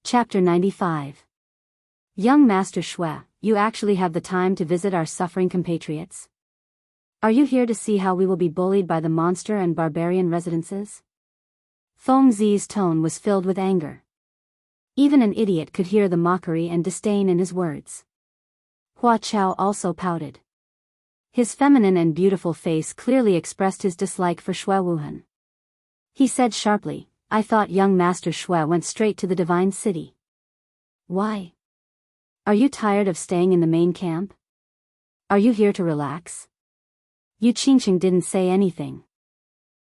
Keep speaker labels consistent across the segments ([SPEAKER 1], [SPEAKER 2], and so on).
[SPEAKER 1] Chapter 95. Young Master Shui, you actually have the time to visit our suffering compatriots? Are you here to see how we will be bullied by the monster and barbarian residences? Feng Zi's tone was filled with anger. Even an idiot could hear the mockery and disdain in his words. Hua Chao also pouted. His feminine and beautiful face clearly expressed his dislike for Shui Wuhan. He said sharply, I thought young Master Shui went straight to the Divine City. Why? Are you tired of staying in the main camp? Are you here to relax? Yu Qingqing didn't say anything.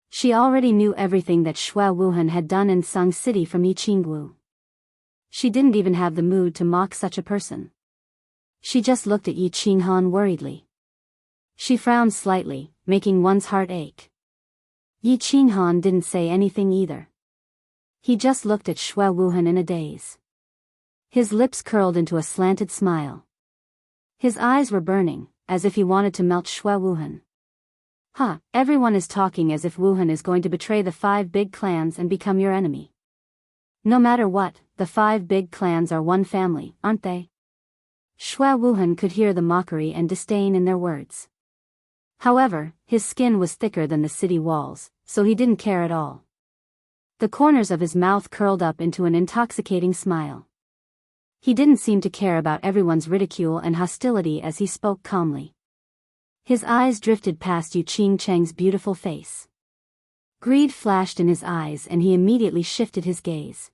[SPEAKER 1] She already knew everything that Shui Wuhan had done in Sung City from Jianghu. She didn't even have the mood to mock such a person. She just looked at Yi Qinghan worriedly. She frowned slightly, making one's heart ache. Yi Qinghan didn't say anything either. He just looked at Shui Wuhan in a daze. His lips curled into a slanted smile. His eyes were burning, as if he wanted to melt Shui Wuhan. Everyone is talking as if Wuhan is going to betray the 5 big clans and become your enemy. No matter what, the 5 big clans are one family, aren't they? Shui Wuhan could hear the mockery and disdain in their words. However, his skin was thicker than the city walls, so he didn't care at all. The corners of his mouth curled up into an intoxicating smile. He didn't seem to care about everyone's ridicule and hostility as he spoke calmly. His eyes drifted past Yu Qingcheng's beautiful face. Greed flashed in his eyes and he immediately shifted his gaze.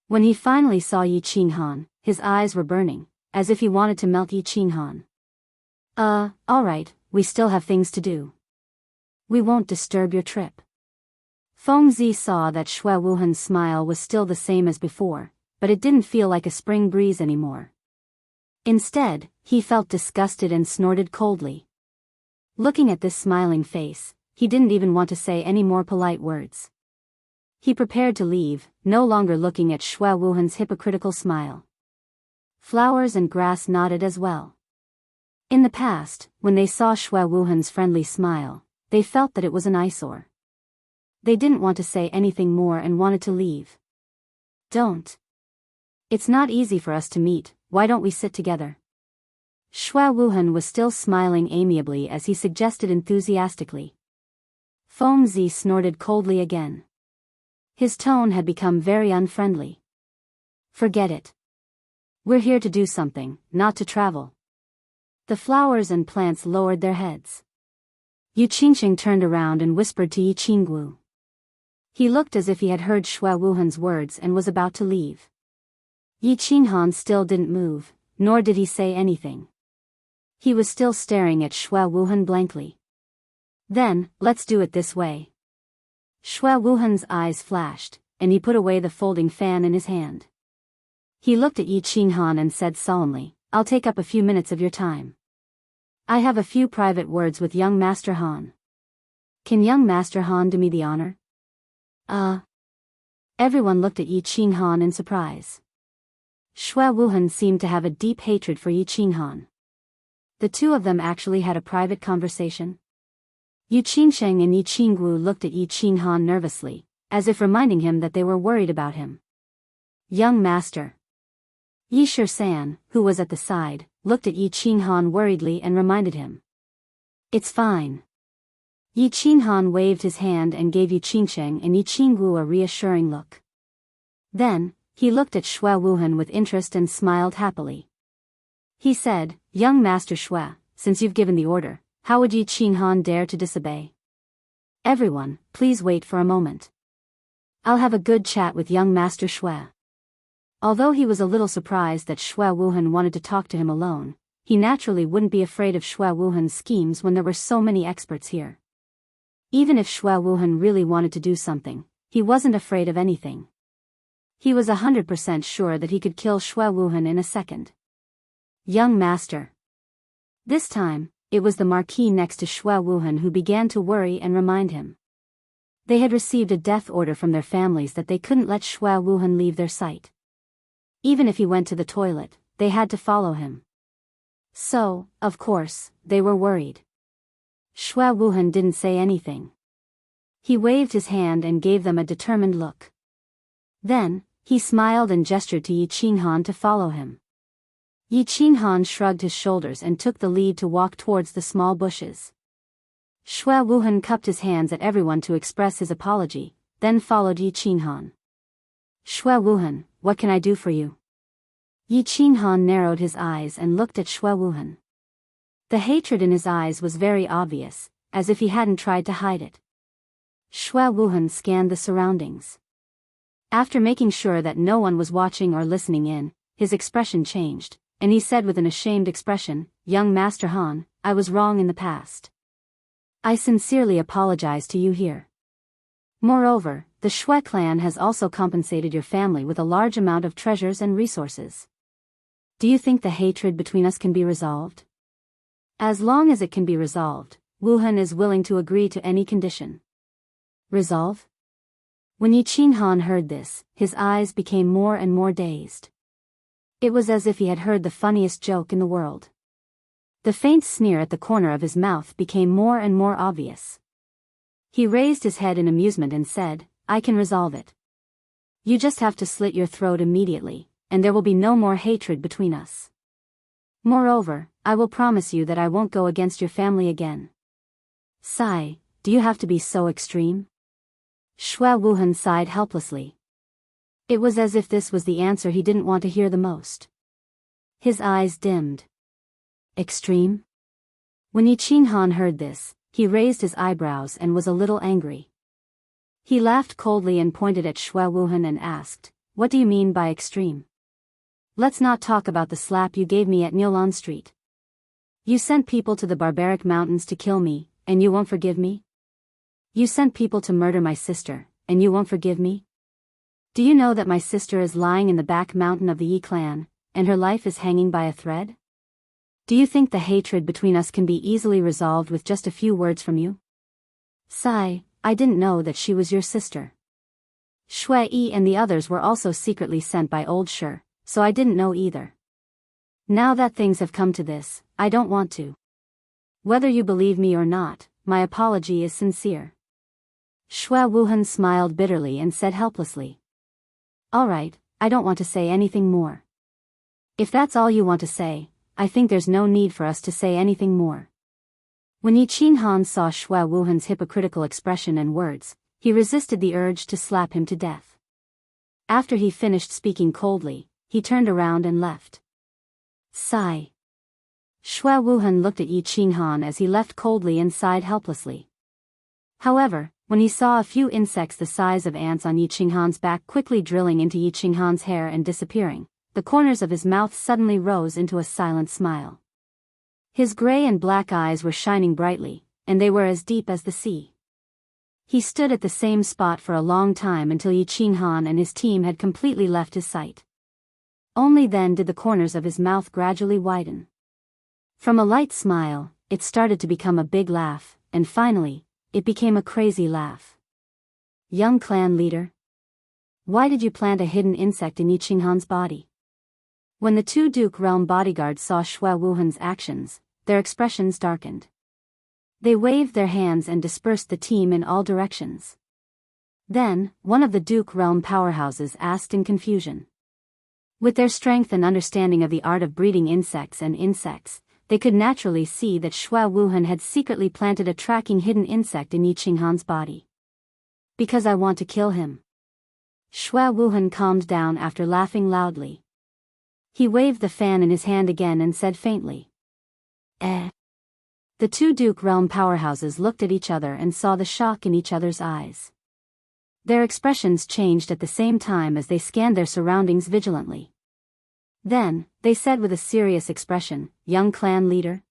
[SPEAKER 1] When he finally saw Yi Qinghan, his eyes were burning, as if he wanted to melt Yi Qinghan. Alright, we still have things to do. We won't disturb your trip. Feng Zi saw that Shui Wuhan's smile was still the same as before, but it didn't feel like a spring breeze anymore. Instead, he felt disgusted and snorted coldly. Looking at this smiling face, he didn't even want to say any more polite words. He prepared to leave, no longer looking at Shui Wuhan's hypocritical smile. Flowers and grass nodded as well. In the past, when they saw Shui Wuhan's friendly smile, they felt that it was an eyesore. They didn't want to say anything more and wanted to leave. Don't. It's not easy for us to meet, why don't we sit together? Shui Wuhan was still smiling amiably as he suggested enthusiastically. Feng Zi snorted coldly again. His tone had become very unfriendly. Forget it. We're here to do something, not to travel. The flowers and plants lowered their heads. Yu Qingqing turned around and whispered to Yi Qinggu. He looked as if he had heard Shui Wuhan's words and was about to leave. Yi Qinghan still didn't move, nor did he say anything. He was still staring at Shui Wuhan blankly. Then, let's do it this way. Shui Wuhan's eyes flashed, and he put away the folding fan in his hand. He looked at Yi Qinghan and said solemnly, I'll take up a few minutes of your time. I have a few private words with young Master Han. Can young Master Han do me the honor? Everyone looked at Yi Qinghan in surprise. Shui Wuhan seemed to have a deep hatred for Yi Qinghan. The two of them actually had a private conversation. Yu Qingsheng and Yi Qinggu looked at Yi Qinghan nervously, as if reminding him that they were worried about him. Young Master. Yi Shisan, who was at the side, looked at Yi Qinghan worriedly and reminded him. It's fine. Yi Qinghan waved his hand and gave Yu Qingsheng and Yi Qinggu a reassuring look. Then, he looked at Shui Wuhan with interest and smiled happily. He said, Young Master Shui, since you've given the order, how would Yi Qinghan dare to disobey? Everyone, please wait for a moment. I'll have a good chat with young Master Shui. Although he was a little surprised that Shui Wuhan wanted to talk to him alone, he naturally wouldn't be afraid of Shui Wuhan's schemes when there were so many experts here. Even if Shui Wuhan really wanted to do something, he wasn't afraid of anything. He was 100% sure that he could kill Shui Wuhan in a second. Young Master. This time, it was the Marquis next to Shui Wuhan who began to worry and remind him. They had received a death order from their families that they couldn't let Shui Wuhan leave their sight. Even if he went to the toilet, they had to follow him. So, of course, they were worried. Shui Wuhan didn't say anything. He waved his hand and gave them a determined look. Then, He smiled and gestured to Yi Qinghan to follow him. Yi Qinghan shrugged his shoulders and took the lead to walk towards the small bushes. Xue Wuhan cupped his hands at everyone to express his apology, then followed Yi Qinghan. Xue Wuhan, what can I do for you? Yi Qinghan narrowed his eyes and looked at Xue Wuhan. The hatred in his eyes was very obvious, as if he hadn't tried to hide it. Xue Wuhan scanned the surroundings. After making sure that no one was watching or listening in, his expression changed, and he said with an ashamed expression, "Young Master Han, I was wrong in the past. I sincerely apologize to you here. Moreover, the Xue clan has also compensated your family with a large amount of treasures and resources. Do you think the hatred between us can be resolved?" "As long as it can be resolved, Wuhan is willing to agree to any condition." "Resolve?" When Yi Qinghan heard this, his eyes became more and more dazed. It was as if he had heard the funniest joke in the world. The faint sneer at the corner of his mouth became more and more obvious. He raised his head in amusement and said, "I can resolve it. You just have to slit your throat immediately, and there will be no more hatred between us. Moreover, I will promise you that I won't go against your family again." "Sigh, do you have to be so extreme?" Xue Wuhan sighed helplessly. It was as if this was the answer he didn't want to hear the most. His eyes dimmed. Extreme? When Yi Qinghan heard this, he raised his eyebrows and was a little angry. He laughed coldly and pointed at Xue Wuhan and asked, "What do you mean by extreme? Let's not talk about the slap you gave me at Niulan Street. You sent people to the barbaric mountains to kill me, and you won't forgive me? You sent people to murder my sister, and you won't forgive me? Do you know that my sister is lying in the back mountain of the Yi clan, and her life is hanging by a thread? Do you think the hatred between us can be easily resolved with just a few words from you?" "Sigh, I didn't know that she was your sister. Xue Yi and the others were also secretly sent by old Shi, so I didn't know either. Now that things have come to this, I don't want to. Whether you believe me or not, my apology is sincere." Xue Wuhan smiled bitterly and said helplessly, "All right, I don't want to say anything more. If that's all you want to say, I think there's no need for us to say anything more." When Yi Qinghan saw Xue Wuhan's hypocritical expression and words, he resisted the urge to slap him to death. After he finished speaking coldly, he turned around and left. Sigh. Xue Wuhan looked at Yi Qinghan as he left coldly and sighed helplessly. However, when he saw a few insects the size of ants on Yi Qinghan's back quickly drilling into Yi Qinghan's hair and disappearing, the corners of his mouth suddenly rose into a silent smile. His gray and black eyes were shining brightly, and they were as deep as the sea. He stood at the same spot for a long time until Yi Qinghan and his team had completely left his sight. Only then did the corners of his mouth gradually widen. From a light smile, it started to become a big laugh, and finally, it became a crazy laugh. "Young clan leader, why did you plant a hidden insect in Yi Qinghan's body?" When the two Duke Realm bodyguards saw Xue Wuhan's actions, their expressions darkened. They waved their hands and dispersed the team in all directions. Then, one of the Duke Realm powerhouses asked in confusion. With their strength and understanding of the art of breeding insects, they could naturally see that Xue Wuhan had secretly planted a tracking hidden insect in Yi Qinghan's body. "Because I want to kill him." Xue Wuhan calmed down after laughing loudly. He waved the fan in his hand again and said faintly, "Eh." The two Duke Realm powerhouses looked at each other and saw the shock in each other's eyes. Their expressions changed at the same time as they scanned their surroundings vigilantly. Then, they said with a serious expression, "Young clan leader,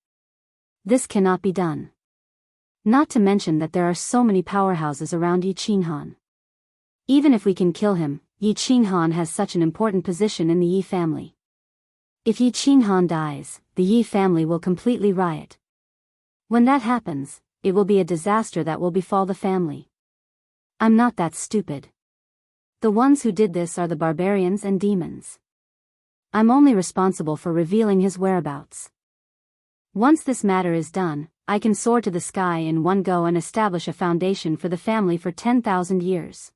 [SPEAKER 1] this cannot be done. Not to mention that there are so many powerhouses around Yi Qinghan. Even if we can kill him, Yi Qinghan has such an important position in the Yi family. If Yi Qinghan dies, the Yi family will completely riot. When that happens, it will be a disaster that will befall the family. I'm not that stupid. The ones who did this are the barbarians and demons. I'm only responsible for revealing his whereabouts. Once this matter is done, I can soar to the sky in one go and establish a foundation for the family for 10,000 years."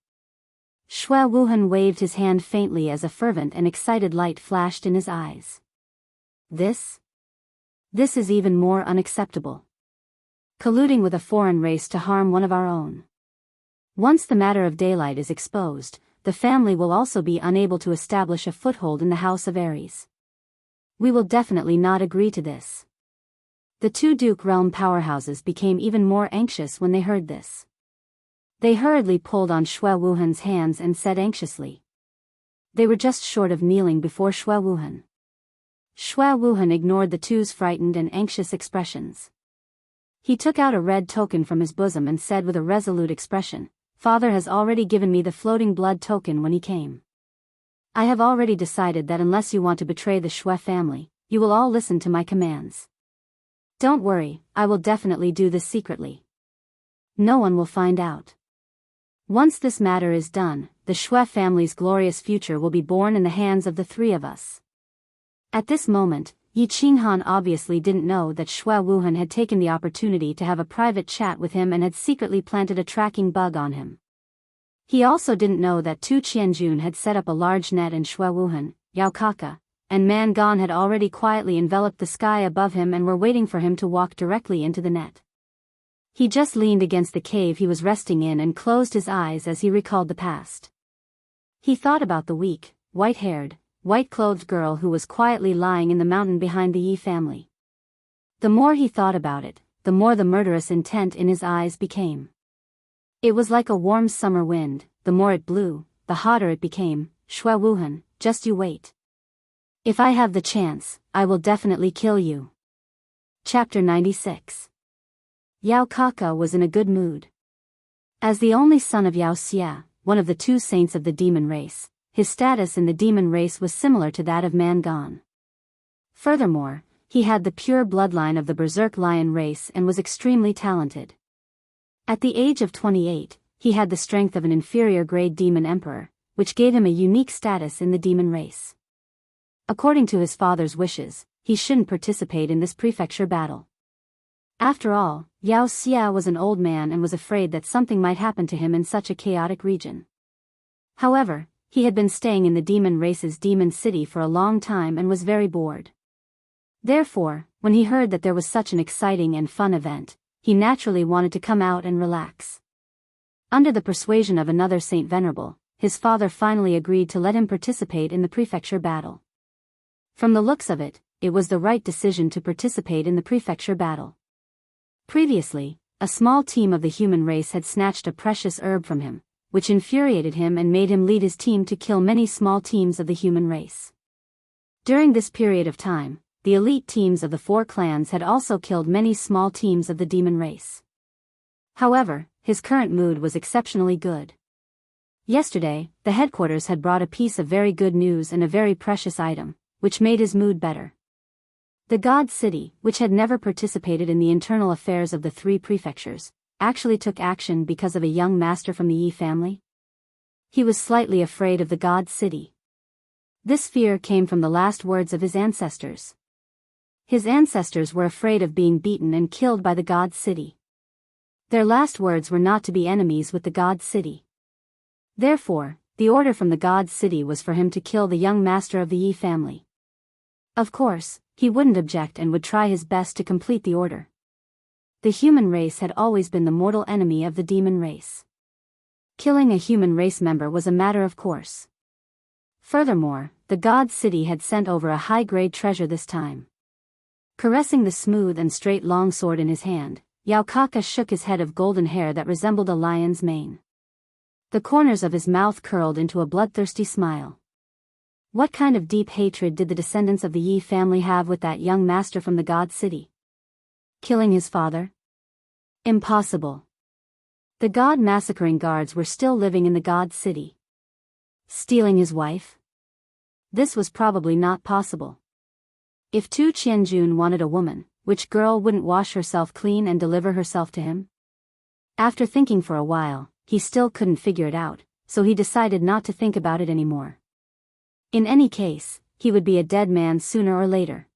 [SPEAKER 1] Shui Wuhan waved his hand faintly as a fervent and excited light flashed in his eyes. This is even more unacceptable. Colluding with a foreign race to harm one of our own. Once the matter of daylight is exposed, the family will also be unable to establish a foothold in the House of Aries. We will definitely not agree to this. The two Duke realm powerhouses became even more anxious when they heard this. They hurriedly pulled on Shui Wuhan's hands and said anxiously. They were just short of kneeling before Shui Wuhan. Shui Wuhan ignored the two's frightened and anxious expressions. He took out a red token from his bosom and said with a resolute expression, "Father has already given me the floating blood token when he came. I have already decided that unless you want to betray the Shui family, you will all listen to my commands. Don't worry, I will definitely do this secretly. No one will find out. Once this matter is done, the Shui family's glorious future will be born in the hands of the three of us." At this moment, Yi Qinghan obviously didn't know that Shui Wuhan had taken the opportunity to have a private chat with him and had secretly planted a tracking bug on him. He also didn't know that Tu Qianjun had set up a large net and Shui Wuhan, Yao Kaka, and Man Gan had already quietly enveloped the sky above him and were waiting for him to walk directly into the net. He just leaned against the cave he was resting in and closed his eyes as he recalled the past. He thought about the weak, white-haired, white-clothed girl who was quietly lying in the mountain behind the Yi family. The more he thought about it, the more the murderous intent in his eyes became. It was like a warm summer wind, the more it blew, the hotter it became. Shui Wuhan, just you wait. If I have the chance, I will definitely kill you. Chapter 96. Yao Kaka was in a good mood. As the only son of Yao Xia, one of the two saints of the demon race, his status in the demon race was similar to that of Man Gan. Furthermore, he had the pure bloodline of the berserk lion race and was extremely talented. At the age of 28, he had the strength of an inferior-grade demon emperor, which gave him a unique status in the demon race. According to his father's wishes, he shouldn't participate in this prefecture battle. After all, Yao Xia was an old man and was afraid that something might happen to him in such a chaotic region. However, he had been staying in the demon race's demon city for a long time and was very bored. Therefore, when he heard that there was such an exciting and fun event, he naturally wanted to come out and relax. Under the persuasion of another Saint Venerable, his father finally agreed to let him participate in the prefecture battle. From the looks of it, it was the right decision to participate in the prefecture battle. Previously, a small team of the human race had snatched a precious herb from him, which infuriated him and made him lead his team to kill many small teams of the human race. During this period of time, the elite teams of the four clans had also killed many small teams of the demon race. However, his current mood was exceptionally good. Yesterday, the headquarters had brought a piece of very good news and a very precious item, which made his mood better. The God City, which had never participated in the internal affairs of the three prefectures, actually took action because of a young master from the Yi family. He was slightly afraid of the God City. This fear came from the last words of his ancestors. His ancestors were afraid of being beaten and killed by the God City. Their last words were not to be enemies with the God City. Therefore, the order from the God City was for him to kill the young master of the Yi family. Of course, he wouldn't object and would try his best to complete the order. The human race had always been the mortal enemy of the demon race. Killing a human race member was a matter of course. Furthermore, the God City had sent over a high-grade treasure this time. Caressing the smooth and straight longsword in his hand, Yao Kaka shook his head of golden hair that resembled a lion's mane. The corners of his mouth curled into a bloodthirsty smile. What kind of deep hatred did the descendants of the Yi family have with that young master from the God City? Killing his father? Impossible. The God massacring guards were still living in the God City. Stealing his wife? This was probably not possible. If Tu Qianjun wanted a woman, which girl wouldn't wash herself clean and deliver herself to him? After thinking for a while, he still couldn't figure it out, so he decided not to think about it anymore. In any case, he would be a dead man sooner or later.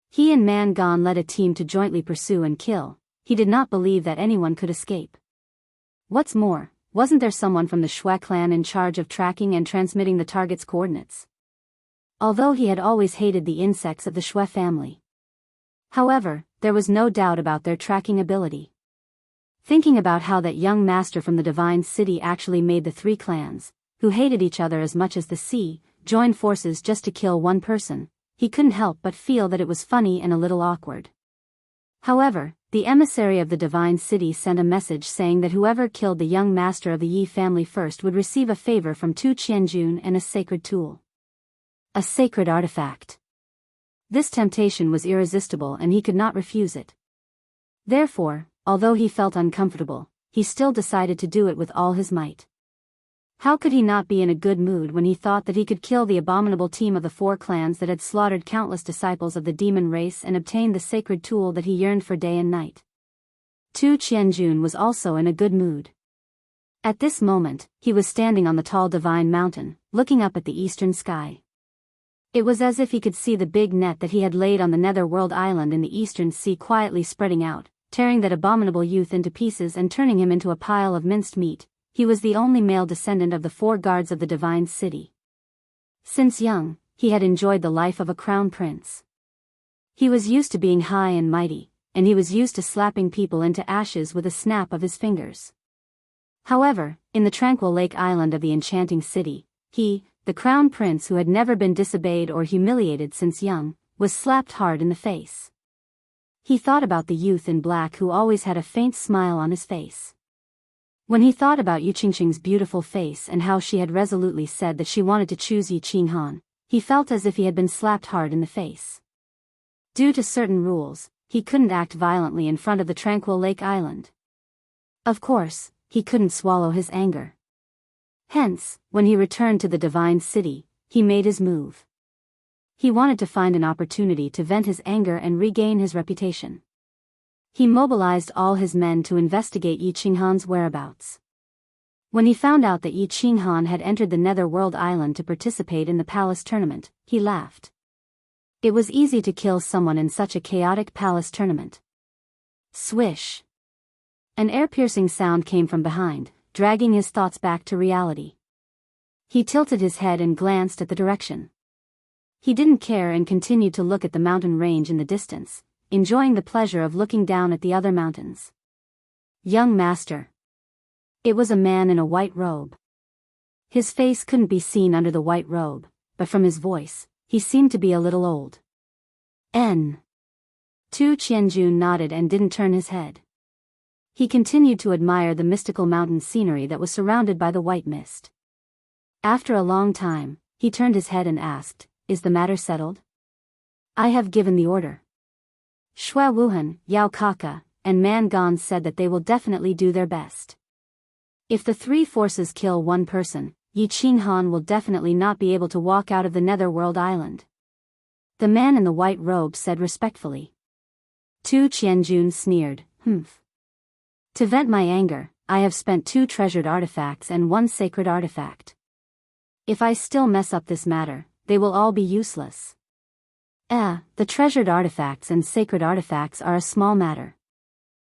[SPEAKER 1] He and Man Gan led a team to jointly pursue and kill. He did not believe that anyone could escape. What's more, wasn't there someone from the Shui clan in charge of tracking and transmitting the target's coordinates? Although he had always hated the insects of the Shui family. However, there was no doubt about their tracking ability. Thinking about how that young master from the Divine City actually made the three clans, who hated each other as much as the sea, join forces just to kill one person, he couldn't help but feel that it was funny and a little awkward. However, the emissary of the Divine City sent a message saying that whoever killed the young master of the Yi family first would receive a favor from Tu Qianjun and a sacred tool. A sacred artifact. This temptation was irresistible and he could not refuse it. Therefore, although he felt uncomfortable, he still decided to do it with all his might. How could he not be in a good mood when he thought that he could kill the abominable team of the four clans that had slaughtered countless disciples of the demon race and obtained the sacred tool that he yearned for day and night? Tu Qianjun was also in a good mood. At this moment, he was standing on the tall divine mountain, looking up at the eastern sky. It was as if he could see the big net that he had laid on the netherworld island in the eastern sea quietly spreading out, tearing that abominable youth into pieces and turning him into a pile of minced meat. He was the only male descendant of the four guards of the Divine City. Since young, he had enjoyed the life of a crown prince. He was used to being high and mighty, and he was used to slapping people into ashes with a snap of his fingers. However, in the Tranquil Lake Island of the Enchanting City, he, the crown prince who had never been disobeyed or humiliated since young, was slapped hard in the face. He thought about the youth in black who always had a faint smile on his face. When he thought about Yu Qingxing's beautiful face and how she had resolutely said that she wanted to choose Yi Qinghan, he felt as if he had been slapped hard in the face. Due to certain rules, he couldn't act violently in front of the Tranquil Lake Island. Of course, he couldn't swallow his anger. Hence, when he returned to the Divine City, he made his move. He wanted to find an opportunity to vent his anger and regain his reputation. He mobilized all his men to investigate Yi Qinghan's whereabouts. When he found out that Yi Qinghan had entered the netherworld island to participate in the palace tournament, he laughed. It was easy to kill someone in such a chaotic palace tournament. Swish! An air-piercing sound came from behind, dragging his thoughts back to reality. He tilted his head and glanced at the direction. He didn't care and continued to look at the mountain range in the distance, enjoying the pleasure of looking down at the other mountains. Young master. It was a man in a white robe. His face couldn't be seen under the white robe, but from his voice, he seemed to be a little old. Tu Qianjun nodded and didn't turn his head. He continued to admire the mystical mountain scenery that was surrounded by the white mist. After a long time, he turned his head and asked, "Is the matter settled?" "I have given the order." Shui Wuhan, Yao Kaka, and Man Gan said that they will definitely do their best. If the three forces kill one person, Yi Qinghan will definitely not be able to walk out of the netherworld island. The man in the white robe said respectfully. Tu Qianjun sneered, "Humph. To vent my anger, I have spent 2 treasured artifacts and 1 sacred artifact. If I still mess up this matter, they will all be useless. The treasured artifacts and sacred artifacts are a small matter.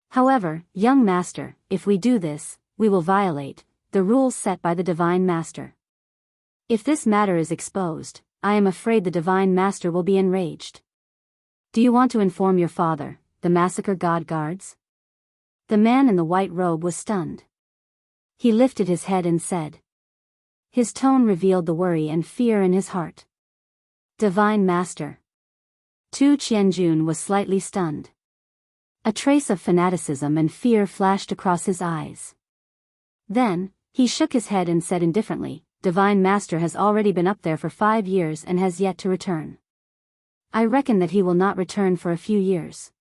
[SPEAKER 1] However, young master, if we do this, we will violate the rules set by the Divine Master. If this matter is exposed, I am afraid the Divine Master will be enraged. Do you want to inform your father, the Massacre God Guards?" The man in the white robe was stunned. He lifted his head and said. His tone revealed the worry and fear in his heart. "Divine Master." Tu Qianjun was slightly stunned. A trace of fanaticism and fear flashed across his eyes. Then, he shook his head and said indifferently, "Divine Master has already been up there for 5 years and has yet to return. I reckon that he will not return for a few years.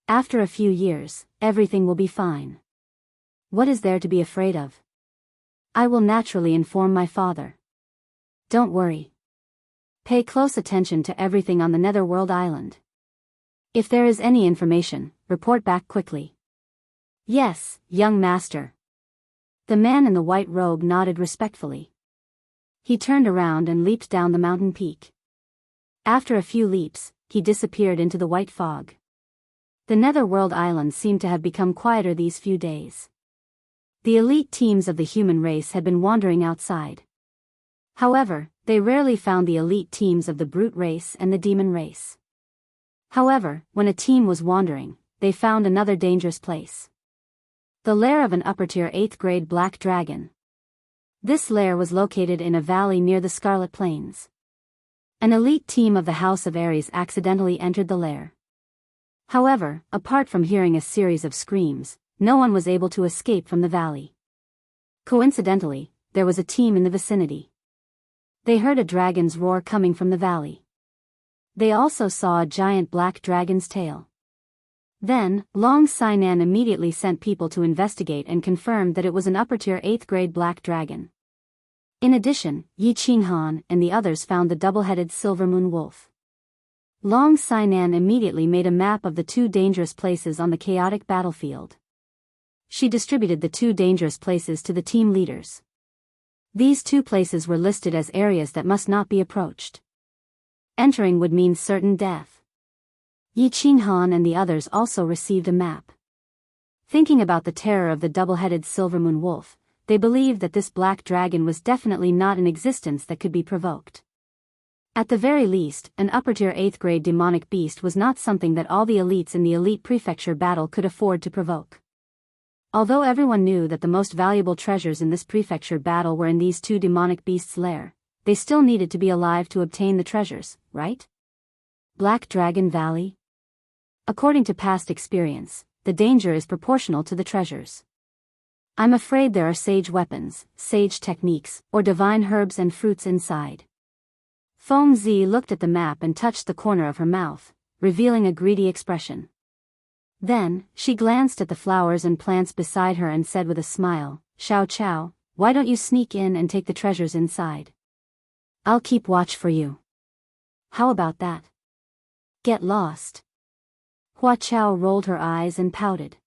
[SPEAKER 1] After a few years, everything will be fine. What is there to be afraid of? I will naturally inform my father. Don't worry. Pay close attention to everything on the Netherworld Island. If there is any information, report back quickly." "Yes, young master." The man in the white robe nodded respectfully. He turned around and leaped down the mountain peak. After a few leaps, he disappeared into the white fog. The Netherworld Island seemed to have become quieter these few days. The elite teams of the human race had been wandering outside. However, they rarely found the elite teams of the brute race and the demon race. However, when a team was wandering, they found another dangerous place. The lair of an upper-tier 8th grade black dragon. This lair was located in a valley near the Scarlet Plains. An elite team of the House of Ares accidentally entered the lair. However, apart from hearing a series of screams, no one was able to escape from the valley. Coincidentally, there was a team in the vicinity. They heard a dragon's roar coming from the valley. They also saw a giant black dragon's tail. Then, Long Sainan immediately sent people to investigate and confirmed that it was an upper-tier 8th grade black dragon. In addition, Yi Qinghan and the others found the double-headed silver moon wolf. Long Sainan immediately made a map of the 2 dangerous places on the chaotic battlefield. She distributed the 2 dangerous places to the team leaders. These 2 places were listed as areas that must not be approached. Entering would mean certain death. Yi Qinghan and the others also received a map. Thinking about the terror of the double-headed silver moon wolf, they believed that this black dragon was definitely not an existence that could be provoked. At the very least, an upper-tier 8th grade demonic beast was not something that all the elites in the elite prefecture battle could afford to provoke. Although everyone knew that the most valuable treasures in this prefecture battle were in these 2 demonic beasts' lair, they still needed to be alive to obtain the treasures, right? Black Dragon Valley? According to past experience, the danger is proportional to the treasures. I'm afraid there are sage weapons, sage techniques, or divine herbs and fruits inside. Feng Zi looked at the map and touched the corner of her mouth, revealing a greedy expression. Then, she glanced at the flowers and plants beside her and said with a smile, "Xiao Chao, why don't you sneak in and take the treasures inside? I'll keep watch for you. How about that? Get lost." Hua Chao rolled her eyes and pouted.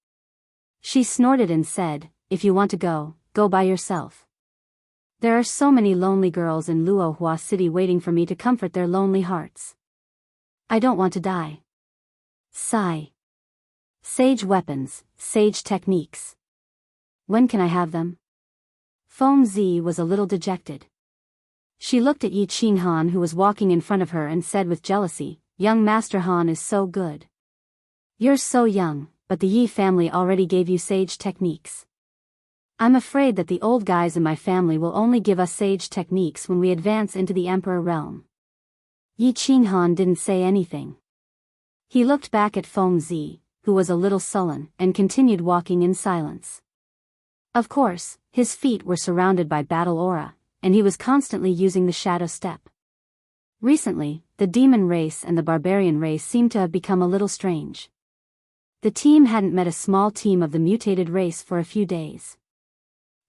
[SPEAKER 1] She snorted and said, "If you want to go, go by yourself. There are so many lonely girls in Luohua City waiting for me to comfort their lonely hearts. I don't want to die." Sigh. Sage weapons, sage techniques. When can I have them? Feng Zi was a little dejected. She looked at Yi Qinghan who was walking in front of her and said with jealousy, "Young Master Han is so good. You're so young, but the Yi family already gave you sage techniques. I'm afraid that the old guys in my family will only give us sage techniques when we advance into the Emperor realm." Yi Qinghan didn't say anything. He looked back at Feng Zi, who was a little sullen, and continued walking in silence. Of course, his feet were surrounded by battle aura, and he was constantly using the shadow step. Recently, the demon race and the barbarian race seemed to have become a little strange. The team hadn't met a small team of the mutated race for a few days.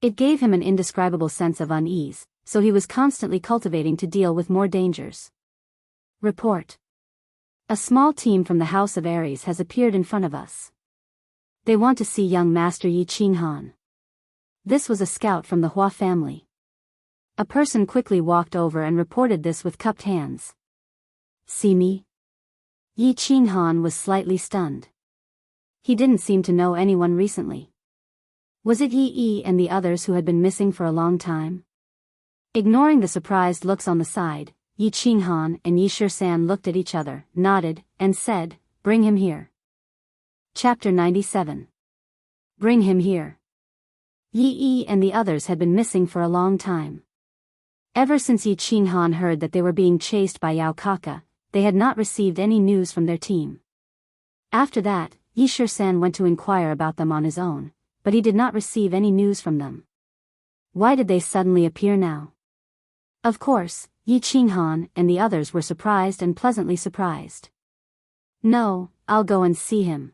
[SPEAKER 1] It gave him an indescribable sense of unease, so he was constantly cultivating to deal with more dangers. Report. A small team from the House of Ares has appeared in front of us. They want to see young Master Yi Qinghan. This was a scout from the Hua family. A person quickly walked over and reported this with cupped hands. "See me?" Yi Qinghan was slightly stunned. He didn't seem to know anyone recently. Was it Yi and the others who had been missing for a long time? Ignoring the surprised looks on the side, Yi Qinghan and Yi Shisan looked at each other, nodded, and said, "Bring him here." Chapter 97. Bring him here. Yi and the others had been missing for a long time. Ever since Yi Qinghan heard that they were being chased by Yao Kaka, they had not received any news from their team. After that, Yi Shisan went to inquire about them on his own, but he did not receive any news from them. Why did they suddenly appear now? Of course, Yi Qinghan and the others were surprised and pleasantly surprised. "No, I'll go and see him.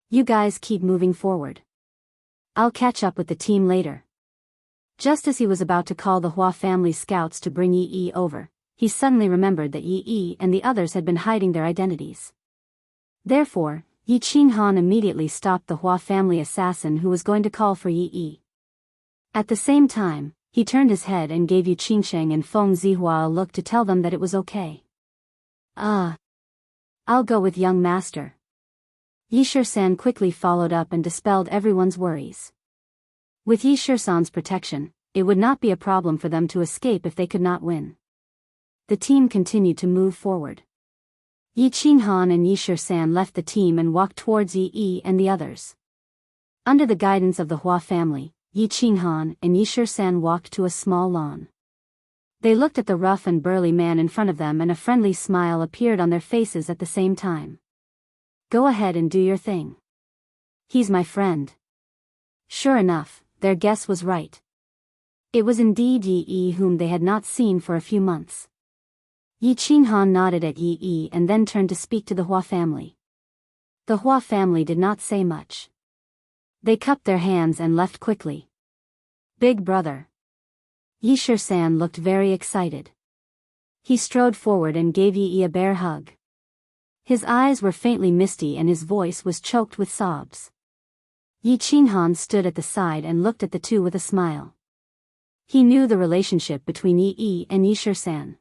[SPEAKER 1] You guys keep moving forward. I'll catch up with the team later." Just as he was about to call the Hua family scouts to bring Yi over, he suddenly remembered that Yi and the others had been hiding their identities. Therefore, Yi Qinghan immediately stopped the Hua family assassin who was going to call for Yi. At the same time, he turned his head and gave Yu Qingsheng and Feng Zihua a look to tell them that it was okay. I'll go with young master." Yi Shisan quickly followed up and dispelled everyone's worries. With Yi Shisan's protection, it would not be a problem for them to escape if they could not win. The team continued to move forward. Yi Qinghan and Yi Shisan left the team and walked towards Yi and the others. Under the guidance of the Hua family, Yi Qinghan and Yi Shisan walked to a small lawn. They looked at the rough and burly man in front of them, and a friendly smile appeared on their faces at the same time. Go ahead and do your thing. He's my friend. Sure enough, their guess was right. It was indeed Yi whom they had not seen for a few months. Yi Qinghan nodded at Yi and then turned to speak to the Hua family. The Hua family did not say much. They cupped their hands and left quickly. Big brother. Yi Shisan looked very excited. He strode forward and gave Yi a bear hug. His eyes were faintly misty and his voice was choked with sobs. Yi Qinghan stood at the side and looked at the two with a smile. He knew the relationship between Yi and Yi Shisan.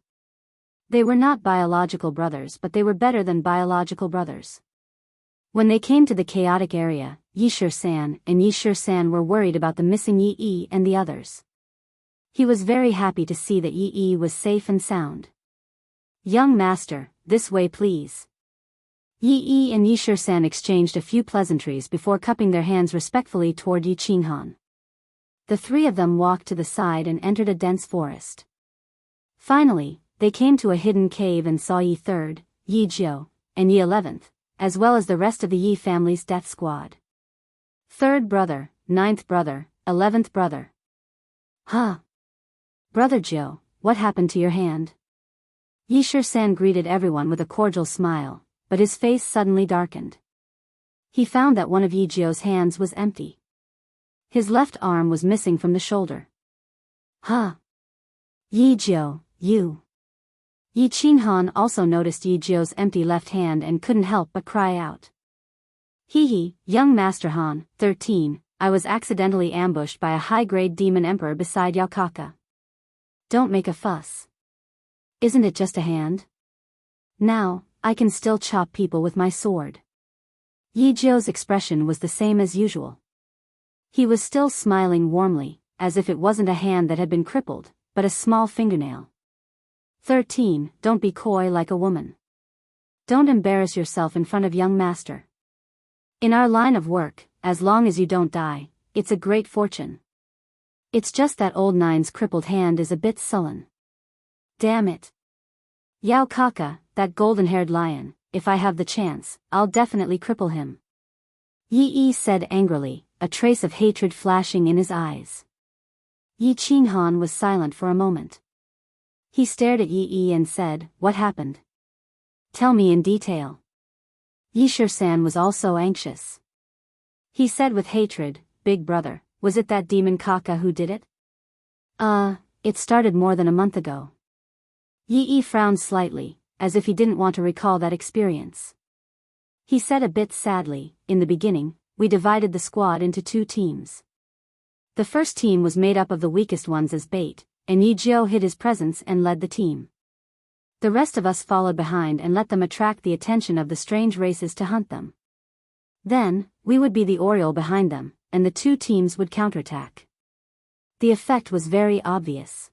[SPEAKER 1] They were not biological brothers, but they were better than biological brothers. When they came to the chaotic area, Yi Shisan and Yi Shisan were worried about the missing Yi and the others. He was very happy to see that Yi was safe and sound. Young master, this way please. Yi and Yi Shisan exchanged a few pleasantries before cupping their hands respectfully toward Yi Qinghan. The three of them walked to the side and entered a dense forest. Finally, they came to a hidden cave and saw Yi 3rd, Yi Jiao, and Yi 11th, as well as the rest of the Yi family's death squad. 3rd brother, 9th brother, 11th brother. Huh? Brother Jiao, what happened to your hand? Yi Shisan greeted everyone with a cordial smile, but his face suddenly darkened. He found that one of Yi Jiao's hands was empty. His left arm was missing from the shoulder. Huh? Yi Jiao, you. Yi Qinghan also noticed Yi Jiao's empty left hand and couldn't help but cry out. Hee, young Master Han, 13, I was accidentally ambushed by a high-grade demon emperor beside Yao Kaka. Don't make a fuss. Isn't it just a hand? Now, I can still chop people with my sword. Yi Jiao's expression was the same as usual. He was still smiling warmly, as if it wasn't a hand that had been crippled, but a small fingernail. 13, don't be coy like a woman. Don't embarrass yourself in front of young master. In our line of work, as long as you don't die, it's a great fortune. It's just that old Nine's crippled hand is a bit sullen. Damn it. Yao Kaka, that golden-haired lion, if I have the chance, I'll definitely cripple him. Yi said angrily, a trace of hatred flashing in his eyes. Yi Qinghan was silent for a moment. He stared at Yi and said, what happened? Tell me in detail. Yi Shisan was also anxious. He said with hatred, Big brother, was it that demon Kaka who did it? It started more than a month ago. Yi frowned slightly, as if he didn't want to recall that experience. He said a bit sadly, in the beginning, we divided the squad into 2 teams. The first team was made up of the weakest ones as bait, and Yi Jiao hid his presence and led the team. The rest of us followed behind and let them attract the attention of the strange races to hunt them. Then, we would be the Oriole behind them, and the 2 teams would counterattack. The effect was very obvious.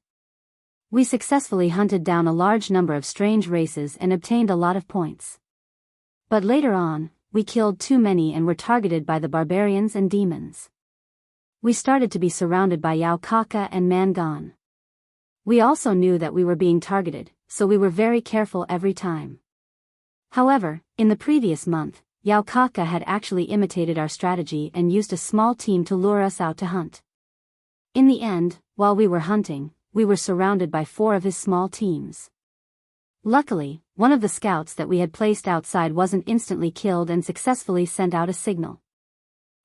[SPEAKER 1] We successfully hunted down a large number of strange races and obtained a lot of points. But later on, we killed too many and were targeted by the barbarians and demons. We started to be surrounded by Yao Kaka and Mangan. We also knew that we were being targeted, so we were very careful every time. However, in the previous month, Yao Kaka had actually imitated our strategy and used a small team to lure us out to hunt. In the end, while we were hunting, we were surrounded by 4 of his small teams. Luckily, one of the scouts that we had placed outside wasn't instantly killed and successfully sent out a signal.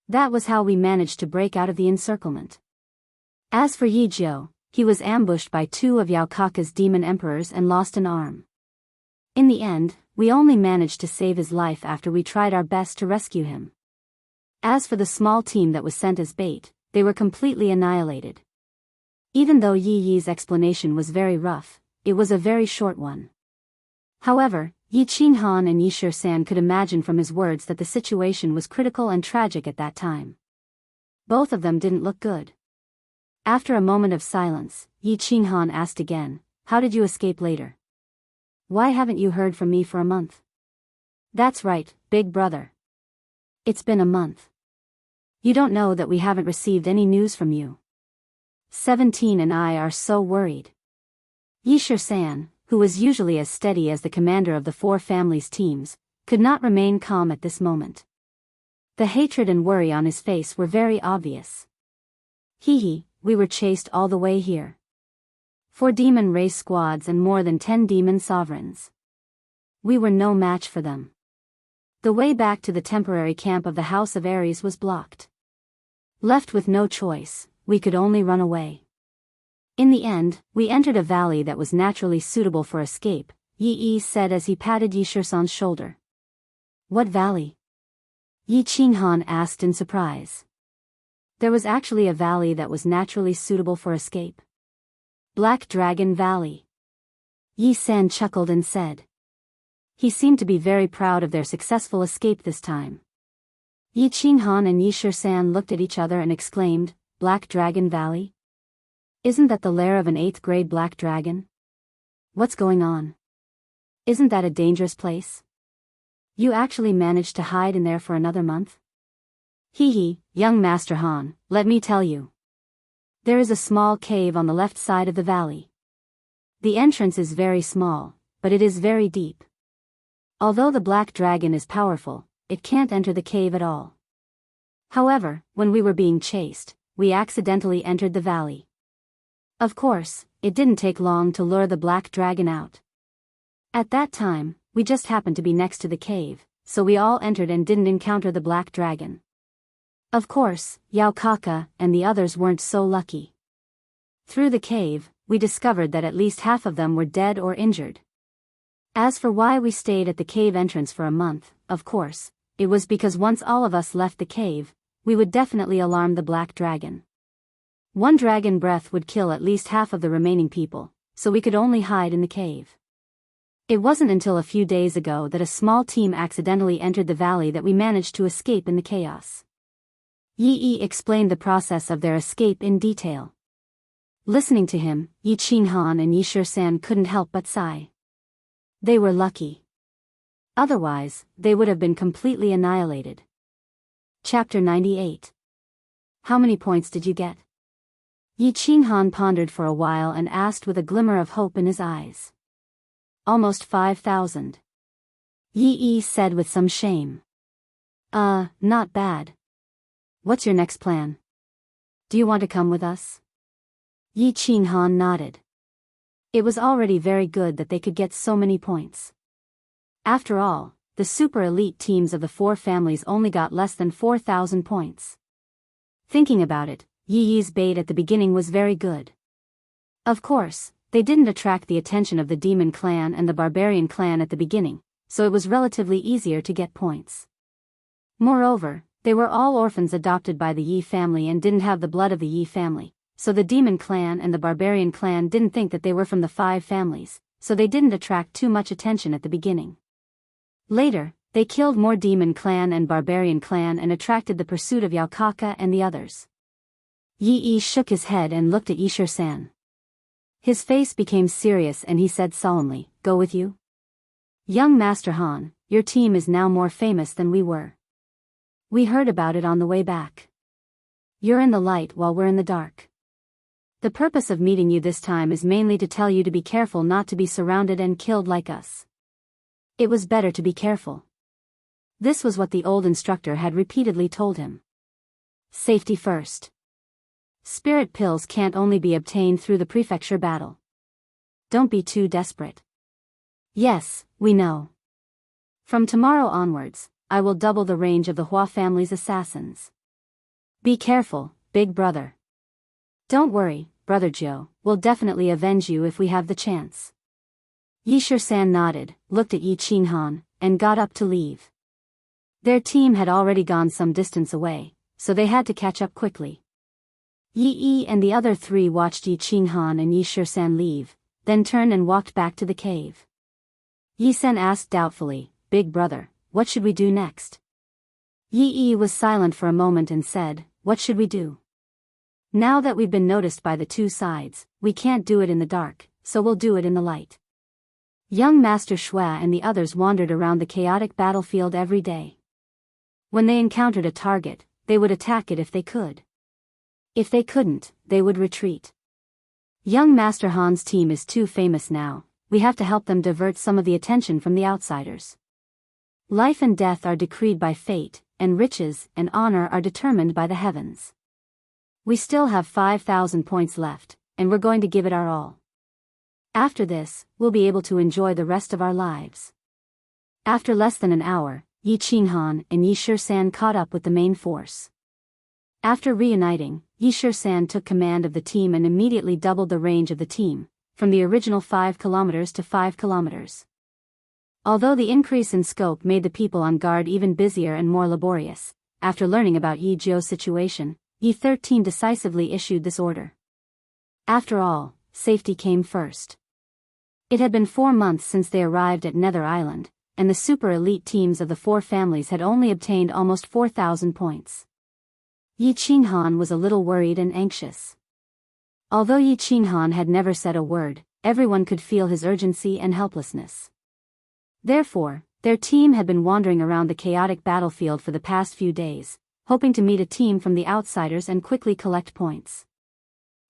[SPEAKER 1] That was how we managed to break out of the encirclement. As for Yi Jiao, he was ambushed by 2 of Yao Kaka's demon emperors and lost an arm. In the end, we only managed to save his life after we tried our best to rescue him. As for the small team that was sent as bait, they were completely annihilated. Even though Yi's explanation was very rough, it was a very short one. However, Yi Qinghan and Yi Shisan could imagine from his words that the situation was critical and tragic at that time. Both of them didn't look good. After a moment of silence, Yi Qinghan asked again, "How did you escape later? Why haven't you heard from me for a month?" "That's right, big brother. It's been a month. You don't know that we haven't received any news from you. 17 and I are so worried." Yi Shisan, who was usually as steady as the commander of the four families' teams, could not remain calm at this moment. The hatred and worry on his face were very obvious. "Hee, we were chased all the way here. 4 demon race squads and more than 10 demon sovereigns. We were no match for them. The way back to the temporary camp of the House of Ares was blocked. Left with no choice, we could only run away. In the end, we entered a valley that was naturally suitable for escape," Yi said as he patted Yi Shisan's shoulder. "What valley?" Yi Qinghan asked in surprise. There was actually a valley that was naturally suitable for escape. "Black Dragon Valley." Yi San chuckled and said. He seemed to be very proud of their successful escape this time. Yi Qinghan and Yi Shisan looked at each other and exclaimed, "Black Dragon Valley? Isn't that the lair of an 8th grade black dragon? What's going on? Isn't that a dangerous place? You actually managed to hide in there for another month?" "Hee, young Master Han, let me tell you. There is a small cave on the left side of the valley. The entrance is very small, but it is very deep. Although the black dragon is powerful, it can't enter the cave at all. However, when we were being chased, we accidentally entered the valley. Of course, it didn't take long to lure the black dragon out. At that time, we just happened to be next to the cave, so we all entered and didn't encounter the black dragon. Of course, Yao Kaka and the others weren't so lucky. Through the cave, we discovered that at least half of them were dead or injured. As for why we stayed at the cave entrance for a month, of course, it was because once all of us left the cave, we would definitely alarm the black dragon. One dragon breath would kill at least half of the remaining people, so we could only hide in the cave. It wasn't until a few days ago that a small team accidentally entered the valley that we managed to escape in the chaos." Yi explained the process of their escape in detail. Listening to him, Yi Qinghan and Yi Shisan couldn't help but sigh. They were lucky. Otherwise, they would have been completely annihilated. Chapter 98. How many points did you get? Yi Qinghan pondered for a while and asked with a glimmer of hope in his eyes. "Almost 5,000. Yi said with some shame. Not bad. What's your next plan? Do you want to come with us?" Yi Qinghan nodded. It was already very good that they could get so many points. After all, the super elite teams of the four families only got less than 4,000 points. Thinking about it, Yi's bait at the beginning was very good. Of course, they didn't attract the attention of the Demon Clan and the Barbarian Clan at the beginning, so it was relatively easier to get points. Moreover, they were all orphans adopted by the Yi family and didn't have the blood of the Yi family, so the Demon Clan and the Barbarian Clan didn't think that they were from the 5 families, so they didn't attract too much attention at the beginning. Later, they killed more Demon Clan and Barbarian Clan and attracted the pursuit of Yao Kaka and the others. Yi shook his head and looked at Yi Shisan. His face became serious and he said solemnly, "Go with you? Young Master Han, your team is now more famous than we were. We heard about it on the way back. You're in the light while we're in the dark. The purpose of meeting you this time is mainly to tell you to be careful not to be surrounded and killed like us. It was better to be careful." This was what the old instructor had repeatedly told him. Safety first. Spirit pills can't only be obtained through the prefecture battle. Don't be too desperate. Yes, we know. From tomorrow onwards, I will double the range of the Hua family's assassins. Be careful, big brother. Don't worry, Brother Joe, we'll definitely avenge you if we have the chance. Yi Shisan nodded, looked at Yi Qinghan, and got up to leave. Their team had already gone some distance away, so they had to catch up quickly. Yi and the other 3 watched Yi Qinghan and Yi Shisan leave, then turned and walked back to the cave. Yi Sen asked doubtfully, "Big brother, what should we do next?" Yi was silent for a moment and said, what should we do? Now that we've been noticed by the two sides, we can't do it in the dark, so we'll do it in the light. Young Master Xue and the others wandered around the chaotic battlefield every day. When they encountered a target, they would attack it if they could. If they couldn't, they would retreat. Young Master Han's team is too famous now, we have to help them divert some of the attention from the outsiders. Life and death are decreed by fate, and riches and honor are determined by the heavens. We still have 5,000 points left, and we're going to give it our all. After this, we'll be able to enjoy the rest of our lives. After less than an hour, Yi Qinghan and Yi Shisan caught up with the main force. After reuniting, Yi Shisan took command of the team and immediately doubled the range of the team, from the original 5 kilometers to 5 kilometers. Although the increase in scope made the people on guard even busier and more laborious, after learning about Yi Jiu's situation, Yi 13 decisively issued this order. After all, safety came first. It had been 4 months since they arrived at Nether Island, and the super elite teams of the 4 families had only obtained almost 4,000 points. Yi Qinghan was a little worried and anxious. Although Yi Qinghan had never said a word, everyone could feel his urgency and helplessness. Therefore, their team had been wandering around the chaotic battlefield for the past few days, hoping to meet a team from the outsiders and quickly collect points.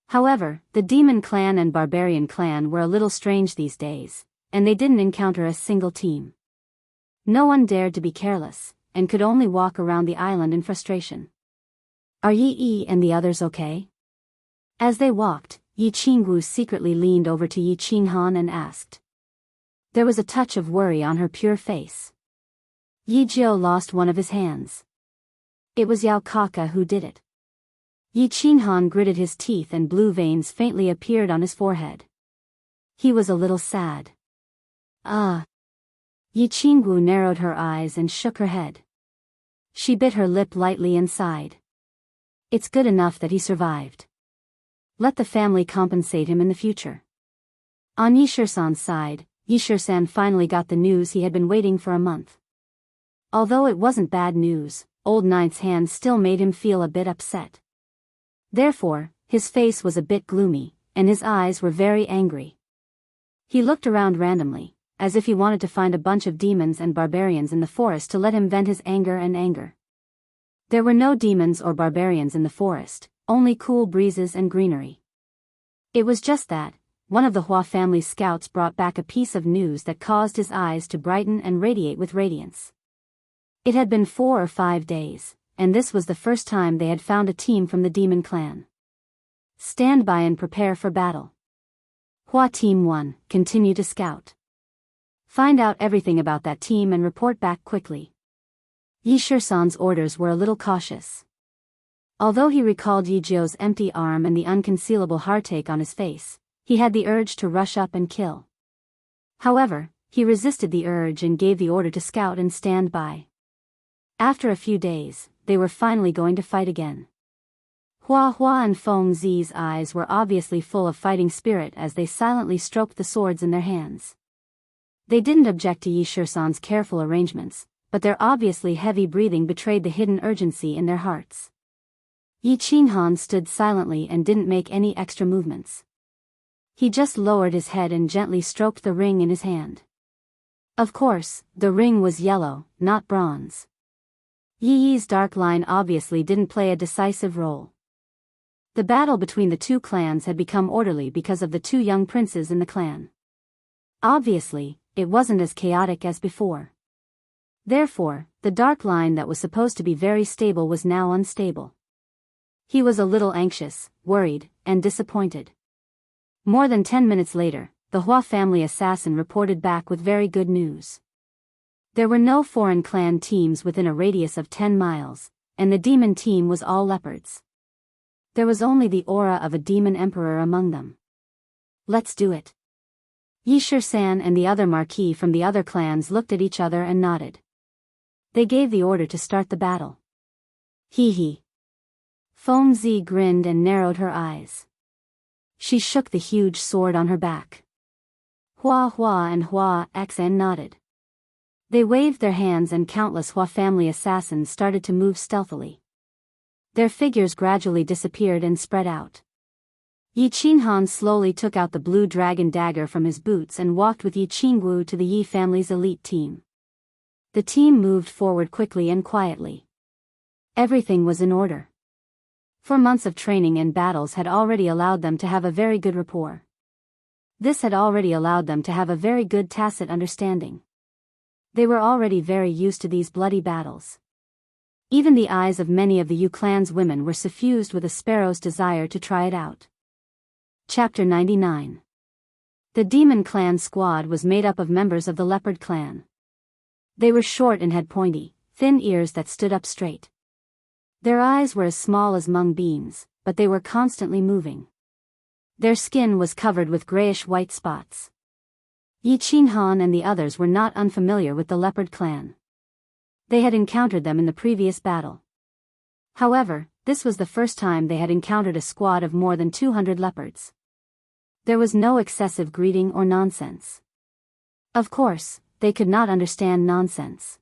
[SPEAKER 1] However, the Demon Clan and Barbarian Clan were a little strange these days, and they didn't encounter a single team. No one dared to be careless, and could only walk around the island in frustration. Are Yi and the others okay? As they walked, Yi Qingwu secretly leaned over to Yi Qinghan and asked. There was a touch of worry on her pure face. Yi Jiu lost one of his hands. It was Yao Kaka who did it. Yi Qinghan gritted his teeth and blue veins faintly appeared on his forehead. He was a little sad. Yi Qingwu narrowed her eyes and shook her head. She bit her lip lightly and sighed. It's good enough that he survived. Let the family compensate him in the future. On Yi Shisan's side, Yi Shisan finally got the news he had been waiting for a month. Although it wasn't bad news, Old Ninth's hand still made him feel a bit upset. Therefore, his face was a bit gloomy, and his eyes were very angry. He looked around randomly, as if he wanted to find a bunch of demons and barbarians in the forest to let him vent his anger. There were no demons or barbarians in the forest, only cool breezes and greenery. It was just that, one of the Hua family's scouts brought back a piece of news that caused his eyes to brighten and radiate with radiance. It had been 4 or 5 days, and this was the first time they had found a team from the Demon Clan. Stand by and prepare for battle. Hua Team 1, continue to scout. Find out everything about that team and report back quickly. Yi Shisan's orders were a little cautious. Although he recalled Yi Jiu's empty arm and the unconcealable heartache on his face, he had the urge to rush up and kill. However, he resisted the urge and gave the order to scout and stand by. After a few days, they were finally going to fight again. Hua and Feng Zi's eyes were obviously full of fighting spirit as they silently stroked the swords in their hands. They didn't object to Yi Shisan's careful arrangements, but their obviously heavy breathing betrayed the hidden urgency in their hearts. Yi Qinghan stood silently and didn't make any extra movements. He just lowered his head and gently stroked the ring in his hand. Of course, the ring was yellow, not bronze. Yi's dark line obviously didn't play a decisive role. The battle between the two clans had become orderly because of the 2 young princes in the clan. Obviously, it wasn't as chaotic as before. Therefore, the dark line that was supposed to be very stable was now unstable. He was a little anxious, worried, and disappointed. More than 10 minutes later, the Hua family assassin reported back with very good news. There were no foreign clan teams within a radius of 10 miles, and the demon team was all leopards. There was only the aura of a demon emperor among them. Let's do it. Yi Shisan and the other marquis from the other clans looked at each other and nodded. They gave the order to start the battle. Hee. Feng Zi grinned and narrowed her eyes. She shook the huge sword on her back. Hua and Hua Xn nodded. They waved their hands and countless Hua family assassins started to move stealthily. Their figures gradually disappeared and spread out. Yi Qinghan slowly took out the blue dragon dagger from his boots and walked with Yi Qingwu to the Yi family's elite team. The team moved forward quickly and quietly. Everything was in order. 4 months of training and battles had already allowed them to have a very good rapport. This had already allowed them to have a very good tacit understanding. They were already very used to these bloody battles. Even the eyes of many of the Yu clan's women were suffused with a sparrow's desire to try it out. Chapter 99. The Demon Clan squad was made up of members of the Leopard Clan. They were short and had pointy, thin ears that stood up straight. Their eyes were as small as mung beans, but they were constantly moving. Their skin was covered with grayish-white spots. Yi Qinghan and the others were not unfamiliar with the Leopard Clan. They had encountered them in the previous battle. However, this was the first time they had encountered a squad of more than 200 leopards. There was no excessive greeting or nonsense. Of course, they could not understand nonsense.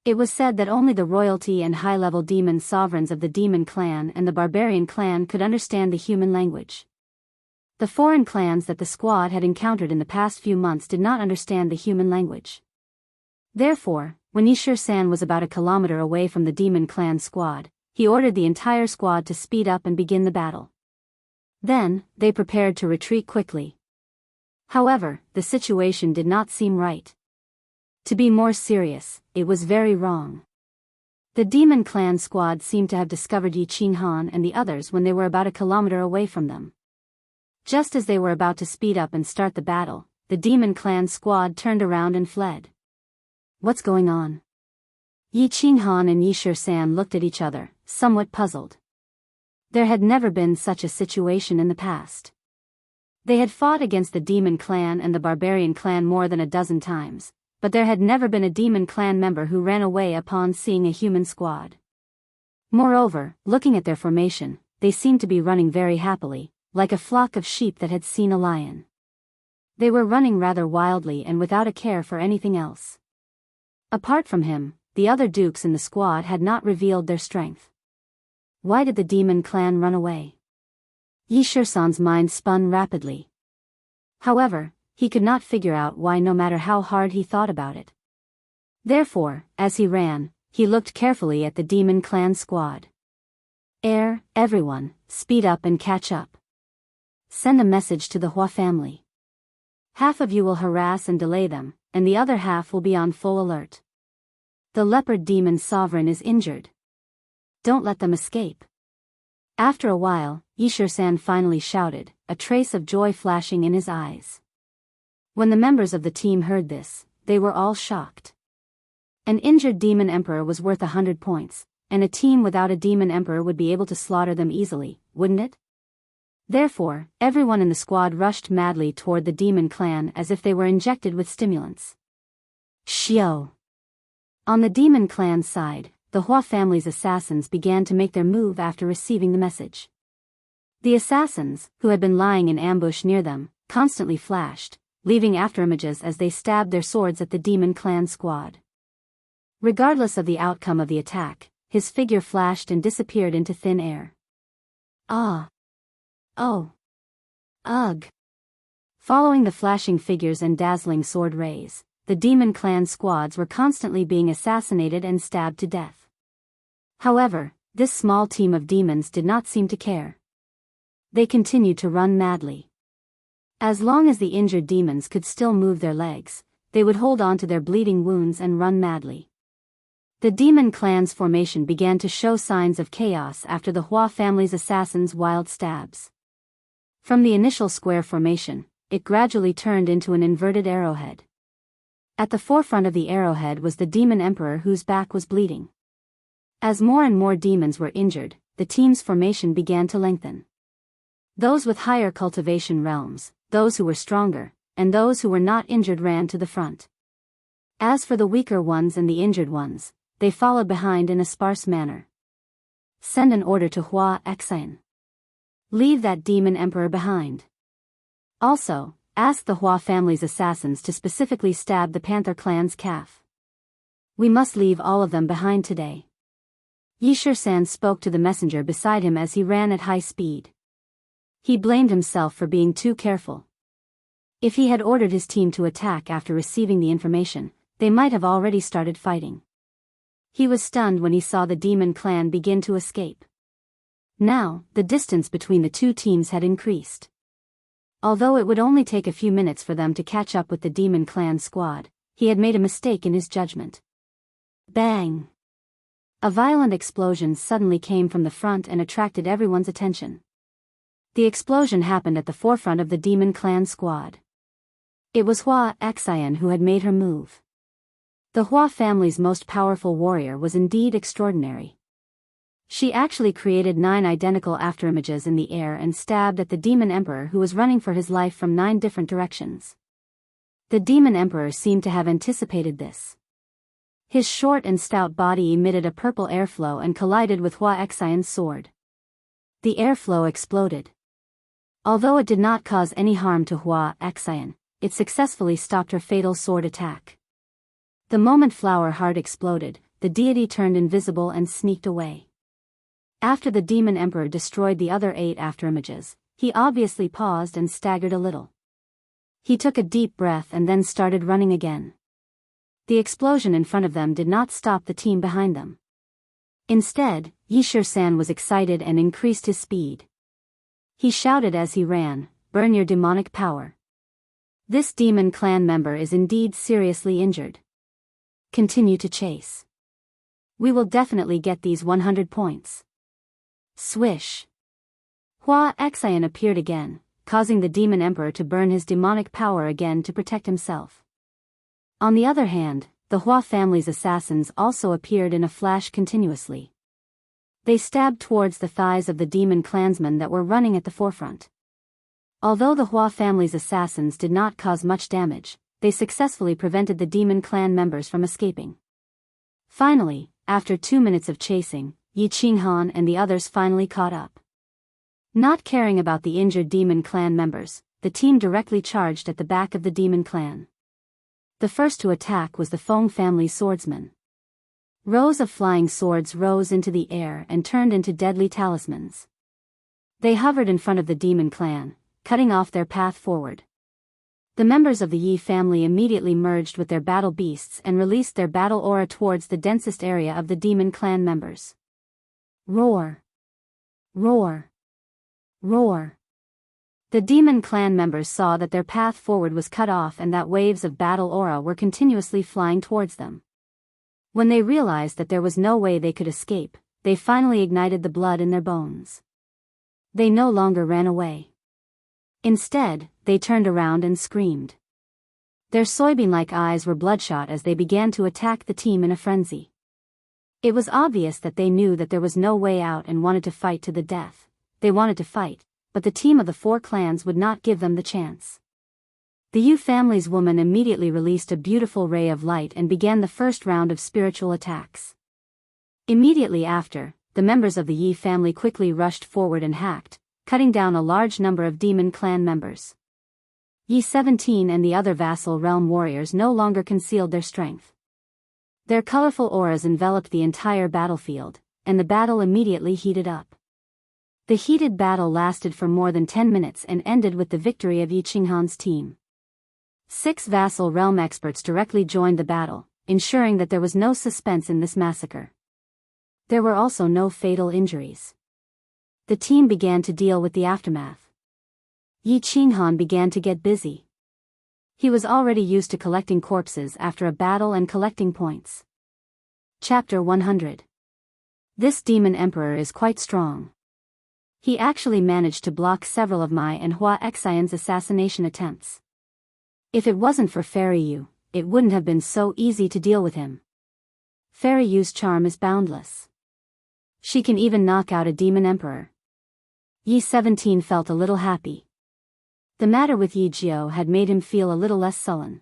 [SPEAKER 1] It was said that only the royalty and high-level demon sovereigns of the Demon Clan and the Barbarian Clan could understand the human language. The foreign clans that the squad had encountered in the past few months did not understand the human language. Therefore, when Yishir-san was about a kilometer away from the Demon Clan squad, he ordered the entire squad to speed up and begin the battle. Then, they prepared to retreat quickly. However, the situation did not seem right. To be more serious, it was very wrong. The Demon Clan squad seemed to have discovered Yi Qinghan and the others when they were about a kilometer away from them. Just as they were about to speed up and start the battle, the Demon Clan squad turned around and fled. What's going on? Yi Qinghan and Yishir-san looked at each other, somewhat puzzled. There had never been such a situation in the past. They had fought against the Demon Clan and the Barbarian Clan more than a dozen times, but there had never been a Demon Clan member who ran away upon seeing a human squad. Moreover, looking at their formation, they seemed to be running very happily, like a flock of sheep that had seen a lion. They were running rather wildly and without a care for anything else. Apart from him, the other dukes in the squad had not revealed their strength. Why did the Demon Clan run away? Yishir-san's mind spun rapidly. However, he could not figure out why no matter how hard he thought about it. Therefore, as he ran, he looked carefully at the Demon Clan squad. Everyone, speed up and catch up. Send a message to the Hua family. Half of you will harass and delay them, and the other half will be on full alert. The leopard demon sovereign is injured. Don't let them escape. After a while, Yishir-san finally shouted, a trace of joy flashing in his eyes. When the members of the team heard this, they were all shocked. An injured demon emperor was worth 100 points, and a team without a demon emperor would be able to slaughter them easily, wouldn't it? Therefore, everyone in the squad rushed madly toward the Demon Clan as if they were injected with stimulants. Xiao. On the Demon Clan side, the Hua family's assassins began to make their move after receiving the message. The assassins, who had been lying in ambush near them, constantly flashed, leaving afterimages as they stabbed their swords at the Demon Clan squad. Regardless of the outcome of the attack, his figure flashed and disappeared into thin air. Ah! Oh! Ugh! Following the flashing figures and dazzling sword rays, the Demon Clan squads were constantly being assassinated and stabbed to death. However, this small team of demons did not seem to care. They continued to run madly. As long as the injured demons could still move their legs, they would hold on to their bleeding wounds and run madly. The Demon Clan's formation began to show signs of chaos after the Hua family's assassins' wild stabs. From the initial square formation, it gradually turned into an inverted arrowhead. At the forefront of the arrowhead was the Demon Emperor whose back was bleeding. As more and more demons were injured, the team's formation began to lengthen. Those with higher cultivation realms, those who were stronger, and those who were not injured ran to the front. As for the weaker ones and the injured ones, they followed behind in a sparse manner. Send an order to Hua Xianxia. Leave that Demon Emperor behind. Also, ask the Hua family's assassins to specifically stab the Panther Clan's calf. We must leave all of them behind today. Yi Shisan spoke to the messenger beside him as he ran at high speed. He blamed himself for being too careful. If he had ordered his team to attack after receiving the information, they might have already started fighting. He was stunned when he saw the demon clan begin to escape. Now, the distance between the two teams had increased. Although it would only take a few minutes for them to catch up with the demon clan squad, he had made a mistake in his judgment. Bang! A violent explosion suddenly came from the front and attracted everyone's attention. The explosion happened at the forefront of the demon clan squad. It was Wuxia Xianxia who had made her move. The Hua family's most powerful warrior was indeed extraordinary. She actually created 9 identical afterimages in the air and stabbed at the demon emperor who was running for his life from 9 different directions. The demon emperor seemed to have anticipated this. His short and stout body emitted a purple airflow and collided with Wuxia Xianxia's sword. The airflow exploded. Although it did not cause any harm to Wuxia Xianxia, it successfully stopped her fatal sword attack. The moment Flower Heart exploded, the deity turned invisible and sneaked away. After the demon emperor destroyed the other 8 afterimages, he obviously paused and staggered a little. He took a deep breath and then started running again. The explosion in front of them did not stop the team behind them. Instead, Yi Shisan was excited and increased his speed. He shouted as he ran, "Burn your demonic power. This demon clan member is indeed seriously injured. Continue to chase. We will definitely get these 100 points." Swish! Wuxia Xianxia appeared again, causing the demon emperor to burn his demonic power again to protect himself. On the other hand, the Hua family's assassins also appeared in a flash continuously. They stabbed towards the thighs of the demon clansmen that were running at the forefront. Although the Hua family's assassins did not cause much damage, they successfully prevented the demon clan members from escaping. Finally, after 2 minutes of chasing, Yi Qinghan and the others finally caught up. Not caring about the injured demon clan members, the team directly charged at the back of the demon clan. The first to attack was the Feng family swordsman. Rows of flying swords rose into the air and turned into deadly talismans. They hovered in front of the demon clan, cutting off their path forward. The members of the Yi family immediately merged with their battle beasts and released their battle aura towards the densest area of the demon clan members. Roar! Roar! Roar! The demon clan members saw that their path forward was cut off and that waves of battle aura were continuously flying towards them. When they realized that there was no way they could escape, they finally ignited the blood in their bones. They no longer ran away. Instead, they turned around and screamed. Their soybean-like eyes were bloodshot as they began to attack the team in a frenzy. It was obvious that they knew that there was no way out and wanted to fight to the death. They wanted to fight, but the team of the 4 clans would not give them the chance. The Yu family's woman immediately released a beautiful ray of light and began the first round of spiritual attacks. Immediately after, the members of the Yi family quickly rushed forward and hacked, cutting down a large number of demon clan members. Yi 17 and the other vassal realm warriors no longer concealed their strength. Their colorful auras enveloped the entire battlefield, and the battle immediately heated up. The heated battle lasted for more than 10 minutes and ended with the victory of Yi Qinghan's team. 6 vassal realm experts directly joined the battle, ensuring that there was no suspense in this massacre. There were also no fatal injuries. The team began to deal with the aftermath. Yi Qinghan began to get busy. He was already used to collecting corpses after a battle and collecting points. Chapter 100. This demon emperor is quite strong. He actually managed to block several of my and Wuxia Xianxia's assassination attempts. If it wasn't for Fairy Yu, it wouldn't have been so easy to deal with him. Fairy Yu's charm is boundless. She can even knock out a demon emperor. Yi 17 felt a little happy. The matter with Yi Jiao had made him feel a little less sullen.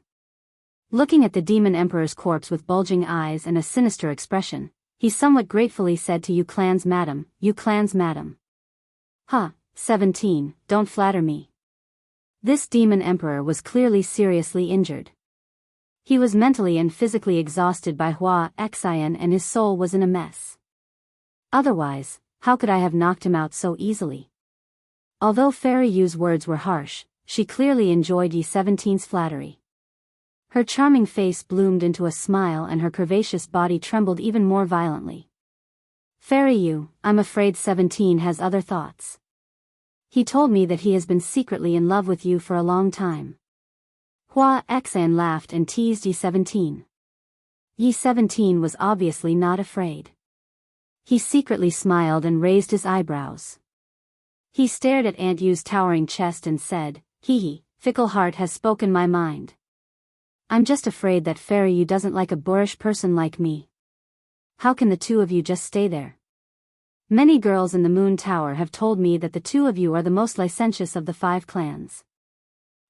[SPEAKER 1] Looking at the demon emperor's corpse with bulging eyes and a sinister expression, he somewhat gratefully said to Yu Clan's madam, "Yu Clan's madam. Huh, 17, don't flatter me." This demon emperor was clearly seriously injured. He was mentally and physically exhausted by Wuxia Xianxia and his soul was in a mess. Otherwise, how could I have knocked him out so easily? Although Fairy Yu's words were harsh, she clearly enjoyed Yi 17's flattery. Her charming face bloomed into a smile and her curvaceous body trembled even more violently. Fairy Yu, I'm afraid 17 has other thoughts. He told me that he has been secretly in love with you for a long time. Hua Xian laughed and teased Yi 17. Yi 17 was obviously not afraid. He secretly smiled and raised his eyebrows. He stared at Aunt Yu's towering chest and said, "Hee hee, fickle heart has spoken my mind. I'm just afraid that Fairy Yu doesn't like a boorish person like me. How can the two of you just stay there? Many girls in the Moon Tower have told me that the two of you are the most licentious of the 5 clans.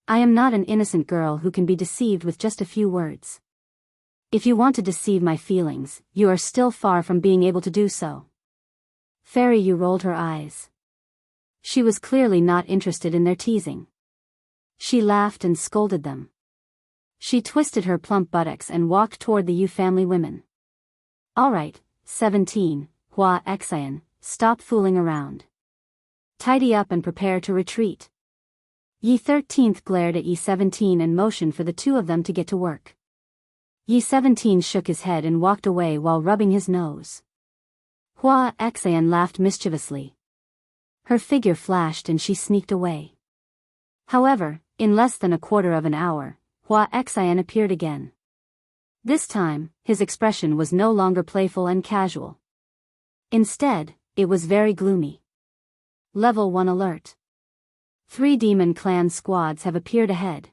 [SPEAKER 1] I am not an innocent girl who can be deceived with just a few words. If you want to deceive my feelings, you are still far from being able to do so." Fairy Yu rolled her eyes. She was clearly not interested in their teasing. She laughed and scolded them. She twisted her plump buttocks and walked toward the Yu family women. "All right, 17, Hua Xian, stop fooling around. Tidy up and prepare to retreat." Yi 13th glared at Yi 17 and motioned for the two of them to get to work. Yi 17 shook his head and walked away while rubbing his nose. Hua Xian laughed mischievously. Her figure flashed and she sneaked away. However, in less than a quarter of an hour, Hua Xian appeared again. This time, his expression was no longer playful and casual. Instead, it was very gloomy. Level 1 alert. 3 demon clan squads have appeared ahead.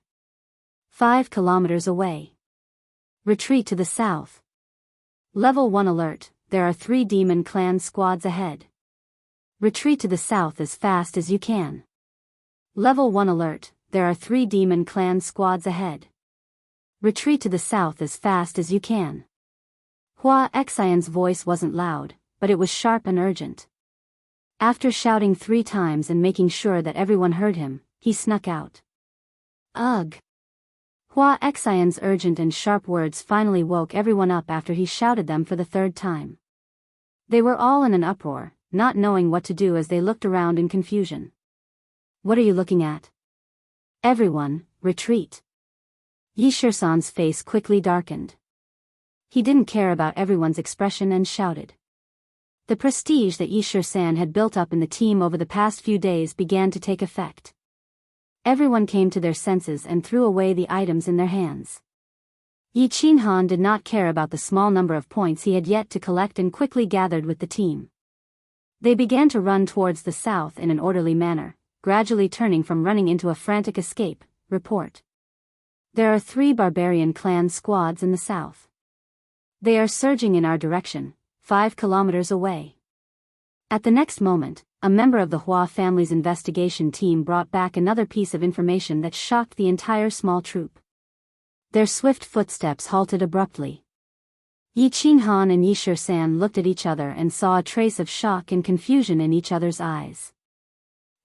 [SPEAKER 1] 5 kilometers away. Retreat to the south. Level 1 alert, there are 3 demon clan squads ahead. Retreat to the south as fast as you can. Level 1 alert, there are 3 demon clan squads ahead. Retreat to the south as fast as you can. Hua Xian's voice wasn't loud, but it was sharp and urgent. After shouting 3 times and making sure that everyone heard him, he snuck out. Ugh! Hua Xian's urgent and sharp words finally woke everyone up after he shouted them for the 3rd time. They were all in an uproar, not knowing what to do as they looked around in confusion. "What are you looking at? Everyone, retreat." Yi Shisan's face quickly darkened. He didn't care about everyone's expression and shouted. The prestige that Yi Shisan had built up in the team over the past few days began to take effect. Everyone came to their senses and threw away the items in their hands. Yi Qinhan did not care about the small number of points he had yet to collect and quickly gathered with the team. They began to run towards the south in an orderly manner, gradually turning from running into a frantic escape. Report. There are 3 barbarian clan squads in the south. They are surging in our direction, 5 kilometers away. At the next moment, a member of the Hua family's investigation team brought back another piece of information that shocked the entire small troop. Their swift footsteps halted abruptly. Yi Qinhan and Yi Shisan looked at each other and saw a trace of shock and confusion in each other's eyes.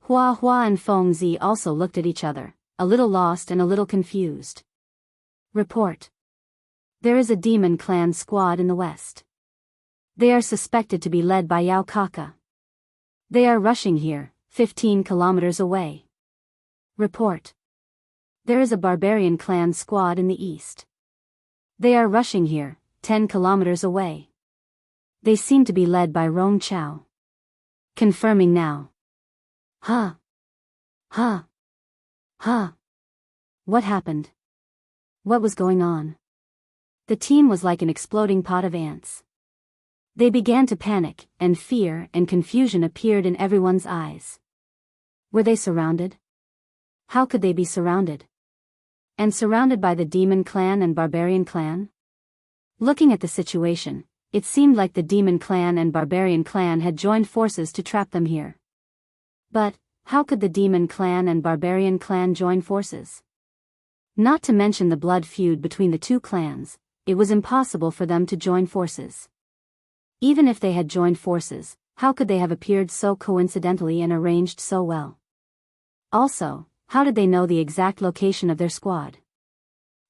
[SPEAKER 1] Hua and Feng Zi also looked at each other, a little lost and a little confused. Report. There is a demon clan squad in the west. They are suspected to be led by Yao Kaka. They are rushing here, 15 kilometers away. Report. There is a barbarian clan squad in the east. They are rushing here, 10 kilometers away. They seem to be led by Rong Chao. Confirming now. Ha! Ha! Ha! What happened? What was going on? The team was like an exploding pot of ants. They began to panic, and fear and confusion appeared in everyone's eyes. Were they surrounded? How could they be surrounded? And surrounded by the demon clan and barbarian clan? Looking at the situation, it seemed like the demon clan and barbarian clan had joined forces to trap them here. But, how could the demon clan and barbarian clan join forces? Not to mention the blood feud between the two clans, it was impossible for them to join forces. Even if they had joined forces, how could they have appeared so coincidentally and arranged so well? Also, how did they know the exact location of their squad?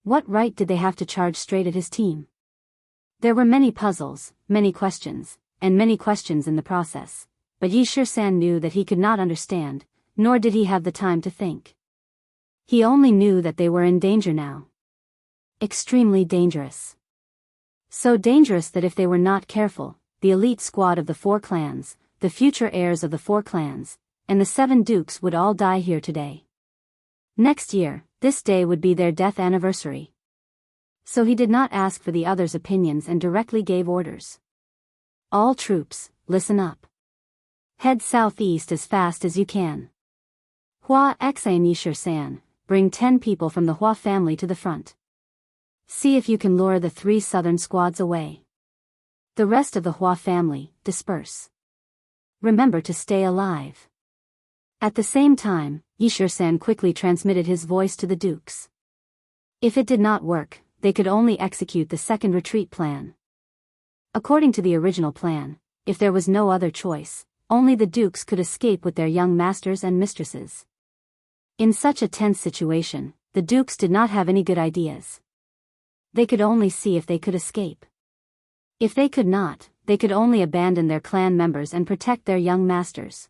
[SPEAKER 1] What right did they have to charge straight at his team? There were many puzzles, many questions, and many questions in the process, but Yi Shisan knew that he could not understand, nor did he have the time to think. He only knew that they were in danger now. Extremely dangerous. So dangerous that if they were not careful, the elite squad of the 4 clans, the future heirs of the 4 clans, and the 7 dukes would all die here today. Next year, this day would be their death anniversary. So he did not ask for the others' opinions and directly gave orders. All troops, listen up. Head southeast as fast as you can. Hua Xian Yi Shisan, bring 10 people from the Hua family to the front. See if you can lure the 3 southern squads away. The rest of the Hua family, disperse. Remember to stay alive. At the same time, Yi Shisan quickly transmitted his voice to the dukes. If it did not work, they could only execute the second retreat plan. According to the original plan, if there was no other choice, only the dukes could escape with their young masters and mistresses. In such a tense situation, the dukes did not have any good ideas. They could only see if they could escape. If they could not, they could only abandon their clan members and protect their young masters.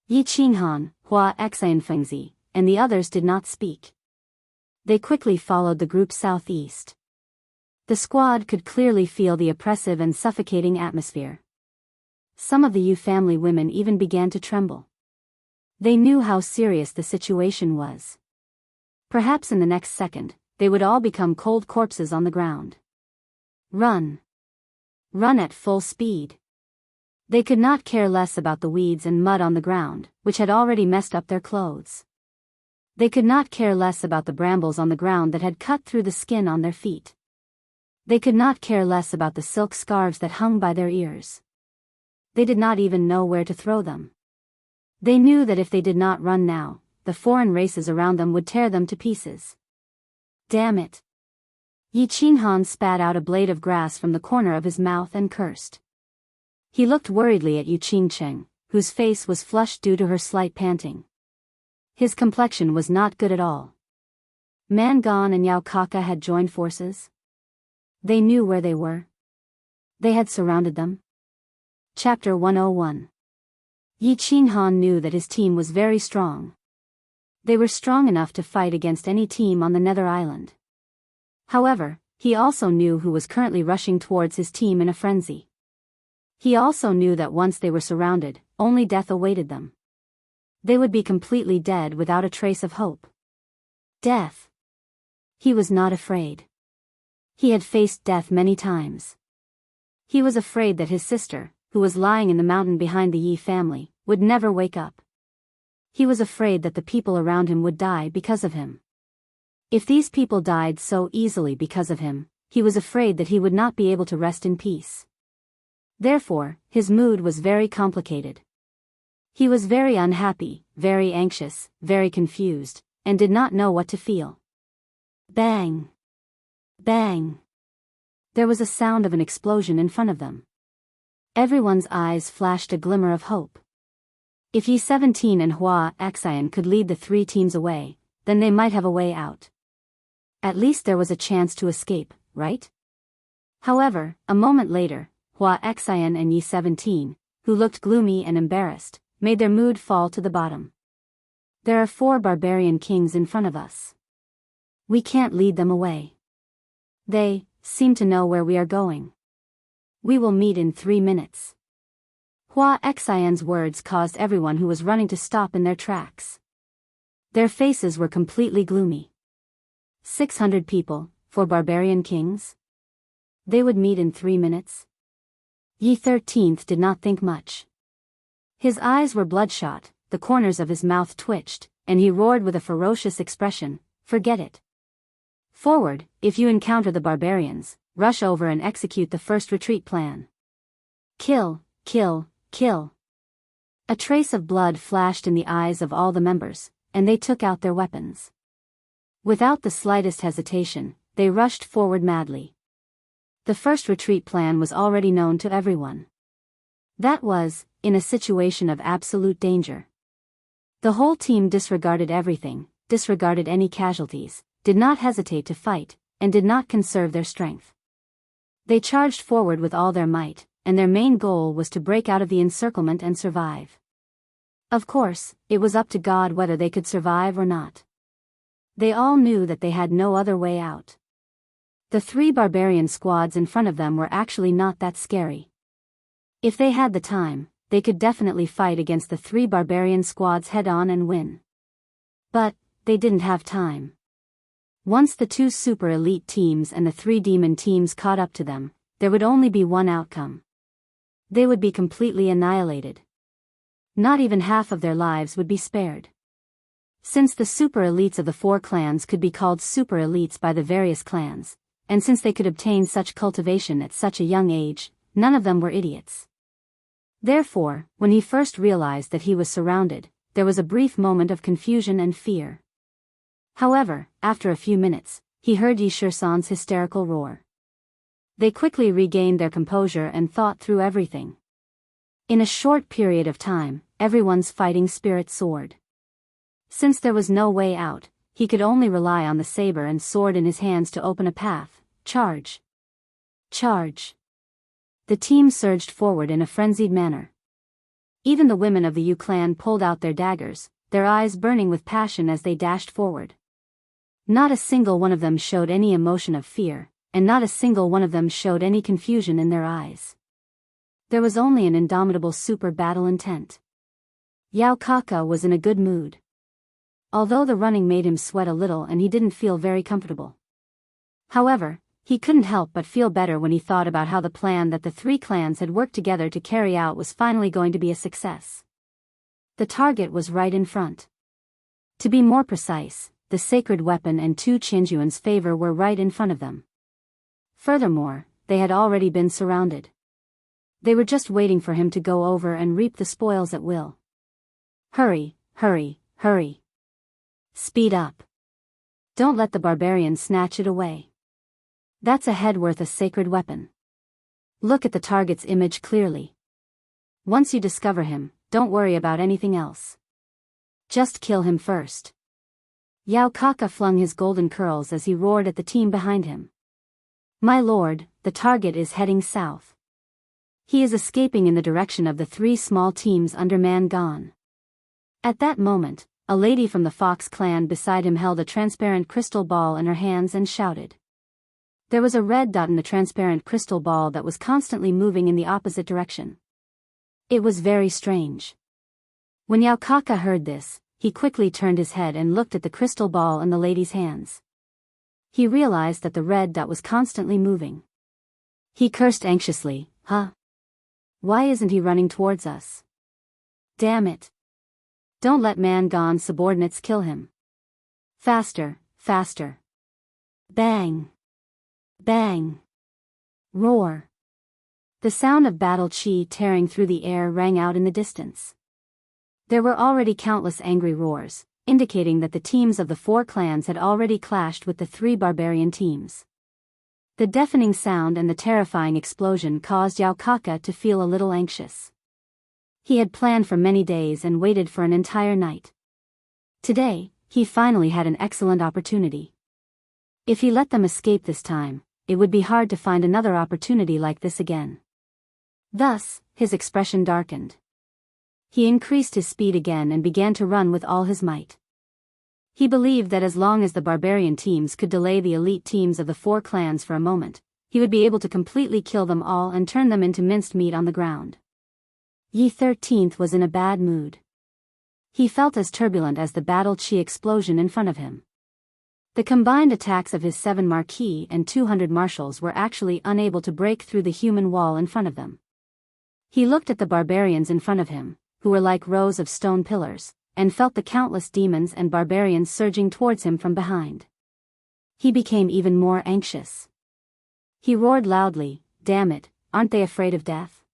[SPEAKER 1] Yi Qinghan, Hua Xianxia, and the others did not speak. They quickly followed the group southeast. The squad could clearly feel the oppressive and suffocating atmosphere. Some of the Yu family women even began to tremble. They knew how serious the situation was. Perhaps in the next second, they would all become cold corpses on the ground. Run. Run at full speed. They could not care less about the weeds and mud on the ground, which had already messed up their clothes. They could not care less about the brambles on the ground that had cut through the skin on their feet. They could not care less about the silk scarves that hung by their ears. They did not even know where to throw them. They knew that if they did not run now, the foreign races around them would tear them to pieces. Damn it! Yi Qinghan spat out a blade of grass from the corner of his mouth and cursed. He looked worriedly at Yu Qingcheng, whose face was flushed due to her slight panting. His complexion was not good at all. Mangan and Yao Kaka had joined forces. They knew where they were. They had surrounded them. Chapter 101. Yi Qinghan knew that his team was very strong. They were strong enough to fight against any team on the Nether Island. However, he also knew who was currently rushing towards his team in a frenzy. He also knew that once they were surrounded, only death awaited them. They would be completely dead without a trace of hope. Death. He was not afraid. He had faced death many times. He was afraid that his sister, who was lying in the mountain behind the Yi family, would never wake up. He was afraid that the people around him would die because of him. If these people died so easily because of him, he was afraid that he would not be able to rest in peace. Therefore, his mood was very complicated. He was very unhappy, very anxious, very confused, and did not know what to feel. Bang! Bang! There was a sound of an explosion in front of them. Everyone's eyes flashed a glimmer of hope. If Yi 17 and Hua Xian could lead the 3 teams away, then they might have a way out. At least there was a chance to escape, right? However, a moment later, Hua Xian and Yi 17, who looked gloomy and embarrassed, made their mood fall to the bottom. There are 4 barbarian kings in front of us. We can't lead them away. They seem to know where we are going. We will meet in 3 minutes. Hua Xian's words caused everyone who was running to stop in their tracks. Their faces were completely gloomy. 600 people, 4 barbarian kings? They would meet in 3 minutes? Yi 13th did not think much. His eyes were bloodshot, the corners of his mouth twitched, and he roared with a ferocious expression, "Forget it. Forward, if you encounter the barbarians, rush over and execute the first retreat plan. Kill, kill, kill." A trace of blood flashed in the eyes of all the members, and they took out their weapons. Without the slightest hesitation, they rushed forward madly. The first retreat plan was already known to everyone. That was, in a situation of absolute danger. The whole team disregarded everything, disregarded any casualties, did not hesitate to fight, and did not conserve their strength. They charged forward with all their might, and their main goal was to break out of the encirclement and survive. Of course, it was up to God whether they could survive or not. They all knew that they had no other way out. The 3 barbarian squads in front of them were actually not that scary. If they had the time, they could definitely fight against the 3 barbarian squads head-on and win. But they didn't have time. Once the 2 super elite teams and the 3 demon teams caught up to them, there would only be one outcome. They would be completely annihilated. Not even half of their lives would be spared. Since the super elites of the 4 clans could be called super elites by the various clans, and since they could obtain such cultivation at such a young age, none of them were idiots. Therefore, when he first realized that he was surrounded, there was a brief moment of confusion and fear. However, after a few minutes, he heard Yi Shisan's hysterical roar. They quickly regained their composure and thought through everything. In a short period of time, everyone's fighting spirit soared. Since there was no way out, he could only rely on the saber and sword in his hands to open a path. Charge! Charge! The team surged forward in a frenzied manner. Even the women of the Yu clan pulled out their daggers, their eyes burning with passion as they dashed forward. Not a single one of them showed any emotion of fear, and not a single one of them showed any confusion in their eyes. There was only an indomitable super battle intent. Yao Kaka was in a good mood. Although the running made him sweat a little and he didn't feel very comfortable. However, he couldn't help but feel better when he thought about how the plan that the 3 clans had worked together to carry out was finally going to be a success. The target was right in front. To be more precise, the sacred weapon and 2 Qianjuan's favor were right in front of them. Furthermore, they had already been surrounded. They were just waiting for him to go over and reap the spoils at will. Hurry, hurry, hurry. Speed up. Don't let the barbarians snatch it away. That's a head worth a sacred weapon. Look at the target's image clearly. Once you discover him, don't worry about anything else. Just kill him first. Yao Kaka flung his golden curls as he roared at the team behind him. My lord, the target is heading south. He is escaping in the direction of the 3 small teams under Man Gone. At that moment, a lady from the Fox clan beside him held a transparent crystal ball in her hands and shouted. There was a red dot in the transparent crystal ball that was constantly moving in the opposite direction. It was very strange. When Yao Kaka heard this, he quickly turned his head and looked at the crystal ball in the lady's hands. He realized that the red dot was constantly moving. He cursed anxiously, Huh? Why isn't he running towards us? Damn it. Don't let Man Gone's subordinates kill him. Faster, faster. Bang. Bang. Roar. The sound of battle chi tearing through the air rang out in the distance. There were already countless angry roars, indicating that the teams of the 4 clans had already clashed with the 3 barbarian teams. The deafening sound and the terrifying explosion caused Yao Kaka to feel a little anxious. He had planned for many days and waited for an entire night. Today, he finally had an excellent opportunity. If he let them escape this time, it would be hard to find another opportunity like this again. Thus, his expression darkened. He increased his speed again and began to run with all his might. He believed that as long as the barbarian teams could delay the elite teams of the 4 clans for a moment, he would be able to completely kill them all and turn them into minced meat on the ground. Yi 13th was in a bad mood. He felt as turbulent as the battle chi explosion in front of him. The combined attacks of his 7 marquis and 200 marshals were actually unable to break through the human wall in front of them. He looked at the barbarians in front of him, who were like rows of stone pillars, and felt the countless demons and barbarians surging towards him from behind. He became even more anxious. He roared loudly, Damn it, aren't they afraid of death?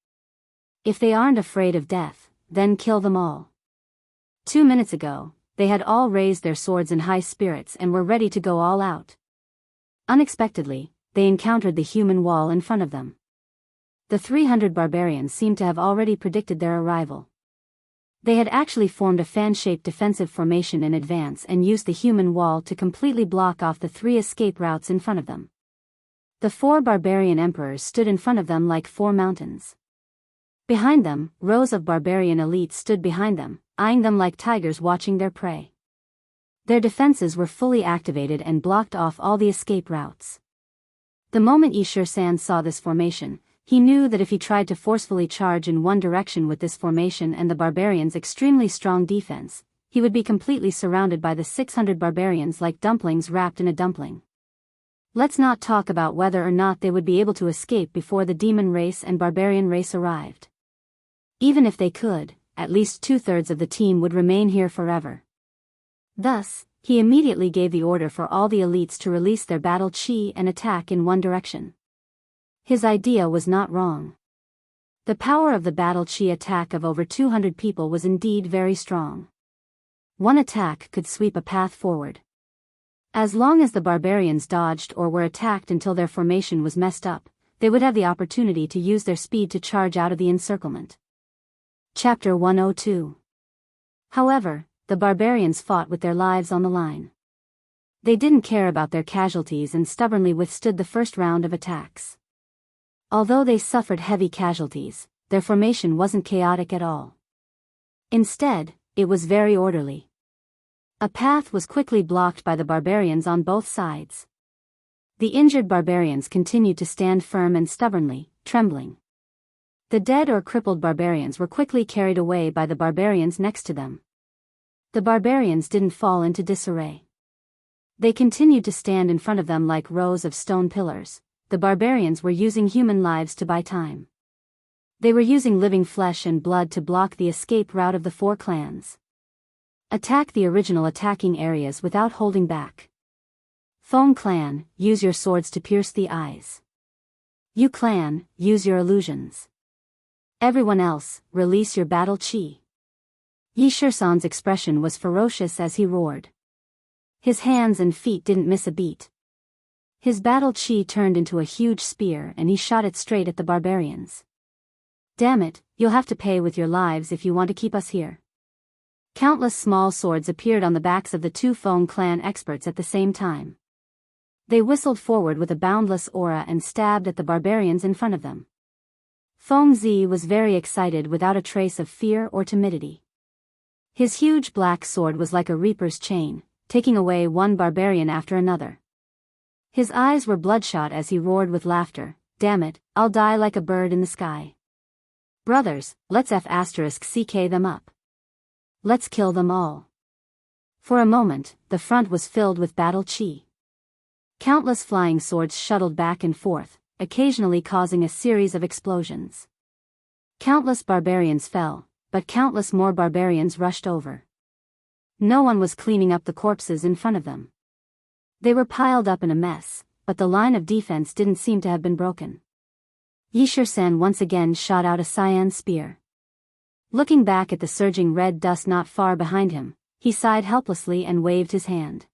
[SPEAKER 1] If they aren't afraid of death, then kill them all. 2 minutes ago, they had all raised their swords in high spirits and were ready to go all out. Unexpectedly, they encountered the human wall in front of them. The 300 barbarians seemed to have already predicted their arrival. They had actually formed a fan-shaped defensive formation in advance and used the human wall to completely block off the 3 escape routes in front of them. The 4 barbarian emperors stood in front of them like 4 mountains. Behind them, rows of barbarian elites stood behind them, eyeing them like tigers watching their prey. Their defenses were fully activated and blocked off all the escape routes. The moment Yi Shisan saw this formation, he knew that if he tried to forcefully charge in one direction with this formation and the barbarians' extremely strong defense, he would be completely surrounded by the 600 barbarians like dumplings wrapped in a dumpling. Let's not talk about whether or not they would be able to escape before the demon race and barbarian race arrived. Even if they could, at least 2/3 of the team would remain here forever. Thus, he immediately gave the order for all the elites to release their battle chi and attack in one direction. His idea was not wrong. The power of the battle chi attack of over 200 people was indeed very strong. One attack could sweep a path forward. As long as the barbarians dodged or were attacked until their formation was messed up, they would have the opportunity to use their speed to charge out of the encirclement. Chapter 102. However, the barbarians fought with their lives on the line. They didn't care about their casualties and stubbornly withstood the first round of attacks. Although they suffered heavy casualties, their formation wasn't chaotic at all. Instead, it was very orderly. A path was quickly blocked by the barbarians on both sides. The injured barbarians continued to stand firm and stubbornly, trembling. The dead or crippled barbarians were quickly carried away by the barbarians next to them. The barbarians didn't fall into disarray. They continued to stand in front of them like rows of stone pillars. The barbarians were using human lives to buy time. They were using living flesh and blood to block the escape route of the 4 clans. Attack the original attacking areas without holding back. Feng clan, use your swords to pierce the eyes. Yu clan, use your illusions. Everyone else, release your battle chi. Yi Shisan's expression was ferocious as he roared. His hands and feet didn't miss a beat. His battle chi turned into a huge spear and he shot it straight at the barbarians. Damn it, you'll have to pay with your lives if you want to keep us here. Countless small swords appeared on the backs of the 2 Feng clan experts at the same time. They whistled forward with a boundless aura and stabbed at the barbarians in front of them. Feng Zi was very excited without a trace of fear or timidity. His huge black sword was like a reaper's chain, taking away one barbarian after another. His eyes were bloodshot as he roared with laughter, damn it, I'll die like a bird in the sky. Brothers, let's *CK them up. Let's kill them all. For a moment, the front was filled with battle chi. Countless flying swords shuttled back and forth, occasionally causing a series of explosions. Countless barbarians fell, but countless more barbarians rushed over. No one was cleaning up the corpses in front of them. They were piled up in a mess, but the line of defense didn't seem to have been broken. Yi Shisan once again shot out a cyan spear. Looking back at the surging red dust not far behind him, he sighed helplessly and waved his hand.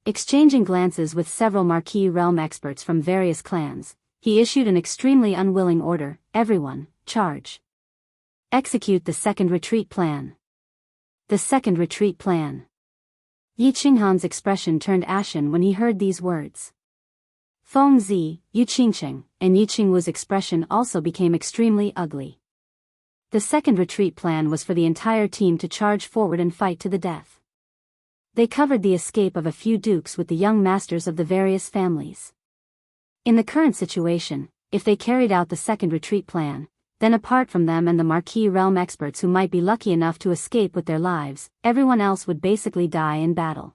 [SPEAKER 1] Exchanging glances with several Marquis realm experts from various clans, he issued an extremely unwilling order, everyone, charge. Execute the second retreat plan. The second retreat plan. Yi Qinghan's expression turned ashen when he heard these words. Feng Zi, Yu Qingcheng, and Yi Qingwu's expression also became extremely ugly. The second retreat plan was for the entire team to charge forward and fight to the death. They covered the escape of a few dukes with the young masters of the various families. In the current situation, if they carried out the second retreat plan, then apart from them and the Marquis realm experts who might be lucky enough to escape with their lives, everyone else would basically die in battle.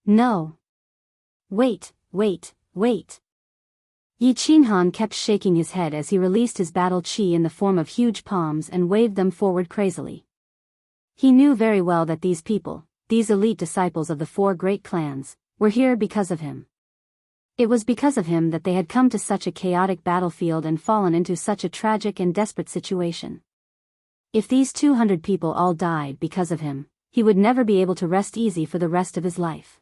[SPEAKER 1] No. Wait. Yi Qinghan kept shaking his head as he released his battle chi in the form of huge palms and waved them forward crazily. He knew very well that these people, these elite disciples of the 4 great clans, were here because of him. It was because of him that they had come to such a chaotic battlefield and fallen into such a tragic and desperate situation. If these 200 people all died because of him, he would never be able to rest easy for the rest of his life.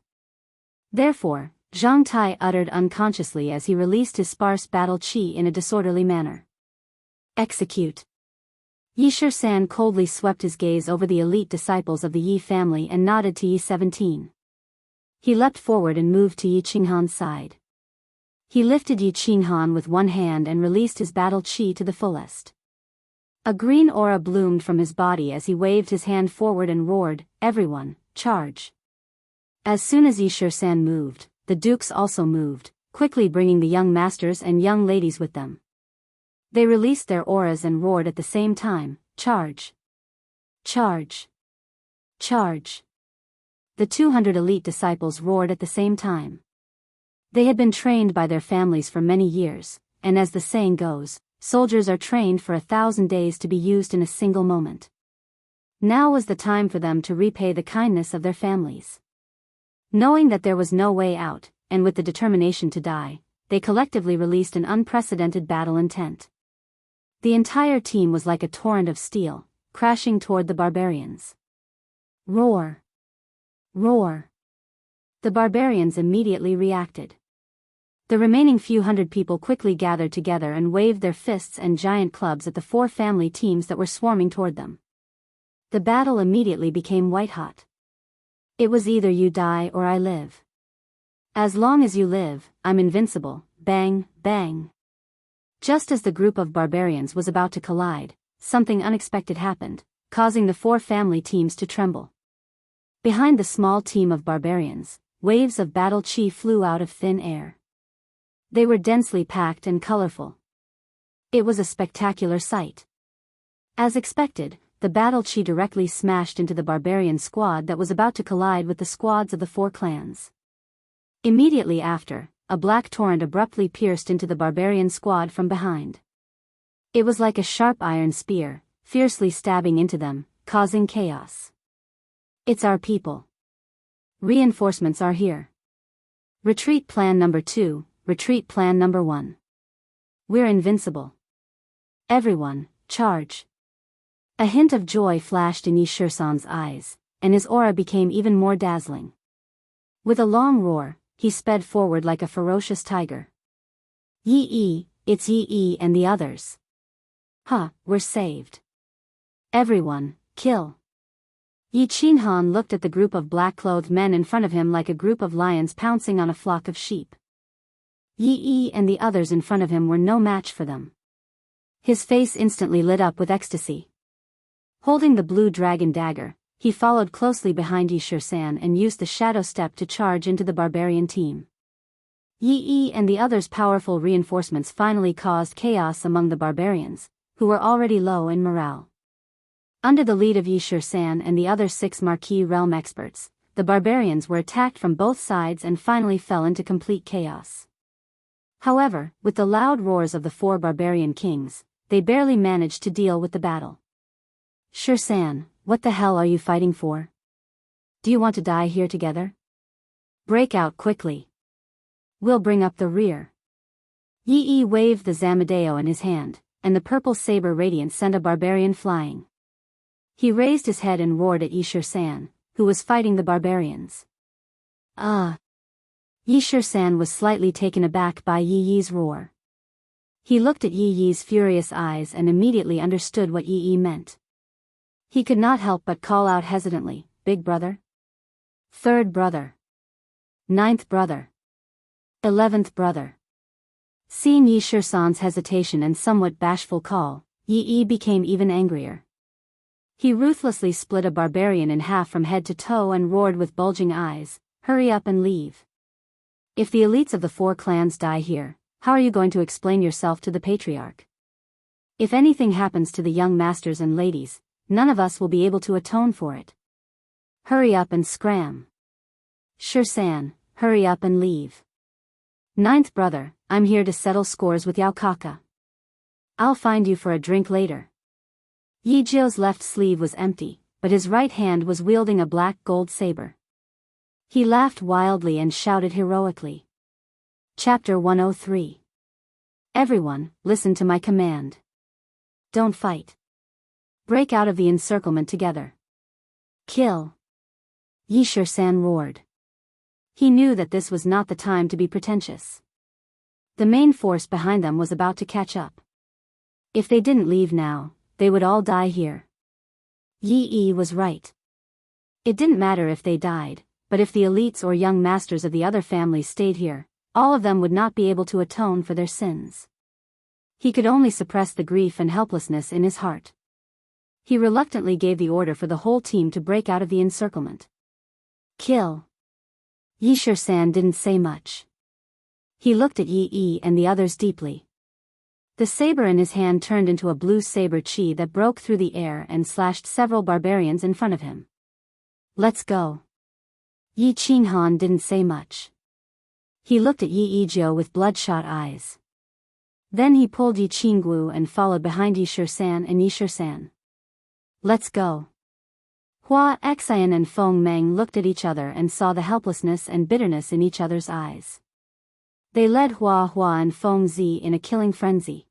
[SPEAKER 1] Therefore, Zhang Tai uttered unconsciously as he released his sparse battle chi in a disorderly manner. Execute. Yi Shisan coldly swept his gaze over the elite disciples of the Yi family and nodded to Yi 17. He leapt forward and moved to Yi Qinghan's side. He lifted Yi Qinhan with one hand and released his battle chi to the fullest. A green aura bloomed from his body as he waved his hand forward and roared, "Everyone, charge!" As soon as Yi Shisan moved, the dukes also moved, quickly bringing the young masters and young ladies with them. They released their auras and roared at the same time, "Charge! Charge! Charge!" The 200 elite disciples roared at the same time. They had been trained by their families for many years, and as the saying goes, soldiers are trained for 1,000 days to be used in a single moment. Now was the time for them to repay the kindness of their families. Knowing that there was no way out, and with the determination to die, they collectively released an unprecedented battle intent. The entire team was like a torrent of steel, crashing toward the barbarians. Roar! Roar! The barbarians immediately reacted. The remaining few hundred people quickly gathered together and waved their fists and giant clubs at the 4 family teams that were swarming toward them. The battle immediately became white-hot. It was either you die or I live. As long as you live, I'm invincible, bang, bang. Just as the group of barbarians was about to collide, something unexpected happened, causing the 4 family teams to tremble. Behind the small team of barbarians, waves of battle chi flew out of thin air. They were densely packed and colorful. It was a spectacular sight. As expected, the battle chi directly smashed into the barbarian squad that was about to collide with the squads of the 4 clans. Immediately after, a black torrent abruptly pierced into the barbarian squad from behind. It was like a sharp iron spear, fiercely stabbing into them, causing chaos. It's our people. Reinforcements are here. Retreat plan number 2, retreat plan number 1. We're invincible. Everyone, charge. A hint of joy flashed in Yi Shisan's eyes, and his aura became even more dazzling. With a long roar, he sped forward like a ferocious tiger. Yi, it's Yi and the others. We're saved. Everyone, kill. Yi Qinhan looked at the group of black-clothed men in front of him like a group of lions pouncing on a flock of sheep. Yi and the others in front of him were no match for them. His face instantly lit up with ecstasy. Holding the blue dragon dagger, he followed closely behind Yi Shisan and used the shadow step to charge into the barbarian team. Yi and the others' powerful reinforcements finally caused chaos among the barbarians, who were already low in morale. Under the lead of Yi Shisan and the other 6 Marquis realm experts, the barbarians were attacked from both sides and finally fell into complete chaos. However, with the loud roars of the 4 barbarian kings, they barely managed to deal with the battle. Shisan, what the hell are you fighting for? Do you want to die here together? Break out quickly. We'll bring up the rear. Yi waved the Zamadeo in his hand, and the purple saber radiance sent a barbarian flying. He raised his head and roared at Yi Shisan, who was fighting the barbarians. Yi Shisan was slightly taken aback by Yi's roar. He looked at Yi's furious eyes and immediately understood what Yi meant. He could not help but call out hesitantly, "Big brother? 3rd brother? 9th brother? 11th brother?" Seeing Yi Shisan's hesitation and somewhat bashful call, Yi became even angrier. He ruthlessly split a barbarian in half from head to toe and roared with bulging eyes, "Hurry up and leave. If the elites of the 4 clans die here, how are you going to explain yourself to the patriarch? If anything happens to the young masters and ladies, none of us will be able to atone for it. Hurry up and scram. Shisan, hurry up and leave. 9th brother, I'm here to settle scores with Yao Kaka. I'll find you for a drink later." Yi Jiu's left sleeve was empty, but his right hand was wielding a black gold saber. He laughed wildly and shouted heroically. Chapter 103. Everyone, listen to my command. Don't fight. Break out of the encirclement together. Kill. Yi Shisan roared. He knew that this was not the time to be pretentious. The main force behind them was about to catch up. If they didn't leave now, they would all die here. Yi was right. It didn't matter if they died, but if the elites or young masters of the other families stayed here, all of them would not be able to atone for their sins. He could only suppress the grief and helplessness in his heart. He reluctantly gave the order for the whole team to break out of the encirclement. Kill. Yi Shisan didn't say much. He looked at Yi and the others deeply. The saber in his hand turned into a blue saber chi that broke through the air and slashed several barbarians in front of him. Let's go. Yi Qinghan didn't say much. He looked at Yi Jiao with bloodshot eyes. Then he pulled Yi Qinggu and followed behind Yi Shisan and Yi Shisan. Let's go. Hua Xian and Feng Meng looked at each other and saw the helplessness and bitterness in each other's eyes. They led Hua and Feng Zi in a killing frenzy.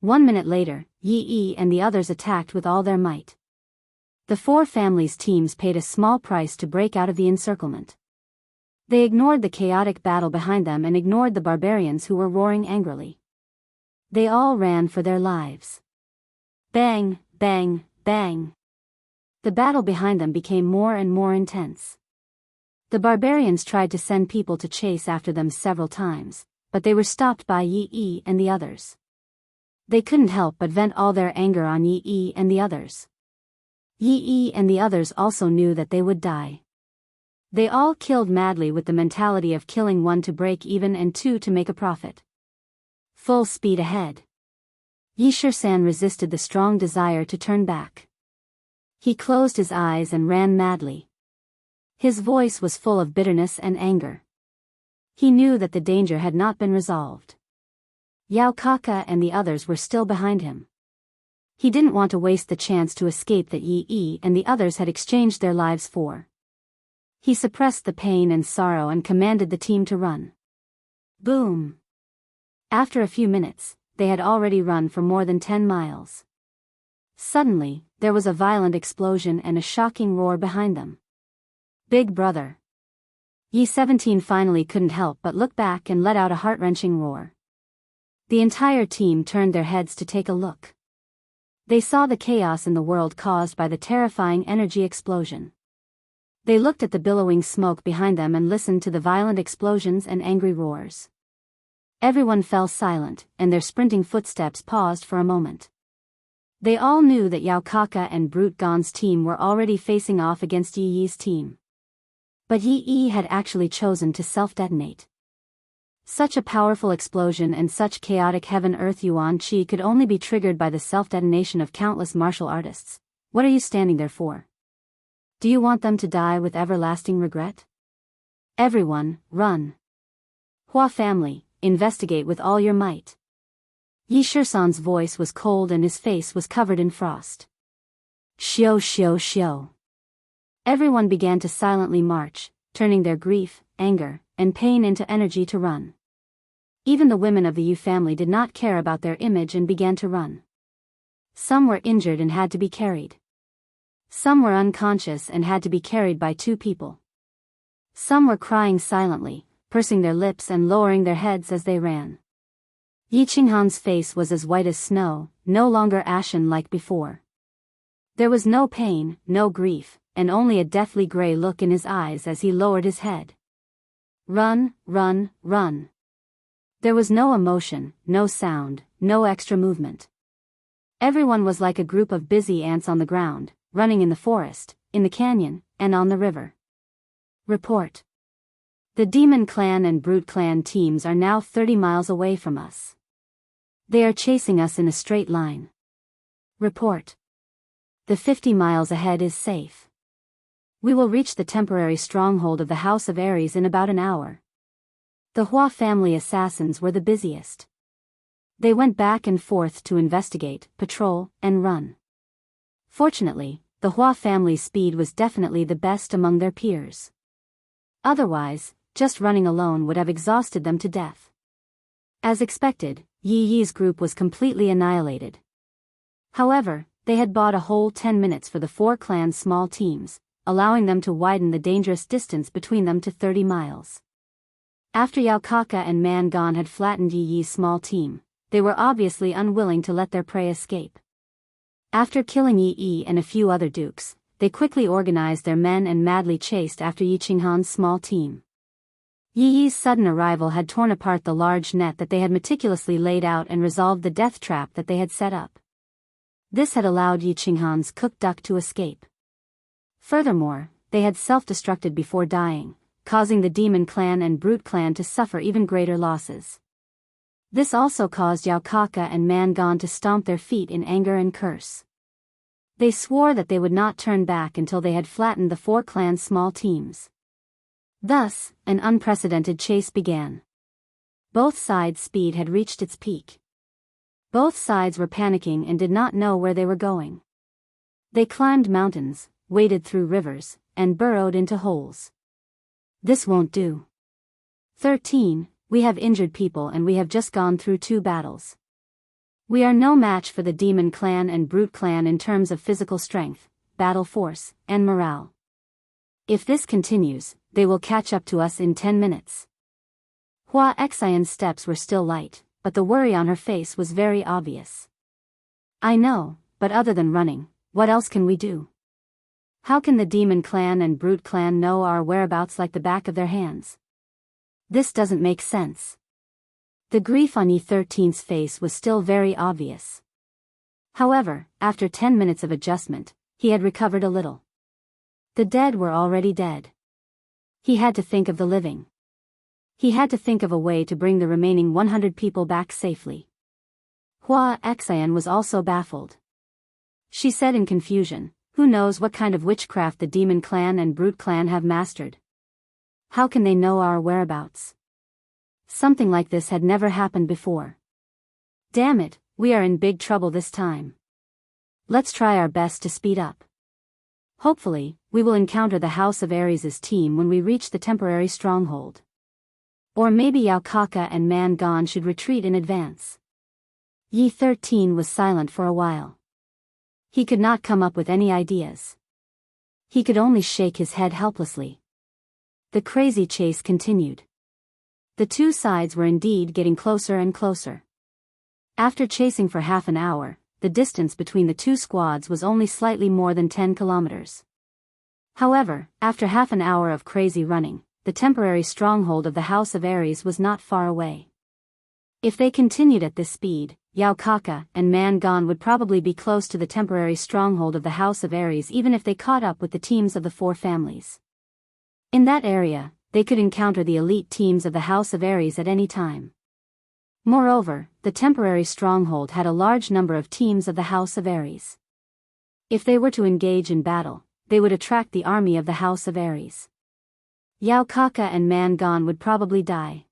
[SPEAKER 1] 1 minute later, Yi and the others attacked with all their might. The four families' teams paid a small price to break out of the encirclement. They ignored the chaotic battle behind them and ignored the barbarians who were roaring angrily. They all ran for their lives. Bang, bang, bang. The battle behind them became more and more intense. The barbarians tried to send people to chase after them several times, but they were stopped by Yi and the others. They couldn't help but vent all their anger on Yi and the others. Yi and the others also knew that they would die. They all killed madly with the mentality of killing 1 to break even and 2 to make a profit. Full speed ahead. Yi Shisan resisted the strong desire to turn back. He closed his eyes and ran madly. His voice was full of bitterness and anger. He knew that the danger had not been resolved. Yao Kaka and the others were still behind him. He didn't want to waste the chance to escape that Yi and the others had exchanged their lives for. He suppressed the pain and sorrow and commanded the team to run. Boom! After a few minutes, they had already run for more than 10 miles. Suddenly, there was a violent explosion and a shocking roar behind them. Big brother! Yi 17 finally couldn't help but look back and let out a heart-wrenching roar. The entire team turned their heads to take a look. They saw the chaos in the world caused by the terrifying energy explosion. They looked at the billowing smoke behind them and listened to the violent explosions and angry roars. Everyone fell silent, and their sprinting footsteps paused for a moment. They all knew that Yao Kaka and Brute Gon's team were already facing off against Yi's team. But Yi had actually chosen to self-detonate. Such a powerful explosion and such chaotic heaven-earth yuan qi could only be triggered by the self-detonation of countless martial artists. What are you standing there for? Do you want them to die with everlasting regret? Everyone, run. Hua family, investigate with all your might. Yi Shisan's voice was cold and his face was covered in frost. Xiao xiao xiao. Everyone began to silently march, turning their grief, anger, and pain into energy to run. Even the women of the Yu family did not care about their image and began to run. Some were injured and had to be carried. Some were unconscious and had to be carried by 2 people. Some were crying silently, pursing their lips and lowering their heads as they ran. Yi Qinghan's face was as white as snow, no longer ashen like before. There was no pain, no grief, and only a deathly gray look in his eyes as he lowered his head. Run, run, run. There was no emotion, no sound, no extra movement. Everyone was like a group of busy ants on the ground, running in the forest, in the canyon, and on the river. Report. The Demon Clan and Brute Clan teams are now 30 miles away from us. They are chasing us in a straight line. Report. The 50 miles ahead is safe. We will reach the temporary stronghold of the House of Aries in about an hour. The Hua family assassins were the busiest. They went back and forth to investigate, patrol, and run. Fortunately, the Hua family's speed was definitely the best among their peers. Otherwise, just running alone would have exhausted them to death. As expected, Yi's group was completely annihilated. However, they had bought a whole 10 minutes for the 4 clans' small teams, allowing them to widen the dangerous distance between them to 30 miles. After Yao Kaka and Man Gon had flattened Yi's small team, they were obviously unwilling to let their prey escape. After killing Yi and a few other dukes, they quickly organized their men and madly chased after Yi Qinghan's small team. Yi Yi's sudden arrival had torn apart the large net that they had meticulously laid out and resolved the death trap that they had set up. This had allowed Yi Qinghan's cooked duck to escape. Furthermore, they had self-destructed before dying, causing the demon clan and brute clan to suffer even greater losses. This also caused Yao Kaka and Man Gan to stomp their feet in anger and curse. They swore that they would not turn back until they had flattened the four clans' small teams. Thus, an unprecedented chase began. Both sides' speed had reached its peak. Both sides were panicking and did not know where they were going. They climbed mountains, waded through rivers, and burrowed into holes. This won't do. 13. We have injured people and we have just gone through 2 battles. We are no match for the demon clan and brute clan in terms of physical strength, battle force, and morale. If this continues, they will catch up to us in 10 minutes. Wuxia Xianxia's steps were still light, but the worry on her face was very obvious. I know, but other than running, what else can we do? How can the demon clan and brute clan know our whereabouts like the back of their hands? This doesn't make sense. The grief on E13's face was still very obvious. However, after 10 minutes of adjustment, he had recovered a little. The dead were already dead. He had to think of the living. He had to think of a way to bring the remaining 100 people back safely. Wuxia Xianxia was also baffled. She said in confusion, who knows what kind of witchcraft the demon clan and brute clan have mastered? How can they know our whereabouts? Something like this had never happened before. Damn it, we are in big trouble this time. Let's try our best to speed up. Hopefully, we will encounter the House of Aries' team when we reach the temporary stronghold. Or maybe Yao Kaka and Man Gan should retreat in advance. Yi 13 was silent for a while. He could not come up with any ideas. He could only shake his head helplessly. The crazy chase continued. The 2 sides were indeed getting closer and closer. After chasing for half an hour, the distance between the 2 squads was only slightly more than 10 kilometers. However, after half an hour of crazy running, the temporary stronghold of the House of Aries was not far away. If they continued at this speed, Yao Kaka and Man Gan would probably be close to the temporary stronghold of the House of Aries even if they caught up with the teams of the 4 families. In that area, they could encounter the elite teams of the House of Aries at any time. Moreover, the temporary stronghold had a large number of teams of the House of Aries. If they were to engage in battle, they would attract the army of the House of Aries. Yao Kaka and Man Gan would probably die.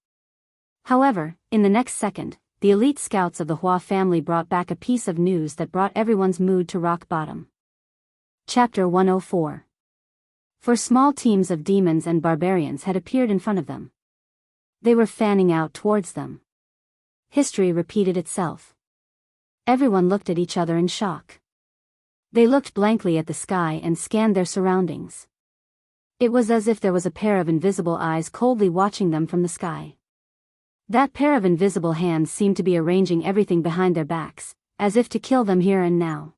[SPEAKER 1] However, in the next second, the elite scouts of the Hua family brought back a piece of news that brought everyone's mood to rock bottom. Chapter 104. For small teams of demons and barbarians had appeared in front of them. They were fanning out towards them. History repeated itself. Everyone looked at each other in shock. They looked blankly at the sky and scanned their surroundings. It was as if there was a pair of invisible eyes coldly watching them from the sky. That pair of invisible hands seemed to be arranging everything behind their backs, as if to kill them here and now.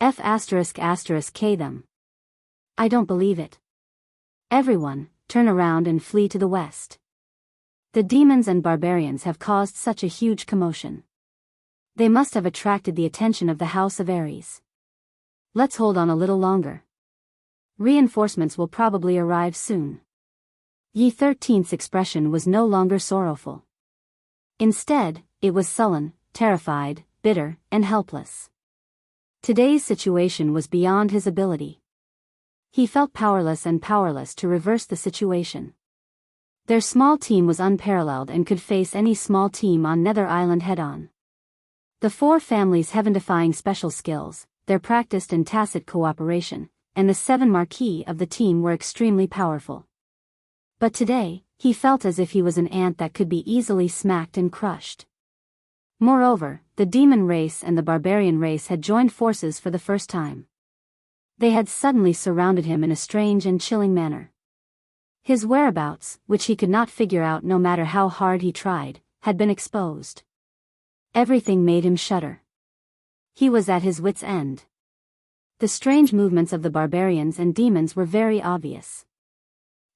[SPEAKER 1] F***K them. I don't believe it. Everyone, turn around and flee to the west. The demons and barbarians have caused such a huge commotion. They must have attracted the attention of the House of Aries. Let's hold on a little longer. Reinforcements will probably arrive soon. Yi 13's expression was no longer sorrowful. Instead, it was sullen, terrified, bitter, and helpless. Today's situation was beyond his ability. He felt powerless to reverse the situation. Their small team was unparalleled and could face any small team on Nether Island head-on. The 4 families' heaven-defying special skills, their practiced and tacit cooperation, and the 7 marquis of the team were extremely powerful. But today, he felt as if he was an ant that could be easily smacked and crushed. Moreover, the demon race and the barbarian race had joined forces for the first time. They had suddenly surrounded him in a strange and chilling manner. His whereabouts, which he could not figure out no matter how hard he tried, had been exposed. Everything made him shudder. He was at his wits' end. The strange movements of the barbarians and demons were very obvious.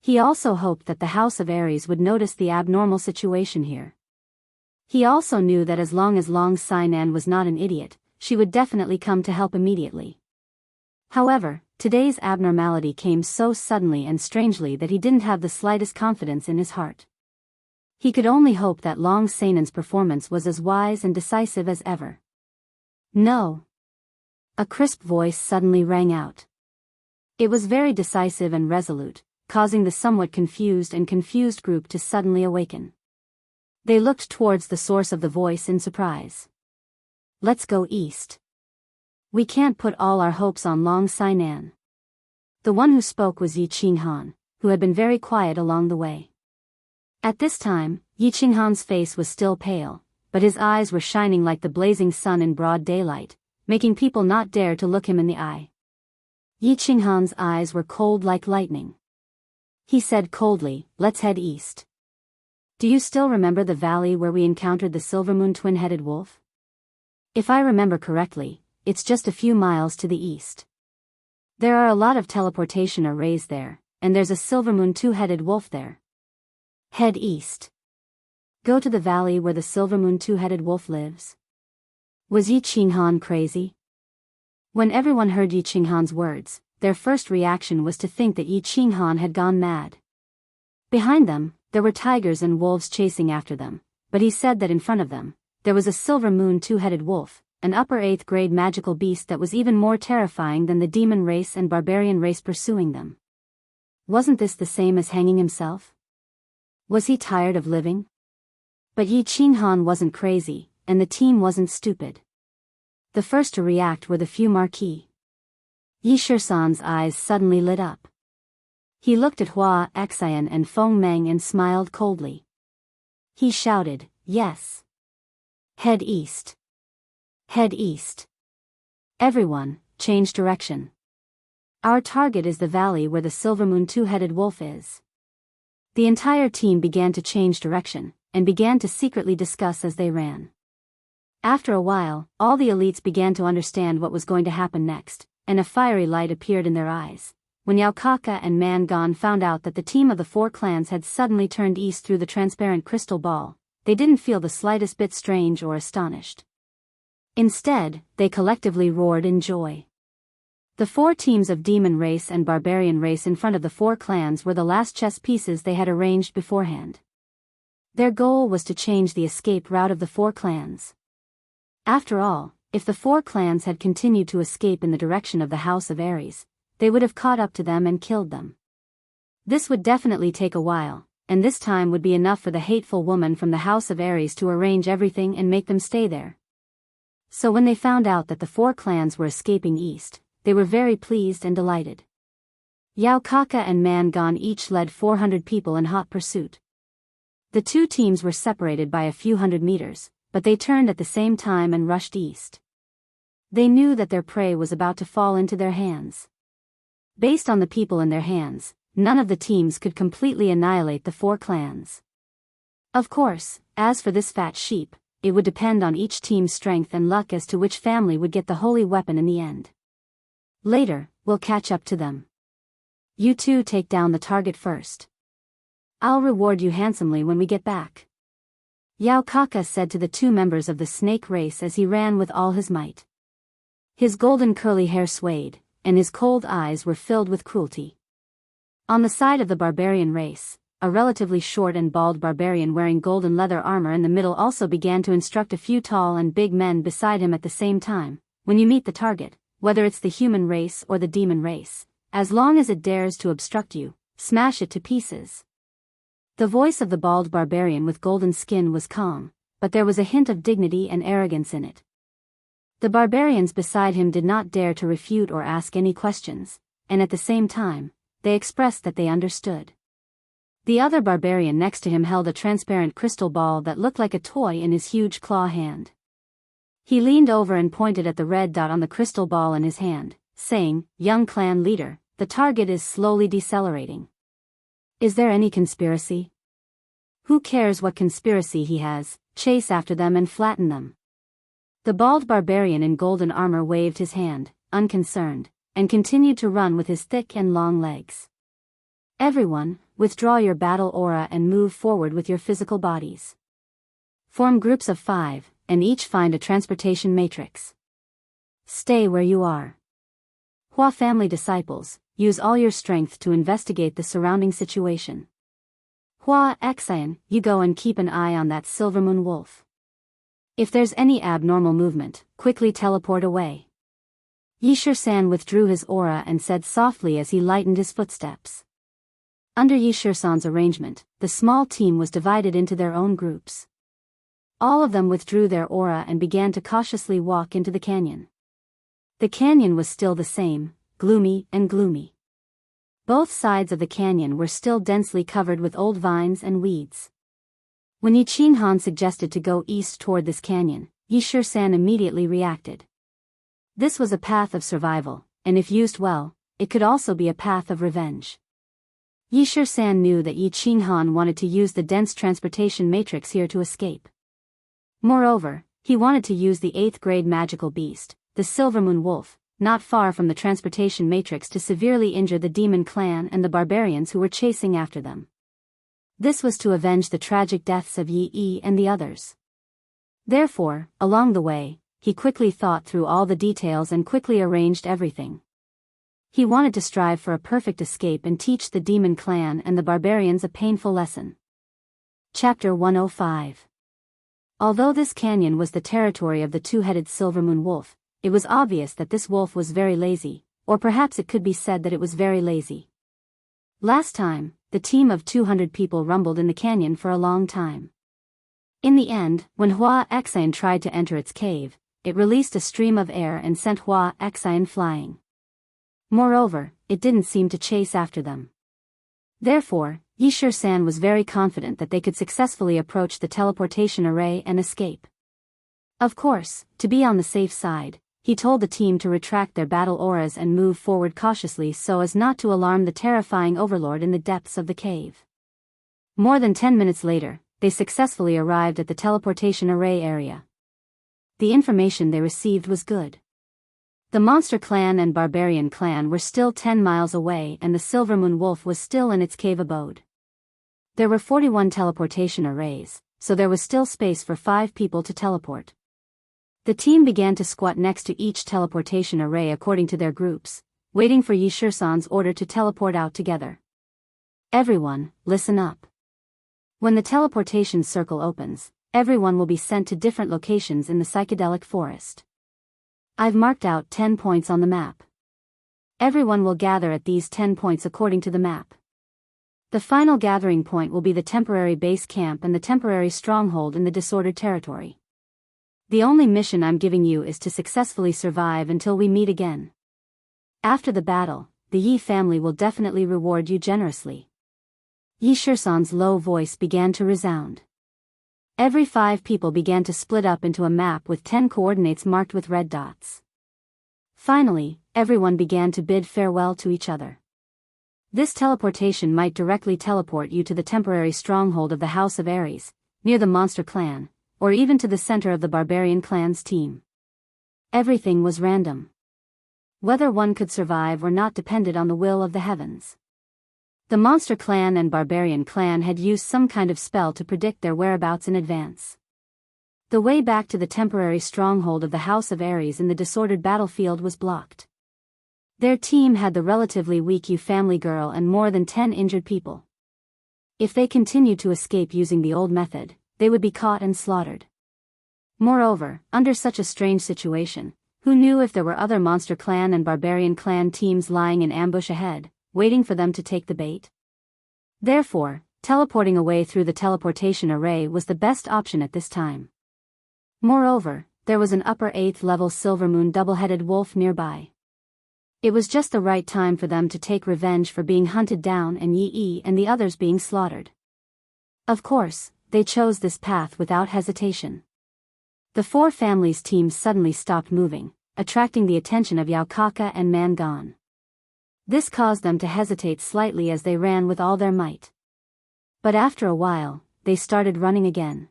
[SPEAKER 1] He also hoped that the House of Aries would notice the abnormal situation here. He also knew that as long as Long Sainan was not an idiot, she would definitely come to help immediately. However, today's abnormality came so suddenly and strangely that he didn't have the slightest confidence in his heart. He could only hope that Long Sainan's performance was as wise and decisive as ever. No. A crisp voice suddenly rang out. It was very decisive and resolute, causing the somewhat confused group to suddenly awaken. They looked towards the source of the voice in surprise. Let's go east. We can't put all our hopes on Long Sainan. The one who spoke was Yi Qinghan, who had been very quiet along the way. At this time, Yi Qinghan's face was still pale, but his eyes were shining like the blazing sun in broad daylight, making people not dare to look him in the eye. Yi Qinghan's eyes were cold like lightning. He said coldly, "Let's head east. Do you still remember the valley where we encountered the Silvermoon twin-headed wolf? If I remember correctly, it's just a few miles to the east. There are a lot of teleportation arrays there, and there's a Silvermoon two-headed wolf there. Head east. Go to the valley where the Silvermoon two-headed wolf lives." Was Yi Qinghan crazy? When everyone heard Yi Qinghan's words, their first reaction was to think that Yi Qinghan had gone mad. Behind them, there were tigers and wolves chasing after them, but he said that in front of them, there was a Silvermoon two-headed wolf, an upper 8th grade magical beast that was even more terrifying than the demon race and barbarian race pursuing them. Wasn't this the same as hanging himself? Was he tired of living? But Yi Qinghan wasn't crazy, and the team wasn't stupid. The first to react were the few Marquis. Yi Shisan's eyes suddenly lit up. He looked at Wuxia Xianxia and Feng Meng and smiled coldly. He shouted, "Yes. Head east. Head east. Everyone, change direction. Our target is the valley where the Silvermoon two-headed wolf is." The entire team began to change direction, and began to secretly discuss as they ran. After a while, all the elites began to understand what was going to happen next, and a fiery light appeared in their eyes. When Yao Kaka and Man Gan found out that the team of the 4 clans had suddenly turned east through the transparent crystal ball, they didn't feel the slightest bit strange or astonished. Instead, they collectively roared in joy. The 4 teams of demon race and barbarian race in front of the 4 clans were the last chess pieces they had arranged beforehand. Their goal was to change the escape route of the 4 clans. After all, if the 4 clans had continued to escape in the direction of the House of Aries, they would have caught up to them and killed them. This would definitely take a while, and this time would be enough for the hateful woman from the House of Aries to arrange everything and make them stay there. So when they found out that the 4 clans were escaping east, they were very pleased and delighted. Yao Kaka and Man Gan each led 400 people in hot pursuit. The 2 teams were separated by a few hundred meters, but they turned at the same time and rushed east. They knew that their prey was about to fall into their hands. Based on the people in their hands, none of the teams could completely annihilate the 4 clans. Of course, as for this fat sheep, it would depend on each team's strength and luck as to which family would get the holy weapon in the end. Later, we'll catch up to them. You 2 take down the target first. I'll reward you handsomely when we get back. Yao Kaka said to the 2 members of the snake race as he ran with all his might. His golden curly hair swayed, and his cold eyes were filled with cruelty. On the side of the barbarian race, a relatively short and bald barbarian wearing golden leather armor in the middle also began to instruct a few tall and big men beside him at the same time. When you meet the target, whether it's the human race or the demon race, as long as it dares to obstruct you, smash it to pieces. The voice of the bald barbarian with golden skin was calm, but there was a hint of dignity and arrogance in it. The barbarians beside him did not dare to refute or ask any questions, and at the same time, they expressed that they understood. The other barbarian next to him held a transparent crystal ball that looked like a toy in his huge claw hand. He leaned over and pointed at the red dot on the crystal ball in his hand, saying, "Young clan leader, the target is slowly decelerating. Is there any conspiracy? Who cares what conspiracy he has, chase after them and flatten them." The bald barbarian in golden armor waved his hand, unconcerned, and continued to run with his thick and long legs. Everyone, withdraw your battle aura and move forward with your physical bodies. Form groups of 5, and each find a transportation matrix. Stay where you are. Hua family disciples, use all your strength to investigate the surrounding situation. Hua Xian, you go and keep an eye on that Silvermoon wolf. If there's any abnormal movement, quickly teleport away. Yishur-san withdrew his aura and said softly as he lightened his footsteps. Under Yishur-san's arrangement, the small team was divided into their own groups. All of them withdrew their aura and began to cautiously walk into the canyon. The canyon was still the same, gloomy and gloomy. Both sides of the canyon were still densely covered with old vines and weeds. When Yi-Qinghan suggested to go east toward this canyon, Yishur-san immediately reacted. This was a path of survival, and if used well, it could also be a path of revenge. Yishur-san knew that Yi-Qinghan wanted to use the dense transportation matrix here to escape. Moreover, he wanted to use the 8th grade magical beast, the Silvermoon wolf, not far from the transportation matrix to severely injure the demon clan and the barbarians who were chasing after them. This was to avenge the tragic deaths of Yi and the others. Therefore, along the way, he quickly thought through all the details and quickly arranged everything. He wanted to strive for a perfect escape and teach the demon clan and the barbarians a painful lesson. Chapter 105. Although this canyon was the territory of the two-headed Silvermoon wolf, it was obvious that this wolf was very lazy, or perhaps it could be said that it was very lazy. Last time, the team of 200 people rumbled in the canyon for a long time. In the end, when Hua Xian tried to enter its cave, it released a stream of air and sent Hua Xian flying. Moreover, it didn't seem to chase after them. Therefore, Yishur-san was very confident that they could successfully approach the teleportation array and escape. Of course, to be on the safe side, he told the team to retract their battle auras and move forward cautiously so as not to alarm the terrifying overlord in the depths of the cave. More than 10 minutes later, they successfully arrived at the teleportation array area. The information they received was good. The monster clan and barbarian clan were still 10 miles away and the Silvermoon wolf was still in its cave abode. There were 41 teleportation arrays, so there was still space for 5 people to teleport. The team began to squat next to each teleportation array according to their groups, waiting for Yishur-san's order to teleport out together. Everyone, listen up. When the teleportation circle opens, everyone will be sent to different locations in the psychedelic forest. I've marked out 10 points on the map. Everyone will gather at these 10 points according to the map. The final gathering point will be the temporary base camp and the temporary stronghold in the disordered territory. The only mission I'm giving you is to successfully survive until we meet again. After the battle, the Yi family will definitely reward you generously. Yishur-san's low voice began to resound. Every 5 people began to split up into a map with 10 coordinates marked with red dots. Finally, everyone began to bid farewell to each other. This teleportation might directly teleport you to the temporary stronghold of the House of Ares, near the monster clan, or even to the center of the barbarian clan's team. Everything was random. Whether one could survive or not depended on the will of the heavens. The monster clan and barbarian clan had used some kind of spell to predict their whereabouts in advance. The way back to the temporary stronghold of the House of Ares in the disordered battlefield was blocked. Their team had the relatively weak Yu family girl and more than 10 injured people. If they continued to escape using the old method, they would be caught and slaughtered. Moreover, under such a strange situation, who knew if there were other monster clan and barbarian clan teams lying in ambush ahead, waiting for them to take the bait? Therefore, teleporting away through the teleportation array was the best option at this time. Moreover, there was an upper 8th level Silvermoon double-headed wolf nearby. It was just the right time for them to take revenge for being hunted down and Yi and the others being slaughtered. Of course, they chose this path without hesitation. The 4 families' teams suddenly stopped moving, attracting the attention of Yao Kaka and Mangan. This caused them to hesitate slightly as they ran with all their might. But after a while, they started running again.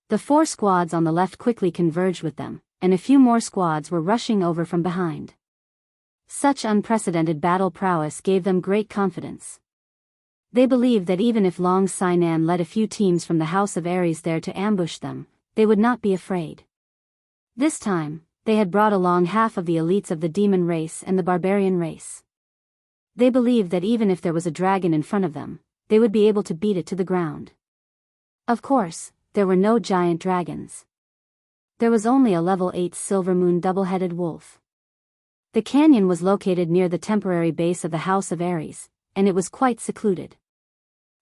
[SPEAKER 1] The 4 squads on the left quickly converged with them, and a few more squads were rushing over from behind. Such unprecedented battle prowess gave them great confidence. They believed that even if Long Sainan led a few teams from the House of Ares there to ambush them, they would not be afraid. This time, they had brought along half of the elites of the demon race and the barbarian race. They believed that even if there was a dragon in front of them, they would be able to beat it to the ground. Of course, there were no giant dragons. There was only a level 8 silver moon double-headed wolf. The canyon was located near the temporary base of the House of Ares, and it was quite secluded.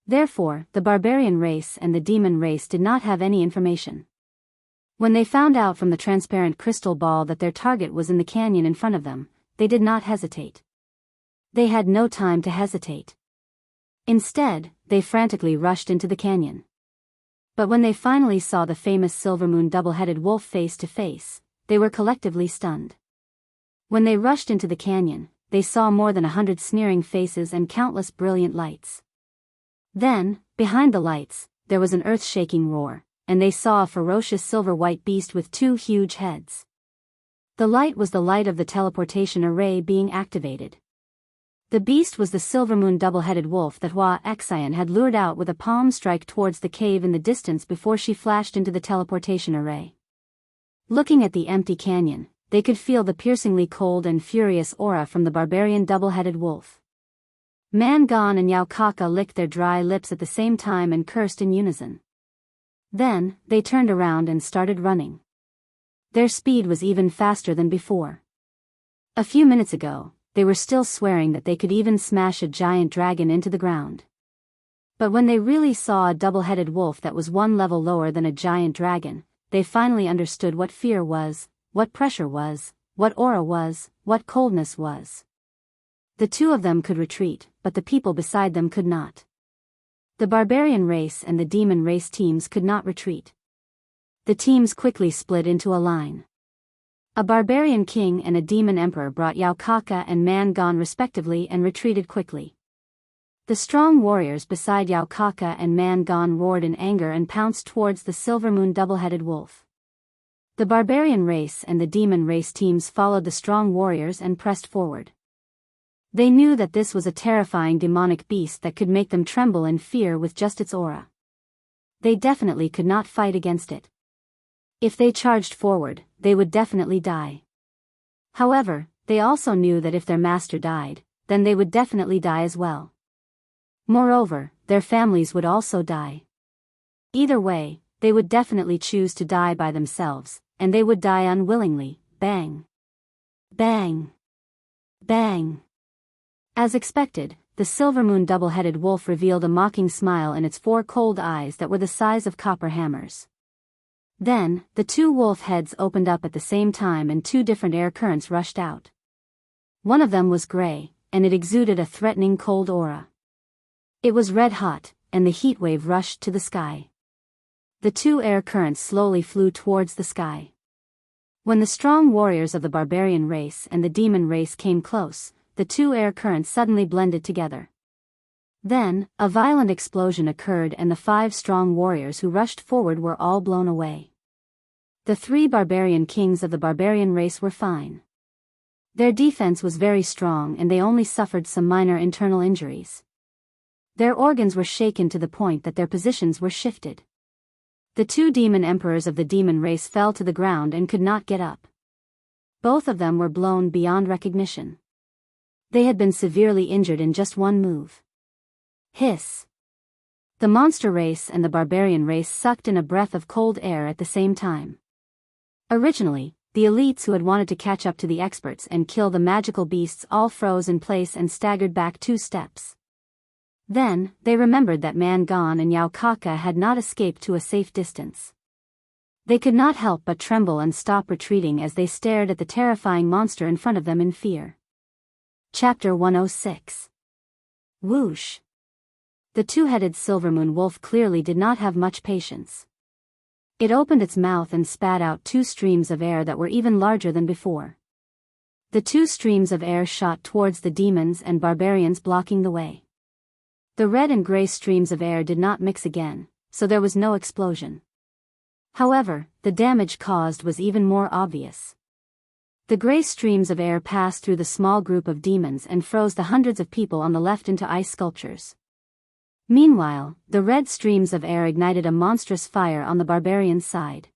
[SPEAKER 1] Therefore, the barbarian race and the demon race did not have any information. When they found out from the transparent crystal ball that their target was in the canyon in front of them, they did not hesitate. They had no time to hesitate. Instead, they frantically rushed into the canyon. But when they finally saw the famous silver moon double-headed wolf face to face, they were collectively stunned. When they rushed into the canyon, they saw more than 100 sneering faces and countless brilliant lights. Then, behind the lights, there was an earth-shaking roar, and they saw a ferocious silver-white beast with 2 huge heads. The light was the light of the teleportation array being activated. The beast was the silver moon double-headed wolf that Wuxia Xianxia had lured out with a palm strike towards the cave in the distance before she flashed into the teleportation array. Looking at the empty canyon, they could feel the piercingly cold and furious aura from the barbarian double-headed wolf. Man Gan and Yao Kaka licked their dry lips at the same time and cursed in unison. Then, they turned around and started running. Their speed was even faster than before. A few minutes ago, they were still swearing that they could even smash a giant dragon into the ground. But when they really saw a double-headed wolf that was 1 level lower than a giant dragon, they finally understood what fear was, what pressure was, what aura was, what coldness was. The 2 of them could retreat, but the people beside them could not. The barbarian race and the demon race teams could not retreat. The teams quickly split into a line. A barbarian king and a demon emperor brought Yao Kaka and Man Gan respectively and retreated quickly. The strong warriors beside Yao Kaka and Man Gan roared in anger and pounced towards the silver moon double-headed wolf. The barbarian race and the demon race teams followed the strong warriors and pressed forward. They knew that this was a terrifying demonic beast that could make them tremble in fear with just its aura. They definitely could not fight against it. If they charged forward, they would definitely die. However, they also knew that if their master died, then they would definitely die as well. Moreover, their families would also die. Either way, they would definitely choose to die by themselves, and they would die unwillingly. Bang! Bang! Bang! As expected, the silver moon double-headed wolf revealed a mocking smile in its 4 cold eyes that were the size of copper hammers. Then, the 2 wolf heads opened up at the same time and 2 different air currents rushed out. One of them was gray, and it exuded a threatening cold aura. It was red hot, and the heat wave rushed to the sky. The 2 air currents slowly flew towards the sky. When the strong warriors of the barbarian race and the demon race came close, the 2 air currents suddenly blended together. Then, a violent explosion occurred and the 5 strong warriors who rushed forward were all blown away. The 3 barbarian kings of the barbarian race were fine. Their defense was very strong and they only suffered some minor internal injuries. Their organs were shaken to the point that their positions were shifted. The 2 demon emperors of the demon race fell to the ground and could not get up. Both of them were blown beyond recognition. They had been severely injured in just one move. Hiss! The monster race and the barbarian race sucked in a breath of cold air at the same time. Originally, the elites who had wanted to catch up to the experts and kill the magical beasts all froze in place and staggered back 2 steps. Then, they remembered that Man Gan and Yao Kaka had not escaped to a safe distance. They could not help but tremble and stop retreating as they stared at the terrifying monster in front of them in fear. Chapter 106. Whoosh! The 2-headed silver-moon wolf clearly did not have much patience. It opened its mouth and spat out 2 streams of air that were even larger than before. The 2 streams of air shot towards the demons and barbarians blocking the way. The red and gray streams of air did not mix again, so there was no explosion. However, the damage caused was even more obvious. The gray streams of air passed through the small group of demons and froze the hundreds of people on the left into ice sculptures. Meanwhile, the red streams of air ignited a monstrous fire on the barbarian's side.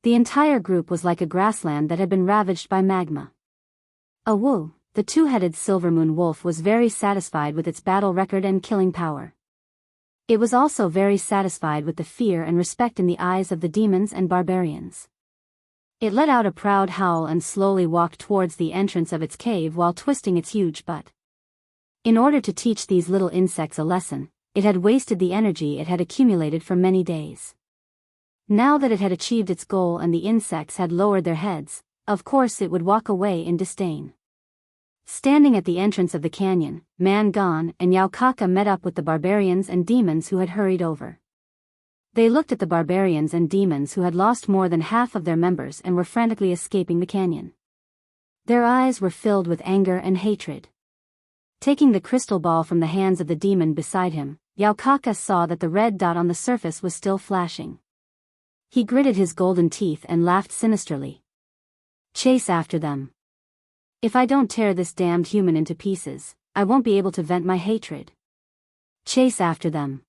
[SPEAKER 1] The entire group was like a grassland that had been ravaged by magma. Wu, the two-headed silver-moon wolf, was very satisfied with its battle record and killing power. It was also very satisfied with the fear and respect in the eyes of the demons and barbarians. It let out a proud howl and slowly walked towards the entrance of its cave while twisting its huge butt. In order to teach these little insects a lesson, it had wasted the energy it had accumulated for many days. Now that it had achieved its goal and the insects had lowered their heads, of course it would walk away in disdain. Standing at the entrance of the canyon, Man Gan and Yao Kaka met up with the barbarians and demons who had hurried over. They looked at the barbarians and demons who had lost more than half of their members and were frantically escaping the canyon. Their eyes were filled with anger and hatred. Taking the crystal ball from the hands of the demon beside him, Yao Kaka saw that the red dot on the surface was still flashing. He gritted his golden teeth and laughed sinisterly. Chase after them. If I don't tear this damned human into pieces, I won't be able to vent my hatred. Chase after them.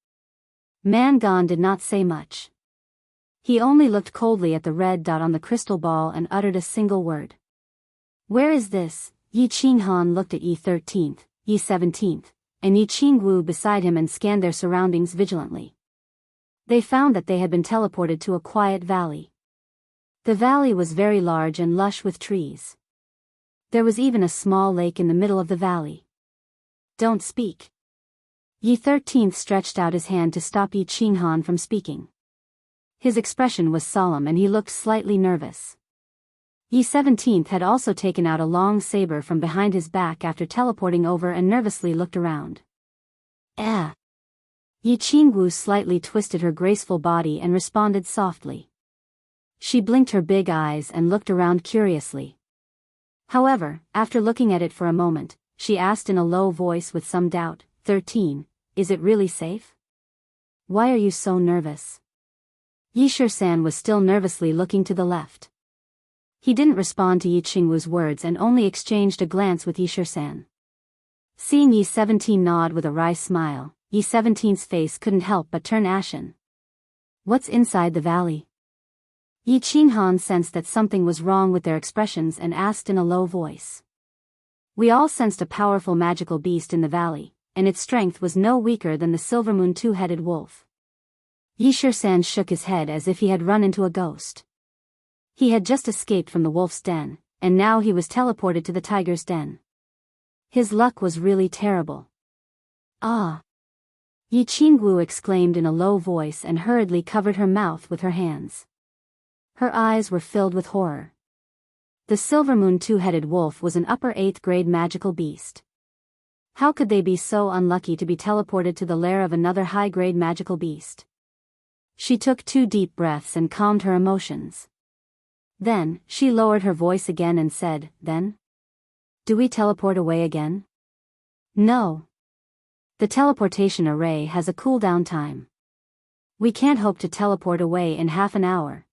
[SPEAKER 1] Man Gan did not say much. He only looked coldly at the red dot on the crystal ball and uttered a single word. Where is this? Yi Qinghan looked at Yi 13th, Yi 17th, and Yi Qingwu beside him and scanned their surroundings vigilantly. They found that they had been teleported to a quiet valley. The valley was very large and lush with trees. There was even a small lake in the middle of the valley. Don't speak. Yi 13th stretched out his hand to stop Yi Qinghan from speaking. His expression was solemn and he looked slightly nervous. Yi 17th had also taken out a long saber from behind his back after teleporting over and nervously looked around. Yi Qingwu slightly twisted her graceful body and responded softly. She blinked her big eyes and looked around curiously. However, after looking at it for a moment, she asked in a low voice with some doubt, 13, is it really safe? Why are you so nervous? Yi Shisan was still nervously looking to the left. He didn't respond to Yi Qingwu's words and only exchanged a glance with Yi Shisan. Seeing Yi 17 nod with a wry smile, Yi 17's face couldn't help but turn ashen. What's inside the valley? Yi Qinghan sensed that something was wrong with their expressions and asked in a low voice. We all sensed a powerful magical beast in the valley, and its strength was no weaker than the silver-moon two-headed wolf. Yi Shisan shook his head as if he had run into a ghost. He had just escaped from the wolf's den, and now he was teleported to the tiger's den. His luck was really terrible. Ah! Yi Qingwu exclaimed in a low voice and hurriedly covered her mouth with her hands. Her eyes were filled with horror. The silver-moon two-headed wolf was an upper 8th grade magical beast. How could they be so unlucky to be teleported to the lair of another high-grade magical beast? She took 2 deep breaths and calmed her emotions. Then, she lowered her voice again and said, Then? Do we teleport away again? No. The teleportation array has a cooldown time. We can't hope to teleport away in half an hour.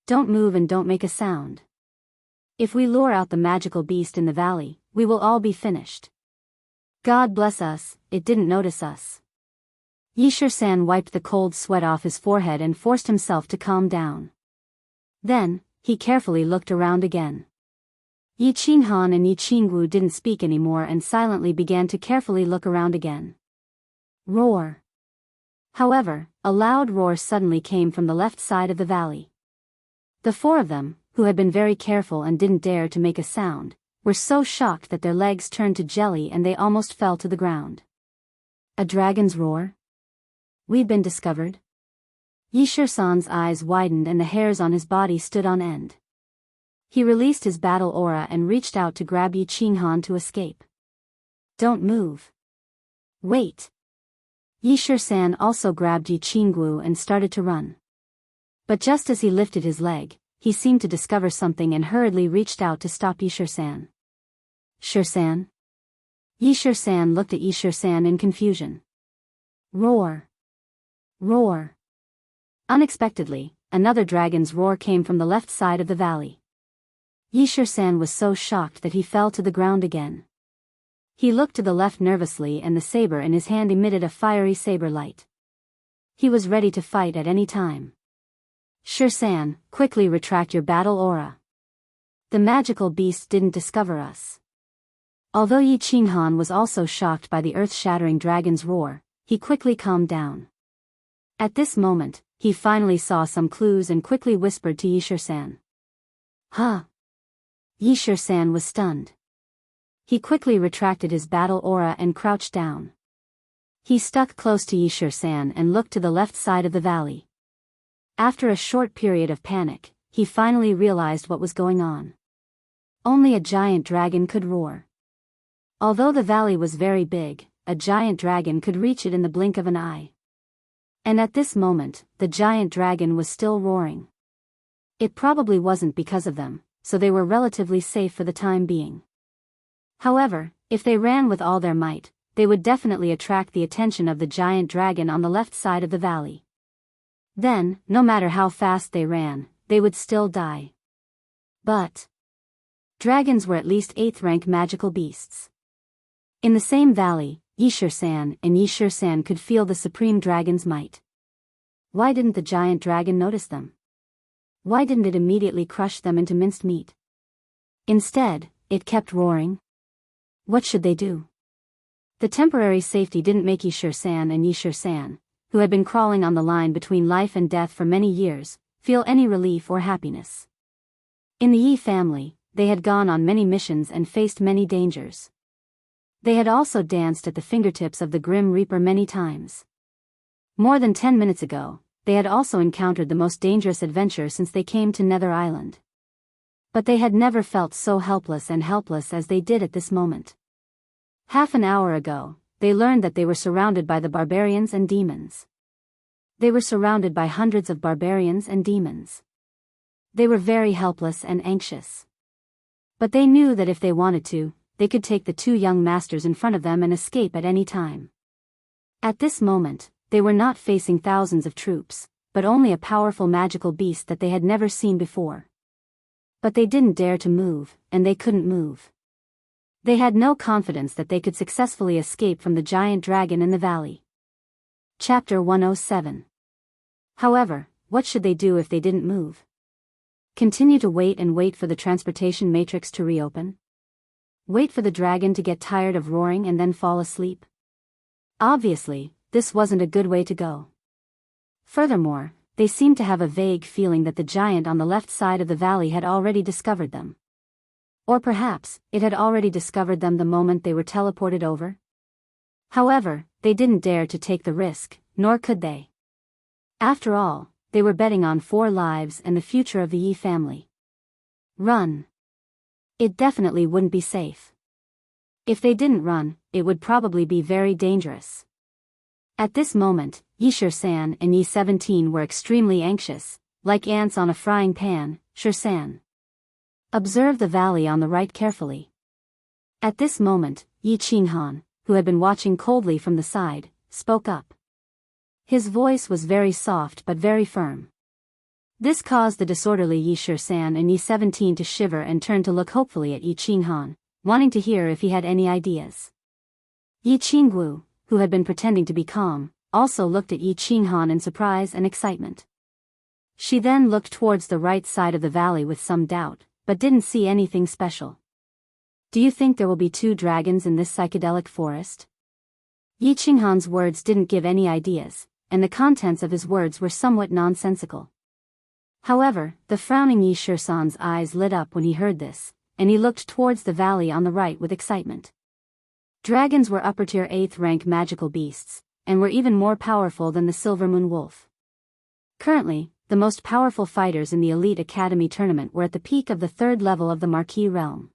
[SPEAKER 1] Don't move and don't make a sound. If we lure out the magical beast in the valley, we will all be finished. God bless us, it didn't notice us. Yi Shisan wiped the cold sweat off his forehead and forced himself to calm down. Then, he carefully looked around again. Yi Qinghan and Yi Qingwu didn't speak anymore and silently began to carefully look around again. Roar! However, a loud roar suddenly came from the left side of the valley. The 4 of them, who had been very careful and didn't dare to make a sound, were so shocked that their legs turned to jelly and they almost fell to the ground. A dragon's roar? We've been discovered? Yi Shisan's eyes widened and the hairs on his body stood on end. He released his battle aura and reached out to grab Yi Qinghan to escape. Don't move. Wait. Yi Shisan also grabbed Yi Qingwu and started to run. But just as he lifted his leg, he seemed to discover something and hurriedly reached out to stop Yi Shisan. Shisan? Yi Shisan looked at Yi Shisan in confusion. Roar! Roar! Unexpectedly, another dragon's roar came from the left side of the valley. Yi Shisan was so shocked that he fell to the ground again. He looked to the left nervously and the saber in his hand emitted a fiery saber light. He was ready to fight at any time. Xianxia, quickly retract your battle aura. The magical beast didn't discover us. Although Yi Qinghan was also shocked by the earth-shattering dragon's roar, he quickly calmed down. At this moment, he finally saw some clues and quickly whispered to Yi Xianxia. Huh? Yi Xianxia was stunned. He quickly retracted his battle aura and crouched down. He stuck close to Yi Xianxia and looked to the left side of the valley. After a short period of panic, he finally realized what was going on. Only a giant dragon could roar. Although the valley was very big, a giant dragon could reach it in the blink of an eye. And at this moment, the giant dragon was still roaring. It probably wasn't because of them, so they were relatively safe for the time being. However, if they ran with all their might, they would definitely attract the attention of the giant dragon on the left side of the valley. Then, no matter how fast they ran, they would still die. But dragons were at least 8th rank magical beasts. In the same valley, Yi Xianxia and Yi Xianxia could feel the supreme dragon's might. Why didn't the giant dragon notice them? Why didn't it immediately crush them into minced meat? Instead, it kept roaring. What should they do? The temporary safety didn't make Yi Xianxia and Yi Xianxia, who had been crawling on the line between life and death for many years, feel any relief or happiness. In the Yi family, they had gone on many missions and faced many dangers. They had also danced at the fingertips of the Grim Reaper many times. More than 10 minutes ago, they had also encountered the most dangerous adventure since they came to Nether Island. But they had never felt so helpless as they did at this moment. Half an hour ago, they learned that they were surrounded by the barbarians and demons. They were surrounded by hundreds of barbarians and demons. They were very helpless and anxious. But they knew that if they wanted to, they could take the two young masters in front of them and escape at any time. At this moment, they were not facing thousands of troops, but only a powerful magical beast that they had never seen before. But they didn't dare to move, and they couldn't move. They had no confidence that they could successfully escape from the giant dragon in the valley. Chapter 107. However, what should they do if they didn't move? Continue to wait and wait for the transportation matrix to reopen? Wait for the dragon to get tired of roaring and then fall asleep? Obviously, this wasn't a good way to go. Furthermore, they seemed to have a vague feeling that the giant on the left side of the valley had already discovered them. Or perhaps, it had already discovered them the moment they were teleported over. However, they didn't dare to take the risk, nor could they. After all, they were betting on 4 lives and the future of the Yi family. Run. It definitely wouldn't be safe. If they didn't run, it would probably be very dangerous. At this moment, Yi Xianxia and Yi 17 were extremely anxious, like ants on a frying pan. Xianxia. Observe the valley on the right carefully. At this moment, Yi Qinghan, who had been watching coldly from the side, spoke up. His voice was very soft but very firm. This caused the disorderly Yi Xianxia and Yi 17 to shiver and turn to look hopefully at Yi Qinghan, wanting to hear if he had any ideas. Yi Qinggu, who had been pretending to be calm, also looked at Yi Qinghan in surprise and excitement. She then looked towards the right side of the valley with some doubt, but didn't see anything special. Do you think there will be 2 dragons in this psychedelic forest? Yi Qinghan's words didn't give any ideas, and the contents of his words were somewhat nonsensical. However, the frowning Yi Xianxia's eyes lit up when he heard this, and he looked towards the valley on the right with excitement. Dragons were upper-tier 8th rank magical beasts, and were even more powerful than the Silver Moon Wolf. Currently, the most powerful fighters in the Elite Academy tournament were at the peak of the 3rd level of the Marquis realm.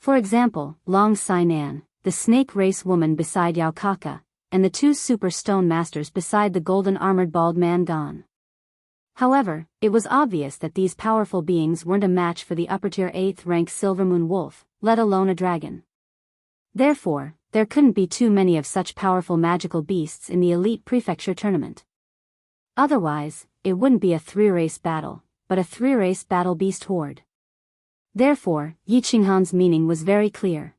[SPEAKER 1] For example, Long Sainan, the snake race woman beside Yao Kaka, and the 2 super stone masters beside the golden armored bald man Gon. However, it was obvious that these powerful beings weren't a match for the upper-tier 8th rank Silver Moon Wolf, let alone a dragon. Therefore, there couldn't be too many of such powerful magical beasts in the Elite Prefecture tournament. Otherwise, it wouldn't be a 3-race battle, but a 3-race battle beast horde. Therefore, Yi Qinghan's meaning was very clear.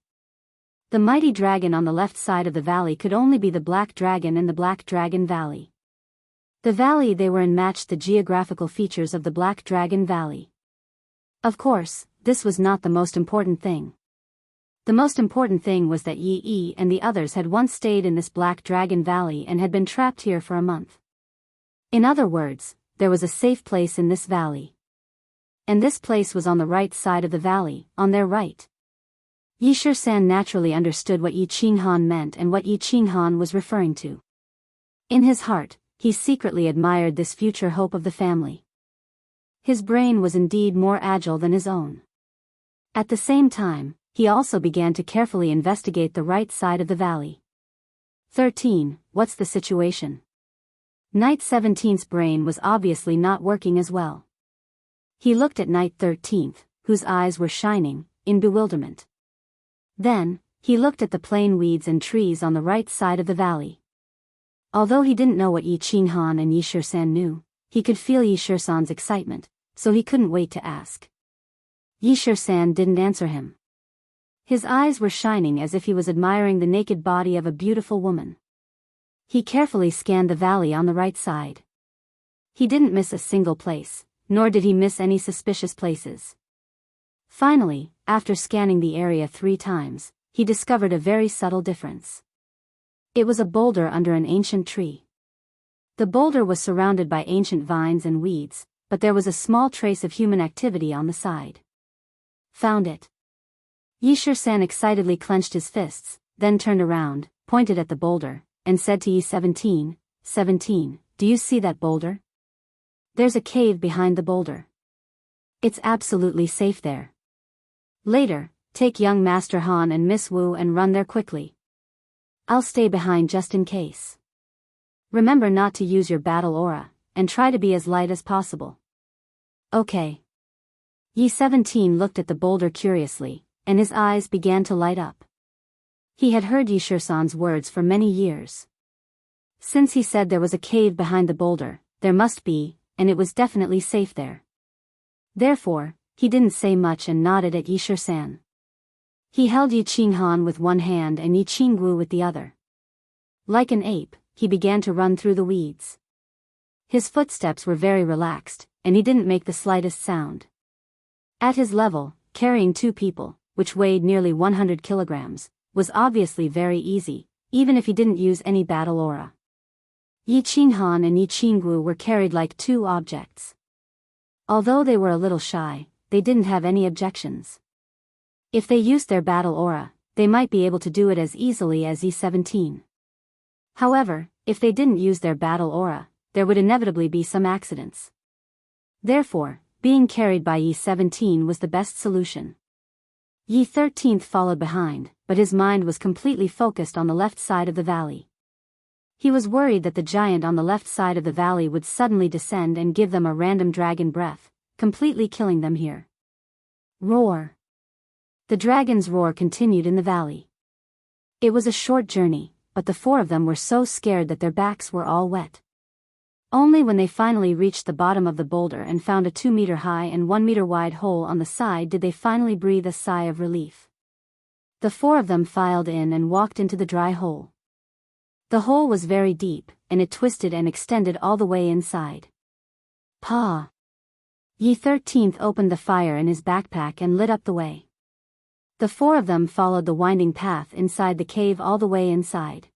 [SPEAKER 1] The mighty dragon on the left side of the valley could only be the Black Dragon in the Black Dragon Valley. The valley they were in matched the geographical features of the Black Dragon Valley. Of course, this was not the most important thing. The most important thing was that Yi and the others had once stayed in this Black Dragon Valley and had been trapped here for a month. In other words, there was a safe place in this valley. And this place was on the right side of the valley, on their right. Yi Shisan naturally understood what Yi Qinghan meant and what Yi Qinghan was referring to. In his heart, he secretly admired this future hope of the family. His brain was indeed more agile than his own. At the same time, he also began to carefully investigate the right side of the valley. 13. What's the situation? Knight 17's brain was obviously not working as well. He looked at Knight 13, whose eyes were shining, in bewilderment. Then, he looked at the plain weeds and trees on the right side of the valley. Although he didn't know what Yi Qinghan and Yi Shisan knew, he could feel Yi Shisan's excitement, so he couldn't wait to ask. Yi Shisan didn't answer him. His eyes were shining as if he was admiring the naked body of a beautiful woman. He carefully scanned the valley on the right side. He didn't miss a single place, nor did he miss any suspicious places. Finally, after scanning the area 3 times, he discovered a very subtle difference. It was a boulder under an ancient tree. The boulder was surrounded by ancient vines and weeds, but there was a small trace of human activity on the side. Found it. Yi Shisan excitedly clenched his fists, then turned around, pointed at the boulder, and said to Yi 17, do you see that boulder? There's a cave behind the boulder. It's absolutely safe there. Later, take young Master Han and Miss Wu and run there quickly. I'll stay behind just in case. Remember not to use your battle aura, and try to be as light as possible. Okay. Yi 17 looked at the boulder curiously, and his eyes began to light up. He had heard Yi Shisan's words for many years. Since he said there was a cave behind the boulder, there must be, and it was definitely safe there. Therefore, he didn't say much and nodded at Yi Shisan. He held Yi Qinghan with one hand and Yi Qingwu with the other. Like an ape, he began to run through the weeds. His footsteps were very relaxed, and he didn't make the slightest sound. At his level, carrying 2 people, which weighed nearly 100 kilograms, was obviously very easy, even if he didn't use any battle aura. Yi Qinghan and Yi Qingwu were carried like 2 objects. Although they were a little shy, they didn't have any objections. If they used their battle aura, they might be able to do it as easily as Yi 17. However, if they didn't use their battle aura, there would inevitably be some accidents. Therefore, being carried by Yi 17 was the best solution. Yi 13 followed behind, but his mind was completely focused on the left side of the valley. He was worried that the giant on the left side of the valley would suddenly descend and give them a random dragon breath, completely killing them here. Roar! The dragon's roar continued in the valley. It was a short journey, but the 4 of them were so scared that their backs were all wet. Only when they finally reached the bottom of the boulder and found a 2-meter-high and 1-meter-wide hole on the side did they finally breathe a sigh of relief. The 4 of them filed in and walked into the dry hole. The hole was very deep, and it twisted and extended all the way inside. Pa! Yi 13 opened the fire in his backpack and lit up the way. The 4 of them followed the winding path inside the cave all the way inside.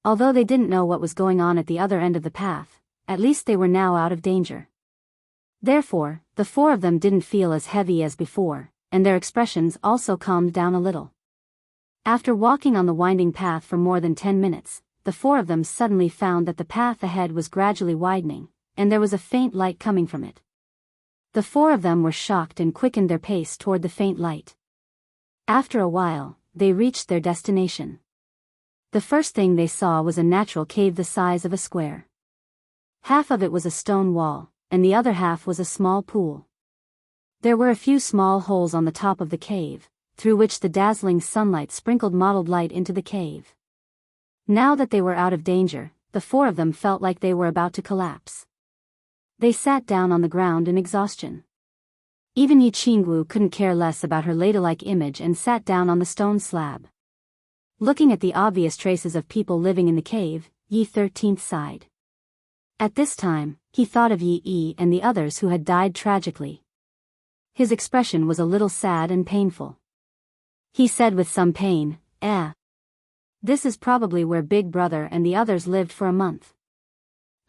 [SPEAKER 1] Although they didn't know what was going on at the other end of the path, at least they were now out of danger. Therefore, the 4 of them didn't feel as heavy as before, and their expressions also calmed down a little. After walking on the winding path for more than 10 minutes, the 4 of them suddenly found that the path ahead was gradually widening, and there was a faint light coming from it. The 4 of them were shocked and quickened their pace toward the faint light. After a while, they reached their destination. The first thing they saw was a natural cave the size of a square. Half of it was a stone wall, and the other half was a small pool. There were a few small holes on the top of the cave, through which the dazzling sunlight sprinkled mottled light into the cave. Now that they were out of danger, the 4 of them felt like they were about to collapse. They sat down on the ground in exhaustion. Even Yi Qingwu couldn't care less about her ladylike image and sat down on the stone slab. Looking at the obvious traces of people living in the cave, Yi 13th sighed. At this time, he thought of Yi and the others who had died tragically. His expression was a little sad and painful. He said with some pain, This is probably where Big Brother and the others lived for a month.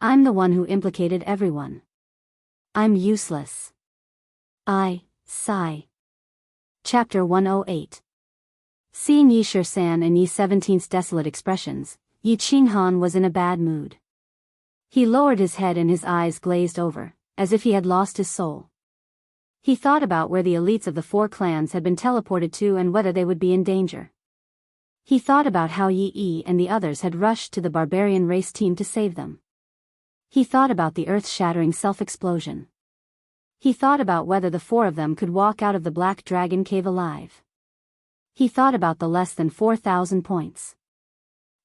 [SPEAKER 1] I'm the one who implicated everyone. I'm useless. I sigh. Chapter 108. Seeing Yi Shisan and Yi 17th's desolate expressions, Yi Qinghan was in a bad mood. He lowered his head and his eyes glazed over, as if he had lost his soul. He thought about where the elites of the 4 clans had been teleported to and whether they would be in danger. He thought about how Yi and the others had rushed to the barbarian race team to save them. He thought about the earth-shattering self-explosion. He thought about whether the 4 of them could walk out of the Black Dragon cave alive. He thought about the less than 4,000 points.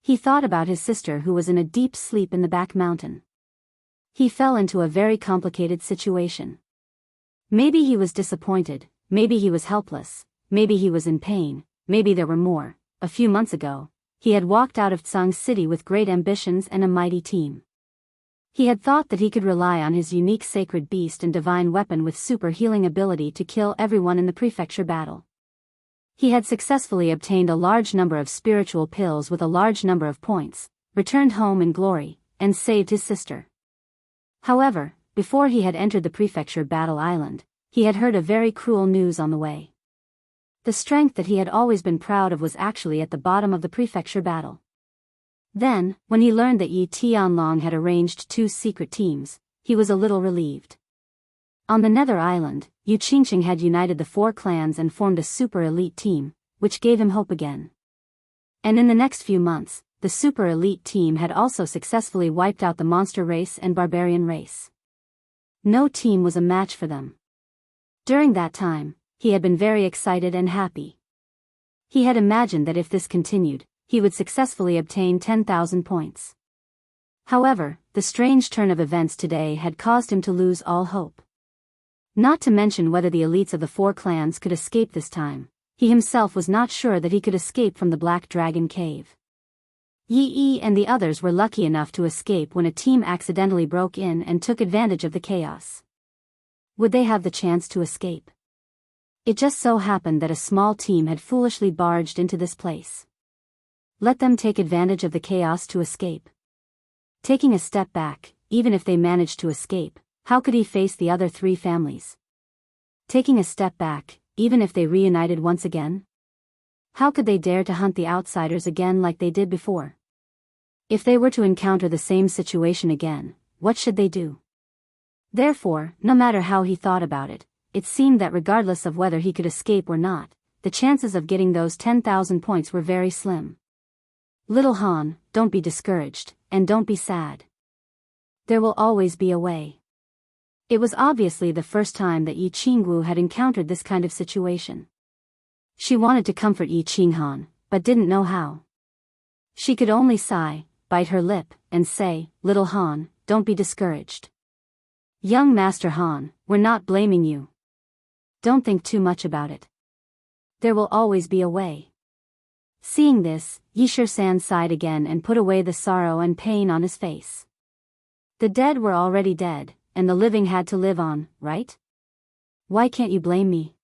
[SPEAKER 1] He thought about his sister who was in a deep sleep in the back mountain. He fell into a very complicated situation. Maybe he was disappointed, maybe he was helpless, maybe he was in pain, maybe there were more. A few months ago, he had walked out of Tsang City with great ambitions and a mighty team. He had thought that he could rely on his unique sacred beast and divine weapon with super healing ability to kill everyone in the prefecture battle. He had successfully obtained a large number of spiritual pills with a large number of points, returned home in glory, and saved his sister. However, before he had entered the prefecture battle island, he had heard a very cruel news on the way. The strength that he had always been proud of was actually at the bottom of the prefecture battle. Then, when he learned that Yi Tianlong had arranged 2 secret teams, he was a little relieved. On the Nether Island, Yu Qingqing had united the 4 clans and formed a super elite team, which gave him hope again. And in the next few months, the super elite team had also successfully wiped out the monster race and barbarian race. No team was a match for them. During that time, he had been very excited and happy. He had imagined that if this continued, he would successfully obtain 10,000 points. However, the strange turn of events today had caused him to lose all hope. Not to mention whether the elites of the 4 clans could escape this time, he himself was not sure that he could escape from the Black Dragon cave. Yi and the others were lucky enough to escape when a team accidentally broke in and took advantage of the chaos. Would they have the chance to escape? It just so happened that a small team had foolishly barged into this place. Let them take advantage of the chaos to escape. Taking a step back, even if they managed to escape, how could he face the other 3 families? Taking a step back, even if they reunited once again? How could they dare to hunt the outsiders again like they did before? If they were to encounter the same situation again, what should they do? Therefore, no matter how he thought about it, it seemed that regardless of whether he could escape or not, the chances of getting those 10,000 points were very slim. Little Han, don't be discouraged, and don't be sad. There will always be a way. It was obviously the first time that Yi Qingwu had encountered this kind of situation. She wanted to comfort Yi Qinghan, but didn't know how. She could only sigh, bite her lip, and say, "Little Han, don't be discouraged. Young Master Han, we're not blaming you. Don't think too much about it. There will always be a way." Seeing this, Yi Shisan sighed again and put away the sorrow and pain on his face. The dead were already dead, and the living had to live on, right? Why can't you blame me?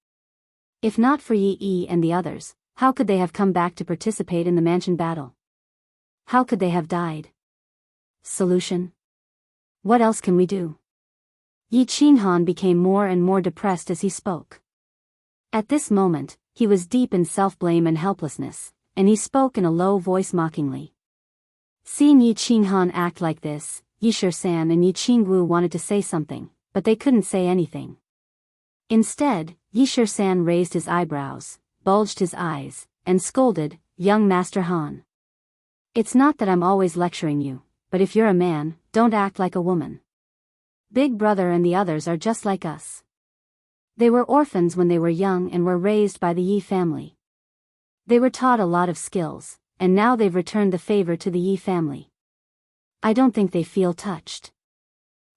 [SPEAKER 1] If not for Yi and the others, how could they have come back to participate in the mansion battle? How could they have died? Solution? What else can we do? Yi Qinghan became more and more depressed as he spoke. At this moment, he was deep in self-blame and helplessness, and he spoke in a low voice mockingly. Seeing Yi Qinghan act like this, Yi Shisan and Yi Qingwu wanted to say something, but they couldn't say anything. Instead, Yi Shisan raised his eyebrows, bulged his eyes, and scolded, "Young Master Han. It's not that I'm always lecturing you, but if you're a man, don't act like a woman. Big Brother and the others are just like us. They were orphans when they were young and were raised by the Yi family. They were taught a lot of skills, and now they've returned the favor to the Yi family. I don't think they feel touched.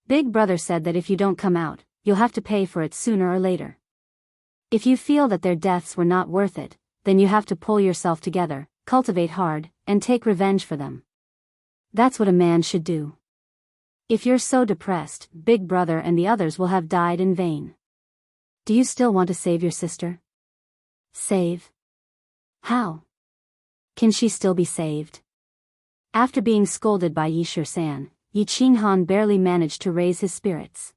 [SPEAKER 1] Big Brother said that if you don't come out, you'll have to pay for it sooner or later. If you feel that their deaths were not worth it, then you have to pull yourself together, cultivate hard, and take revenge for them. That's what a man should do. If you're so depressed, Big Brother and the others will have died in vain. Do you still want to save your sister? Save? How? Can she still be saved? After being scolded by Yi Shisan, Yi Qinghan barely managed to raise his spirits.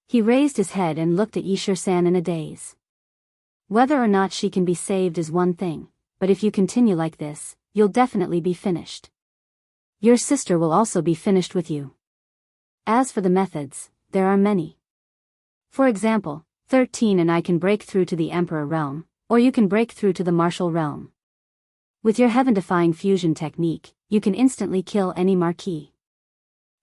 [SPEAKER 1] He raised his head and looked at Yi Shisan in a daze. Whether or not she can be saved is one thing, but if you continue like this, you'll definitely be finished. Your sister will also be finished with you. As for the methods, there are many. For example, 13 and I can break through to the Emperor realm, or you can break through to the Martial realm. With your heaven-defying fusion technique, you can instantly kill any Marquis.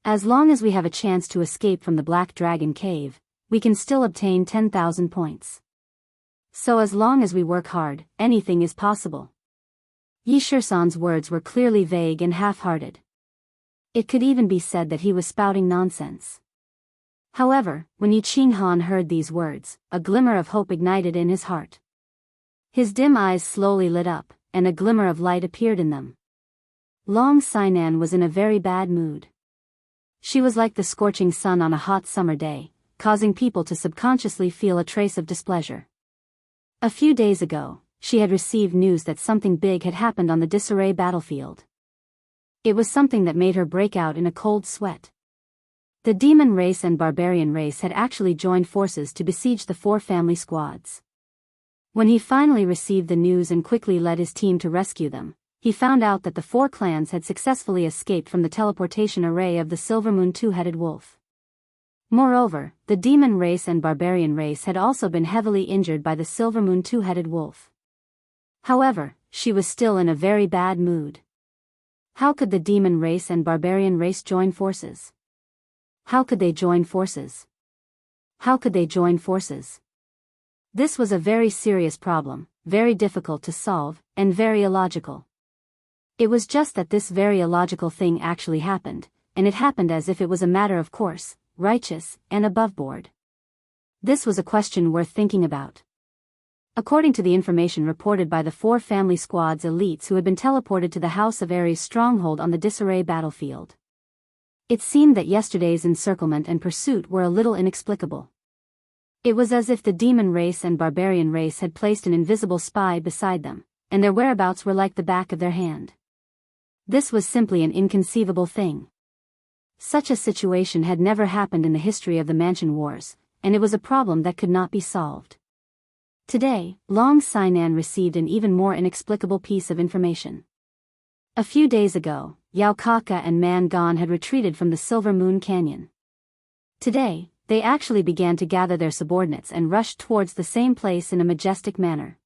[SPEAKER 1] As long as we have a chance to escape from the Black Dragon Cave, we can still obtain 10,000 points. So as long as we work hard, anything is possible. Yi Shisan's words were clearly vague and half-hearted. It could even be said that he was spouting nonsense. However, when Yi Qinghan heard these words, a glimmer of hope ignited in his heart. His dim eyes slowly lit up, and a glimmer of light appeared in them. Long Sinan was in a very bad mood. She was like the scorching sun on a hot summer day, causing people to subconsciously feel a trace of displeasure. A few days ago, she had received news that something big had happened on the disarray battlefield. It was something that made her break out in a cold sweat. The demon race and barbarian race had actually joined forces to besiege the 4 family squads. When he finally received the news and quickly led his team to rescue them, he found out that the 4 clans had successfully escaped from the teleportation array of the Silver Moon Two-Headed Wolf. Moreover, the demon race and barbarian race had also been heavily injured by the Silver Moon Two-Headed Wolf. However, she was still in a very bad mood. How could the demon race and barbarian race join forces? How could they join forces? How could they join forces? This was a very serious problem, very difficult to solve, and very illogical. It was just that this very illogical thing actually happened, and it happened as if it was a matter of course, righteous, and above board. This was a question worth thinking about. According to the information reported by the 4 family squads elites who had been teleported to the House of Ares' stronghold on the disarray battlefield, it seemed that yesterday's encirclement and pursuit were a little inexplicable. It was as if the demon race and barbarian race had placed an invisible spy beside them, and their whereabouts were like the back of their hand. This was simply an inconceivable thing. Such a situation had never happened in the history of the Mansion Wars, and it was a problem that could not be solved. Today, Long Sinan received an even more inexplicable piece of information. A few days ago, Yao Kaka and Man Gon had retreated from the Silver Moon Canyon. Today, they actually began to gather their subordinates and rushed towards the same place in a majestic manner.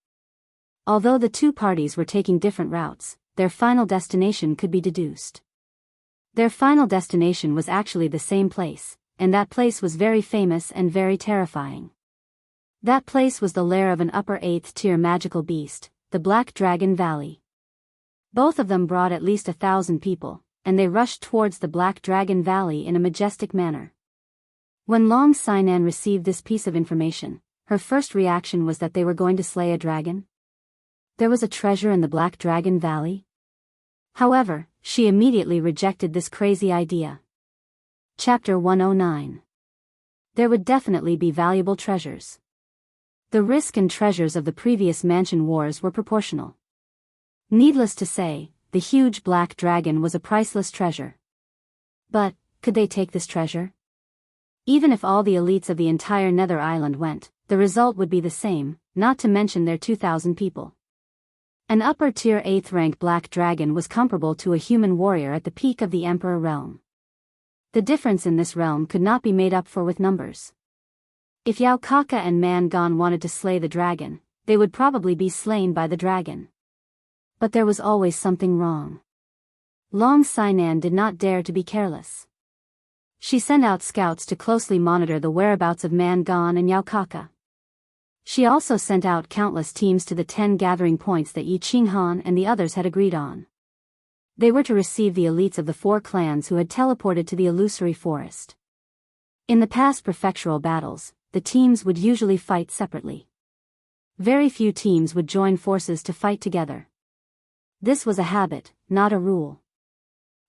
[SPEAKER 1] Although the 2 parties were taking different routes, their final destination could be deduced. Their final destination was actually the same place, and that place was very famous and very terrifying. That place was the lair of an upper 8th tier magical beast, the Black Dragon Valley. Both of them brought at least 1,000 people, and they rushed towards the Black Dragon Valley in a majestic manner. When Long Sinan received this piece of information, her first reaction was that they were going to slay a dragon. There was a treasure in the Black Dragon Valley? However, she immediately rejected this crazy idea. Chapter 109. There would definitely be valuable treasures. The risk and treasures of the previous Mansion Wars were proportional. Needless to say, the huge black dragon was a priceless treasure. But, could they take this treasure? Even if all the elites of the entire Nether Island went, the result would be the same, not to mention their 2,000 people. An upper-tier 8th rank black dragon was comparable to a human warrior at the peak of the Emperor realm. The difference in this realm could not be made up for with numbers. If Yao Kaka and Man Gon wanted to slay the dragon, they would probably be slain by the dragon. But there was always something wrong. Long Sinan did not dare to be careless. She sent out scouts to closely monitor the whereabouts of Man Gon and Yao Kaka. She also sent out countless teams to the 10 gathering points that Yi Qinghan and the others had agreed on. They were to receive the elites of the 4 clans who had teleported to the illusory forest. In the past prefectural battles, the teams would usually fight separately. Very few teams would join forces to fight together. This was a habit, not a rule.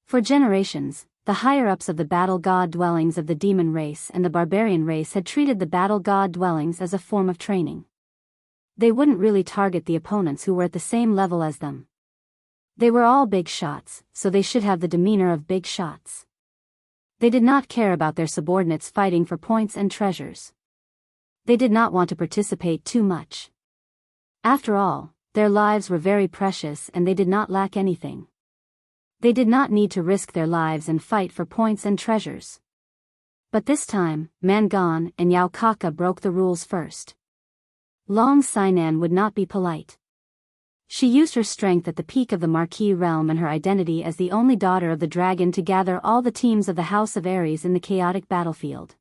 [SPEAKER 1] For generations, the higher-ups of the battle god dwellings of the demon race and the barbarian race had treated the battle god dwellings as a form of training. They wouldn't really target the opponents who were at the same level as them. They were all big shots, so they should have the demeanor of big shots. They did not care about their subordinates fighting for points and treasures. They did not want to participate too much. After all, their lives were very precious and they did not lack anything. They did not need to risk their lives and fight for points and treasures. But this time, Mangan and Yao Kaka broke the rules first. Long Sainan would not be polite. She used her strength at the peak of the Marquis realm and her identity as the only daughter of the dragon to gather all the teams of the House of Ares in the chaotic battlefield.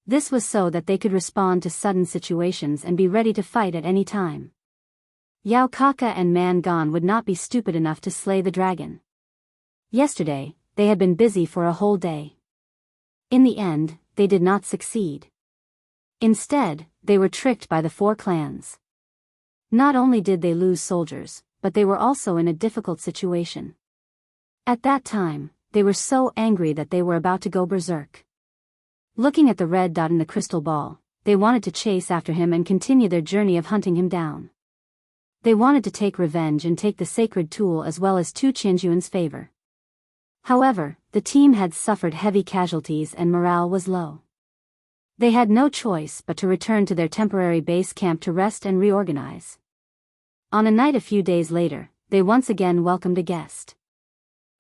[SPEAKER 1] This was so that they could respond to sudden situations and be ready to fight at any time. Yao Kaka and Mangan would not be stupid enough to slay the dragon. Yesterday, they had been busy for a whole day. In the end, they did not succeed. Instead, they were tricked by the four clans. Not only did they lose soldiers, but they were also in a difficult situation. At that time, they were so angry that they were about to go berserk. Looking at the red dot in the crystal ball, they wanted to chase after him and continue their journey of hunting him down. They wanted to take revenge and take the sacred tool as well as Tu Qianjuan's favor. However, the team had suffered heavy casualties and morale was low. They had no choice but to return to their temporary base camp to rest and reorganize. On a night a few days later, they once again welcomed a guest.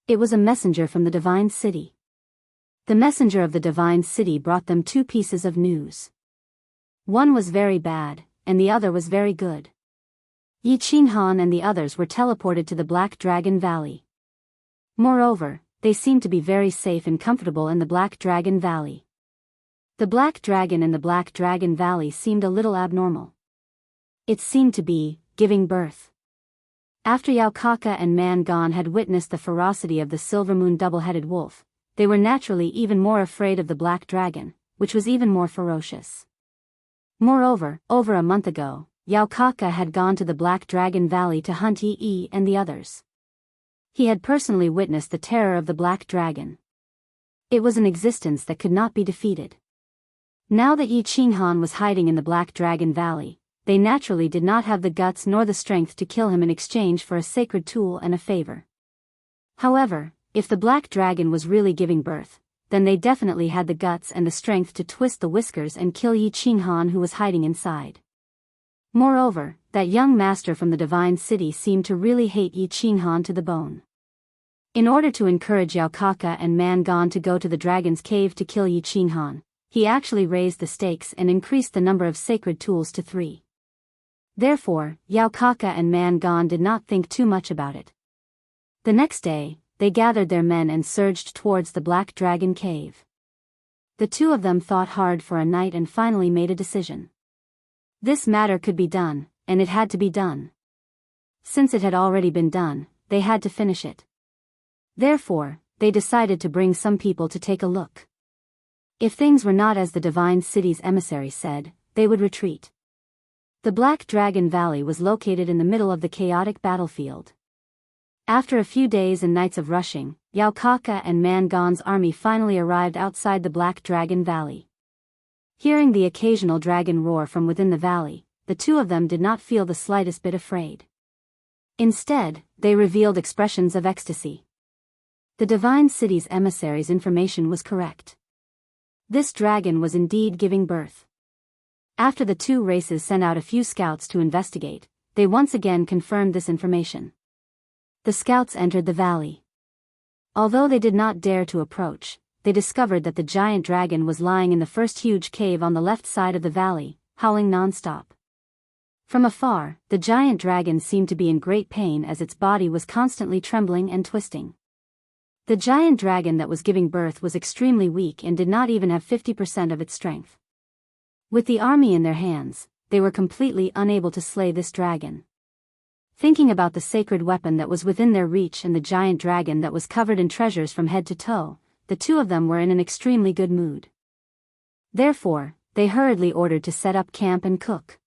[SPEAKER 1] It was a messenger from the Divine City. The messenger of the Divine City brought them two pieces of news. One was very bad, and the other was very good. Yi Qinghan and the others were teleported to the Black Dragon Valley. Moreover, they seemed to be very safe and comfortable in the Black Dragon Valley. The Black Dragon in the Black Dragon Valley seemed a little abnormal. It seemed to be giving birth. After Yao Kaka and Mangan had witnessed the ferocity of the Silver Moon double-headed wolf, they were naturally even more afraid of the Black Dragon, which was even more ferocious. Moreover, over a month ago, Yao Kaka had gone to the Black Dragon Valley to hunt Yi and the others. He had personally witnessed the terror of the Black Dragon. It was an existence that could not be defeated. Now that Yi Qinghan was hiding in the Black Dragon Valley, they naturally did not have the guts nor the strength to kill him in exchange for a sacred tool and a favor. However, if the Black Dragon was really giving birth, then they definitely had the guts and the strength to twist the whiskers and kill Yi Qinghan who was hiding inside. Moreover, that young master from the Divine City seemed to really hate Yi Qinghan to the bone. In order to encourage Yao Kaka and Mangan to go to the dragon's cave to kill Yi Qinghan, he actually raised the stakes and increased the number of sacred tools to 3. Therefore, Yao Kaka and Mangan did not think too much about it. The next day, they gathered their men and surged towards the Black Dragon Cave. The two of them thought hard for a night and finally made a decision. This matter could be done, and it had to be done. Since it had already been done, they had to finish it. Therefore, they decided to bring some people to take a look. If things were not as the Divine City's emissary said, they would retreat. The Black Dragon Valley was located in the middle of the chaotic battlefield. After a few days and nights of rushing, Yao Kaka and Mangan's army finally arrived outside the Black Dragon Valley. Hearing the occasional dragon roar from within the valley, the two of them did not feel the slightest bit afraid. Instead, they revealed expressions of ecstasy. The Divine City's emissary's information was correct. This dragon was indeed giving birth. After the two races sent out a few scouts to investigate, they once again confirmed this information. The scouts entered the valley. Although they did not dare to approach, they discovered that the giant dragon was lying in the first huge cave on the left side of the valley, howling non-stop. From afar, the giant dragon seemed to be in great pain as its body was constantly trembling and twisting. The giant dragon that was giving birth was extremely weak and did not even have 50% of its strength. With the army in their hands, they were completely unable to slay this dragon. Thinking about the sacred weapon that was within their reach and the giant dragon that was covered in treasures from head to toe, the two of them were in an extremely good mood. Therefore, they hurriedly ordered to set up camp and cook.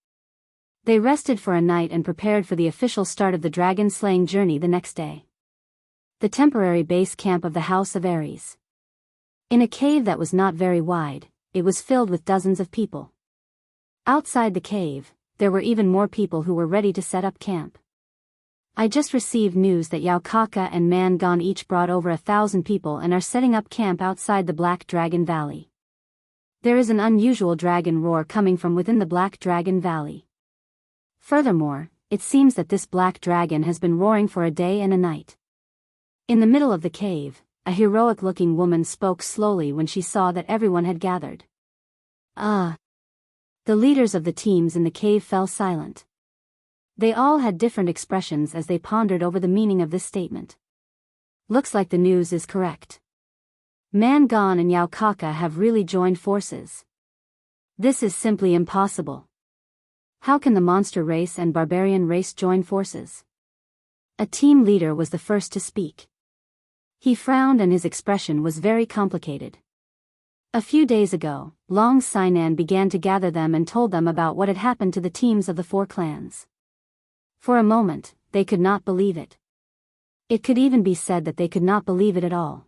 [SPEAKER 1] They rested for a night and prepared for the official start of the dragon-slaying journey the next day. The temporary base camp of the House of Ares. In a cave that was not very wide, it was filled with dozens of people. Outside the cave, there were even more people who were ready to set up camp. I just received news that Yao Kaka and Man Gon each brought over 1,000 people and are setting up camp outside the Black Dragon Valley. There is an unusual dragon roar coming from within the Black Dragon Valley. Furthermore, it seems that this black dragon has been roaring for a day and a night. In the middle of the cave, a heroic-looking woman spoke slowly when she saw that everyone had gathered. The leaders of the teams in the cave fell silent. They all had different expressions as they pondered over the meaning of this statement. Looks like the news is correct. Man Gon and Yao Kaka have really joined forces. This is simply impossible. How can the monster race and barbarian race join forces? A team leader was the first to speak. He frowned and his expression was very complicated. A few days ago, Long Sinan began to gather them and told them about what had happened to the teams of the 4 clans. For a moment, they could not believe it. It could even be said that they could not believe it at all.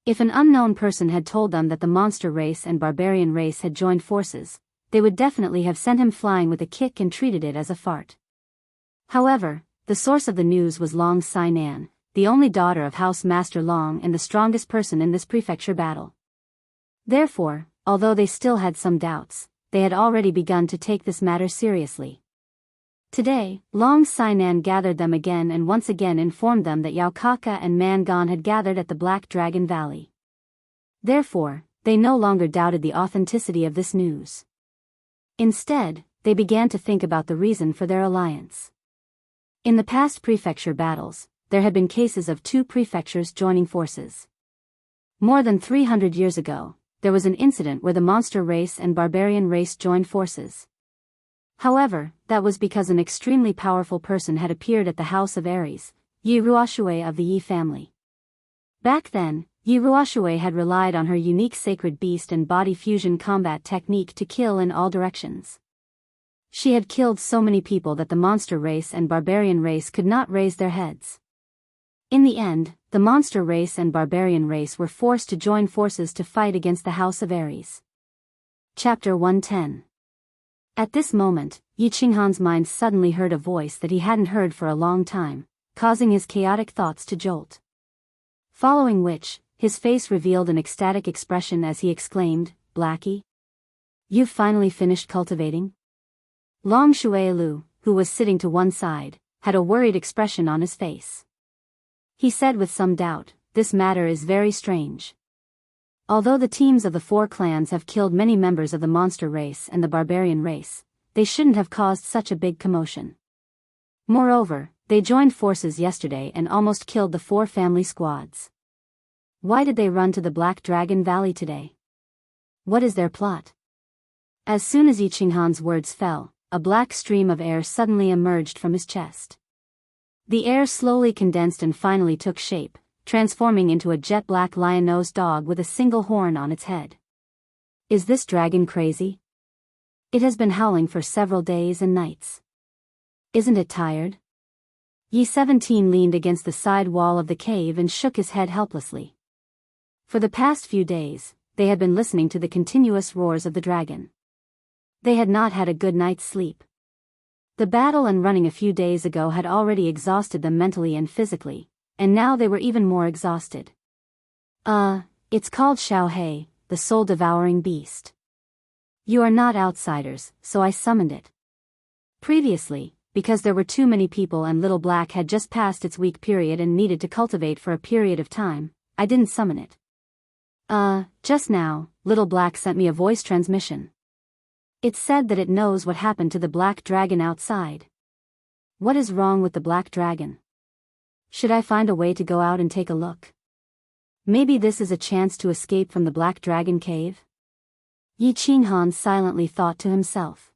[SPEAKER 1] If an unknown person had told them that the monster race and barbarian race had joined forces, they would definitely have sent him flying with a kick and treated it as a fart. However, the source of the news was Long Sinan, the only daughter of House Master Long and the strongest person in this prefecture battle. Therefore, although they still had some doubts, they had already begun to take this matter seriously. Today, Long Sinan gathered them again and once again informed them that Yao Kaka and Man Gon had gathered at the Black Dragon Valley. Therefore, they no longer doubted the authenticity of this news. Instead, they began to think about the reason for their alliance. In the past prefecture battles, there had been cases of 2 prefectures joining forces. More than 300 years ago, there was an incident where the monster race and barbarian race joined forces. However, that was because an extremely powerful person had appeared at the House of Ares, Yi Ruoxue of the Yi family. Back then, Yi Ruoxue had relied on her unique sacred beast and body fusion combat technique to kill in all directions. She had killed so many people that the monster race and barbarian race could not raise their heads. In the end, the monster race and barbarian race were forced to join forces to fight against the House of Ares. Chapter 110. At this moment, Yi Qinghan's mind suddenly heard a voice that he hadn't heard for a long time, causing his chaotic thoughts to jolt. Following which, his face revealed an ecstatic expression as he exclaimed, "Blackie? You've finally finished cultivating?" Long Shuailu, who was sitting to one side, had a worried expression on his face. He said with some doubt, "This matter is very strange. Although the teams of the 4 clans have killed many members of the monster race and the barbarian race, they shouldn't have caused such a big commotion. Moreover, they joined forces yesterday and almost killed the 4 family squads. Why did they run to the Black Dragon Valley today? What is their plot?" As soon as Yi Qinghan's words fell, a black stream of air suddenly emerged from his chest. The air slowly condensed and finally took shape, transforming into a jet-black lion-nosed dog with a single horn on its head. Is this dragon crazy? It has been howling for several days and nights. Isn't it tired? Yi 17 leaned against the side wall of the cave and shook his head helplessly. For the past few days, they had been listening to the continuous roars of the dragon. They had not had a good night's sleep. The battle and running a few days ago had already exhausted them mentally and physically, and now they were even more exhausted. It's called Xiaohei, the soul-devouring beast. You are not outsiders, so I summoned it. Previously, because there were too many people and Little Black had just passed its weak period and needed to cultivate for a period of time, I didn't summon it. Just now, Little Black sent me a voice transmission. It said that it knows what happened to the black dragon outside. What is wrong with the black dragon? Should I find a way to go out and take a look? Maybe this is a chance to escape from the black dragon cave? Yi Qinghan silently thought to himself.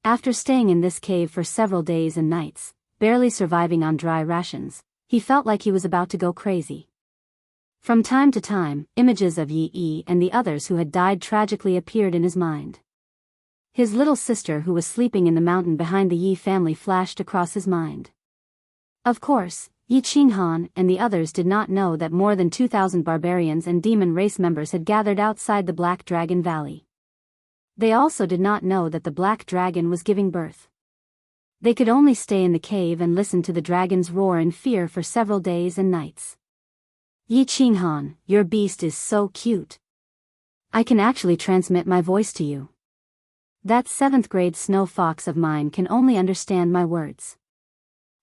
[SPEAKER 1] After staying in this cave for several days and nights, barely surviving on dry rations, he felt like he was about to go crazy. From time to time, images of Yi and the others who had died tragically appeared in his mind. His little sister who was sleeping in the mountain behind the Yi family flashed across his mind. Of course, Yi Qinghan and the others did not know that more than 2,000 barbarians and demon race members had gathered outside the Black Dragon Valley. They also did not know that the Black Dragon was giving birth. They could only stay in the cave and listen to the dragon's roar in fear for several days and nights. Yi Qinghan, your beast is so cute. I can actually transmit my voice to you. That 7th grade snow fox of mine can only understand my words.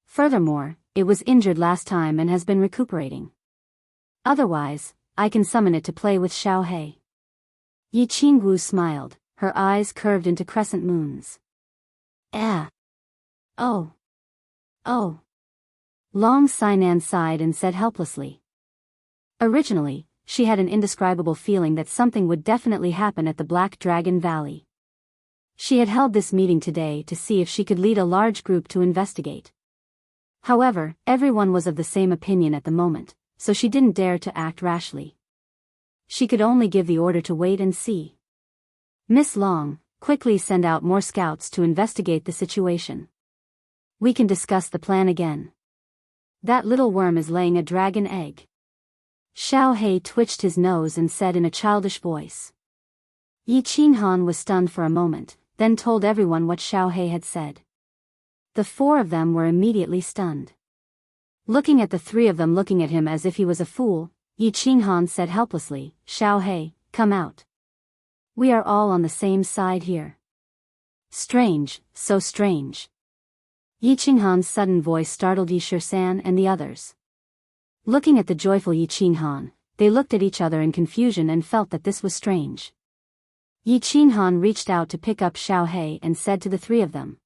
[SPEAKER 1] Furthermore, it was injured last time and has been recuperating. Otherwise, I can summon it to play with Xiaohei. Yi Qingwu smiled, her eyes curved into crescent moons. Oh. Long Sainan sighed and said helplessly. Originally, she had an indescribable feeling that something would definitely happen at the Black Dragon Valley. She had held this meeting today to see if she could lead a large group to investigate. However, everyone was of the same opinion at the moment, so she didn't dare to act rashly. She could only give the order to wait and see. Miss Long, quickly send out more scouts to investigate the situation. We can discuss the plan again. That little worm is laying a dragon egg. Xiaohei twitched his nose and said in a childish voice. Yi Qinghan was stunned for a moment, then told everyone what Xiaohei had said. The 4 of them were immediately stunned. Looking at the 3 of them looking at him as if he was a fool, Yi Qinghan said helplessly, Xiaohei, come out. We are all on the same side here. Strange, so strange. Yi Qinghan's sudden voice startled Yi Shisan and the others. Looking at the joyful Yi Qinghan, they looked at each other in confusion and felt that this was strange. Yi Qinghan reached out to pick up Xiaohei and said to the 3 of them.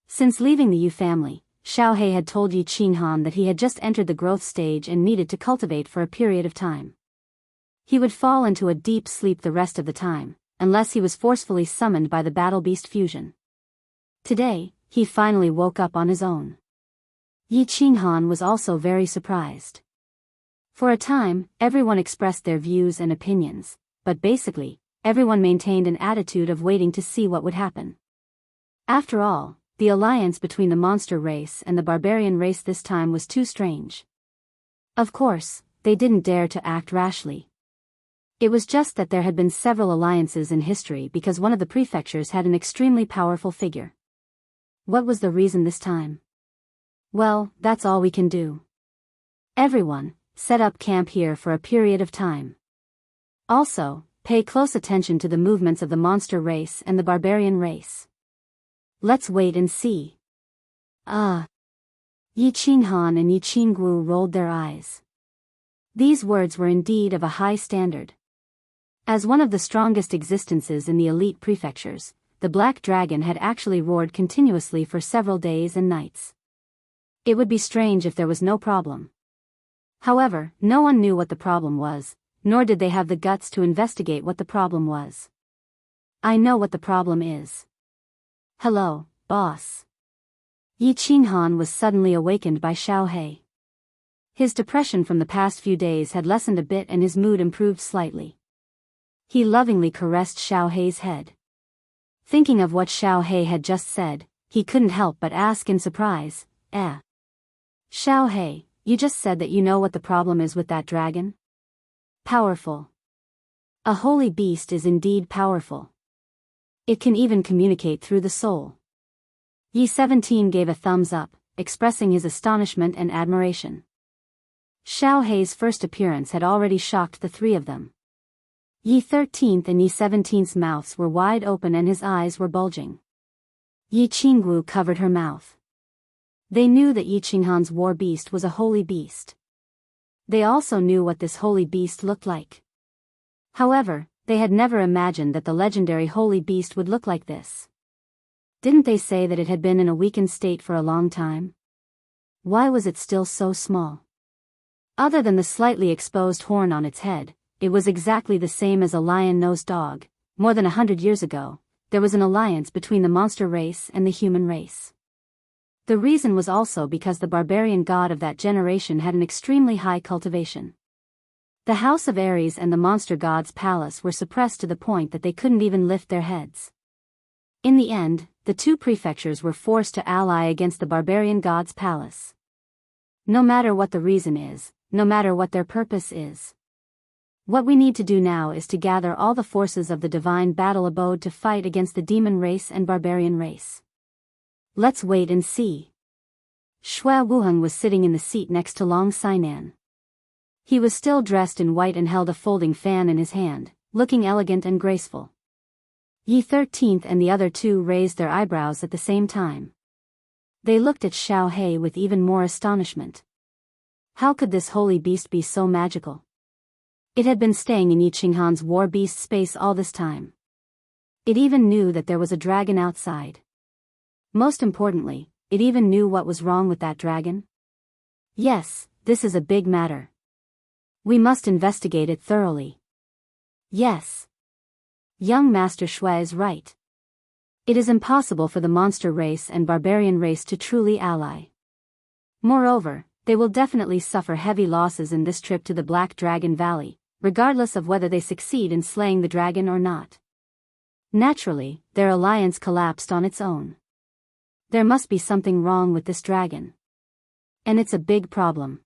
[SPEAKER 1] Since leaving the Yu family, Xiaohei had told Yi Qinghan that he had just entered the growth stage and needed to cultivate for a period of time. He would fall into a deep sleep the rest of the time, unless he was forcefully summoned by the battle beast fusion. Today, he finally woke up on his own. Yi Qinghan was also very surprised. For a time, everyone expressed their views and opinions, but basically, everyone maintained an attitude of waiting to see what would happen. After all, the alliance between the monster race and the barbarian race this time was too strange. Of course, they didn't dare to act rashly. It was just that there had been several alliances in history because one of the prefectures had an extremely powerful figure. What was the reason this time? Well, that's all we can do. Everyone, set up camp here for a period of time. Also, pay close attention to the movements of the monster race and the barbarian race. Let's wait and see. Yi Qinghan and Yi Qingwu rolled their eyes. These words were indeed of a high standard. As one of the strongest existences in the elite prefectures, the Black Dragon had actually roared continuously for several days and nights. It would be strange if there was no problem. However, no one knew what the problem was, nor did they have the guts to investigate what the problem was. I know what the problem is. Hello, boss. Yi Qinghan was suddenly awakened by Xiaohei. His depression from the past few days had lessened a bit and his mood improved slightly. He lovingly caressed Xiaohei's head. Thinking of what Xiaohei had just said, he couldn't help but ask in surprise, Xiaohei, you just said that you know what the problem is with that dragon? Powerful. A holy beast is indeed powerful. It can even communicate through the soul. Yi 17 gave a thumbs up, expressing his astonishment and admiration. Xiaohei's first appearance had already shocked the 3 of them. Yi 13th and Yi 17th's mouths were wide open and his eyes were bulging. Yi Qingwu covered her mouth. They knew that Yi Qinghan's war beast was a holy beast. They also knew what this holy beast looked like. However, they had never imagined that the legendary holy beast would look like this. Didn't they say that it had been in a weakened state for a long time? Why was it still so small? Other than the slightly exposed horn on its head, it was exactly the same as a lion-nosed dog. More than 100 years ago, there was an alliance between the monster race and the human race. The reason was also because the barbarian god of that generation had an extremely high cultivation. The House of Ares and the monster god's palace were suppressed to the point that they couldn't even lift their heads. In the end, the two prefectures were forced to ally against the barbarian god's palace. No matter what the reason is, no matter what their purpose is. What we need to do now is to gather all the forces of the divine battle abode to fight against the demon race and barbarian race. Let's wait and see. Xue Wuheng was sitting in the seat next to Long Sainan. He was still dressed in white and held a folding fan in his hand, looking elegant and graceful. Yi 13th and the other two raised their eyebrows at the same time. They looked at Xiao He with even more astonishment. How could this holy beast be so magical? It had been staying in Yi Qinghan's war beast space all this time. It even knew that there was a dragon outside. Most importantly, it even knew what was wrong with that dragon. Yes, this is a big matter. We must investigate it thoroughly. Yes. Young Master Xue is right. It is impossible for the monster race and barbarian race to truly ally. Moreover, they will definitely suffer heavy losses in this trip to the Black Dragon Valley, regardless of whether they succeed in slaying the dragon or not. Naturally, their alliance collapsed on its own. There must be something wrong with this dragon. And it's a big problem.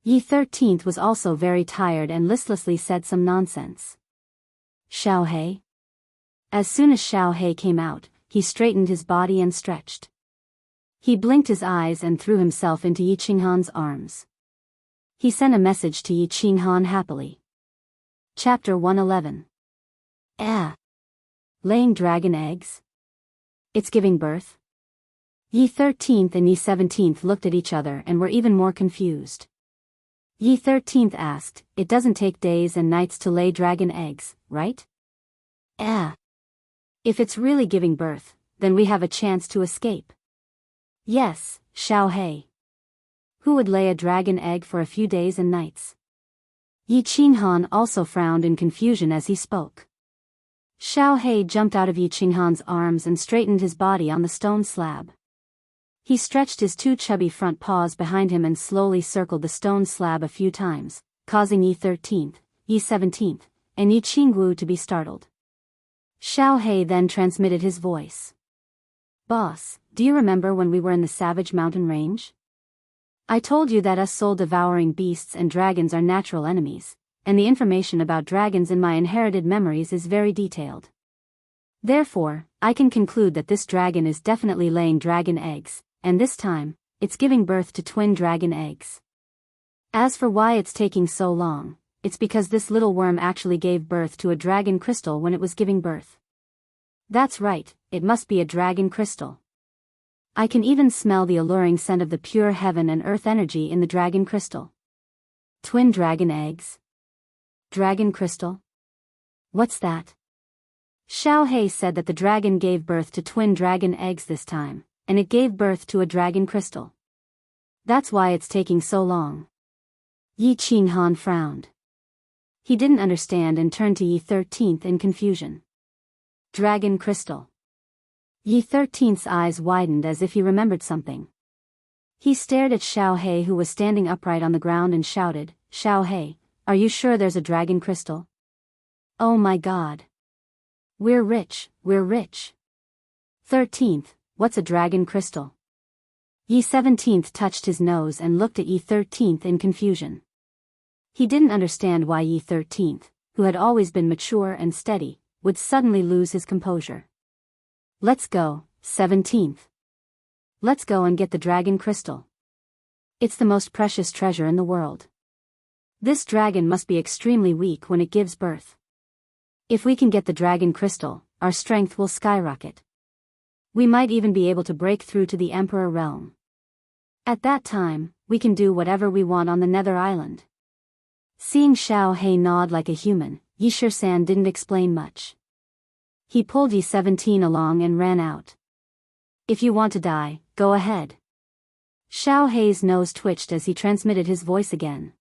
[SPEAKER 1] Yi 13th was also very tired and listlessly said some nonsense. Xiao He? As soon as Xiao He came out, he straightened his body and stretched. He blinked his eyes and threw himself into Yi Qinghan's arms. He sent a message to Yi Qinghan happily. Chapter 111. Laying dragon eggs? It's giving birth? Yi 13th and Yi 17th looked at each other and were even more confused. Yi 13th asked, "It doesn't take days and nights to lay dragon eggs, right?" If it's really giving birth, then we have a chance to escape. Yes, Xiao He. Who would lay a dragon egg for a few days and nights? Yi Qinghan also frowned in confusion as he spoke. Xiao He jumped out of Yi Qinghan's arms and straightened his body on the stone slab. He stretched his two chubby front paws behind him and slowly circled the stone slab a few times, causing Yi 13th, Yi 17th, and Yi Qingwu to be startled. Xiao He then transmitted his voice. "Boss, do you remember when we were in the Savage Mountain Range? I told you that us soul-devouring beasts and dragons are natural enemies, and the information about dragons in my inherited memories is very detailed. Therefore, I can conclude that this dragon is definitely laying dragon eggs, and this time, it's giving birth to twin dragon eggs. As for why it's taking so long, it's because this little worm actually gave birth to a dragon crystal when it was giving birth. That's right, it must be a dragon crystal. I can even smell the alluring scent of the pure heaven and earth energy in the dragon crystal. Twin dragon eggs? Dragon crystal? What's that?" Xiao He said that the dragon gave birth to twin dragon eggs this time, and it gave birth to a dragon crystal. That's why it's taking so long. Yi Qinghan frowned. He didn't understand and turned to Yi 13th in confusion. Dragon crystal. Yi 13th's eyes widened as if he remembered something. He stared at Xiao He, who was standing upright on the ground, and shouted, "Xiao He, are you sure there's a dragon crystal? Oh my god. We're rich, we're rich." 13th, what's a dragon crystal? Yi 17th touched his nose and looked at Yi 13th in confusion. He didn't understand why Yi 13th, who had always been mature and steady, would suddenly lose his composure. "Let's go, 17th. Let's go and get the dragon crystal. It's the most precious treasure in the world. This dragon must be extremely weak when it gives birth. If we can get the dragon crystal, our strength will skyrocket. We might even be able to break through to the Emperor realm. At that time, we can do whatever we want on the Nether Island." Seeing Xiao He nod like a human, Yi Shisan didn't explain much. He pulled Yi 17 along and ran out. "If you want to die, go ahead." Xiao He's nose twitched as he transmitted his voice again.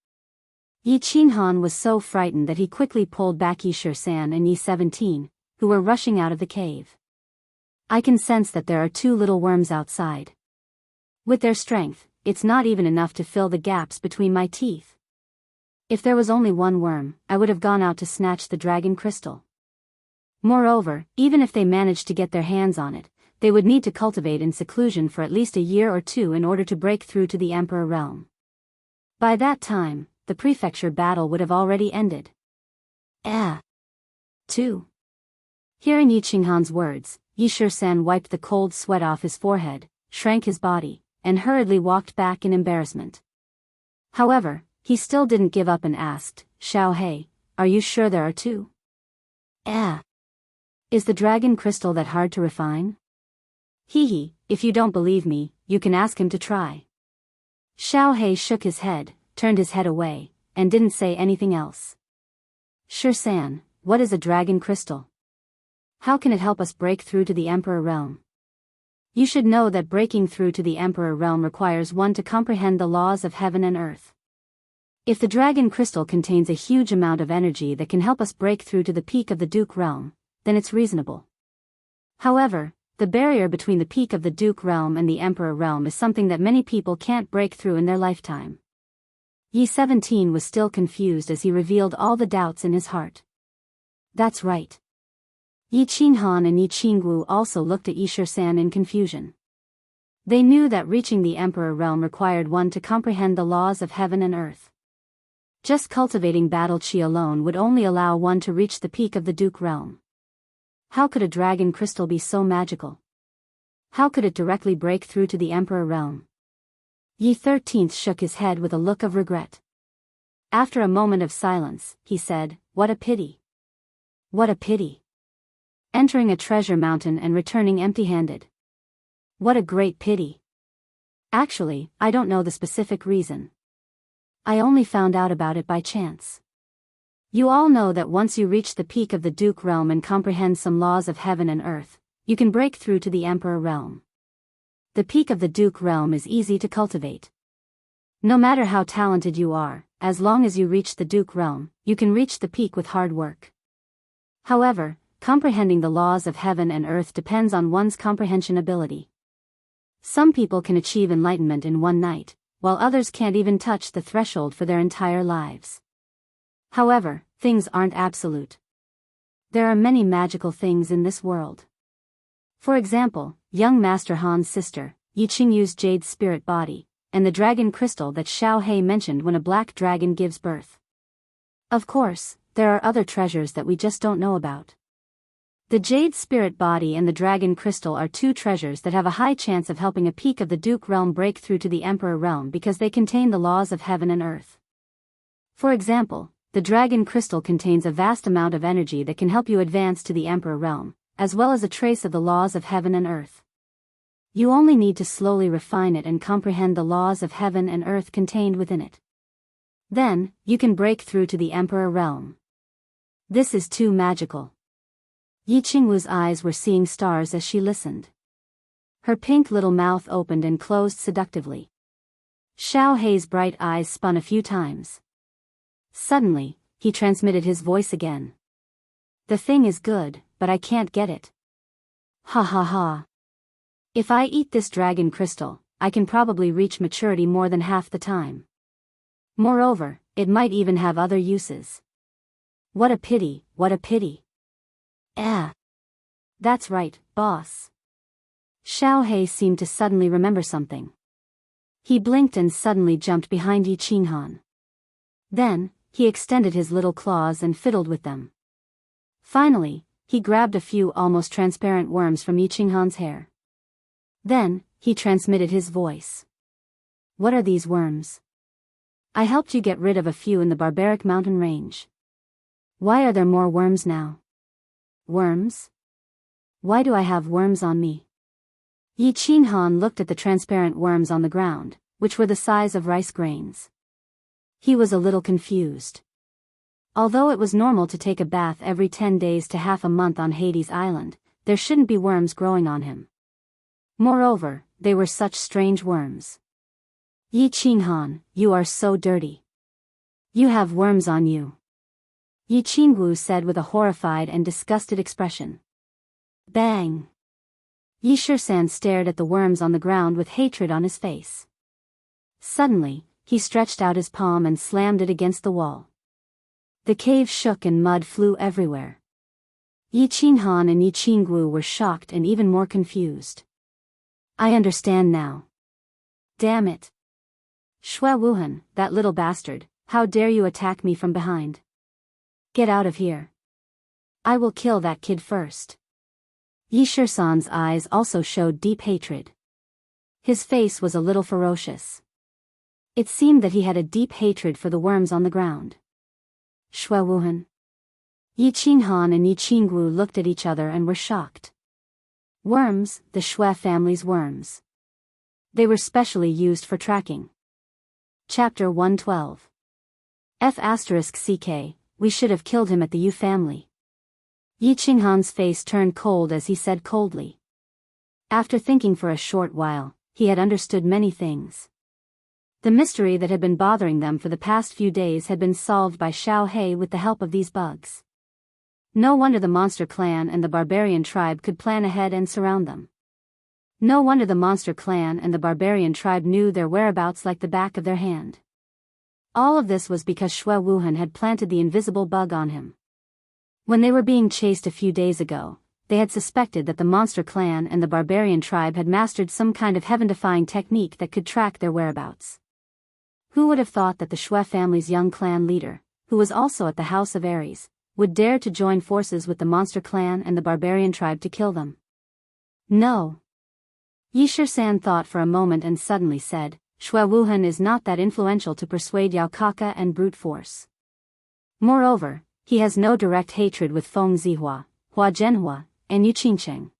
[SPEAKER 1] Yi Qinghan was so frightened that he quickly pulled back Yi Shisan and Yi 17, who were rushing out of the cave. "I can sense that there are two little worms outside. With their strength, it's not even enough to fill the gaps between my teeth. If there was only one worm, I would have gone out to snatch the dragon crystal." Moreover, even if they managed to get their hands on it, they would need to cultivate in seclusion for at least a year or two in order to break through to the Emperor realm. By that time, the prefecture battle would have already ended. 2. Hearing Yi Qinghan's words, Yi Shisan wiped the cold sweat off his forehead, shrank his body, and hurriedly walked back in embarrassment. However, he still didn't give up and asked, Xiao He, are you sure there are 2? Is the dragon crystal that hard to refine? If you don't believe me, you can ask him to try. Xiao He shook his head, turned his head away, and didn't say anything else. Shisan, what is a dragon crystal? How can it help us break through to the Emperor realm? You should know that breaking through to the Emperor realm requires one to comprehend the laws of heaven and earth. If the dragon crystal contains a huge amount of energy that can help us break through to the peak of the Duke realm, then it's reasonable. However, the barrier between the peak of the Duke realm and the Emperor realm is something that many people can't break through in their lifetime. Yi 17 was still confused as he revealed all the doubts in his heart. That's right. Yi Qinghan and Yi Qingwu also looked at Yi Shisan in confusion. They knew that reaching the Emperor realm required one to comprehend the laws of heaven and earth. Just cultivating battle chi alone would only allow one to reach the peak of the Duke realm. How could a dragon crystal be so magical? How could it directly break through to the Emperor realm? Yi 13th shook his head with a look of regret. After a moment of silence, he said, What a pity. What a pity. Entering a treasure mountain and returning empty-handed. What a great pity. Actually, I don't know the specific reason. I only found out about it by chance. You all know that once you reach the peak of the Duke realm and comprehend some laws of heaven and earth, you can break through to the Emperor realm. The peak of the Duke realm is easy to cultivate. No matter how talented you are, as long as you reach the Duke realm, you can reach the peak with hard work. However, comprehending the laws of heaven and earth depends on one's comprehension ability. Some people can achieve enlightenment in one night, while others can't even touch the threshold for their entire lives. However, things aren't absolute. There are many magical things in this world. For example, young Master Han's sister, Yi Qingyu's jade spirit body, and the dragon crystal that Xiao He mentioned when a black dragon gives birth. Of course, there are other treasures that we just don't know about. The jade spirit body and the dragon crystal are 2 treasures that have a high chance of helping a peak of the Duke realm break through to the Emperor realm because they contain the laws of heaven and earth. For example, the dragon crystal contains a vast amount of energy that can help you advance to the Emperor realm, as well as a trace of the laws of heaven and earth. You only need to slowly refine it and comprehend the laws of heaven and earth contained within it. Then, you can break through to the Emperor realm. This is too magical. Yi Qingwu's eyes were seeing stars as she listened. Her pink little mouth opened and closed seductively. Xiao He's bright eyes spun a few times. Suddenly, he transmitted his voice again. The thing is good, but I can't get it. Ha ha ha. If I eat this dragon crystal, I can probably reach maturity more than half the time. Moreover, it might even have other uses. What a pity, what a pity. That's right, boss. Xiao He seemed to suddenly remember something. He blinked and suddenly jumped behind Yi Qinghan. Then, he extended his little claws and fiddled with them. Finally, he grabbed a few almost transparent worms from Yi Qinghan's hair. Then, he transmitted his voice. What are these worms? I helped you get rid of a few in the barbaric mountain range. Why are there more worms now? Worms? Why do I have worms on me? Yi Qinghan looked at the transparent worms on the ground, which were the size of rice grains. He was a little confused. Although it was normal to take a bath every 10 days to half a month on Hades Island, there shouldn't be worms growing on him. Moreover, they were such strange worms. Yi Qinghan, you are so dirty. You have worms on you. Yi Qingwu said with a horrified and disgusted expression. Bang! Yi Shisan stared at the worms on the ground with hatred on his face. Suddenly, he stretched out his palm and slammed it against the wall. The cave shook and mud flew everywhere. Yi Qinghan and Yi Qinggu were shocked and even more confused. I understand now. Damn it. Xue Wuhan, that little bastard, how dare you attack me from behind? Get out of here. I will kill that kid first. Yi Shisan's eyes also showed deep hatred. His face was a little ferocious. It seemed that he had a deep hatred for the worms on the ground. Xue Wuhan. Yi Qinghan and Yi Qinggu looked at each other and were shocked. Worms, the Xue family's worms. They were specially used for tracking. Chapter 112. F***ck, we should have killed him at the Yu family. Yi Qinghan's face turned cold as he said coldly. After thinking for a short while, he had understood many things. The mystery that had been bothering them for the past few days had been solved by Xiao He with the help of these bugs. No wonder the monster clan and the barbarian tribe could plan ahead and surround them. No wonder the monster clan and the barbarian tribe knew their whereabouts like the back of their hand. All of this was because Xue Wuhan had planted the invisible bug on him. When they were being chased a few days ago, they had suspected that the monster clan and the barbarian tribe had mastered some kind of heaven-defying technique that could track their whereabouts. Who would have thought that the Xue family's young clan leader, who was also at the House of Ares, would dare to join forces with the monster clan and the barbarian tribe to kill them? No. Yi Shisan thought for a moment and suddenly said, Xue Wuhan is not that influential to persuade Yao Kaka and brute force. Moreover, he has no direct hatred with Feng Zihua, Hua Zhenhua, and Yu Qingcheng.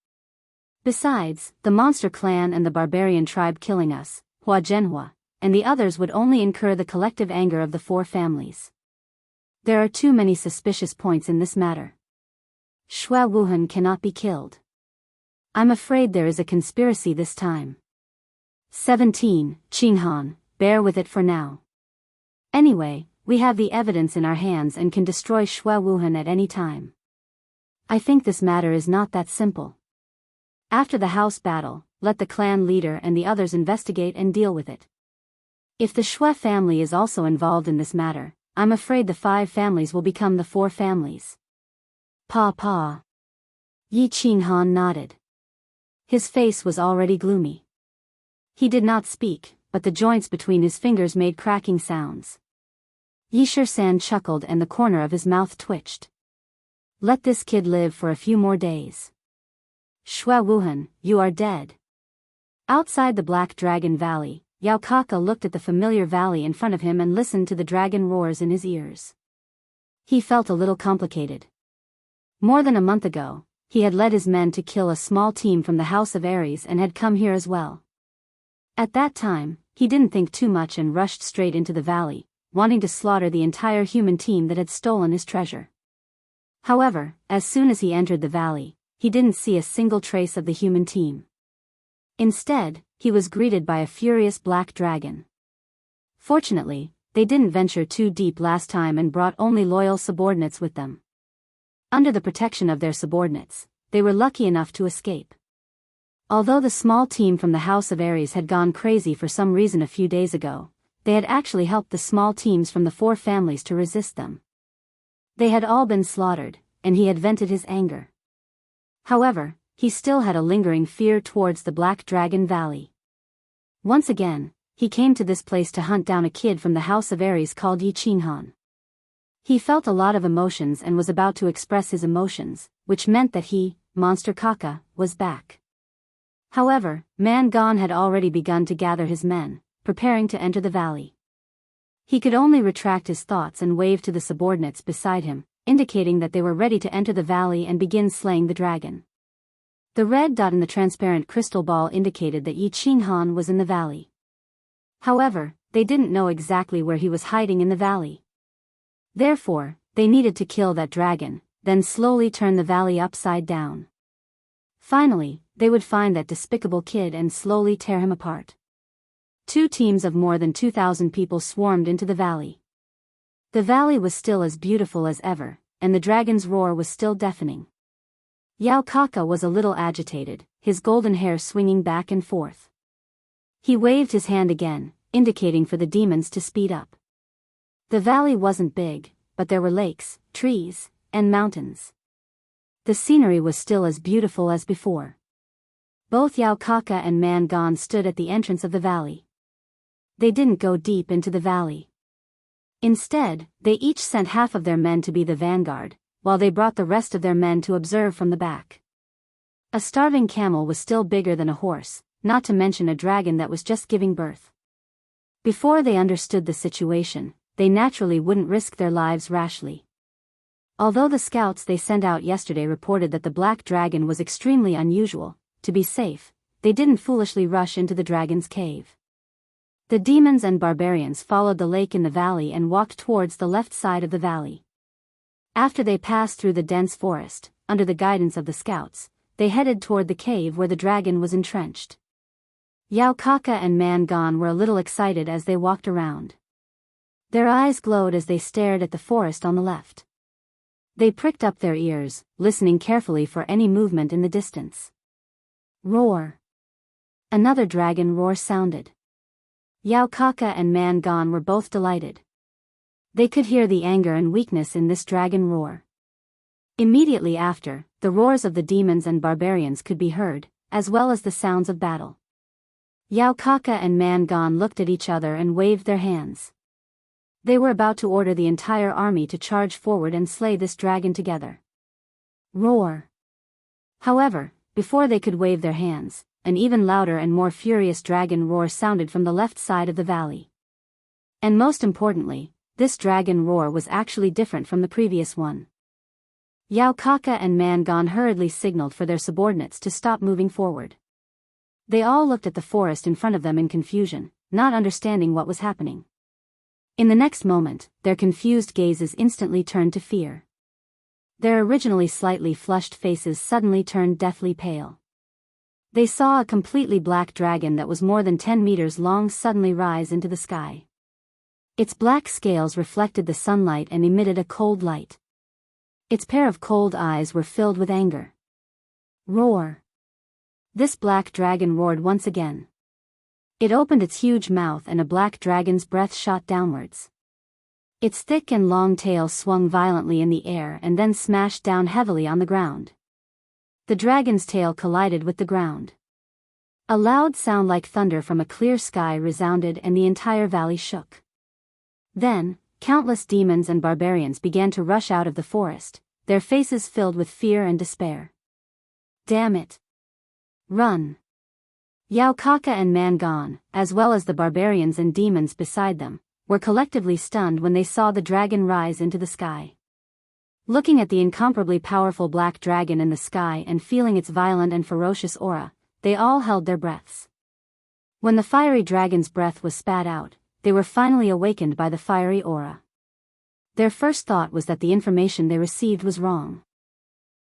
[SPEAKER 1] Besides, the monster clan and the barbarian tribe killing us, Hua Zhenhua, and the others would only incur the collective anger of the four families. There are too many suspicious points in this matter. Xue Wuhan cannot be killed. I'm afraid there is a conspiracy this time. 17, Qinghan, bear with it for now. Anyway, we have the evidence in our hands and can destroy Xue Wuhan at any time. I think this matter is not that simple. After the house battle, let the clan leader and the others investigate and deal with it. If the Xue family is also involved in this matter, I'm afraid the 5 families will become the 4 families. Pa. Yi Qinghan nodded. His face was already gloomy. He did not speak, but the joints between his fingers made cracking sounds. Yi Shisan chuckled and the corner of his mouth twitched. Let this kid live for a few more days. Xue Wuhan, you are dead. Outside the Black Dragon Valley, Yao Kaka looked at the familiar valley in front of him and listened to the dragon roars in his ears. He felt a little complicated. More than a month ago, he had led his men to kill a small team from the House of Ares and had come here as well. At that time, he didn't think too much and rushed straight into the valley, wanting to slaughter the entire human team that had stolen his treasure. However, as soon as he entered the valley, he didn't see a single trace of the human team. Instead, he was greeted by a furious black dragon. Fortunately, they didn't venture too deep last time and brought only loyal subordinates with them. Under the protection of their subordinates, they were lucky enough to escape. Although the small team from the House of Ares had gone crazy for some reason a few days ago, they had actually helped the small teams from the 4 families to resist them. They had all been slaughtered, and he had vented his anger. However, he still had a lingering fear towards the Black Dragon Valley. Once again, he came to this place to hunt down a kid from the House of Ares called Yi Qinghan. He felt a lot of emotions and was about to express his emotions, which meant that he, Monster Kaka, was back. However, Man Gon had already begun to gather his men, preparing to enter the valley. He could only retract his thoughts and wave to the subordinates beside him, indicating that they were ready to enter the valley and begin slaying the dragon. The red dot in the transparent crystal ball indicated that Yi Qinghan was in the valley. However, they didn't know exactly where he was hiding in the valley. Therefore, they needed to kill that dragon, then slowly turn the valley upside down. Finally, they would find that despicable kid and slowly tear him apart. 2 teams of more than 2,000 people swarmed into the valley. The valley was still as beautiful as ever, and the dragon's roar was still deafening. Yao Kaka was a little agitated, his golden hair swinging back and forth. He waved his hand again, indicating for the demons to speed up. The valley wasn't big, but there were lakes, trees, and mountains. The scenery was still as beautiful as before. Both Yao Kaka and Man Gan stood at the entrance of the valley. They didn't go deep into the valley. Instead, they each sent half of their men to be the vanguard, while they brought the rest of their men to observe from the back. A starving camel was still bigger than a horse, not to mention a dragon that was just giving birth. Before they understood the situation, they naturally wouldn't risk their lives rashly. Although the scouts they sent out yesterday reported that the black dragon was extremely unusual, to be safe, they didn't foolishly rush into the dragon's cave. The demons and barbarians followed the lake in the valley and walked towards the left side of the valley. After they passed through the dense forest, under the guidance of the scouts, they headed toward the cave where the dragon was entrenched. Yao Kaka and Man Gan were a little excited as they walked around. Their eyes glowed as they stared at the forest on the left. They pricked up their ears, listening carefully for any movement in the distance. Roar! Another dragon roar sounded. Yao Kaka and Man Gan were both delighted. They could hear the anger and weakness in this dragon roar. Immediately after, the roars of the demons and barbarians could be heard, as well as the sounds of battle. Yao Kaka and Man Gan looked at each other and waved their hands. They were about to order the entire army to charge forward and slay this dragon together. Roar! However, before they could wave their hands, an even louder and more furious dragon roar sounded from the left side of the valley. And most importantly, this dragon roar was actually different from the previous one. Yao Kaka and Man Gan hurriedly signaled for their subordinates to stop moving forward. They all looked at the forest in front of them in confusion, not understanding what was happening. In the next moment, their confused gazes instantly turned to fear. Their originally slightly flushed faces suddenly turned deathly pale. They saw a completely black dragon that was more than 10 meters long suddenly rise into the sky. Its black scales reflected the sunlight and emitted a cold light. Its pair of cold eyes were filled with anger. Roar! This black dragon roared once again. It opened its huge mouth and a black dragon's breath shot downwards. Its thick and long tail swung violently in the air and then smashed down heavily on the ground. The dragon's tail collided with the ground. A loud sound like thunder from a clear sky resounded and the entire valley shook. Then, countless demons and barbarians began to rush out of the forest, their faces filled with fear and despair. Damn it! Run! Yao Kaka and Man Gan, as well as the barbarians and demons beside them, were collectively stunned when they saw the dragon rise into the sky. Looking at the incomparably powerful black dragon in the sky and feeling its violent and ferocious aura, they all held their breaths. When the fiery dragon's breath was spat out, they were finally awakened by the fiery aura. Their first thought was that the information they received was wrong.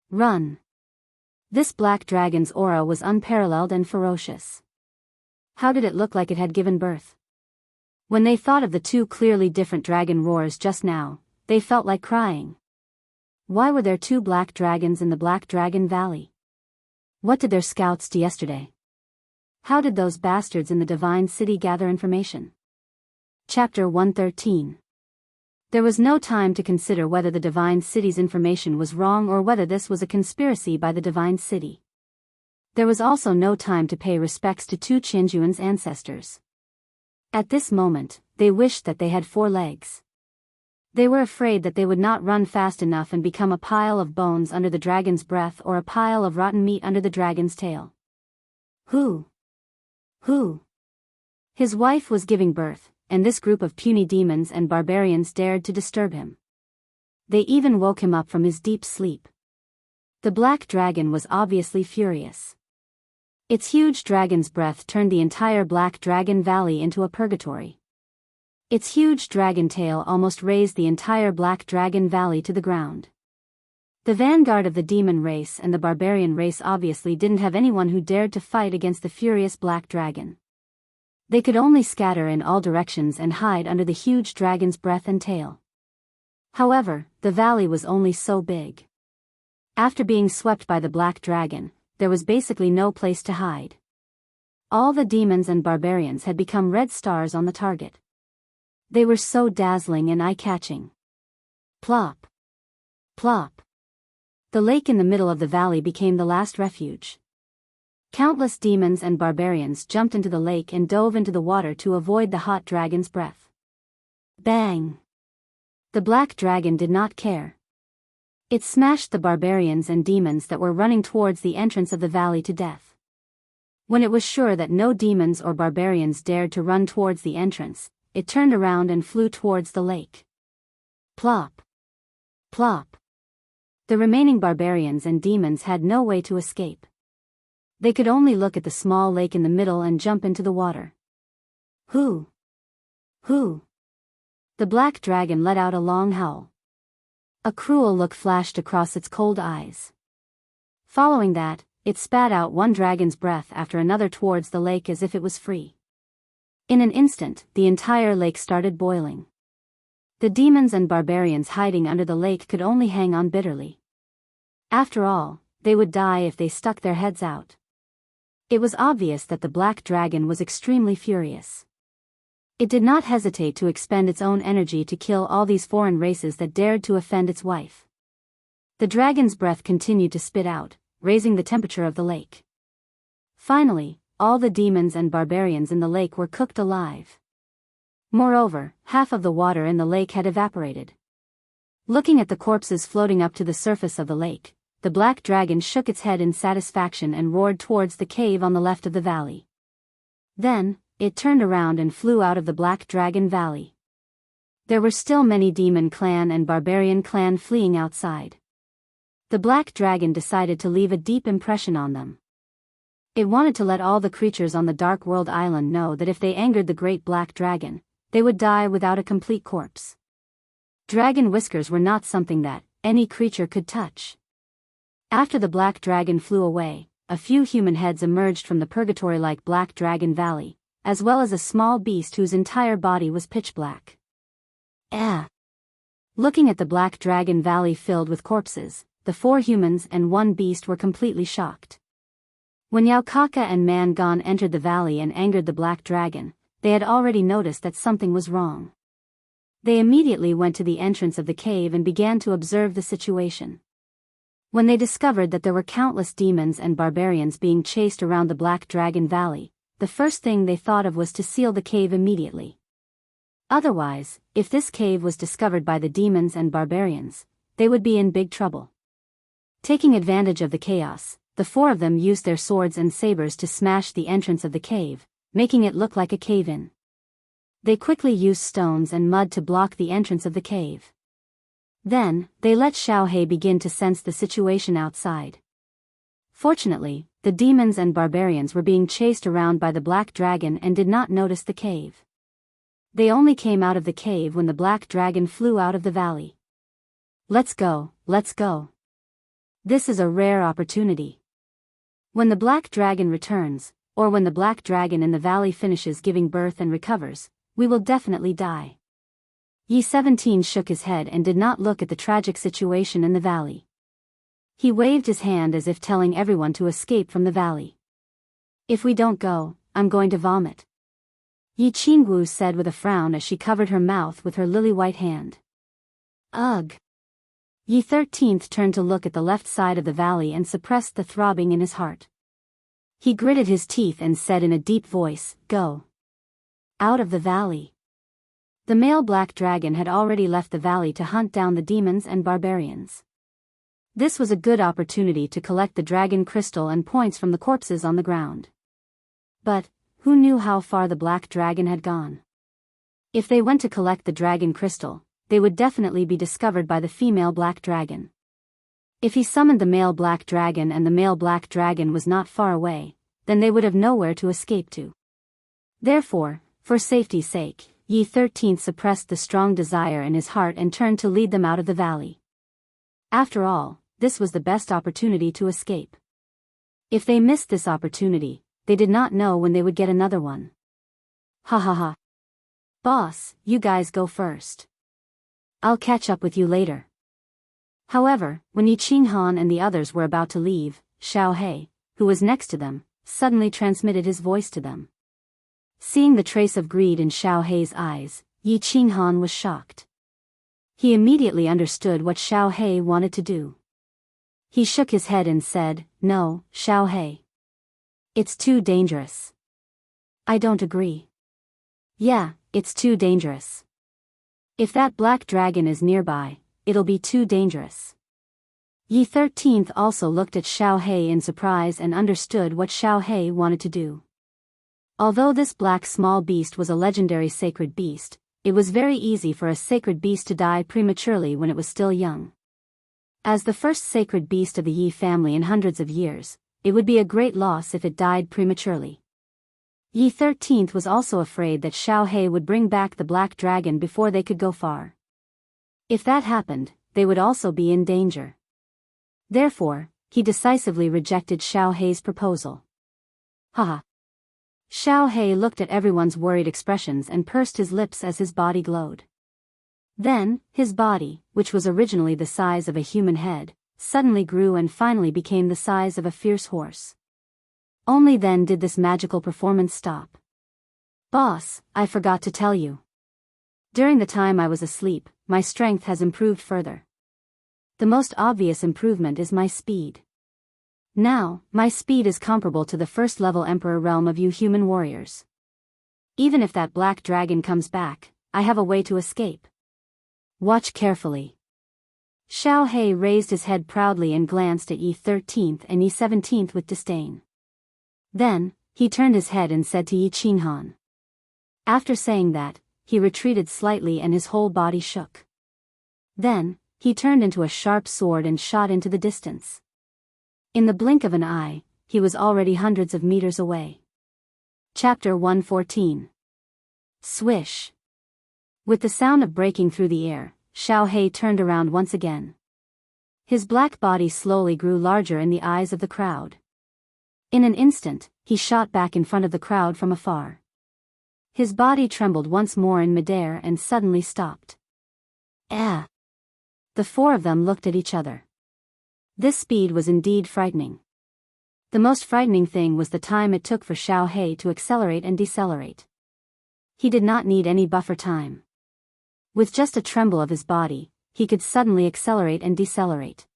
[SPEAKER 1] Run! This black dragon's aura was unparalleled and ferocious. How did it look like it had given birth? When they thought of the two clearly different dragon roars just now, they felt like crying. Why were there two black dragons in the Black Dragon Valley? What did their scouts do yesterday? How did those bastards in the Divine City gather information? Chapter 113. There was no time to consider whether the Divine City's information was wrong or whether this was a conspiracy by the Divine City. There was also no time to pay respects to Tu Qianjuan's ancestors. At this moment, they wished that they had 4 legs. They were afraid that they would not run fast enough and become a pile of bones under the dragon's breath or a pile of rotten meat under the dragon's tail. Who? His wife was giving birth, and this group of puny demons and barbarians dared to disturb him. They even woke him up from his deep sleep. The black dragon was obviously furious. Its huge dragon's breath turned the entire Black Dragon Valley into a purgatory. Its huge dragon tail almost raised the entire Black Dragon Valley to the ground. The vanguard of the demon race and the barbarian race obviously didn't have anyone who dared to fight against the furious black dragon. They could only scatter in all directions and hide under the huge dragon's breath and tail. However, the valley was only so big. After being swept by the black dragon, there was basically no place to hide. All the demons and barbarians had become red stars on the target. They were so dazzling and eye-catching. Plop! Plop! The lake in the middle of the valley became the last refuge. Countless demons and barbarians jumped into the lake and dove into the water to avoid the hot dragon's breath. Bang! The black dragon did not care. It smashed the barbarians and demons that were running towards the entrance of the valley to death. When it was sure that no demons or barbarians dared to run towards the entrance, it turned around and flew towards the lake. Plop! Plop! The remaining barbarians and demons had no way to escape. They could only look at the small lake in the middle and jump into the water. Who? Who? The black dragon let out a long howl. A cruel look flashed across its cold eyes. Following that, it spat out one dragon's breath after another towards the lake as if it was free. In an instant, the entire lake started boiling. The demons and barbarians hiding under the lake could only hang on bitterly. After all, they would die if they stuck their heads out. It was obvious that the black dragon was extremely furious. It did not hesitate to expend its own energy to kill all these foreign races that dared to offend its wife. The dragon's breath continued to spit out, raising the temperature of the lake. Finally, all the demons and barbarians in the lake were cooked alive. Moreover, half of the water in the lake had evaporated. Looking at the corpses floating up to the surface of the lake, the black dragon shook its head in satisfaction and roared towards the cave on the left of the valley. Then, it turned around and flew out of the Black Dragon Valley. There were still many demon clan and barbarian clan fleeing outside. The black dragon decided to leave a deep impression on them. It wanted to let all the creatures on the Dark World Island know that if they angered the great black dragon, they would die without a complete corpse. Dragon whiskers were not something that any creature could touch. After the black dragon flew away, a few human heads emerged from the purgatory-like Black Dragon Valley, as well as a small beast whose entire body was pitch black. Looking at the Black Dragon Valley filled with corpses, the 4 humans and 1 beast were completely shocked. When Yao Kaka and Man Gon entered the valley and angered the black dragon, they had already noticed that something was wrong. They immediately went to the entrance of the cave and began to observe the situation. When they discovered that there were countless demons and barbarians being chased around the Black Dragon Valley, the first thing they thought of was to seal the cave immediately. Otherwise, if this cave was discovered by the demons and barbarians, they would be in big trouble. Taking advantage of the chaos, the 4 of them used their swords and sabers to smash the entrance of the cave, making it look like a cave-in. They quickly used stones and mud to block the entrance of the cave. Then, they let Xiao He begin to sense the situation outside. Fortunately, the demons and barbarians were being chased around by the black dragon and did not notice the cave. They only came out of the cave when the black dragon flew out of the valley. Let's go, let's go. This is a rare opportunity. When the black dragon returns, or when the black dragon in the valley finishes giving birth and recovers, we will definitely die. Yi 17 shook his head and did not look at the tragic situation in the valley. He waved his hand as if telling everyone to escape from the valley. If we don't go, I'm going to vomit. Yi Qingwu said with a frown as she covered her mouth with her lily-white hand. Ugh. Yi 13th turned to look at the left side of the valley and suppressed the throbbing in his heart. He gritted his teeth and said in a deep voice, "Go. Out of the valley." The male black dragon had already left the valley to hunt down the demons and barbarians. This was a good opportunity to collect the dragon crystal and points from the corpses on the ground. But, who knew how far the black dragon had gone? If they went to collect the dragon crystal, they would definitely be discovered by the female black dragon. If he summoned the male black dragon and the male black dragon was not far away, then they would have nowhere to escape to. Therefore, for safety's sake, Yi 13th suppressed the strong desire in his heart and turned to lead them out of the valley. After all, this was the best opportunity to escape. If they missed this opportunity, they did not know when they would get another one. Ha ha ha. Boss, you guys go first. I'll catch up with you later. However, when Yi Qinghan and the others were about to leave, Xiao He, who was next to them, suddenly transmitted his voice to them. Seeing the trace of greed in Xiao He's eyes, Yi Qinghan was shocked. He immediately understood what Xiao He wanted to do. He shook his head and said, "No, Xiao He. It's too dangerous." "I don't agree." "Yeah, it's too dangerous. If that black dragon is nearby, it'll be too dangerous." Yi 13th also looked at Xiao He in surprise and understood what Xiao He wanted to do. Although this black small beast was a legendary sacred beast, it was very easy for a sacred beast to die prematurely when it was still young. As the first sacred beast of the Yi family in hundreds of years, it would be a great loss if it died prematurely. Yi 13th was also afraid that Xiao He would bring back the black dragon before they could go far. If that happened, they would also be in danger. Therefore, he decisively rejected Xiao He's proposal. Haha. Xiao He looked at everyone's worried expressions and pursed his lips as his body glowed. Then, his body, which was originally the size of a human head, suddenly grew and finally became the size of a fierce horse. Only then did this magical performance stop. "Boss, I forgot to tell you. During the time I was asleep, my strength has improved further. The most obvious improvement is my speed. Now, my speed is comparable to the first-level Emperor realm of you human warriors. Even if that black dragon comes back, I have a way to escape. Watch carefully." Xiao He raised his head proudly and glanced at Yi 13th and Yi 17th with disdain. Then, he turned his head and said to Yi Qinghan. After saying that, he retreated slightly and his whole body shook. Then, he turned into a sharp sword and shot into the distance. In the blink of an eye, he was already hundreds of meters away. Chapter 114. Swish. With the sound of breaking through the air, Xiao He turned around once again. His black body slowly grew larger in the eyes of the crowd. In an instant, he shot back in front of the crowd from afar. His body trembled once more in midair and suddenly stopped. The four of them looked at each other. This speed was indeed frightening. The most frightening thing was the time it took for Xiao He to accelerate and decelerate. He did not need any buffer time. With just a tremble of his body, he could suddenly accelerate and decelerate.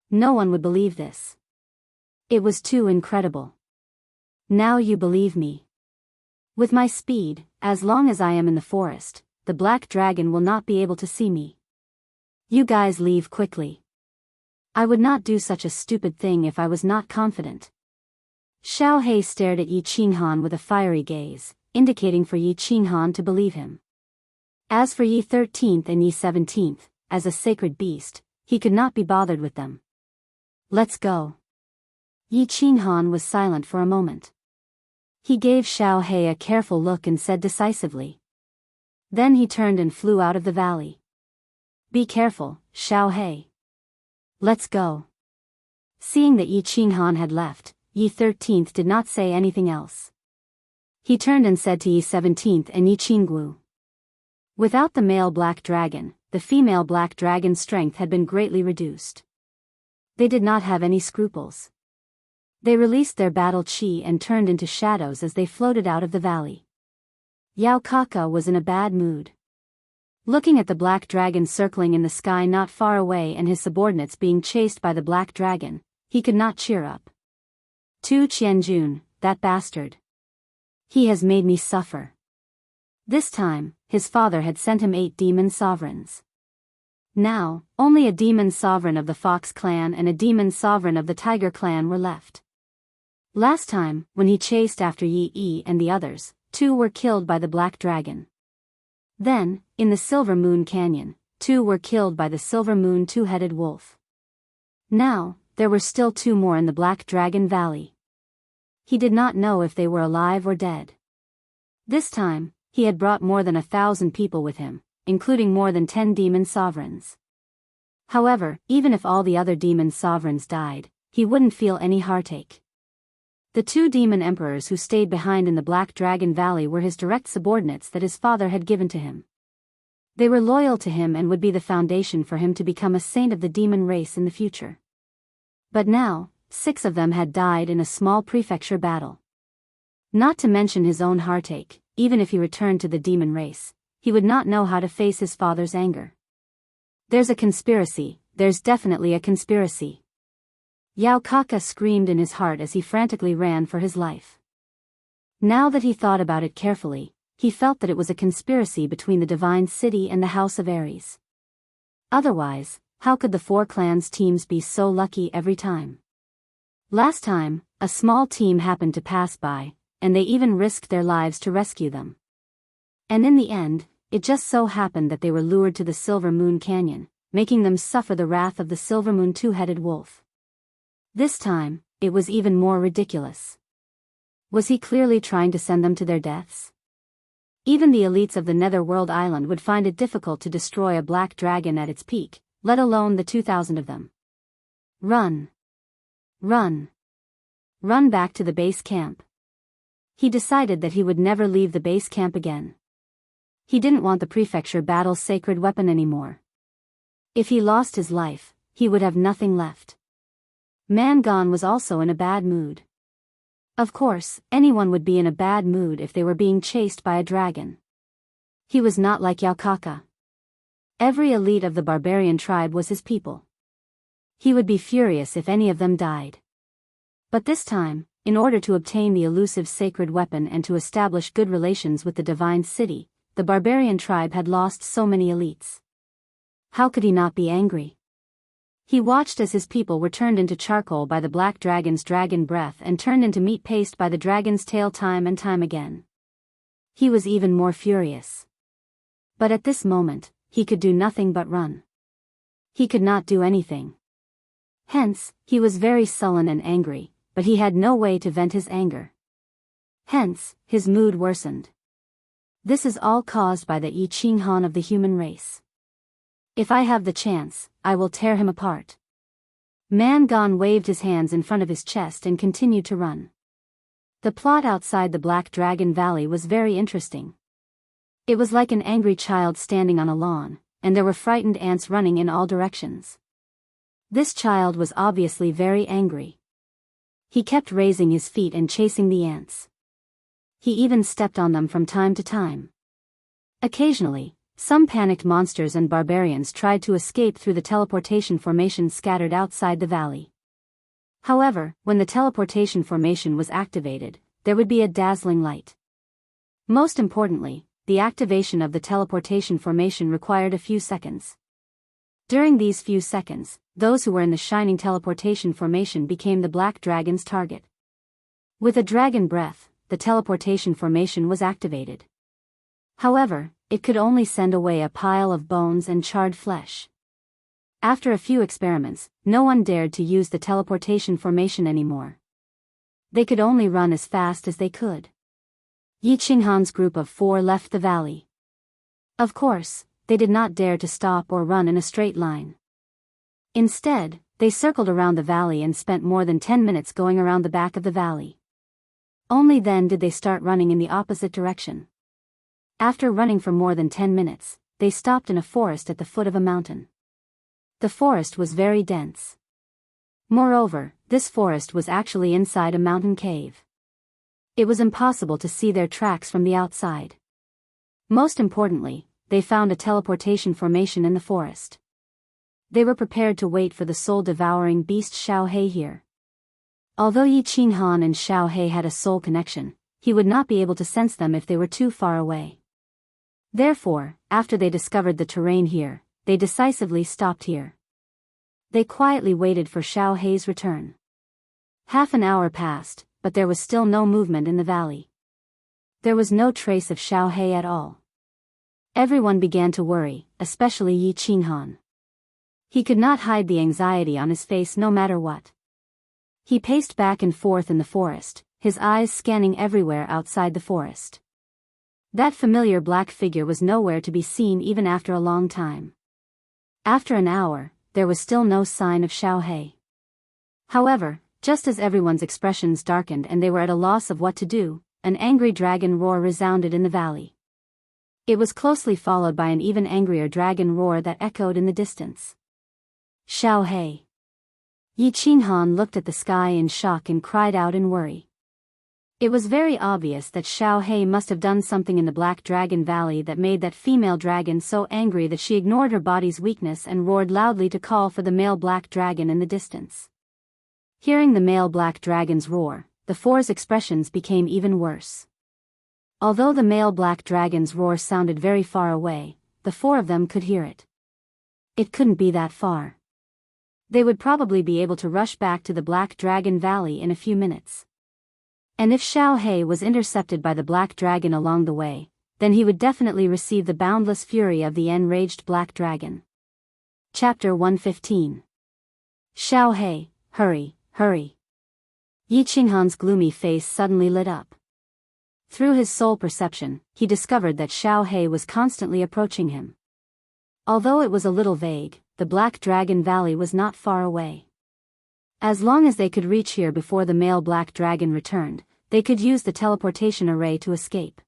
[SPEAKER 1] No one would believe this. It was too incredible. Now you believe me. With my speed, as long as I am in the forest, the black dragon will not be able to see me. You guys leave quickly. I would not do such a stupid thing if I was not confident. Xiao He stared at Yi Qinghan with a fiery gaze, indicating for Yi Qinghan to believe him. As for Yi 13th and Yi 17th, as a sacred beast, he could not be bothered with them. Let's go. Yi Qinghan was silent for a moment. He gave Xiao He a careful look and said decisively. Then he turned and flew out of the valley. Be careful, Xiao He. Let's go. Seeing that Yi Qinghan had left, Yi 13th did not say anything else. He turned and said to Yi 17th and Yi Qinggu. Without the male black dragon, the female black dragon's strength had been greatly reduced. They did not have any scruples. They released their battle chi and turned into shadows as they floated out of the valley. Yao Kaka was in a bad mood. Looking at the black dragon circling in the sky not far away and his subordinates being chased by the black dragon, he could not cheer up. Tu Qianjun, that bastard. He has made me suffer. This time, his father had sent him 8 demon sovereigns. Now, only a demon sovereign of the Fox clan and a demon sovereign of the Tiger clan were left. Last time, when he chased after Yi and the others, 2 were killed by the black dragon. Then, in the Silver Moon Canyon, 2 were killed by the Silver Moon two-headed wolf. Now, there were still 2 more in the Black Dragon Valley. He did not know if they were alive or dead. This time, he had brought more than 1,000 people with him, including more than 10 demon sovereigns. However, even if all the other demon sovereigns died, he wouldn't feel any heartache. The 2 demon emperors who stayed behind in the Black Dragon Valley were his direct subordinates that his father had given to him. They were loyal to him and would be the foundation for him to become a saint of the demon race in the future. But now, 6 of them had died in a small prefecture battle. Not to mention his own heartache, even if he returned to the demon race, he would not know how to face his father's anger. There's a conspiracy, there's definitely a conspiracy. Yao Kaka screamed in his heart as he frantically ran for his life. Now that he thought about it carefully, he felt that it was a conspiracy between the Divine City and the House of Aries. Otherwise, how could the 4 clans teams be so lucky every time? Last time, a small team happened to pass by, and they even risked their lives to rescue them. And in the end, it just so happened that they were lured to the Silver Moon Canyon, making them suffer the wrath of the Silver Moon two-headed wolf. This time, it was even more ridiculous. Was he clearly trying to send them to their deaths? Even the elites of the Netherworld Island would find it difficult to destroy a black dragon at its peak, let alone the 2,000 of them. Run. Run. Run back to the base camp. He decided that he would never leave the base camp again. He didn't want the prefecture battle's sacred weapon anymore. If he lost his life, he would have nothing left. Mangon was also in a bad mood. Of course, anyone would be in a bad mood if they were being chased by a dragon. He was not like Yao Kaka. Every elite of the barbarian tribe was his people. He would be furious if any of them died. But this time, in order to obtain the elusive sacred weapon and to establish good relations with the Divine City, the barbarian tribe had lost so many elites. How could he not be angry? He watched as his people were turned into charcoal by the black dragon's dragon breath and turned into meat paste by the dragon's tail time and time again. He was even more furious. But at this moment, he could do nothing but run. He could not do anything. Hence, he was very sullen and angry, but he had no way to vent his anger. Hence, his mood worsened. This is all caused by the I Ching Han of the human race. If I have the chance, I will tear him apart. Mangon waved his hands in front of his chest and continued to run. The plot outside the Black Dragon Valley was very interesting. It was like an angry child standing on a lawn, and there were frightened ants running in all directions. This child was obviously very angry. He kept raising his feet and chasing the ants. He even stepped on them from time to time. Occasionally, some panicked monsters and barbarians tried to escape through the teleportation formation scattered outside the valley. However, when the teleportation formation was activated, there would be a dazzling light. Most importantly, the activation of the teleportation formation required a few seconds. During these few seconds, those who were in the shining teleportation formation became the black dragon's target. With a dragon breath, the teleportation formation was activated. However, it could only send away a pile of bones and charred flesh. After a few experiments, no one dared to use the teleportation formation anymore. They could only run as fast as they could. Yi Qinghan's group of 4 left the valley. Of course, they did not dare to stop or run in a straight line. Instead, they circled around the valley and spent more than 10 minutes going around the back of the valley. Only then did they start running in the opposite direction. After running for more than 10 minutes, they stopped in a forest at the foot of a mountain. The forest was very dense. Moreover, this forest was actually inside a mountain cave. It was impossible to see their tracks from the outside. Most importantly, they found a teleportation formation in the forest. They were prepared to wait for the soul-devouring beast Xiao He here. Although Yi Qinghan and Xiao He had a soul connection, he would not be able to sense them if they were too far away. Therefore, after they discovered the terrain here, they decisively stopped here. They quietly waited for Xiao He's return. Half an hour passed, but there was still no movement in the valley. There was no trace of Xiao He at all. Everyone began to worry, especially Yi Qinghan. He could not hide the anxiety on his face no matter what. He paced back and forth in the forest, his eyes scanning everywhere outside the forest. That familiar black figure was nowhere to be seen even after a long time. After an hour, there was still no sign of Xiao He. However, just as everyone's expressions darkened and they were at a loss of what to do, an angry dragon roar resounded in the valley. It was closely followed by an even angrier dragon roar that echoed in the distance. Xiao He. Yi Qinghan looked at the sky in shock and cried out in worry. It was very obvious that Xiao He must have done something in the Black Dragon Valley that made that female dragon so angry that she ignored her body's weakness and roared loudly to call for the male black dragon in the distance. Hearing the male black dragon's roar, the four's expressions became even worse. Although the male black dragon's roar sounded very far away, the four of them could hear it. It couldn't be that far. They would probably be able to rush back to the Black Dragon Valley in a few minutes. And if Xiao He was intercepted by the Black Dragon along the way, then he would definitely receive the boundless fury of the enraged Black Dragon. Chapter 115. Xiao He, hurry, hurry. Yi Qinghan's gloomy face suddenly lit up. Through his soul perception, he discovered that Xiao He was constantly approaching him. Although it was a little vague, the Black Dragon Valley was not far away. As long as they could reach here before the male Black Dragon returned, they could use the teleportation array to escape.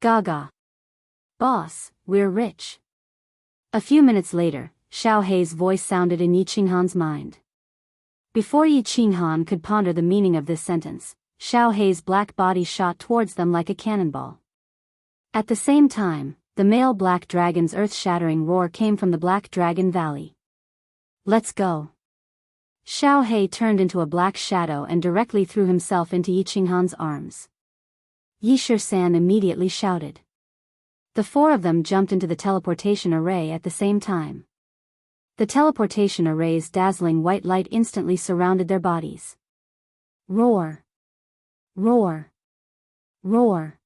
[SPEAKER 1] Gaga. Boss, we're rich. A few minutes later, Xiao He's voice sounded in Yi Qinghan's mind. Before Yi Qinghan could ponder the meaning of this sentence, Xiao He's black body shot towards them like a cannonball. At the same time, the male Black Dragon's earth-shattering roar came from the Black Dragon Valley. Let's go. Xiao He turned into a black shadow and directly threw himself into Yi Qinghan's arms. Yi Shisan immediately shouted. The four of them jumped into the teleportation array at the same time. The teleportation array's dazzling white light instantly surrounded their bodies. Roar! Roar! Roar!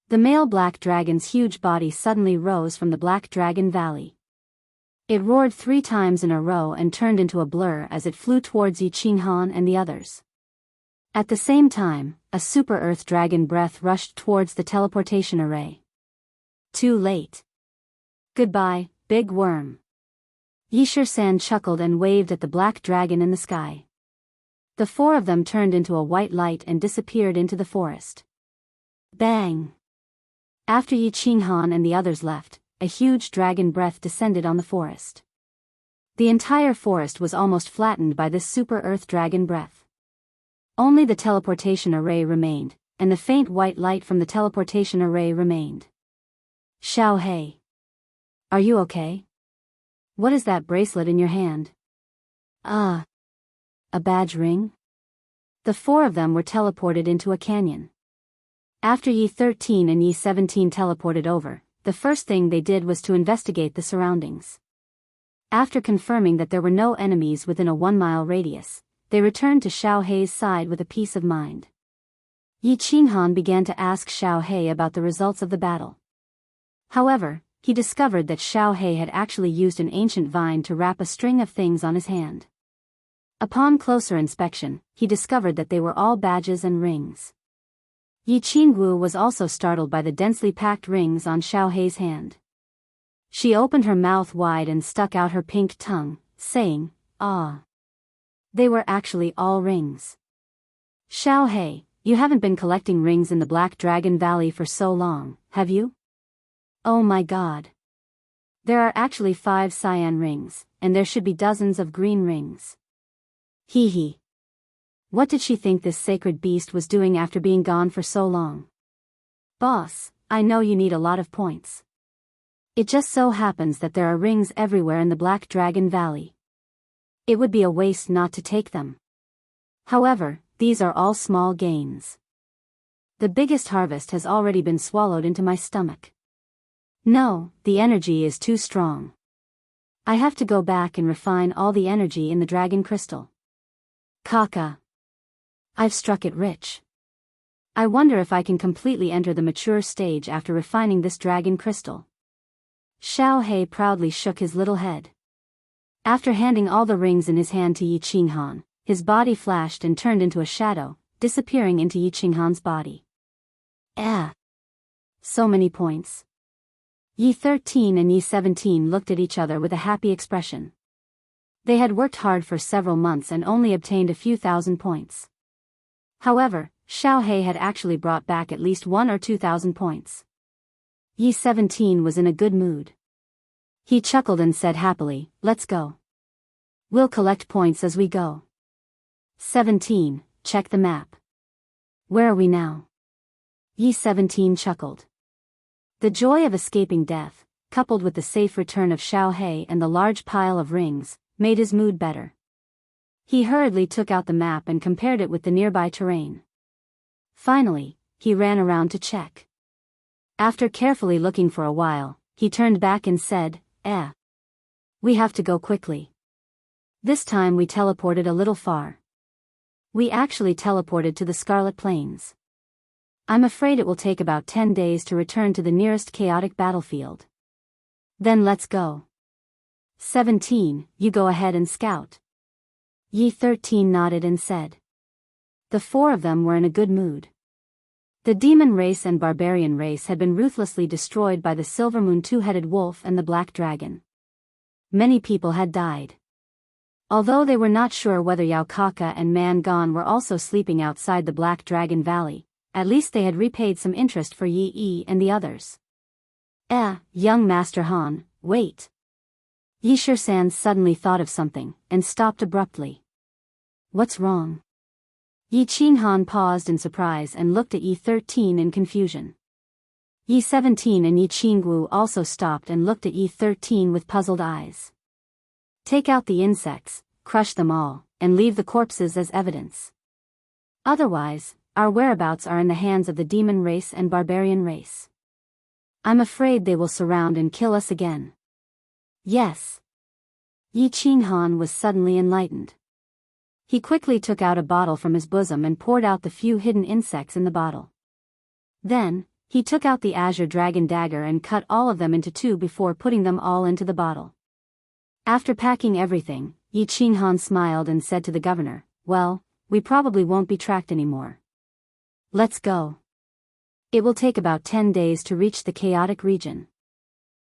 [SPEAKER 1] The male Black Dragon's huge body suddenly rose from the Black Dragon Valley. It roared 3 times in a row and turned into a blur as it flew towards Yi Qinghan and the others. At the same time, a super Earth Dragon breath rushed towards the teleportation array. Too late. Goodbye, big worm. Yi Shisan chuckled and waved at the Black Dragon in the sky. The four of them turned into a white light and disappeared into the forest. Bang! After Yi Qinghan and the others left, a huge dragon breath descended on the forest. The entire forest was almost flattened by this super Earth Dragon breath. Only the teleportation array remained, and the faint white light from the teleportation array remained. Xiao He. Are you okay? What is that bracelet in your hand? A badge ring? The four of them were teleported into a canyon. After Yi 13 and Yi 17 teleported over, the first thing they did was to investigate the surroundings. After confirming that there were no enemies within a 1-mile radius, they returned to Xiao He's side with a peace of mind. Yi Qinghan began to ask Xiao He about the results of the battle. However, he discovered that Xiao He had actually used an ancient vine to wrap a string of things on his hand. Upon closer inspection, he discovered that they were all badges and rings. Yi Qingwu was also startled by the densely packed rings on Xiao He's hand. She opened her mouth wide and stuck out her pink tongue, saying, "Ah." They were actually all rings. Xiao He, you haven't been collecting rings in the Black Dragon Valley for so long, have you? Oh my god. There are actually 5 cyan rings, and there should be dozens of green rings. Hee hee. What did she think this sacred beast was doing after being gone for so long? Boss, I know you need a lot of points. It just so happens that there are rings everywhere in the Black Dragon Valley. It would be a waste not to take them. However, these are all small gains. The biggest harvest has already been swallowed into my stomach. No, the energy is too strong. I have to go back and refine all the energy in the dragon crystal. Kaka. I've struck it rich. I wonder if I can completely enter the mature stage after refining this dragon crystal. Xiao He proudly shook his little head. After handing all the rings in his hand to Yi Qinghan, his body flashed and turned into a shadow, disappearing into Yi Qinghan's body. So many points. Yi 13 and Yi 17 looked at each other with a happy expression. They had worked hard for several months and only obtained a few thousand points. However, Xiao He had actually brought back at least 1 or 2,000 points. Yi 17 was in a good mood. He chuckled and said happily, "Let's go. We'll collect points as we go." 17, check the map. Where are we now? Yi 17 chuckled. The joy of escaping death, coupled with the safe return of Xiao He and the large pile of rings, made his mood better. He hurriedly took out the map and compared it with the nearby terrain. Finally, he ran around to check. After carefully looking for a while, he turned back and said, We have to go quickly. This time we teleported a little far. We actually teleported to the Scarlet Plains. I'm afraid it will take about 10 days to return to the nearest chaotic battlefield. Then let's go. 17, you go ahead and scout. Yi 13 nodded and said. The four of them were in a good mood. The demon race and barbarian race had been ruthlessly destroyed by the Silvermoon two-headed wolf and the black dragon. Many people had died. Although they were not sure whether Yao Kaka and Man Gon were also sleeping outside the Black Dragon Valley, at least they had repaid some interest for Yi Yi and the others. Young Master Han, wait. Yi Shisan suddenly thought of something, and stopped abruptly. What's wrong? Yi Qinghan paused in surprise and looked at Yi 13 in confusion. Yi 17 and Yi Qingwu also stopped and looked at Yi 13 with puzzled eyes. Take out the insects, crush them all, and leave the corpses as evidence. Otherwise, our whereabouts are in the hands of the demon race and barbarian race. I'm afraid they will surround and kill us again. Yes. Yi Qinghan was suddenly enlightened. He quickly took out a bottle from his bosom and poured out the few hidden insects in the bottle. Then, he took out the azure dragon dagger and cut all of them into two before putting them all into the bottle. After packing everything, Yi Qinghan smiled and said to the governor, Well, we probably won't be tracked anymore. Let's go. It will take about 10 days to reach the chaotic region.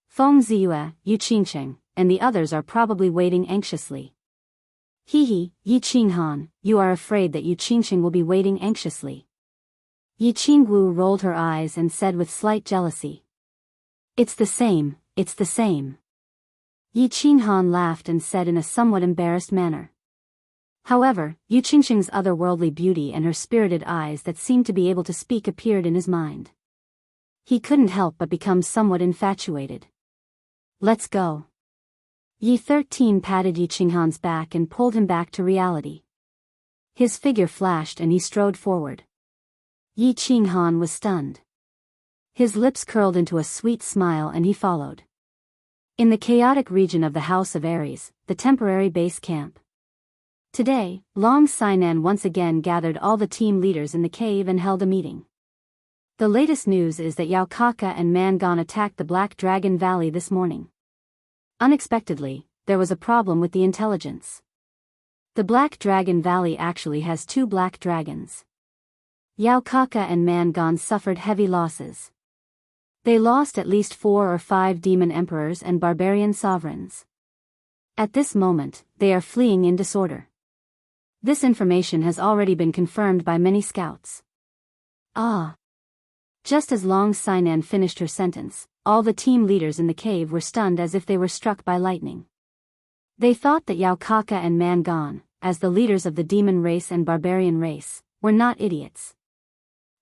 [SPEAKER 1] Feng Ziyue, Yu Qingcheng, and the others are probably waiting anxiously. Yi Qinghan, you are afraid that Yu Qingcheng will be waiting anxiously. Yi Qingwu rolled her eyes and said with slight jealousy. It's the same, it's the same. Yi Qinghan laughed and said in a somewhat embarrassed manner. However, Yu Qingcheng's otherworldly beauty and her spirited eyes that seemed to be able to speak appeared in his mind. He couldn't help but become somewhat infatuated. Let's go. Yi 13 patted Yi Qinghan's back and pulled him back to reality. His figure flashed and he strode forward. Yi Qinghan was stunned. His lips curled into a sweet smile and he followed. In the chaotic region of the House of Ares, the temporary base camp. Today, Long Sainan once again gathered all the team leaders in the cave and held a meeting. The latest news is that Yao Kaka and Man Gon attacked the Black Dragon Valley this morning. Unexpectedly, there was a problem with the intelligence. The Black Dragon Valley actually has 2 black dragons. Yao Kaka and Man Gon suffered heavy losses. They lost at least 4 or 5 demon emperors and barbarian sovereigns. At this moment, they are fleeing in disorder. This information has already been confirmed by many scouts. Just as Long Sainan finished her sentence, all the team leaders in the cave were stunned as if they were struck by lightning. They thought that Yao Kaka and Man Gon, as the leaders of the demon race and barbarian race, were not idiots.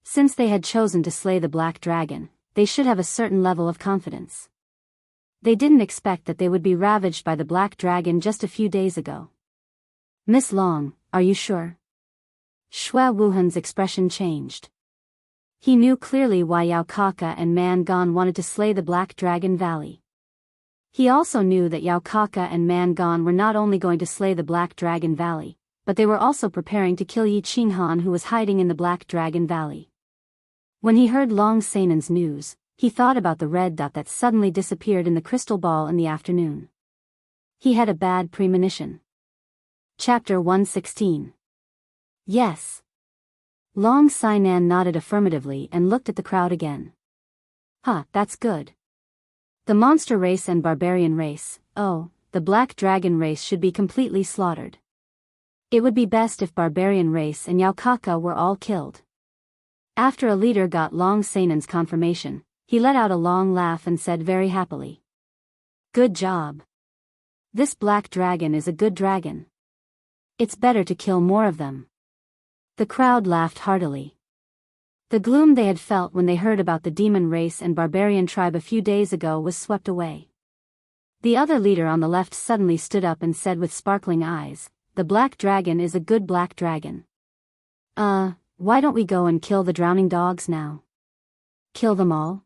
[SPEAKER 1] Since they had chosen to slay the Black Dragon, they should have a certain level of confidence. They didn't expect that they would be ravaged by the Black Dragon just a few days ago. Miss Long, are you sure? Xue Wuhan's expression changed. He knew clearly why Yao Kaka and Man Gon wanted to slay the Black Dragon Valley. He also knew that Yao Kaka and Man Gon were not only going to slay the Black Dragon Valley, but they were also preparing to kill Yi Qinghan who was hiding in the Black Dragon Valley. When he heard Long Sainan's news, he thought about the red dot that suddenly disappeared in the crystal ball in the afternoon. He had a bad premonition. Chapter 116. Yes. Long Sainan nodded affirmatively and looked at the crowd again. That's good. The monster race and barbarian race, the Black Dragon race should be completely slaughtered. It would be best if barbarian race and Yao Kaka were all killed. After a leader got Long Sainan's confirmation, he let out a long laugh and said very happily. Good job. This Black Dragon is a good dragon. It's better to kill more of them. The crowd laughed heartily. The gloom they had felt when they heard about the demon race and barbarian tribe a few days ago was swept away. The other leader on the left suddenly stood up and said with sparkling eyes, the black dragon is a good black dragon. Why don't we go and kill the drowning dogs now? Kill them all?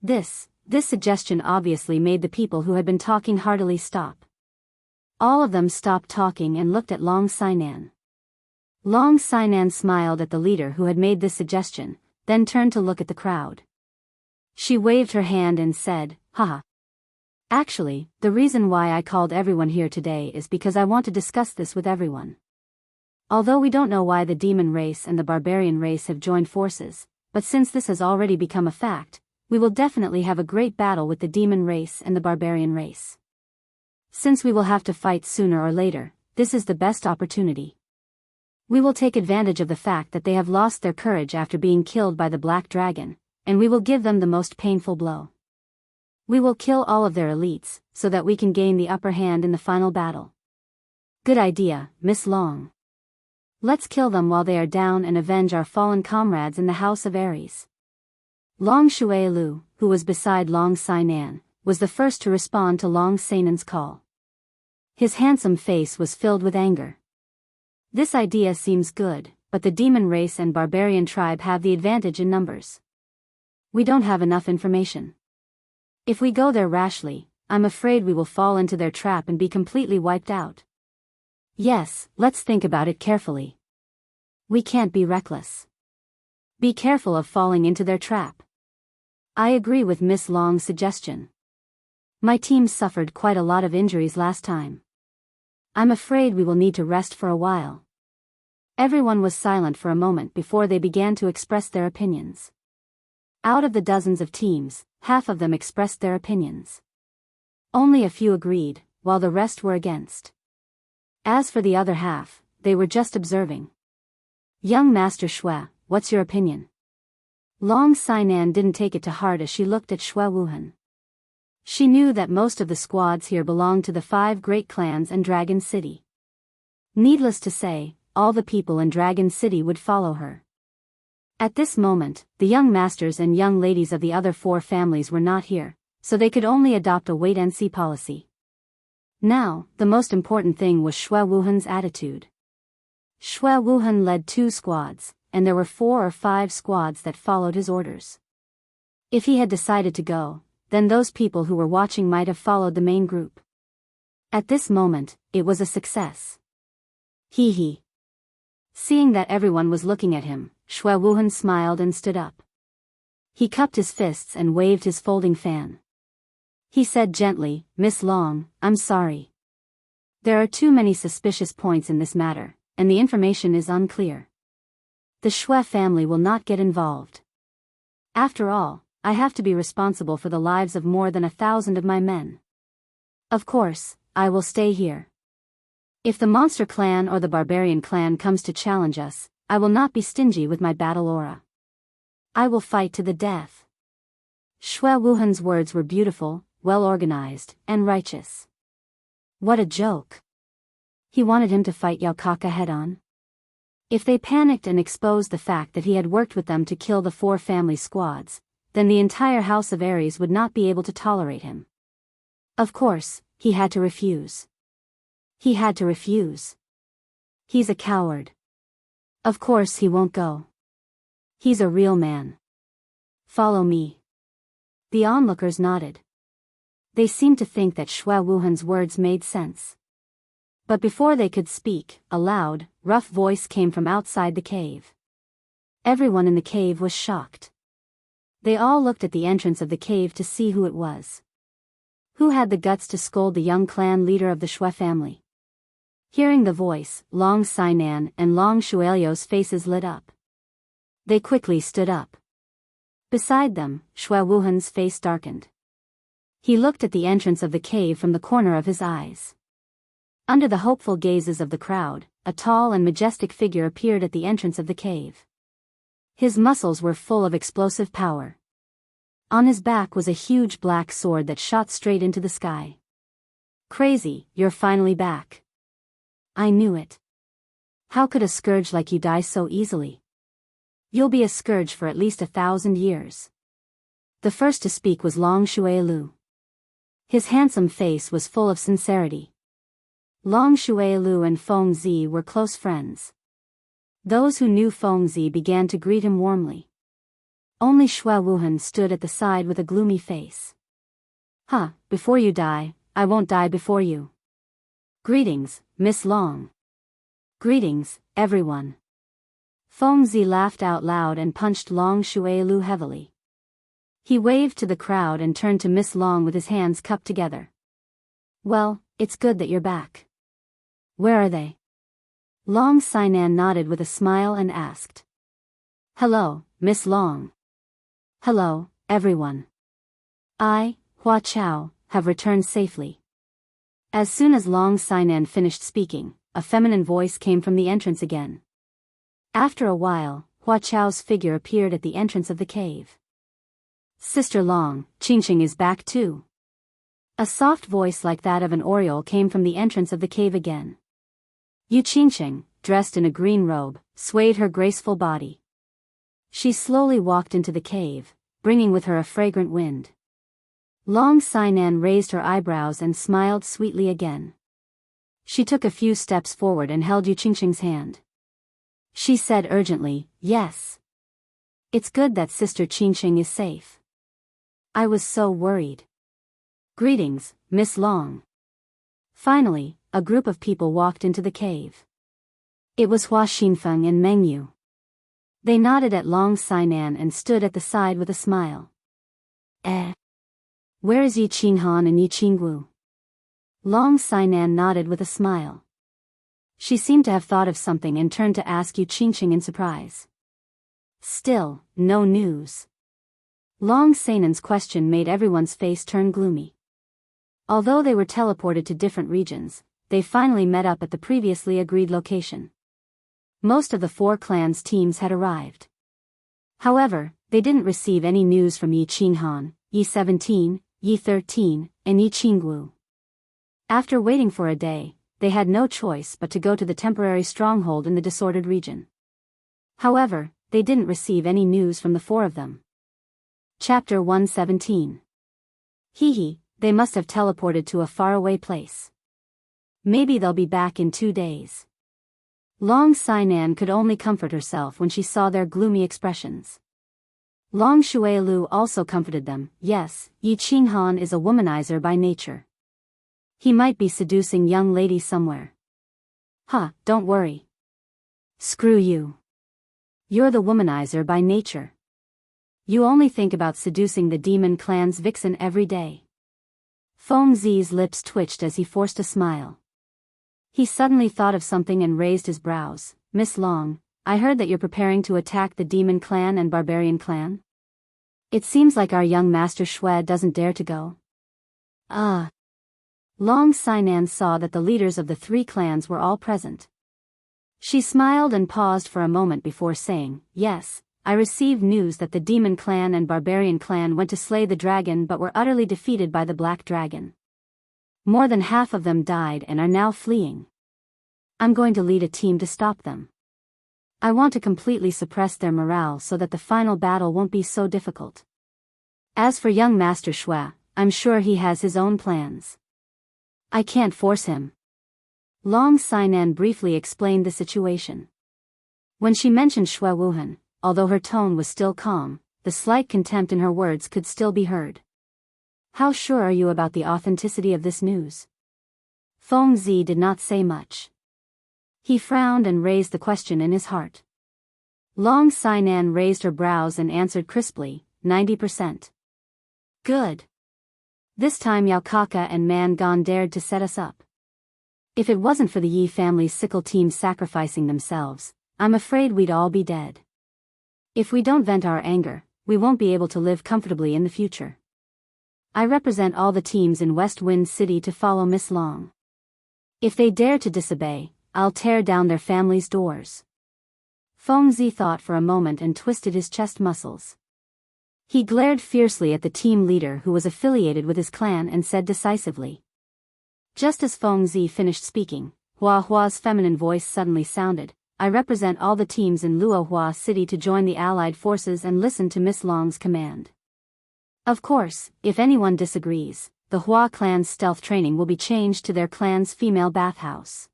[SPEAKER 1] This suggestion obviously made the people who had been talking heartily stop. All of them stopped talking and looked at Long Sainan. Long Sainan smiled at the leader who had made this suggestion, then turned to look at the crowd. She waved her hand and said, "Haha. Actually, the reason why I called everyone here today is because I want to discuss this with everyone. Although we don't know why the demon race and the barbarian race have joined forces, but since this has already become a fact, we will definitely have a great battle with the demon race and the barbarian race. Since we will have to fight sooner or later, this is the best opportunity. We will take advantage of the fact that they have lost their courage after being killed by the black dragon, and we will give them the most painful blow. We will kill all of their elites, so that we can gain the upper hand in the final battle." "Good idea, Miss Long. Let's kill them while they are down and avenge our fallen comrades in the House of Aries." Long Shuailu, who was beside Long Sainan, was the first to respond to Long Sainan's call. His handsome face was filled with anger. "This idea seems good, but the demon race and barbarian tribe have the advantage in numbers. We don't have enough information. If we go there rashly, I'm afraid we will fall into their trap and be completely wiped out. Yes, let's think about it carefully. We can't be reckless. Be careful of falling into their trap." I agree with Miss Long's suggestion. My team suffered quite a lot of injuries last time. I'm afraid we will need to rest for a while. Everyone was silent for a moment before they began to express their opinions. Out of the dozens of teams, half of them expressed their opinions. Only a few agreed, while the rest were against. As for the other half, they were just observing. "Young Master Shui, what's your opinion?" Long Sainan didn't take it to heart as she looked at Shui Wuhan. She knew that most of the squads here belonged to the 5 great clans and Dragon City. Needless to say, all the people in Dragon City would follow her. At this moment, the young masters and young ladies of the other 4 families were not here, so they could only adopt a wait-and-see policy. Now, the most important thing was Shui Wuhan's attitude. Shui Wuhan led 2 squads, and there were 4 or 5 squads that followed his orders. If he had decided to go, then those people who were watching might have followed the main group. At this moment, it was a success. Hee. Seeing that everyone was looking at him, Shui Wuhan smiled and stood up. He cupped his fists and waved his folding fan. He said gently, "Miss Long, I'm sorry. There are too many suspicious points in this matter, and the information is unclear. The Shui family will not get involved. After all, I have to be responsible for the lives of more than 1,000 of my men. Of course, I will stay here. If the monster clan or the barbarian clan comes to challenge us, I will not be stingy with my battle aura. I will fight to the death." Shui Wuhan's words were beautiful, well-organized, and righteous. What a joke. He wanted him to fight Yao Kaka head-on. If they panicked and exposed the fact that he had worked with them to kill the 4 family squads, then the entire House of Aries would not be able to tolerate him. Of course, he had to refuse. He had to refuse. He's a coward. Of course he won't go. He's a real man. Follow me. The onlookers nodded. They seemed to think that Shui Wuhan's words made sense. But before they could speak, a loud, rough voice came from outside the cave. Everyone in the cave was shocked. They all looked at the entrance of the cave to see who it was. Who had the guts to scold the young clan leader of the Shui family? Hearing the voice, Long Sainan and Long Shuailio's faces lit up. They quickly stood up. Beside them, Shui Wuhan's face darkened. He looked at the entrance of the cave from the corner of his eyes. Under the hopeful gazes of the crowd, a tall and majestic figure appeared at the entrance of the cave. His muscles were full of explosive power. On his back was a huge black sword that shot straight into the sky. "Crazy, you're finally back. I knew it. How could a scourge like you die so easily? You'll be a scourge for at least 1,000 years. The first to speak was Long Shuailu. His handsome face was full of sincerity. Long Shuailu and Feng Zi were close friends. Those who knew Feng Zi began to greet him warmly. Only Xue Wuhan stood at the side with a gloomy face. Before you die, I won't die before you. Greetings, Miss Long. Greetings, everyone. Feng Zi laughed out loud and punched Long Shuailu heavily. He waved to the crowd and turned to Miss Long with his hands cupped together. Well, it's good that you're back. Where are they? Long Sainan nodded with a smile and asked. Hello, Miss Long. Hello, everyone. I, Hua Chao, have returned safely. As soon as Long Sainan finished speaking, a feminine voice came from the entrance again. After a while, Hua Chao's figure appeared at the entrance of the cave. Sister Long, Qingqing is back too. A soft voice like that of an oriole came from the entrance of the cave again. Yu Qingqing, dressed in a green robe, swayed her graceful body. She slowly walked into the cave, bringing with her a fragrant wind. Long Sainan raised her eyebrows and smiled sweetly again. She took a few steps forward and held Yu Qingqing's hand. She said urgently, yes. It's good that Sister Qingqing is safe. I was so worried. Greetings, Miss Long. Finally, a group of people walked into the cave. It was Hua Xinfeng and Meng Yu. They nodded at Long Sainan and stood at the side with a smile. Where is Yi Qinghan and Yi Qingwu? Long Sainan nodded with a smile. She seemed to have thought of something and turned to ask Yu Qingqing in surprise. Still, no news. Long Sainan's question made everyone's face turn gloomy. Although they were teleported to different regions, they finally met up at the previously agreed location. Most of the 4 clans' teams had arrived. However, they didn't receive any news from Yi Qinghan, Yi 17, Yi 13, and Yi Qingwu. After waiting for a day, they had no choice but to go to the temporary stronghold in the disordered region. However, they didn't receive any news from the 4 of them. Chapter 117. They must have teleported to a faraway place. Maybe they'll be back in 2 days. Long Sainan could only comfort herself when she saw their gloomy expressions. Long Shuailu also comforted them. Yes, Yi Qinghan is a womanizer by nature. He might be seducing young ladies somewhere. Don't worry. Screw you. You're the womanizer by nature. You only think about seducing the demon clan's vixen every day. Feng Zi's lips twitched as he forced a smile. He suddenly thought of something and raised his brows. Miss Long, I heard that you're preparing to attack the demon clan and barbarian clan. It seems like our young master Xue doesn't dare to go. Long Sainan saw that the leaders of the 3 clans were all present. She smiled and paused for a moment before saying, yes, I received news that the demon clan and barbarian clan went to slay the dragon but were utterly defeated by the black dragon. More than half of them died and are now fleeing. I'm going to lead a team to stop them. I want to completely suppress their morale so that the final battle won't be so difficult. As for young Master Xue, I'm sure he has his own plans. I can't force him. Long Sainan briefly explained the situation. When she mentioned Xue Wuhan, although her tone was still calm, the slight contempt in her words could still be heard. How sure are you about the authenticity of this news? Feng Zi did not say much. He frowned and raised the question in his heart. Long Sainan raised her brows and answered crisply, 90%. Good. This time Yao Kaka and Man Gon dared to set us up. If it wasn't for the Yi family's sickle team sacrificing themselves, I'm afraid we'd all be dead. If we don't vent our anger, we won't be able to live comfortably in the future. I represent all the teams in West Wind City to follow Miss Long. If they dare to disobey, I'll tear down their family's doors. Feng Zi thought for a moment and twisted his chest muscles. He glared fiercely at the team leader who was affiliated with his clan and said decisively. Just as Feng Zi finished speaking, Hua's feminine voice suddenly sounded, I represent all the teams in Luohua City to join the Allied forces and listen to Miss Long's command. Of course, if anyone disagrees, the Hua clan's stealth training will be changed to their clan's female bathhouse.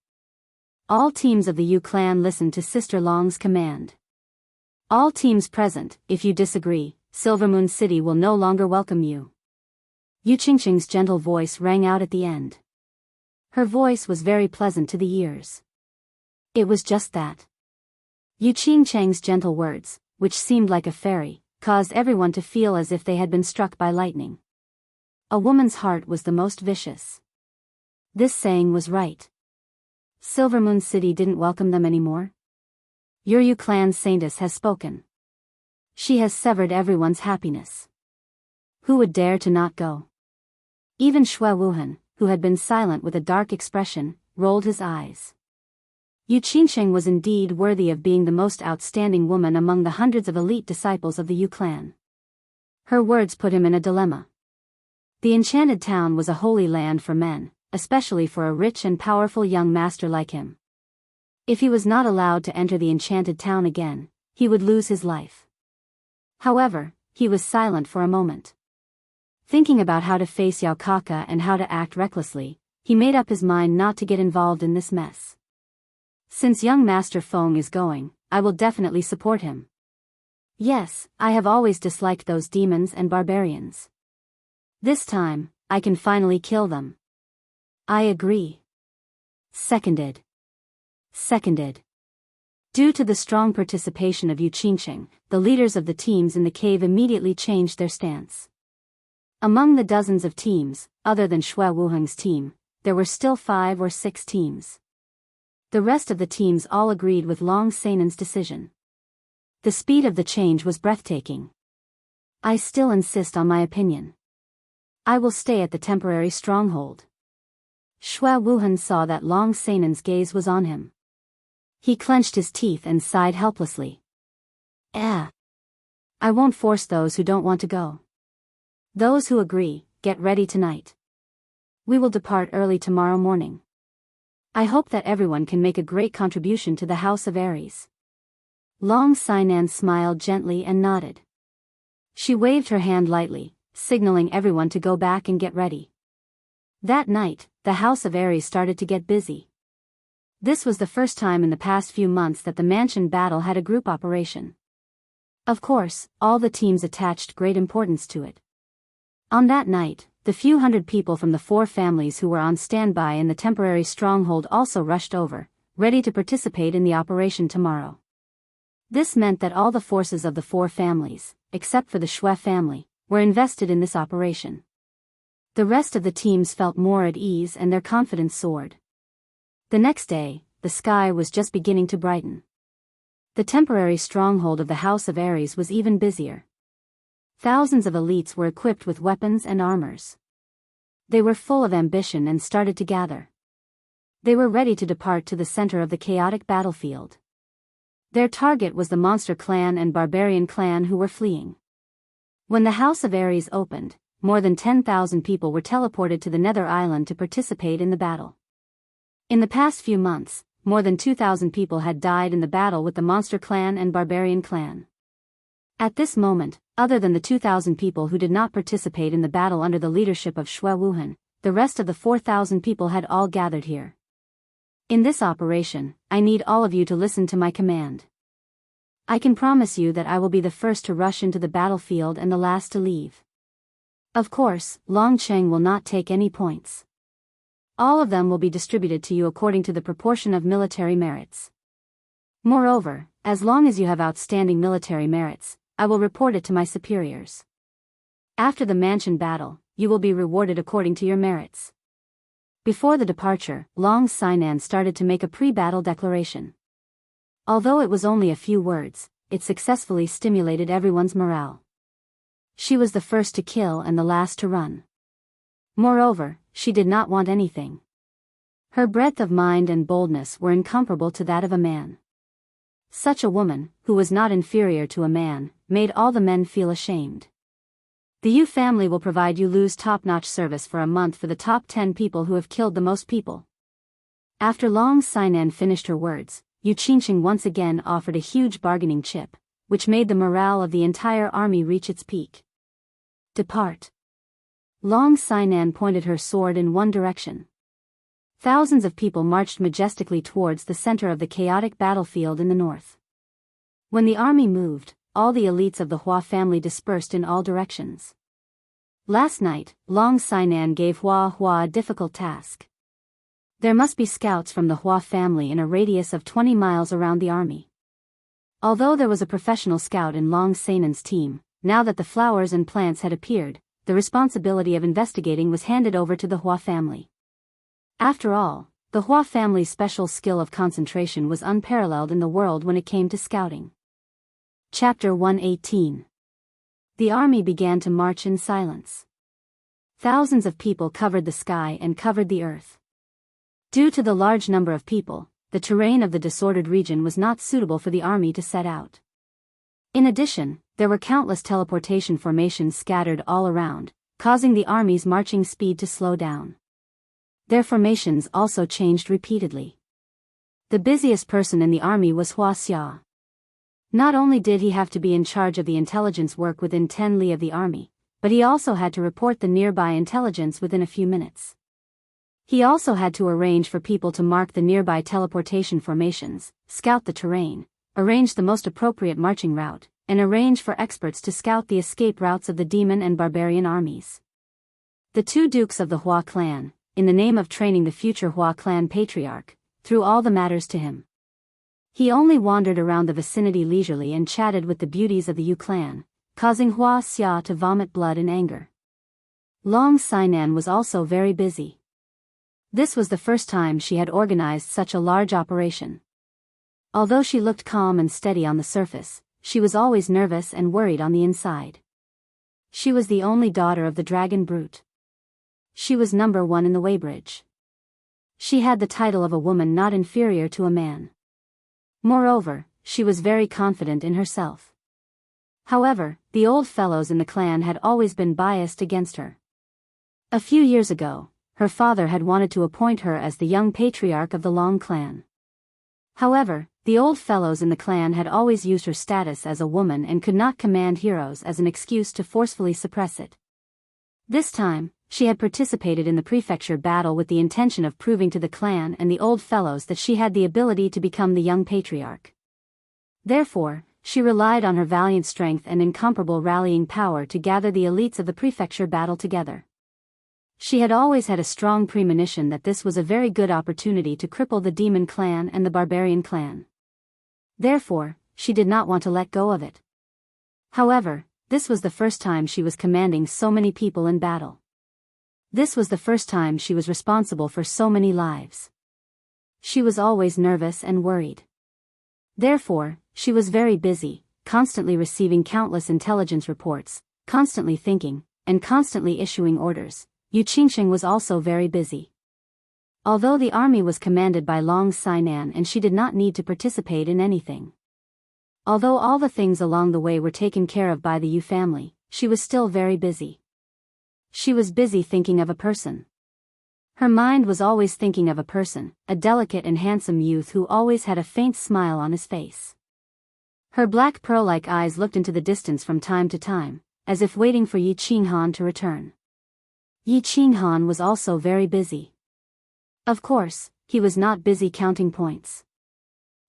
[SPEAKER 1] All teams of the Yu clan listen to Sister Long's command. All teams present, if you disagree, Silvermoon City will no longer welcome you. Yu Qingqing's gentle voice rang out at the end. Her voice was very pleasant to the ears. It was just that. Yu Qingqing's gentle words, which seemed like a fairy, caused everyone to feel as if they had been struck by lightning. A woman's heart was the most vicious. This saying was right. Silvermoon City didn't welcome them anymore. Your Yu clan's saintess has spoken. She has severed everyone's happiness. Who would dare to not go? Even Xue Wuhan, who had been silent with a dark expression, rolled his eyes. Yu Qingqing was indeed worthy of being the most outstanding woman among the hundreds of elite disciples of the Yu clan. Her words put him in a dilemma. The enchanted town was a holy land for men, especially for a rich and powerful young master like him. If he was not allowed to enter the enchanted town again, he would lose his life. However, he was silent for a moment. Thinking about how to face Yao Kaka and how to act recklessly, he made up his mind not to get involved in this mess. Since young Master Feng is going, I will definitely support him. Yes, I have always disliked those demons and barbarians. This time, I can finally kill them. I agree. Seconded. Due to the strong participation of Yu Qingqing, the leaders of the teams in the cave immediately changed their stance. Among the dozens of teams, other than Xue Wuheng's team, there were still 5 or 6 teams. The rest of the teams all agreed with Long Sainan's decision. The speed of the change was breathtaking. I still insist on my opinion. I will stay at the temporary stronghold. Xue Wuhan saw that Long Sainan's gaze was on him. He clenched his teeth and sighed helplessly. I won't force those who don't want to go. Those who agree, get ready tonight. We will depart early tomorrow morning. I hope that everyone can make a great contribution to the House of Aries. Long Sainan smiled gently and nodded. She waved her hand lightly, signaling everyone to go back and get ready. That night, the House of Aries started to get busy. This was the first time in the past few months that the mansion battle had a group operation. Of course, all the teams attached great importance to it. On that night, the few hundred people from the 4 families who were on standby in the temporary stronghold also rushed over, ready to participate in the operation tomorrow. This meant that all the forces of the 4 families, except for the Xue family, were invested in this operation. The rest of the teams felt more at ease and their confidence soared. The next day, the sky was just beginning to brighten. The temporary stronghold of the House of Aries was even busier. Thousands of elites were equipped with weapons and armors. They were full of ambition and started to gather. They were ready to depart to the center of the chaotic battlefield. Their target was the monster clan and barbarian clan who were fleeing. When the House of Aries opened, more than 10,000 people were teleported to the Nether Island to participate in the battle. In the past few months, more than 2,000 people had died in the battle with the monster clan and barbarian clan. At this moment, other than the 2,000 people who did not participate in the battle under the leadership of Xue Wuhan, the rest of the 4,000 people had all gathered here. In this operation, I need all of you to listen to my command. I can promise you that I will be the first to rush into the battlefield and the last to leave. Of course, Long Cheng will not take any points. All of them will be distributed to you according to the proportion of military merits. Moreover, as long as you have outstanding military merits, I will report it to my superiors. After the mansion battle, you will be rewarded according to your merits. Before the departure, Long Sainan started to make a pre-battle declaration. Although it was only a few words, it successfully stimulated everyone's morale. She was the first to kill and the last to run. Moreover, she did not want anything. Her breadth of mind and boldness were incomparable to that of a man. Such a woman, who was not inferior to a man, made all the men feel ashamed. The Yu family will provide you Lu's top-notch service for a month for the top 10 people who have killed the most people. After Long Sainan finished her words, Yu Qingqing once again offered a huge bargaining chip, which made the morale of the entire army reach its peak. Depart. Long Sainan pointed her sword in one direction. Thousands of people marched majestically towards the center of the chaotic battlefield in the north. When the army moved, all the elites of the Hua family dispersed in all directions. Last night, Long Sainan gave Hua a difficult task. There must be scouts from the Hua family in a radius of 20 miles around the army. Although there was a professional scout in Long Sainan's team, now that the flowers and plants had appeared, the responsibility of investigating was handed over to the Hua family. After all, the Hua family's special skill of concentration was unparalleled in the world when it came to scouting. Chapter 118. The army began to march in silence. Thousands of people covered the sky and covered the earth. Due to the large number of people, the terrain of the disordered region was not suitable for the army to set out. In addition, there were countless teleportation formations scattered all around, causing the army's marching speed to slow down. Their formations also changed repeatedly. The busiest person in the army was Wuxia. Not only did he have to be in charge of the intelligence work within 10 li of the army, but he also had to report the nearby intelligence within a few minutes. He also had to arrange for people to mark the nearby teleportation formations, scout the terrain, arrange the most appropriate marching route, and arrange for experts to scout the escape routes of the demon and barbarian armies. The two dukes of the Hua clan, in the name of training the future Hua clan patriarch, threw all the matters to him. He only wandered around the vicinity leisurely and chatted with the beauties of the Yu clan, causing Wuxia to vomit blood in anger. Long Sainan was also very busy. This was the first time she had organized such a large operation. Although she looked calm and steady on the surface, she was always nervous and worried on the inside. She was the only daughter of the dragon brute. She was number 1 in the weighbridge. She had the title of a woman not inferior to a man. Moreover, she was very confident in herself. However, the old fellows in the clan had always been biased against her. A few years ago, her father had wanted to appoint her as the young patriarch of the Long clan. However, the old fellows in the clan had always used her status as a woman and could not command heroes as an excuse to forcefully suppress it. This time, she had participated in the prefecture battle with the intention of proving to the clan and the old fellows that she had the ability to become the young patriarch. Therefore, she relied on her valiant strength and incomparable rallying power to gather the elites of the prefecture battle together. She had always had a strong premonition that this was a very good opportunity to cripple the demon clan and the barbarian clan. Therefore, she did not want to let go of it. However, this was the first time she was commanding so many people in battle. This was the first time she was responsible for so many lives. She was always nervous and worried. Therefore, she was very busy, constantly receiving countless intelligence reports, constantly thinking, and constantly issuing orders. Yu Qingsheng was also very busy. Although the army was commanded by Long Sainan and she did not need to participate in anything. Although all the things along the way were taken care of by the Yu family, she was still very busy. She was busy thinking of a person. Her mind was always thinking of a person, a delicate and handsome youth who always had a faint smile on his face. Her black pearl-like eyes looked into the distance from time to time, as if waiting for Yi Qinghan to return. Yi Qinghan was also very busy. Of course, he was not busy counting points.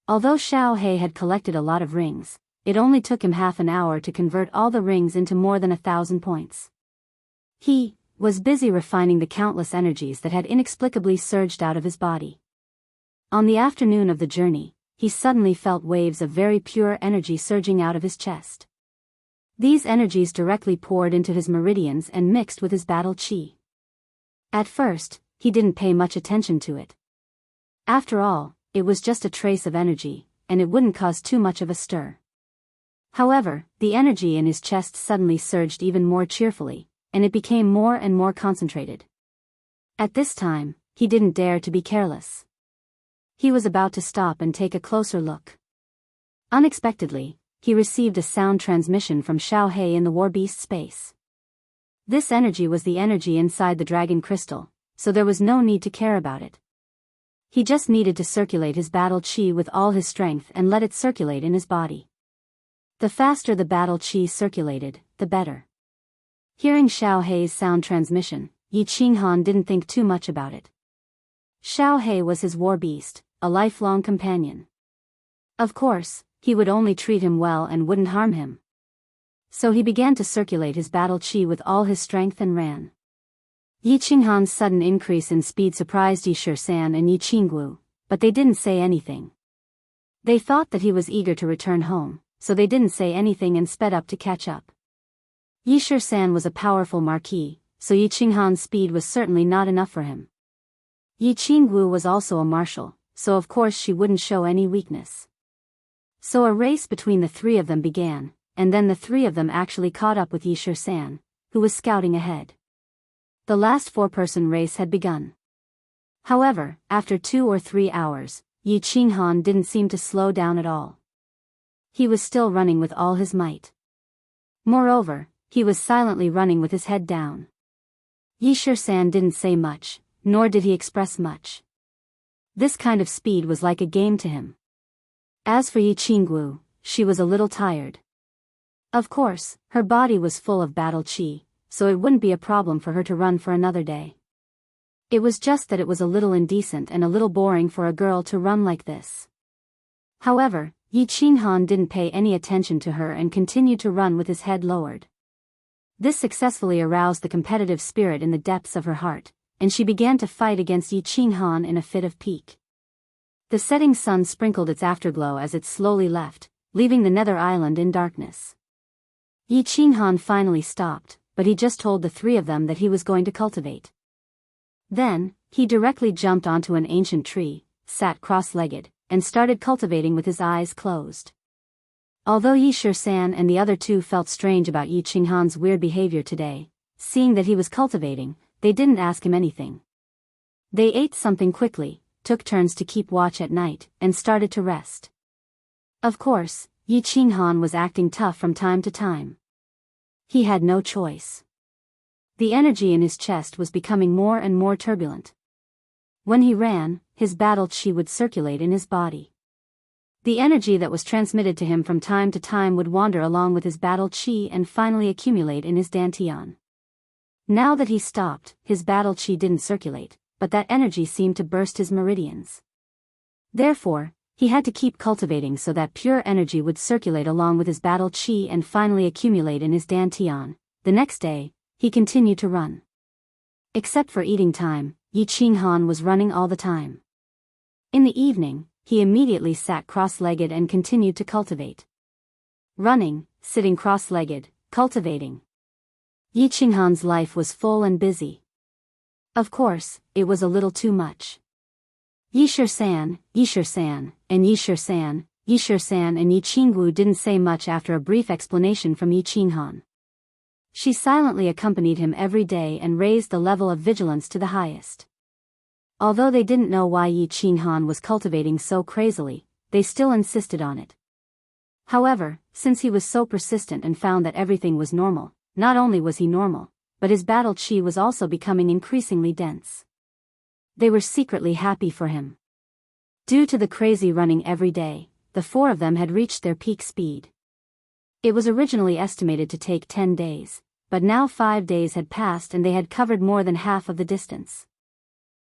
[SPEAKER 1] Although Xiao He had collected a lot of rings, it only took him half an hour to convert all the rings into more than 1,000 points. He was busy refining the countless energies that had inexplicably surged out of his body. On the afternoon of the journey, he suddenly felt waves of very pure energy surging out of his chest. These energies directly poured into his meridians and mixed with his battle chi. At first, he didn't pay much attention to it. After all, it was just a trace of energy, and it wouldn't cause too much of a stir. However, the energy in his chest suddenly surged even more cheerfully, and it became more and more concentrated. At this time, he didn't dare to be careless. He was about to stop and take a closer look. Unexpectedly, he received a sound transmission from Xiao He in the war beast space. This energy was the energy inside the dragon crystal, so there was no need to care about it. He just needed to circulate his battle chi with all his strength and let it circulate in his body. The faster the battle chi circulated, the better. Hearing Xiao Hei's sound transmission, Yi Qinghan didn't think too much about it. Xiao Hei was his war beast, a lifelong companion. Of course, he would only treat him well and wouldn't harm him. So he began to circulate his battle qi with all his strength and ran. Yi Qinghan's sudden increase in speed surprised Yi Shisan and Yi Qinggu, but they didn't say anything. They thought that he was eager to return home, so they didn't say anything and sped up to catch up. Yi Shisan was a powerful marquis, so Yi Qinghan's speed was certainly not enough for him. Yi Qinggu was also a marshal, so of course she wouldn't show any weakness. So a race between the three of them began, and then the three of them actually caught up with Yi Shisan, who was scouting ahead. The last four-person race had begun. However, after 2 or 3 hours, Yi Qinghan didn't seem to slow down at all. He was still running with all his might. Moreover, he was silently running with his head down. Yi Shisan didn't say much, nor did he express much. This kind of speed was like a game to him. As for Yi Qinggu, she was a little tired. Of course, her body was full of battle qi, so it wouldn't be a problem for her to run for another day. It was just that it was a little indecent and a little boring for a girl to run like this. However, Yi Qinghan didn't pay any attention to her and continued to run with his head lowered. This successfully aroused the competitive spirit in the depths of her heart, and she began to fight against Yi Qinghan in a fit of pique. The setting sun sprinkled its afterglow as it slowly left, leaving the nether island in darkness. Yi Qinghan finally stopped, but he just told the three of them that he was going to cultivate. Then, he directly jumped onto an ancient tree, sat cross-legged, and started cultivating with his eyes closed. Although Yi Shisan and the other two felt strange about Yi Qinghan's weird behavior today, seeing that he was cultivating, they didn't ask him anything. They ate something quickly, took turns to keep watch at night, and started to rest. Of course, Yi Qinghan was acting tough from time to time. He had no choice. The energy in his chest was becoming more and more turbulent. When he ran, his battle qi would circulate in his body. The energy that was transmitted to him from time to time would wander along with his battle qi and finally accumulate in his dantian. Now that he stopped, his battle qi didn't circulate, but that energy seemed to burst his meridians. Therefore, he had to keep cultivating so that pure energy would circulate along with his battle qi and finally accumulate in his dantian. The next day, he continued to run. Except for eating time, Yi Qinghan was running all the time. In the evening, he immediately sat cross-legged and continued to cultivate. Running, sitting cross-legged, cultivating. Yi Qinghan's life was full and busy. Of course, it was a little too much. Yi Shisan, and Yi Shisan and Yi Qinggu didn't say much after a brief explanation from Yi Qinghan. She silently accompanied him every day and raised the level of vigilance to the highest. Although they didn't know why Yi Qinghan was cultivating so crazily, they still insisted on it. However, since he was so persistent and found that everything was normal, not only was he normal, but his battle qi was also becoming increasingly dense. They were secretly happy for him. Due to the crazy running every day, the four of them had reached their peak speed. It was originally estimated to take 10 days, but now 5 days had passed and they had covered more than half of the distance.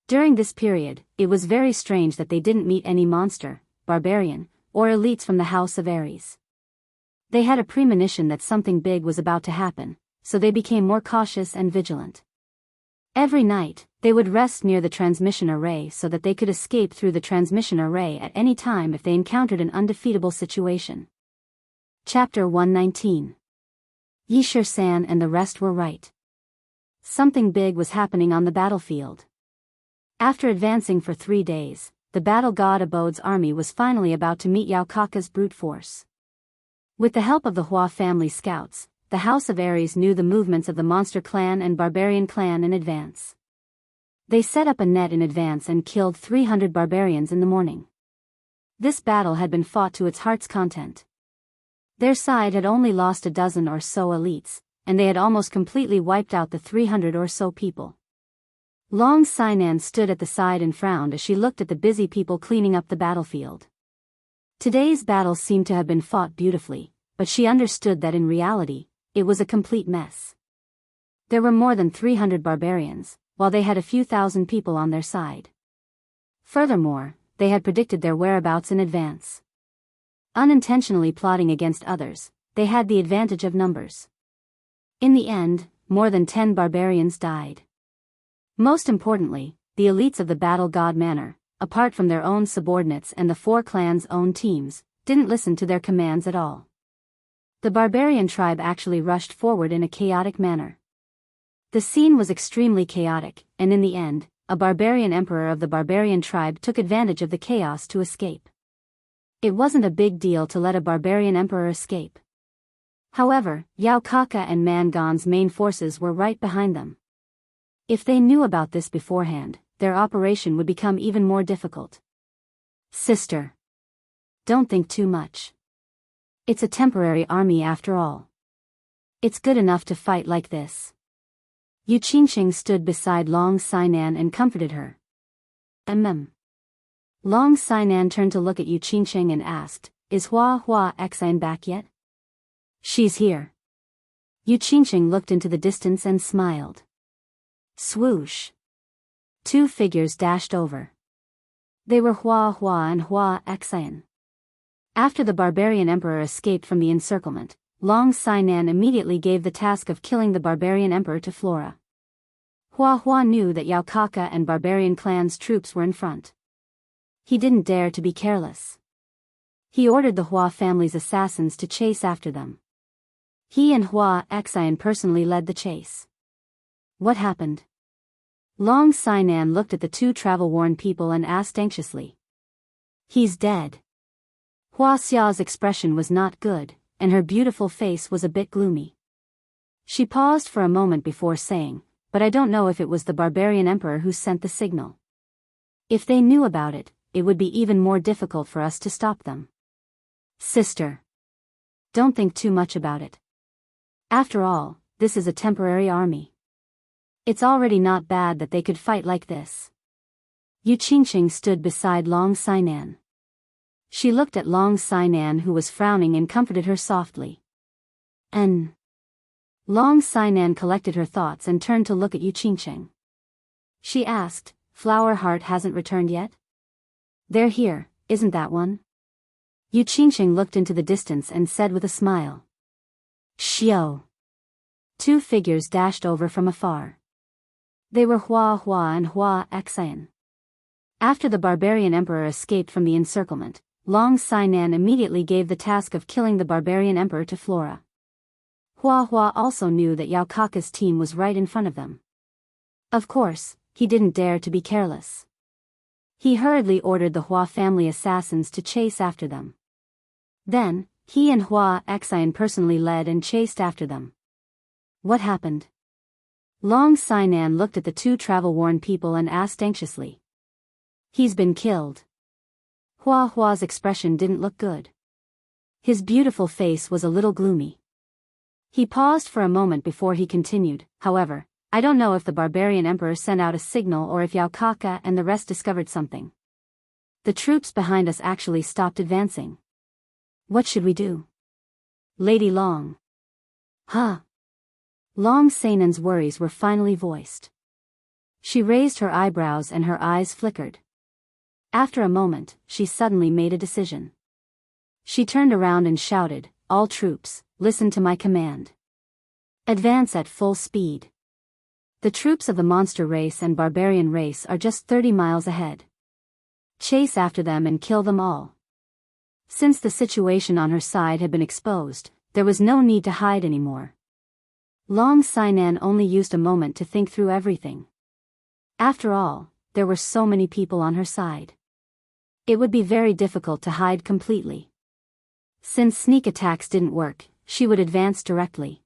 [SPEAKER 1] During this period, it was very strange that they didn't meet any monster, barbarian, or elites from the House of Ares. They had a premonition that something big was about to happen, so they became more cautious and vigilant. Every night, they would rest near the transmission array so that they could escape through the transmission array at any time if they encountered an undefeatable situation. Chapter 119. Yi Shisan and the rest were right. Something big was happening on the battlefield. After advancing for 3 days, the battle god Abode's army was finally about to meet Yao Kaka's brute force. With the help of the Hua family scouts, the House of Ares knew the movements of the monster clan and barbarian clan in advance. They set up a net in advance and killed 300 barbarians in the morning. This battle had been fought to its heart's content. Their side had only lost a dozen or so elites, and they had almost completely wiped out the 300 or so people. Long Sinan stood at the side and frowned as she looked at the busy people cleaning up the battlefield. Today's battle seemed to have been fought beautifully, but she understood that in reality, it was a complete mess. There were more than 300 barbarians, while they had a few thousand people on their side. Furthermore, they had predicted their whereabouts in advance. Unintentionally plotting against others, they had the advantage of numbers. In the end, more than 10 barbarians died. Most importantly, the elites of the Battle God Manor, apart from their own subordinates and the 4 clans' own teams, didn't listen to their commands at all. The barbarian tribe actually rushed forward in a chaotic manner. The scene was extremely chaotic, and in the end, a barbarian emperor of the barbarian tribe took advantage of the chaos to escape. It wasn't a big deal to let a barbarian emperor escape. However, Yao Kaka and Mangon's main forces were right behind them. If they knew about this beforehand, their operation would become even more difficult. Sister. Don't think too much. It's a temporary army after all. It's good enough to fight like this. Yu Qingqing stood beside Long Sainan and comforted her. Long Sainan turned to look at Yu Qingqing and asked, "Is Hua Xianxia back yet?" "She's here." Yu Qingqing looked into the distance and smiled. Swoosh. 2 figures dashed over. They were Hua and Hua Xianxia. After the barbarian emperor escaped from the encirclement, Long Sainan immediately gave the task of killing the barbarian emperor to Flora. Hua knew that Yao Kaka and barbarian clan's troops were in front. He didn't dare to be careless. He ordered the Hua family's assassins to chase after them. He and Hua Xianxia personally led the chase. What happened? Long Sainan looked at the 2 travel-worn people and asked anxiously. He's dead. Hua Xia's expression was not good, and her beautiful face was a bit gloomy. She paused for a moment before saying, "But I don't know if it was the barbarian emperor who sent the signal. If they knew about it, it would be even more difficult for us to stop them." Sister. Don't think too much about it. After all, this is a temporary army. It's already not bad that they could fight like this. Yu Qingqing stood beside Long Sainan. She looked at Long Sainan, who was frowning, and comforted her softly. Long Sainan collected her thoughts and turned to look at Yu Qingqing. She asked, "Flower Heart hasn't returned yet?" "They're here, isn't that one?" Yu Qingqing looked into the distance and said with a smile. Xiao. 2 figures dashed over from afar. They were Hua and Hua Xianxia. After the barbarian emperor escaped from the encirclement, Long Sainan immediately gave the task of killing the barbarian emperor to Flora. Hua also knew that Yao Kaka's team was right in front of them. Of course, he didn't dare to be careless. He hurriedly ordered the Hua family assassins to chase after them. Then, he and Hua Xianxia personally led and chased after them. What happened? Long Sainan looked at the 2 travel-worn people and asked anxiously. He's been killed. Hua's expression didn't look good. His beautiful face was a little gloomy. He paused for a moment before he continued, "However, I don't know if the barbarian emperor sent out a signal or if Yao Kaka and the rest discovered something. The troops behind us actually stopped advancing. What should we do?" Lady Long. Long Sainan's worries were finally voiced. She raised her eyebrows and her eyes flickered. After a moment, she suddenly made a decision. She turned around and shouted, "All troops, listen to my command. Advance at full speed. The troops of the monster race and barbarian race are just 30 miles ahead. Chase after them and kill them all." Since the situation on her side had been exposed, there was no need to hide anymore. Long Sainan only used a moment to think through everything. After all, there were so many people on her side. It would be very difficult to hide completely. Since sneak attacks didn't work, she would advance directly.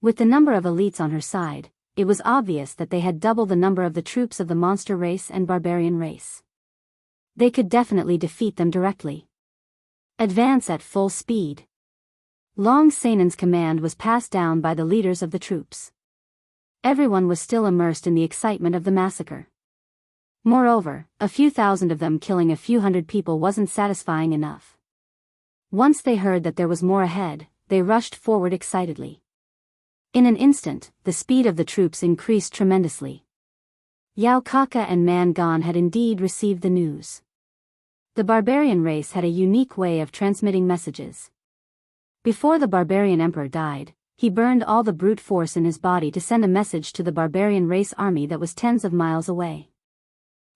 [SPEAKER 1] With the number of elites on her side, it was obvious that they had double the number of the troops of the monster race and barbarian race. They could definitely defeat them directly. Advance at full speed. Long Sainan's command was passed down by the leaders of the troops. Everyone was still immersed in the excitement of the massacre. Moreover, a few thousand of them killing a few hundred people wasn't satisfying enough. Once they heard that there was more ahead, they rushed forward excitedly. In an instant, the speed of the troops increased tremendously. Yao Kaka and Man Gan had indeed received the news. The barbarian race had a unique way of transmitting messages. Before the barbarian emperor died, he burned all the brute force in his body to send a message to the barbarian race army that was tens of miles away.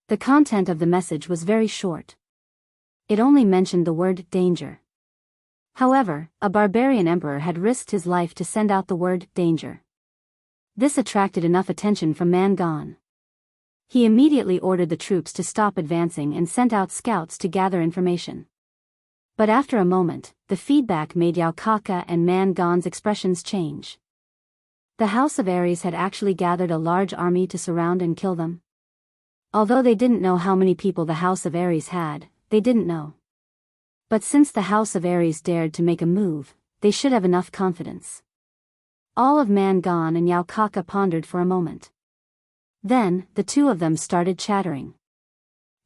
[SPEAKER 1] The content of the message was very short. It only mentioned the word danger. However, a barbarian emperor had risked his life to send out the word danger. This attracted enough attention from Man Gan. He immediately ordered the troops to stop advancing and sent out scouts to gather information. But after a moment, the feedback made Yao Kaka and Man Gan's expressions change. The House of Aries had actually gathered a large army to surround and kill them. Although they didn't know how many people the House of Aries had, they didn't know. But since the House of Aries dared to make a move, they should have enough confidence. All of Man Gan and Yao Kaka pondered for a moment. Then, the two of them started chattering.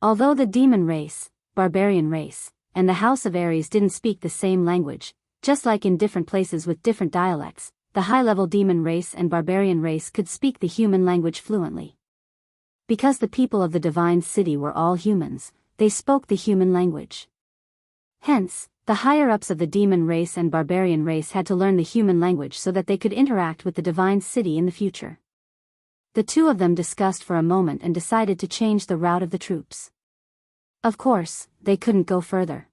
[SPEAKER 1] Although the demon race, barbarian race, and the House of Aries didn't speak the same language, just like in different places with different dialects, the high-level demon race and barbarian race could speak the human language fluently. Because the people of the divine city were all humans, they spoke the human language. Hence, the higher-ups of the demon race and barbarian race had to learn the human language so that they could interact with the divine city in the future. The two of them discussed for a moment and decided to change the route of the troops. Of course, they couldn't go further.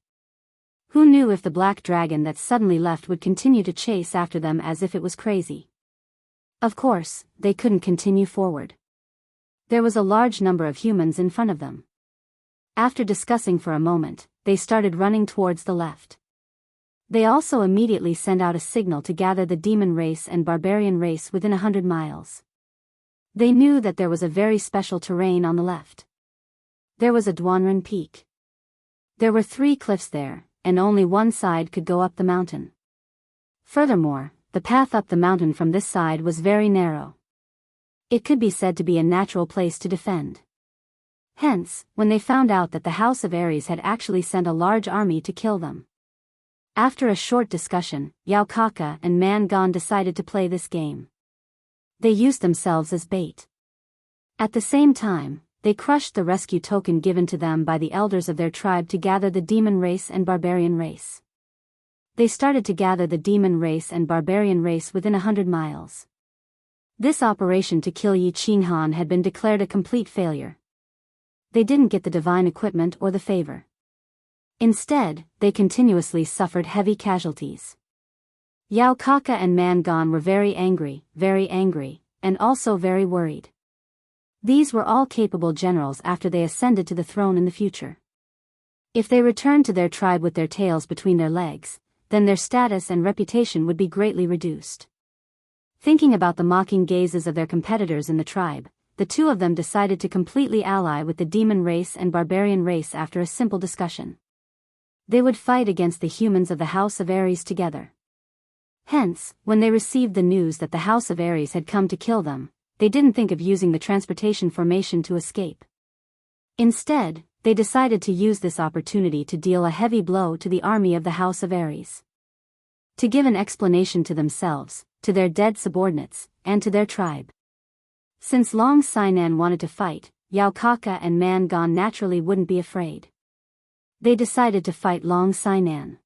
[SPEAKER 1] Who knew if the black dragon that suddenly left would continue to chase after them as if it was crazy? Of course, they couldn't continue forward. There was a large number of humans in front of them. After discussing for a moment, they started running towards the left. They also immediately sent out a signal to gather the demon race and barbarian race within 100 miles. They knew that there was a very special terrain on the left. There was a Duanren peak. There were 3 cliffs there, and only one side could go up the mountain. Furthermore, the path up the mountain from this side was very narrow. It could be said to be a natural place to defend. Hence, when they found out that the House of Aries had actually sent a large army to kill them. After a short discussion, Yao Kaka and Man Gan decided to play this game. They used themselves as bait. At the same time, they crushed the rescue token given to them by the elders of their tribe to gather the demon race and barbarian race. They started to gather the demon race and barbarian race within 100 miles. This operation to kill Yi Qinghan had been declared a complete failure. They didn't get the divine equipment or the favor. Instead, they continuously suffered heavy casualties. Yao Kaka and Man Gan were very angry, and also very worried. These were all capable generals after they ascended to the throne in the future. If they returned to their tribe with their tails between their legs, then their status and reputation would be greatly reduced. Thinking about the mocking gazes of their competitors in the tribe, the two of them decided to completely ally with the demon race and barbarian race after a simple discussion. They would fight against the humans of the House of Aries together. Hence, when they received the news that the House of Aries had come to kill them, they didn't think of using the transportation formation to escape. Instead, they decided to use this opportunity to deal a heavy blow to the army of the House of Aries. To give an explanation to themselves, to their dead subordinates, and to their tribe. Since Long Sainan wanted to fight, Yao Kaka and Man Gan naturally wouldn't be afraid. They decided to fight Long Sainan.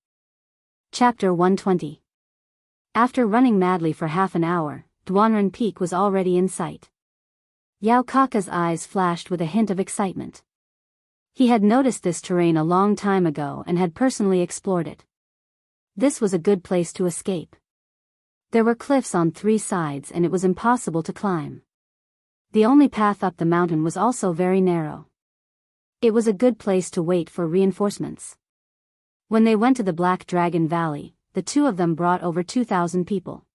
[SPEAKER 1] Chapter 120. After running madly for half an hour, Duanren Peak was already in sight. Yao Kaka's eyes flashed with a hint of excitement. He had noticed this terrain a long time ago and had personally explored it. This was a good place to escape. There were cliffs on 3 sides and it was impossible to climb. The only path up the mountain was also very narrow. It was a good place to wait for reinforcements. When they went to the Black Dragon Valley, the two of them brought over 2,000 people.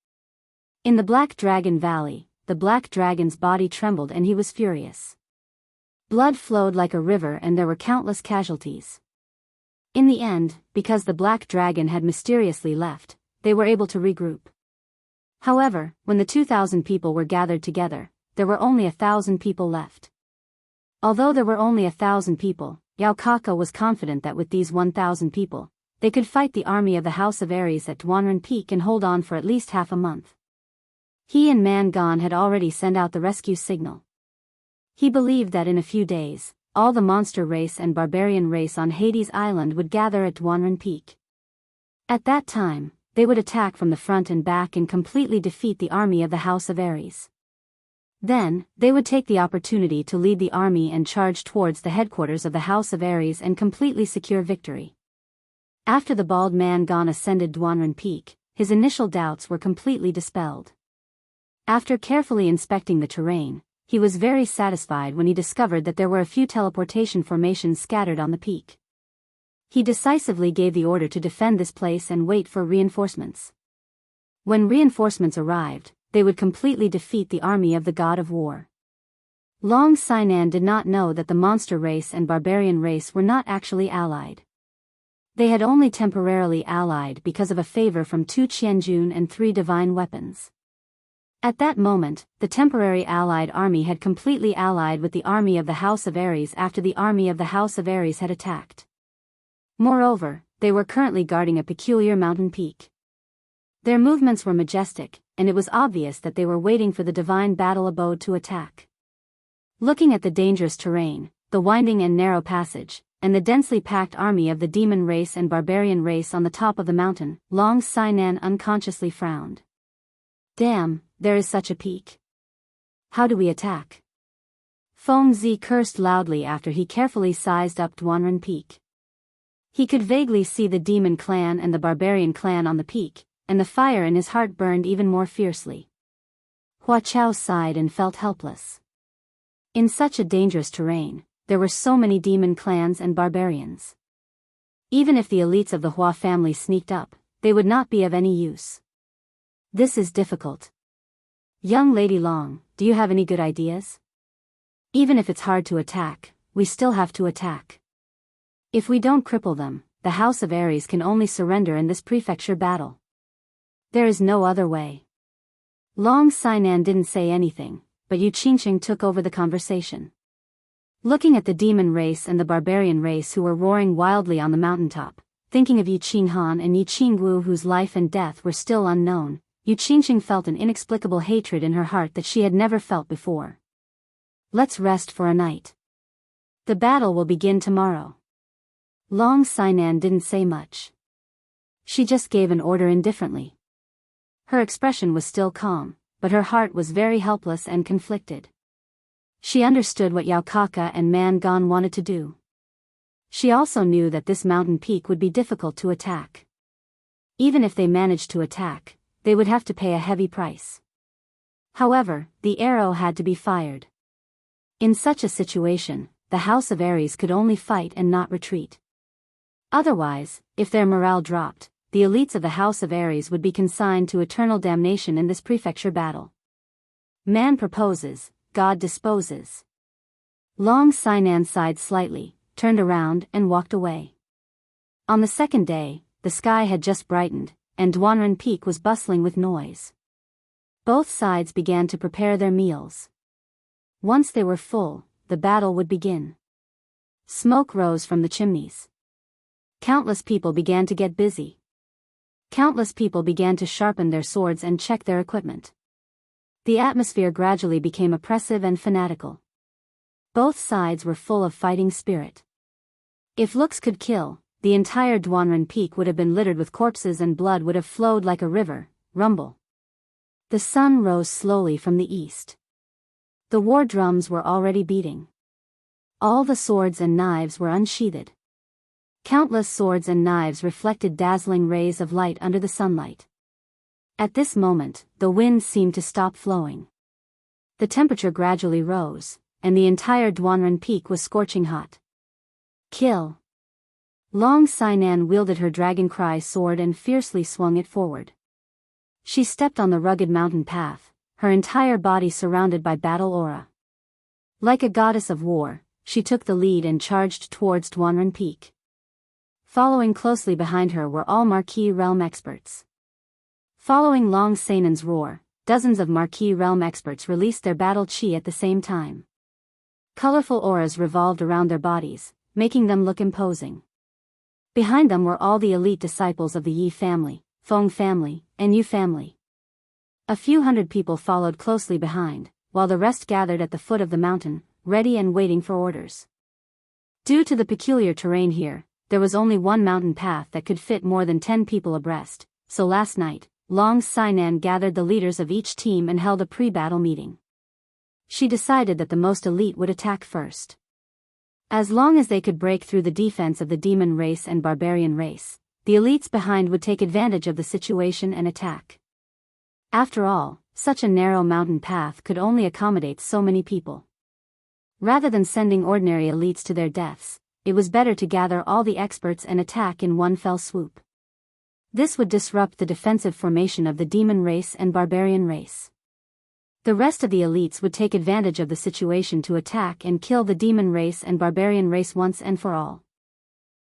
[SPEAKER 1] In the Black Dragon Valley, the Black Dragon's body trembled and he was furious. Blood flowed like a river and there were countless casualties. In the end, because the Black Dragon had mysteriously left, they were able to regroup. However, when the 2,000 people were gathered together, there were only 1,000 people left. Although there were only 1,000 people, Yao Kaka was confident that with these 1,000 people, they could fight the army of the House of Aries at Duanren Peak and hold on for at least half a month. He and Man Gone had already sent out the rescue signal. He believed that in a few days, all the monster race and barbarian race on Hades Island would gather at Duanren Peak. At that time, they would attack from the front and back and completely defeat the army of the House of Ares. Then, they would take the opportunity to lead the army and charge towards the headquarters of the House of Ares and completely secure victory. After the bald Man Gone ascended Duanren Peak, his initial doubts were completely dispelled. After carefully inspecting the terrain, he was very satisfied when he discovered that there were a few teleportation formations scattered on the peak. He decisively gave the order to defend this place and wait for reinforcements. When reinforcements arrived, they would completely defeat the army of the god of war. Long Sinan did not know that the monster race and barbarian race were not actually allied. They had only temporarily allied because of a favor from 2 Qianjun and 3 divine weapons. At that moment, the temporary allied army had completely allied with the army of the House of Ares after the army of the House of Ares had attacked. Moreover, they were currently guarding a peculiar mountain peak. Their movements were majestic, and it was obvious that they were waiting for the divine battle abode to attack. Looking at the dangerous terrain, the winding and narrow passage, and the densely packed army of the demon race and barbarian race on the top of the mountain, Long Sinan unconsciously frowned. Damn, there is such a peak. How do we attack? Feng Zi cursed loudly after he carefully sized up Duanren Peak. He could vaguely see the demon clan and the barbarian clan on the peak, and the fire in his heart burned even more fiercely. Hua Chao sighed and felt helpless. In such a dangerous terrain, there were so many demon clans and barbarians. Even if the elites of the Hua family sneaked up, they would not be of any use. This is difficult. Young Lady Long, do you have any good ideas? Even if it's hard to attack, we still have to attack. If we don't cripple them, the House of Ares can only surrender in this prefecture battle. There is no other way. Long Sinan didn't say anything, but Yu Qingqing took over the conversation. Looking at the demon race and the barbarian race who were roaring wildly on the mountaintop, thinking of Yu Qinghan and Yu Qingwu whose life and death were still unknown, Yu Qingqing felt an inexplicable hatred in her heart that she had never felt before. Let's rest for a night. The battle will begin tomorrow. Long Sinan didn't say much. She just gave an order indifferently. Her expression was still calm, but her heart was very helpless and conflicted. She understood what Yao Kaka and Man Gone wanted to do. She also knew that this mountain peak would be difficult to attack. Even if they managed to attack, they would have to pay a heavy price. However, the arrow had to be fired. In such a situation, the House of Ares could only fight and not retreat. Otherwise, if their morale dropped, the elites of the House of Ares would be consigned to eternal damnation in this prefecture battle. Man proposes, God disposes. Long Sinan sighed slightly, turned around and walked away. On the second day, the sky had just brightened, and Duanren Peak was bustling with noise. Both sides began to prepare their meals. Once they were full, the battle would begin. Smoke rose from the chimneys. Countless people began to get busy. Countless people began to sharpen their swords and check their equipment. The atmosphere gradually became oppressive and fanatical. Both sides were full of fighting spirit. If looks could kill, the entire Duanren Peak would have been littered with corpses and blood would have flowed like a river. Rumble. The sun rose slowly from the east. The war drums were already beating. All the swords and knives were unsheathed. Countless swords and knives reflected dazzling rays of light under the sunlight. At this moment, the wind seemed to stop flowing. The temperature gradually rose, and the entire Duanren Peak was scorching hot. Kill! Long Sinan wielded her dragon cry sword and fiercely swung it forward. She stepped on the rugged mountain path, her entire body surrounded by battle aura. Like a goddess of war, she took the lead and charged towards Duanren Peak. Following closely behind her were all Marquis realm experts. Following Long Sinan's roar, dozens of Marquis realm experts released their battle chi at the same time. Colorful auras revolved around their bodies, making them look imposing. Behind them were all the elite disciples of the Yi family, Feng family, and Yu family. A few hundred people followed closely behind, while the rest gathered at the foot of the mountain, ready and waiting for orders. Due to the peculiar terrain here, there was only one mountain path that could fit more than 10 people abreast, so last night, Long Sainan gathered the leaders of each team and held a pre-battle meeting. She decided that the most elite would attack first. As long as they could break through the defense of the demon race and barbarian race, the elites behind would take advantage of the situation and attack. After all, such a narrow mountain path could only accommodate so many people. Rather than sending ordinary elites to their deaths, it was better to gather all the experts and attack in one fell swoop. This would disrupt the defensive formation of the demon race and barbarian race. The rest of the elites would take advantage of the situation to attack and kill the demon race and barbarian race once and for all.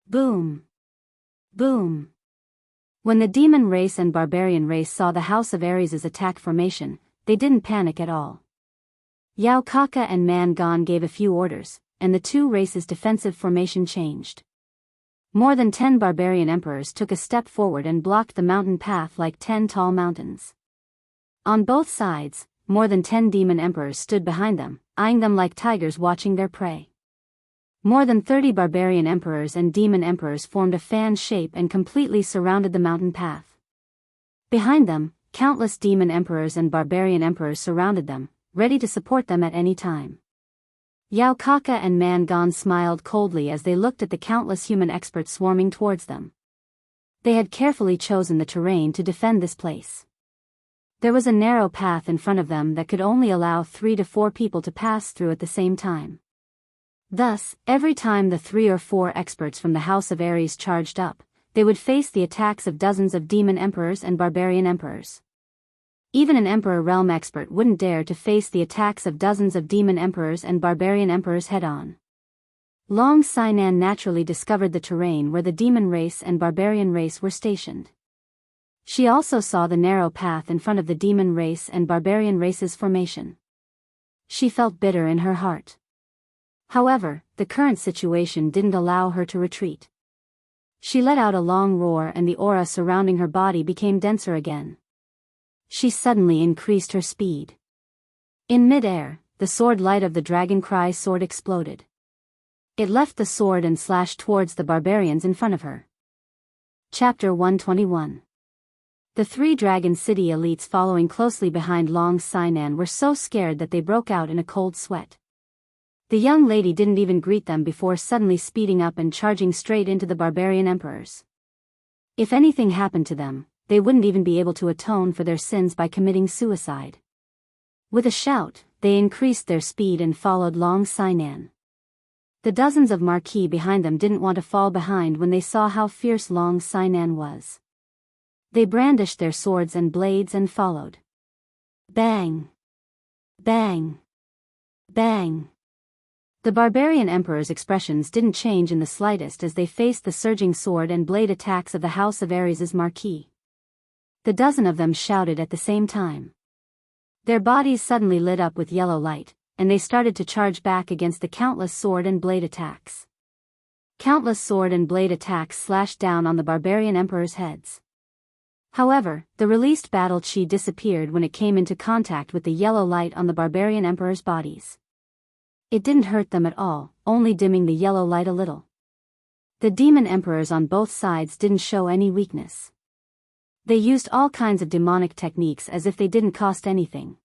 [SPEAKER 1] Boom! Boom! When the demon race and barbarian race saw the House of Ares' attack formation, they didn't panic at all. Yao Kaka and Man Gon gave a few orders, and the two races' defensive formation changed. More than 10 barbarian emperors took a step forward and blocked the mountain path like 10 tall mountains. On both sides, more than 10 demon emperors stood behind them, eyeing them like tigers watching their prey. More than 30 barbarian emperors and demon emperors formed a fan shape and completely surrounded the mountain path. Behind them, countless demon emperors and barbarian emperors surrounded them, ready to support them at any time. Yao Kaka and Man Gon smiled coldly as they looked at the countless human experts swarming towards them. They had carefully chosen the terrain to defend this place. There was a narrow path in front of them that could only allow 3 to 4 people to pass through at the same time. Thus, every time the 3 or 4 experts from the House of Ares charged up, they would face the attacks of dozens of demon emperors and barbarian emperors. Even an emperor realm expert wouldn't dare to face the attacks of dozens of demon emperors and barbarian emperors head-on. Long Sainan naturally discovered the terrain where the demon race and barbarian race were stationed. She also saw the narrow path in front of the demon race and barbarian race's formation. She felt bitter in her heart. However, the current situation didn't allow her to retreat. She let out a long roar and the aura surrounding her body became denser again. She suddenly increased her speed. In mid-air, the sword light of the Dragon Cry sword exploded. It left the sword and slashed towards the barbarians in front of her. Chapter 121. The 3 Dragon City elites following closely behind Long Sainan were so scared that they broke out in a cold sweat. The young lady didn't even greet them before suddenly speeding up and charging straight into the barbarian emperors. If anything happened to them, they wouldn't even be able to atone for their sins by committing suicide. With a shout, they increased their speed and followed Long Sainan. The dozens of marquis behind them didn't want to fall behind when they saw how fierce Long Sainan was. They brandished their swords and blades and followed. Bang! Bang! Bang! The barbarian emperor's expressions didn't change in the slightest as they faced the surging sword and blade attacks of the House of Ares' marquis. The dozen of them shouted at the same time. Their bodies suddenly lit up with yellow light, and they started to charge back against the countless sword and blade attacks. Countless sword and blade attacks slashed down on the barbarian emperor's heads. However, the released battle chi disappeared when it came into contact with the yellow light on the barbarian emperor's bodies. It didn't hurt them at all, only dimming the yellow light a little. The demon emperors on both sides didn't show any weakness. They used all kinds of demonic techniques as if they didn't cost anything.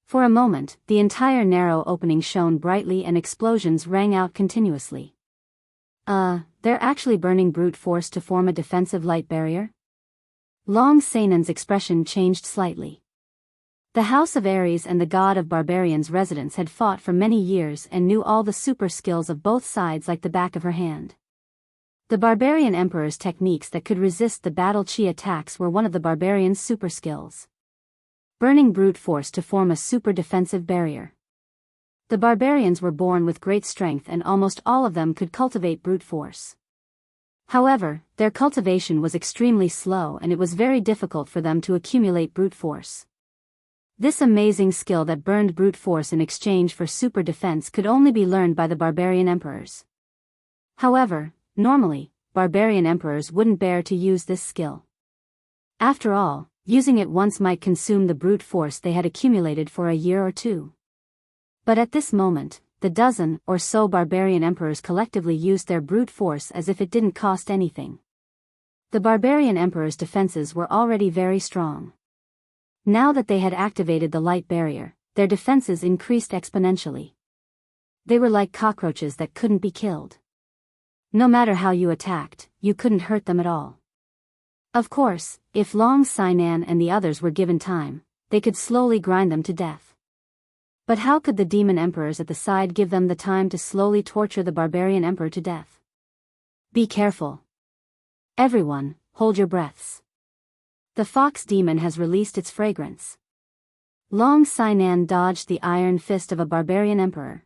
[SPEAKER 1] For a moment, the entire narrow opening shone brightly and explosions rang out continuously. They're actually burning brute force to form a defensive light barrier? Long Sainan's expression changed slightly. The House of Ares and the God of Barbarians residents had fought for many years and knew all the super skills of both sides like the back of her hand. The barbarian emperor's techniques that could resist the battle chi attacks were one of the barbarian's super skills. Burning brute force to form a super defensive barrier. The barbarians were born with great strength and almost all of them could cultivate brute force. However, their cultivation was extremely slow and it was very difficult for them to accumulate brute force. This amazing skill that burned brute force in exchange for super defense could only be learned by the barbarian emperors. However, normally, barbarian emperors wouldn't bear to use this skill. After all, Using it once might consume the brute force they had accumulated for a year or two. But at this moment, the dozen or so barbarian emperors collectively used their brute force as if it didn't cost anything. The barbarian emperors' defenses were already very strong. Now that they had activated the light barrier, their defenses increased exponentially. They were like cockroaches that couldn't be killed. No matter how you attacked, you couldn't hurt them at all. Of course, if Long Sainan and the others were given time, they could slowly grind them to death. But how could the demon emperors at the side give them the time to slowly torture the barbarian emperor to death? Be careful. Everyone, hold your breaths. The fox demon has released its fragrance. Long Sainan dodged the iron fist of a barbarian emperor.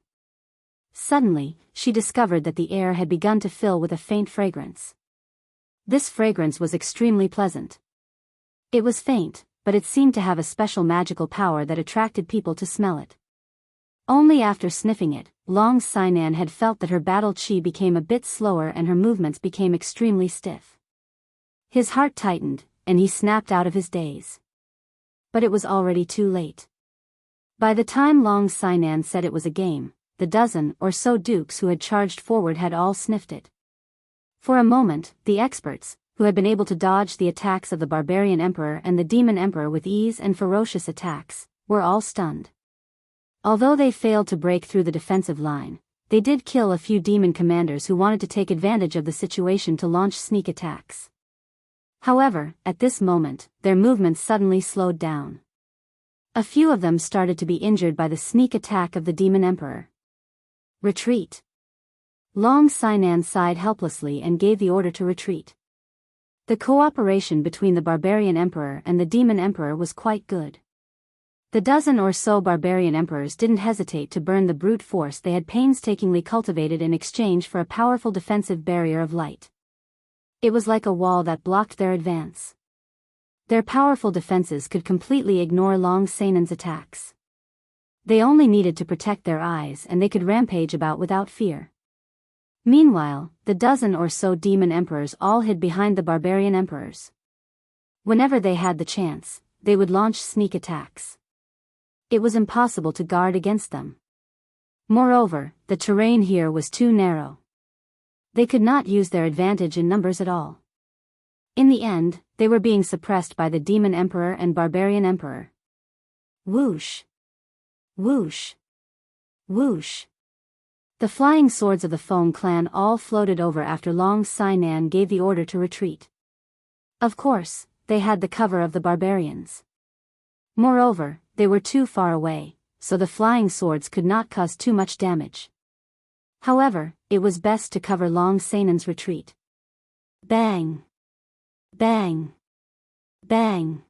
[SPEAKER 1] Suddenly, she discovered that the air had begun to fill with a faint fragrance. This fragrance was extremely pleasant. It was faint, but it seemed to have a special magical power that attracted people to smell it. Only after sniffing it, Long Sainan had felt that her battle chi became a bit slower and her movements became extremely stiff. His heart tightened, and he snapped out of his daze. But it was already too late. By the time Long Sainan said it was a game, the dozen or so dukes who had charged forward had all sniffed it. For a moment, the experts, who had been able to dodge the attacks of the barbarian emperor and the demon emperor with ease and ferocious attacks, were all stunned. Although they failed to break through the defensive line, they did kill a few demon commanders who wanted to take advantage of the situation to launch sneak attacks. However, at this moment, their movements suddenly slowed down. A few of them started to be injured by the sneak attack of the demon emperor. Retreat. Long Sainan sighed helplessly and gave the order to retreat. The cooperation between the barbarian emperor and the demon emperor was quite good. The dozen or so barbarian emperors didn't hesitate to burn the brute force they had painstakingly cultivated in exchange for a powerful defensive barrier of light. It was like a wall that blocked their advance. Their powerful defenses could completely ignore Long Sainan's attacks. They only needed to protect their eyes and they could rampage about without fear. Meanwhile, the dozen or so demon emperors all hid behind the barbarian emperors. Whenever they had the chance, they would launch sneak attacks. It was impossible to guard against them. Moreover, the terrain here was too narrow. They could not use their advantage in numbers at all. In the end, they were being suppressed by the demon emperor and barbarian emperor. Whoosh! Whoosh! Whoosh! The flying swords of the Feng clan all floated over after Long Sainan gave the order to retreat. Of course, they had the cover of the barbarians. Moreover, they were too far away, so the flying swords could not cause too much damage. However, it was best to cover Long Sainan's retreat. Bang! Bang! Bang!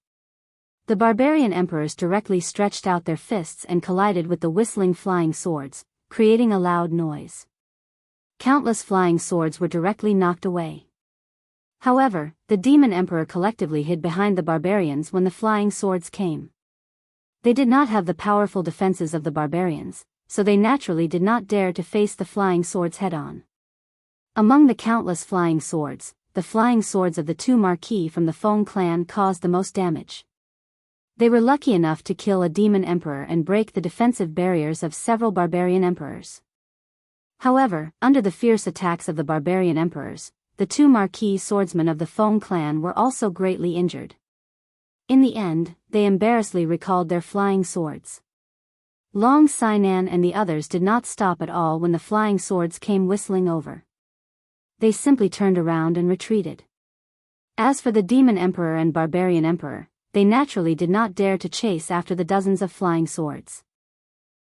[SPEAKER 1] The barbarian emperors directly stretched out their fists and collided with the whistling flying swords, creating a loud noise. Countless flying swords were directly knocked away. However, the demon emperor collectively hid behind the barbarians when the flying swords came. They did not have the powerful defenses of the barbarians, so they naturally did not dare to face the flying swords head-on. Among the countless flying swords, the flying swords of the two marquis from the Feng clan caused the most damage. They were lucky enough to kill a demon emperor and break the defensive barriers of several barbarian emperors. However, under the fierce attacks of the barbarian emperors, the two marquis swordsmen of the Feng clan were also greatly injured. In the end, they embarrassingly recalled their flying swords. Long Sainan and the others did not stop at all when the flying swords came whistling over. They simply turned around and retreated. As for the demon emperor and barbarian emperor, they naturally did not dare to chase after the dozens of flying swords.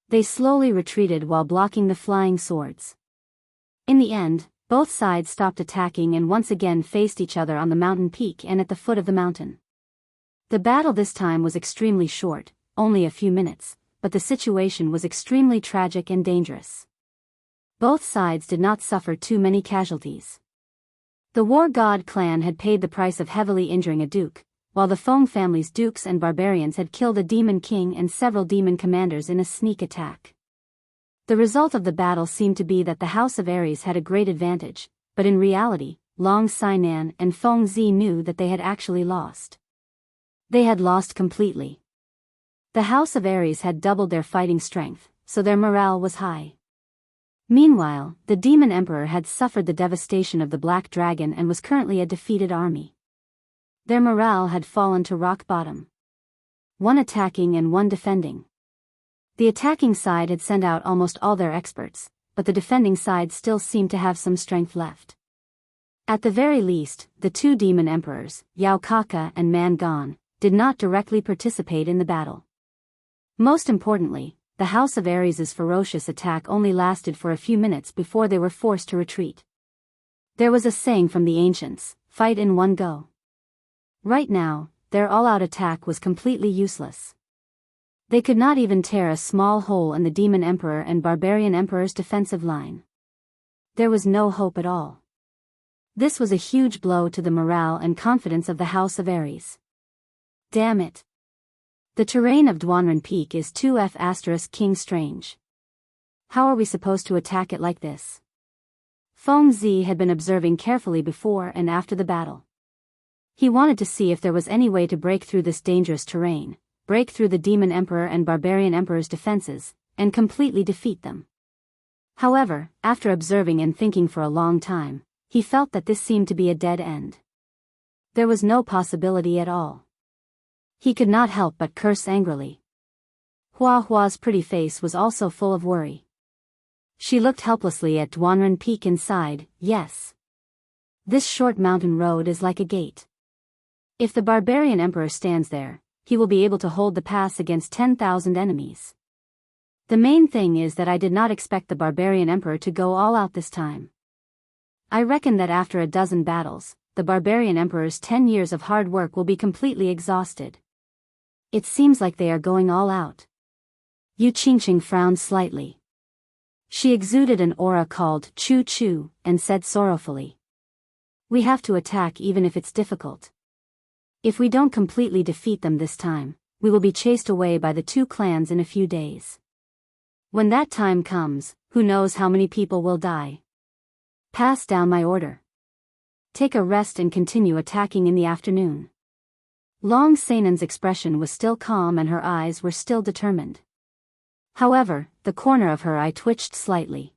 [SPEAKER 1] They slowly retreated while blocking the flying swords. In the end, both sides stopped attacking and once again faced each other on the mountain peak and at the foot of the mountain. The battle this time was extremely short, only a few minutes, but the situation was extremely tragic and dangerous. Both sides did not suffer too many casualties. The War God clan had paid the price of heavily injuring a duke, while the Feng family's dukes and barbarians had killed a demon king and several demon commanders in a sneak attack. The result of the battle seemed to be that the House of Aries had a great advantage, but in reality, Long Sainan and Feng Zi knew that they had actually lost. They had lost completely. The House of Ares had doubled their fighting strength, so their morale was high. Meanwhile, the Demon Emperor had suffered the devastation of the Black Dragon and was currently a defeated army. Their morale had fallen to rock bottom. One attacking and one defending. The attacking side had sent out almost all their experts, but the defending side still seemed to have some strength left. At the very least, the two Demon Emperors, Yao Kaka and Man Gon, did not directly participate in the battle. Most importantly, the House of Ares' ferocious attack only lasted for a few minutes before they were forced to retreat. There was a saying from the ancients, fight in one go. Right now, their all-out attack was completely useless. They could not even tear a small hole in the Demon Emperor and Barbarian Emperor's defensive line. There was no hope at all. This was a huge blow to the morale and confidence of the House of Ares. Damn it. The terrain of Duanren Peak is 2F** King strange. How are we supposed to attack it like this? Feng Zi had been observing carefully before and after the battle. He wanted to see if there was any way to break through this dangerous terrain, break through the Demon Emperor and Barbarian Emperor's defenses, and completely defeat them. However, after observing and thinking for a long time, he felt that this seemed to be a dead end. There was no possibility at all. He could not help but curse angrily. Hua Hua's pretty face was also full of worry. She looked helplessly at Duanren Peak and sighed, yes. This short mountain road is like a gate. If the Barbarian Emperor stands there, he will be able to hold the pass against 10,000 enemies. The main thing is that I did not expect the Barbarian Emperor to go all out this time. I reckon that after a dozen battles, the Barbarian Emperor's 10 years of hard work will be completely exhausted. It seems like they are going all out. Yu Qingqing frowned slightly. She exuded an aura called Chu Chu, and said sorrowfully. We have to attack even if it's difficult. If we don't completely defeat them this time, we will be chased away by the two clans in a few days. When that time comes, who knows how many people will die. Pass down my order. Take a rest and continue attacking in the afternoon. Long Sainan's expression was still calm and her eyes were still determined. However, the corner of her eye twitched slightly.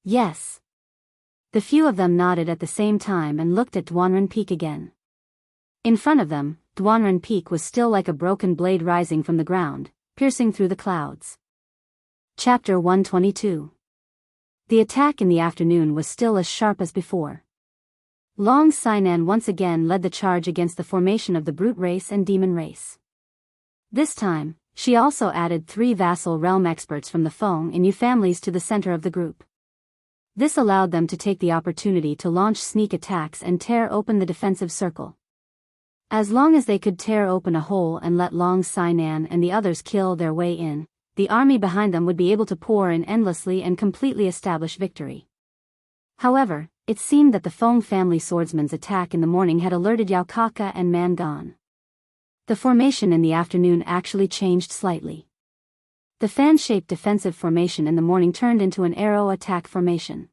[SPEAKER 1] Yes. The few of them nodded at the same time and looked at Duanren Peak again. In front of them, Duanren Peak was still like a broken blade rising from the ground, piercing through the clouds. Chapter 122. The attack in the afternoon was still as sharp as before. Long Sainan once again led the charge against the formation of the brute race and demon race. This time, she also added 3 vassal realm experts from the Feng and Yu families to the center of the group. This allowed them to take the opportunity to launch sneak attacks and tear open the defensive circle. As long as they could tear open a hole and let Long Sainan and the others kill their way in, the army behind them would be able to pour in endlessly and completely establish victory. However, it seemed that the Feng family swordsman's attack in the morning had alerted Yao Kaka and Man Gon. The formation in the afternoon actually changed slightly. The fan-shaped defensive formation in the morning turned into an arrow attack formation.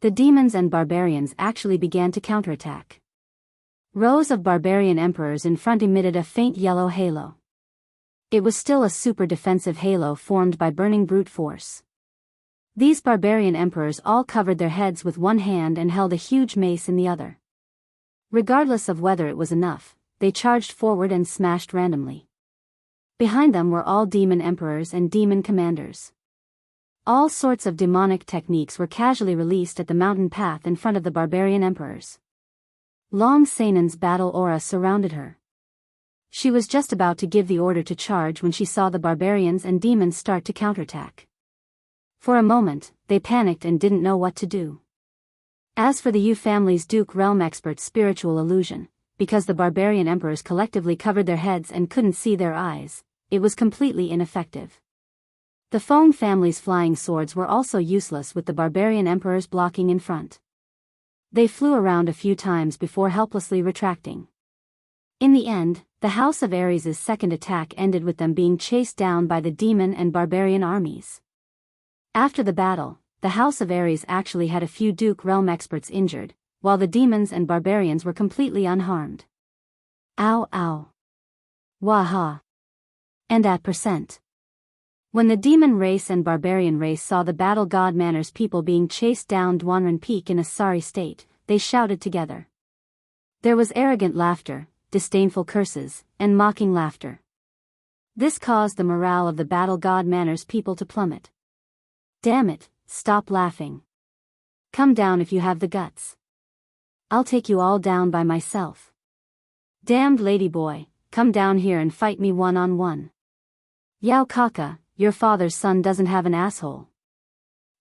[SPEAKER 1] The demons and barbarians actually began to counterattack. Rows of barbarian emperors in front emitted a faint yellow halo. It was still a super defensive halo formed by burning brute force. These barbarian emperors all covered their heads with one hand and held a huge mace in the other. Regardless of whether it was enough, they charged forward and smashed randomly. Behind them were all demon emperors and demon commanders. All sorts of demonic techniques were casually released at the mountain path in front of the barbarian emperors. Long Sainan's battle aura surrounded her. She was just about to give the order to charge when she saw the barbarians and demons start to counterattack. For a moment, they panicked and didn't know what to do. As for the Yu family's Duke Realm expert's spiritual illusion, because the barbarian emperors collectively covered their heads and couldn't see their eyes, it was completely ineffective. The Feng family's flying swords were also useless with the barbarian emperors blocking in front. They flew around a few times before helplessly retracting. In the end, the House of Ares' second attack ended with them being chased down by the demon and barbarian armies. After the battle, the House of Ares actually had a few Duke Realm experts injured, while the demons and barbarians were completely unharmed. Ow ow. Waha. And at percent. When the demon race and barbarian race saw the battle god Manners people being chased down Duanren Peak in a sorry state, they shouted together. There was arrogant laughter, disdainful curses, and mocking laughter. This caused the morale of the battle god Manners people to plummet. Damn it, stop laughing. Come down if you have the guts. I'll take you all down by myself. Damned ladyboy, come down here and fight me one-on-one. Yao Kaka, your father's son doesn't have an asshole.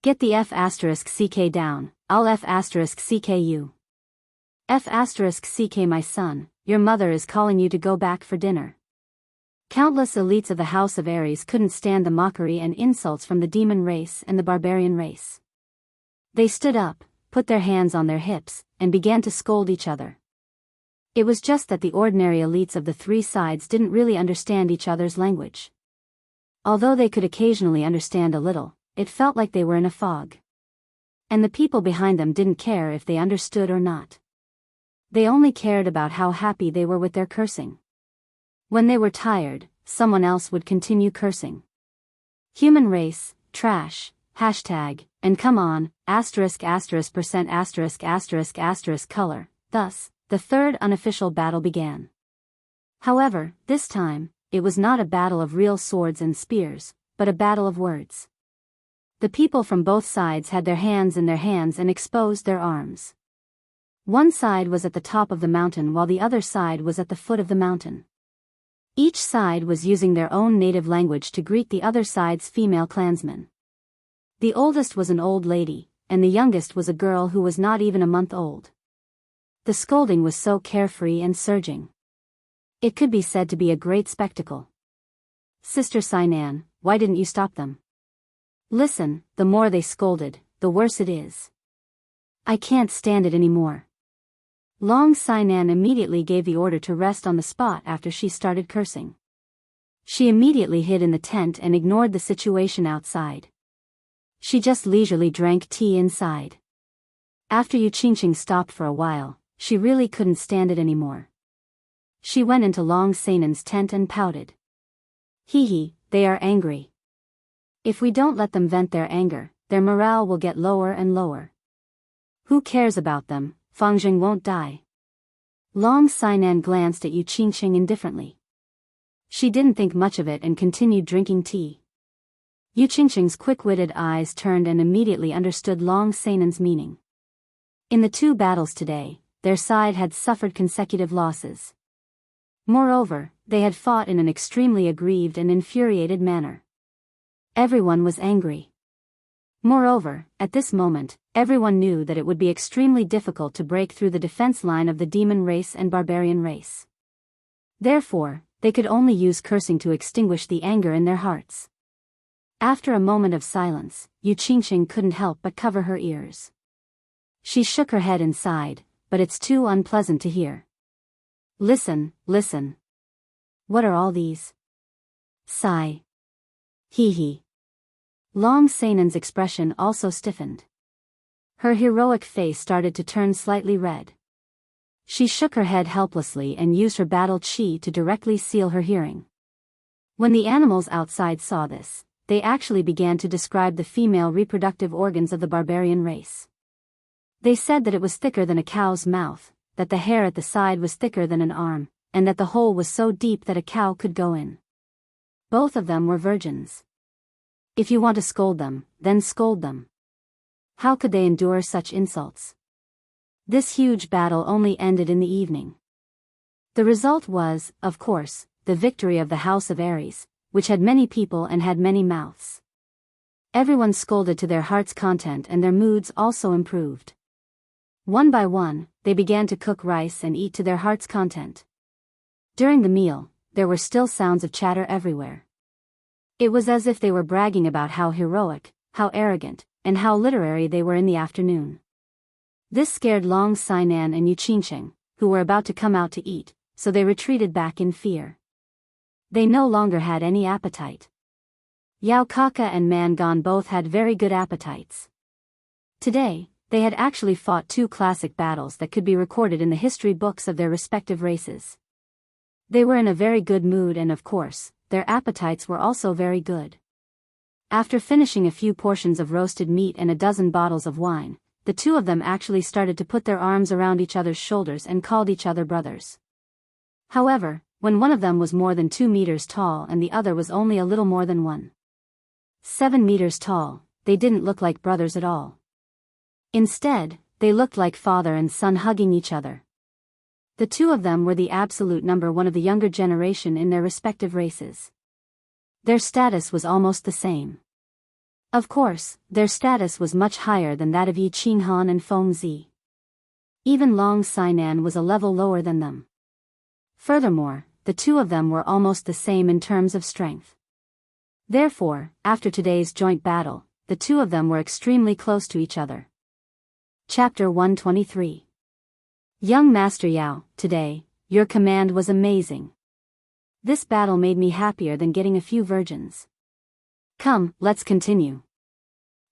[SPEAKER 1] Get the F***CK down, I'll F***CK you. F***CK my son, your mother is calling you to go back for dinner. Countless elites of the House of Ares couldn't stand the mockery and insults from the demon race and the barbarian race. They stood up, put their hands on their hips, and began to scold each other. It was just that the ordinary elites of the three sides didn't really understand each other's language. Although they could occasionally understand a little, it felt like they were in a fog. And the people behind them didn't care if they understood or not. They only cared about how happy they were with their cursing. When they were tired, someone else would continue cursing. Human race, trash, hashtag, and come on, **% color. Thus, the third unofficial battle began. However, this time, it was not a battle of real swords and spears, but a battle of words. The people from both sides had their hands in their hands and exposed their arms. One side was at the top of the mountain while the other side was at the foot of the mountain. Each side was using their own native language to greet the other side's female clansmen. The oldest was an old lady, and the youngest was a girl who was not even a month old. The scolding was so carefree and surging. It could be said to be a great spectacle. Sister Sinan, why didn't you stop them? Listen, the more they scolded, the worse it is. I can't stand it anymore. Long Sinan immediately gave the order to rest on the spot after she started cursing. She immediately hid in the tent and ignored the situation outside. She just leisurely drank tea inside. After Yuqingqing stopped for a while, she really couldn't stand it anymore. She went into Long Sanan's tent and pouted. Hee, they are angry. If we don't let them vent their anger, their morale will get lower and lower. Who cares about them, Fangjing won't die. Long Sinan glanced at Yuqingqing indifferently. She didn't think much of it and continued drinking tea. Yuqingqing's quick-witted eyes turned and immediately understood Long Sanan's meaning. In the two battles today, their side had suffered consecutive losses. Moreover, they had fought in an extremely aggrieved and infuriated manner. Everyone was angry. Moreover, at this moment, everyone knew that it would be extremely difficult to break through the defense line of the demon race and barbarian race. Therefore, they could only use cursing to extinguish the anger in their hearts. After a moment of silence, Yuqingqing couldn't help but cover her ears. She shook her head and sighed, but it's too unpleasant to hear. Listen. What are all these? Sigh. Hee. Long Sanan's expression also stiffened. Her heroic face started to turn slightly red. She shook her head helplessly and used her battle chi to directly seal her hearing. When the animals outside saw this, they actually began to describe the female reproductive organs of the barbarian race. They said that it was thicker than a cow's mouth, that the hair at the side was thicker than an arm, and that the hole was so deep that a cow could go in. Both of them were virgins. If you want to scold them, then scold them. How could they endure such insults? This huge battle only ended in the evening. The result was, of course, the victory of the House of Ares, which had many people and had many mouths. Everyone scolded to their heart's content and their moods also improved. One by one, they began to cook rice and eat to their heart's content. During the meal, there were still sounds of chatter everywhere. It was as if they were bragging about how heroic, how arrogant, and how literary they were in the afternoon. This scared Long Sinan and Yuqingqing, who were about to come out to eat, so they retreated back in fear. They no longer had any appetite. Yao Kaka and Mangan both had very good appetites. Today, they had actually fought two classic battles that could be recorded in the history books of their respective races. They were in a very good mood and of course, their appetites were also very good. After finishing a few portions of roasted meat and a dozen bottles of wine, the two of them actually started to put their arms around each other's shoulders and called each other brothers. However, when one of them was more than 2 meters tall and the other was only a little more than 1.7 meters tall, they didn't look like brothers at all. Instead, they looked like father and son hugging each other. The two of them were the absolute number one of the younger generation in their respective races. Their status was almost the same. Of course, their status was much higher than that of Yi Qinghan and Feng Zi. Even Long Sainan was a level lower than them. Furthermore, the two of them were almost the same in terms of strength. Therefore, after today's joint battle, the two of them were extremely close to each other. Chapter 123. Young Master Yao, today, your command was amazing. This battle made me happier than getting a few virgins. Come, let's continue.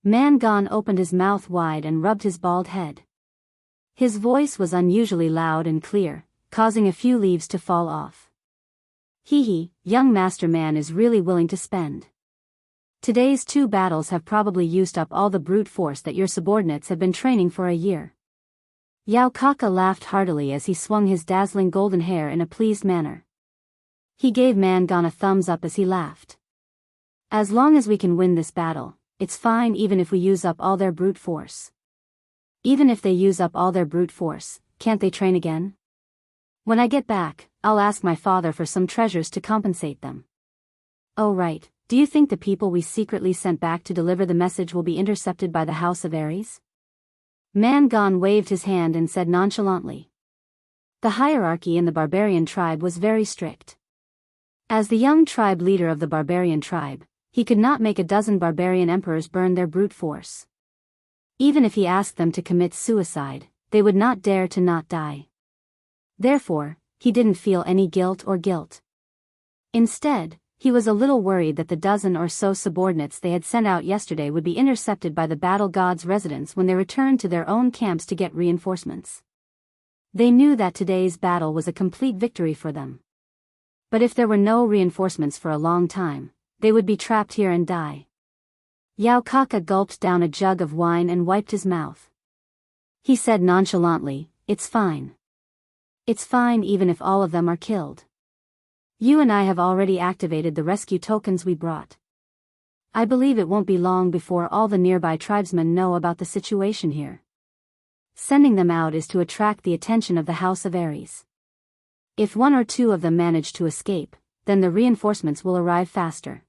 [SPEAKER 1] Man Gan opened his mouth wide and rubbed his bald head. His voice was unusually loud and clear, causing a few leaves to fall off. Hee, young Master Man is really willing to spend. Today's 2 battles have probably used up all the brute force that your subordinates have been training for a year. Yao Kaka laughed heartily as he swung his dazzling golden hair in a pleased manner. He gave Man Gan a thumbs up as he laughed. As long as we can win this battle, it's fine even if we use up all their brute force. Even if they use up all their brute force, can't they train again? When I get back, I'll ask my father for some treasures to compensate them. Oh right, do you think the people we secretly sent back to deliver the message will be intercepted by the House of Aries? Man Gan waved his hand and said nonchalantly. The hierarchy in the barbarian tribe was very strict. As the young tribe leader of the barbarian tribe, he could not make a dozen barbarian emperors burn their brute force. Even if he asked them to commit suicide, they would not dare to not die. Therefore, he didn't feel any guilt. Instead, he was a little worried that the dozen or so subordinates they had sent out yesterday would be intercepted by the battle god's residents when they returned to their own camps to get reinforcements. They knew that today's battle was a complete victory for them. But if there were no reinforcements for a long time, they would be trapped here and die. Yao Kaka gulped down a jug of wine and wiped his mouth. He said nonchalantly, "It's fine. It's fine even if all of them are killed. You and I have already activated the rescue tokens we brought. I believe it won't be long before all the nearby tribesmen know about the situation here. Sending them out is to attract the attention of the House of Aries. If 1 or 2 of them manage to escape, then the reinforcements will arrive faster.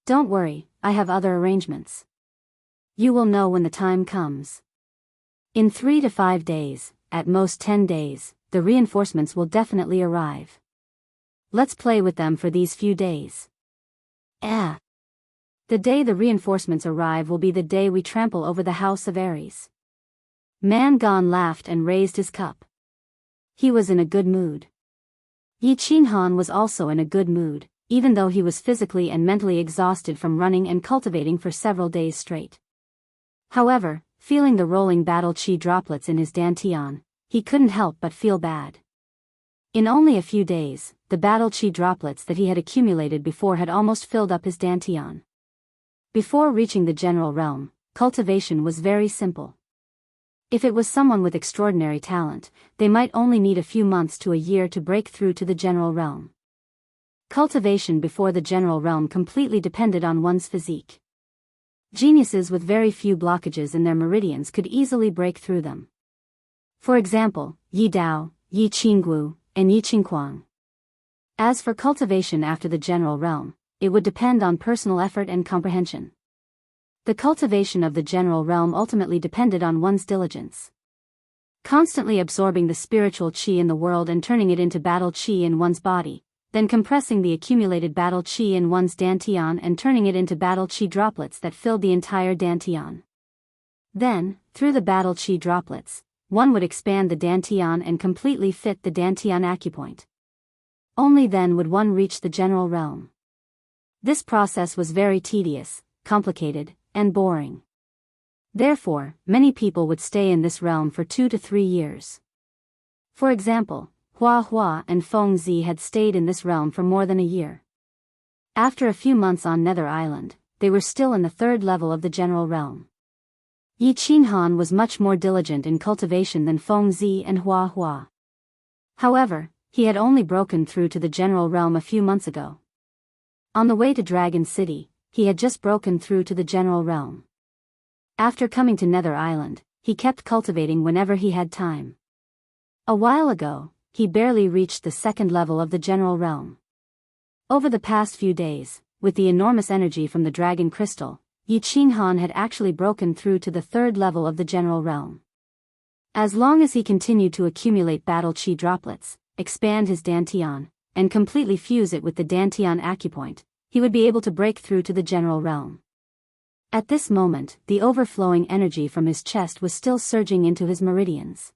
[SPEAKER 1] Don't worry, I have other arrangements. You will know when the time comes. In 3 to 5 days, at most 10 days, the reinforcements will definitely arrive. Let's play with them for these few days. The day the reinforcements arrive will be the day we trample over the House of Aries." Man Gan laughed and raised his cup. He was in a good mood. Yi Qinghan was also in a good mood, even though he was physically and mentally exhausted from running and cultivating for several days straight. However, feeling the rolling battle chi droplets in his dantian, he couldn't help but feel bad. In only a few days, the battle chi droplets that he had accumulated before had almost filled up his dantian. Before reaching the general realm, cultivation was very simple. If it was someone with extraordinary talent, they might only need a few months to a year to break through to the general realm. Cultivation before the general realm completely depended on one's physique. Geniuses with very few blockages in their meridians could easily break through them. For example, Yi Dao, Yi Qinggu, and Yi Qingquang. As for cultivation after the general realm, it would depend on personal effort and comprehension. The cultivation of the general realm ultimately depended on one's diligence. Constantly absorbing the spiritual chi in the world and turning it into battle chi in one's body, then compressing the accumulated battle chi in one's dantian and turning it into battle chi droplets that filled the entire dantian. Then, through the battle chi droplets, one would expand the dantian and completely fit the dantian acupoint. Only then would one reach the general realm. This process was very tedious, complicated, and boring. Therefore, many people would stay in this realm for 2 to 3 years. For example, Hua Hua and Feng Zi had stayed in this realm for more than a year. After a few months on Nether Island, they were still in the third level of the general realm. Yi Qinghan was much more diligent in cultivation than Feng Zi and Hua Hua. However, he had only broken through to the general realm a few months ago. On the way to Dragon City, he had just broken through to the general realm. After coming to Nether Island, he kept cultivating whenever he had time. A while ago, he barely reached the second level of the general realm. Over the past few days, with the enormous energy from the dragon crystal, Yi Qinghan had actually broken through to the third level of the general realm. As long as he continued to accumulate battle chi droplets, expand his dantian, and completely fuse it with the dantian acupoint, he would be able to break through to the general realm. At this moment, the overflowing energy from his chest was still surging into his meridians.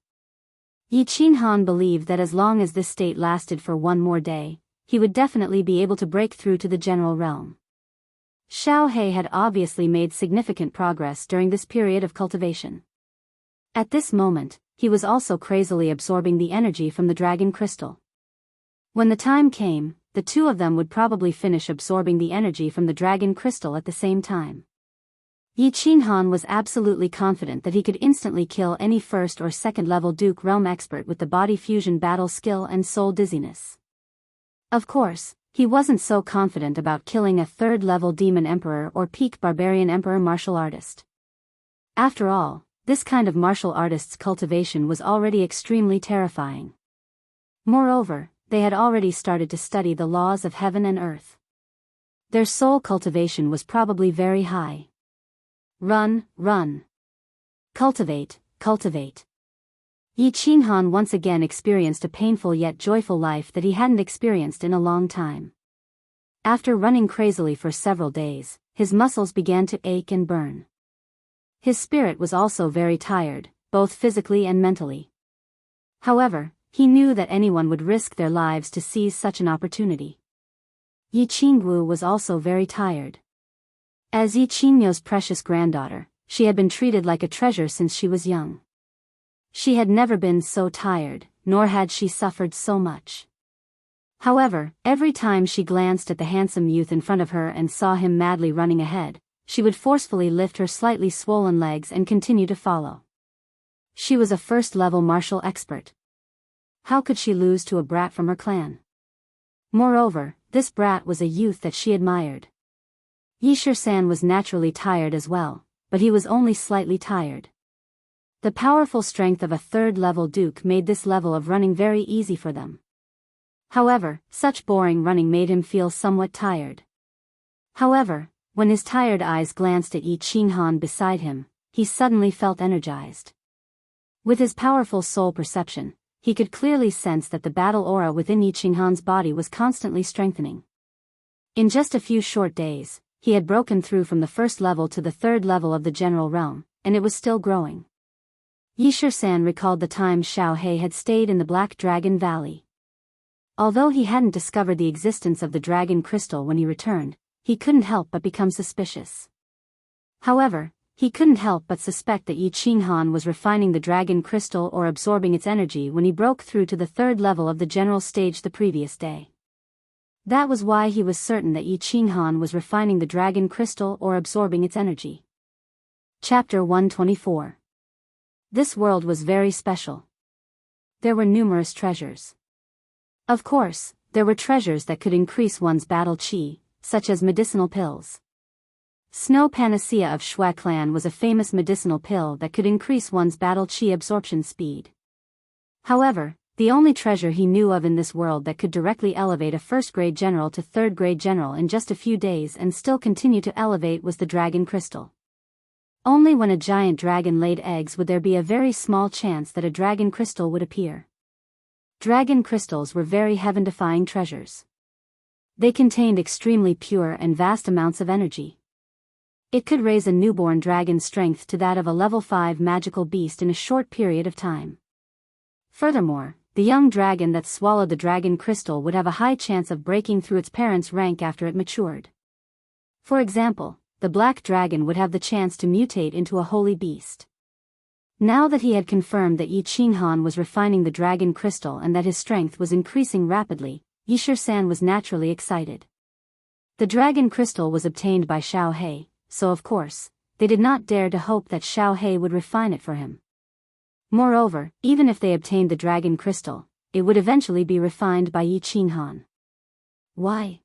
[SPEAKER 1] Yi Qinghan believed that as long as this state lasted for one more day, he would definitely be able to break through to the general realm. Xiao He had obviously made significant progress during this period of cultivation. At this moment, he was also crazily absorbing the energy from the dragon crystal. When the time came, the two of them would probably finish absorbing the energy from the dragon crystal at the same time. Yi Qinghan was absolutely confident that he could instantly kill any first or second level Duke Realm expert with the body fusion battle skill and soul dizziness. Of course, he wasn't so confident about killing a third level Demon Emperor or peak Barbarian Emperor martial artist. After all, this kind of martial artist's cultivation was already extremely terrifying. Moreover, they had already started to study the laws of heaven and earth. Their soul cultivation was probably very high. Run, run. Cultivate, cultivate. Yi Qinghan once again experienced a painful yet joyful life that he hadn't experienced in a long time. After running crazily for several days, his muscles began to ache and burn. His spirit was also very tired, both physically and mentally. However, he knew that anyone would risk their lives to seize such an opportunity. Yi Qingwu was also very tired. As Yi Qingnu's precious granddaughter, she had been treated like a treasure since she was young. She had never been so tired, nor had she suffered so much. However, every time she glanced at the handsome youth in front of her and saw him madly running ahead, she would forcefully lift her slightly swollen legs and continue to follow. She was a first-level martial expert. How could she lose to a brat from her clan? Moreover, this brat was a youth that she admired. Yishir-san was naturally tired as well, but he was only slightly tired. The powerful strength of a third-level duke made this level of running very easy for them. However, such boring running made him feel somewhat tired. However, when his tired eyes glanced at Yi Qinghan beside him, he suddenly felt energized. With his powerful soul perception, he could clearly sense that the battle aura within Yi Qinghan's body was constantly strengthening. In just a few short days, he had broken through from the first level to the third level of the general realm, and it was still growing. Yishir-san recalled the time Xiao He had stayed in the Black Dragon Valley. Although he hadn't discovered the existence of the dragon crystal when he returned, he couldn't help but become suspicious. However, he couldn't help but suspect that Yi Qinghan was refining the dragon crystal or absorbing its energy when he broke through to the third level of the general stage the previous day. That was why he was certain that Yi Qinghan was refining the dragon crystal or absorbing its energy. Chapter 124. This world was very special. There were numerous treasures. Of course, there were treasures that could increase one's battle chi, such as medicinal pills. Snow Panacea of Shui clan was a famous medicinal pill that could increase one's battle chi absorption speed. However, the only treasure he knew of in this world that could directly elevate a first-grade general to third-grade general in just a few days and still continue to elevate was the dragon crystal. Only when a giant dragon laid eggs would there be a very small chance that a dragon crystal would appear. Dragon crystals were very heaven-defying treasures. They contained extremely pure and vast amounts of energy. It could raise a newborn dragon's strength to that of a level 5 magical beast in a short period of time. Furthermore, the young dragon that swallowed the dragon crystal would have a high chance of breaking through its parents' rank after it matured. For example, the black dragon would have the chance to mutate into a holy beast. Now that he had confirmed that Yi Qinghan was refining the dragon crystal and that his strength was increasing rapidly, Yi Shisan was naturally excited. The dragon crystal was obtained by Xiao He, so of course, they did not dare to hope that Xiao He would refine it for him. Moreover, even if they obtained the dragon crystal, it would eventually be refined by Yi Qinghan. Why?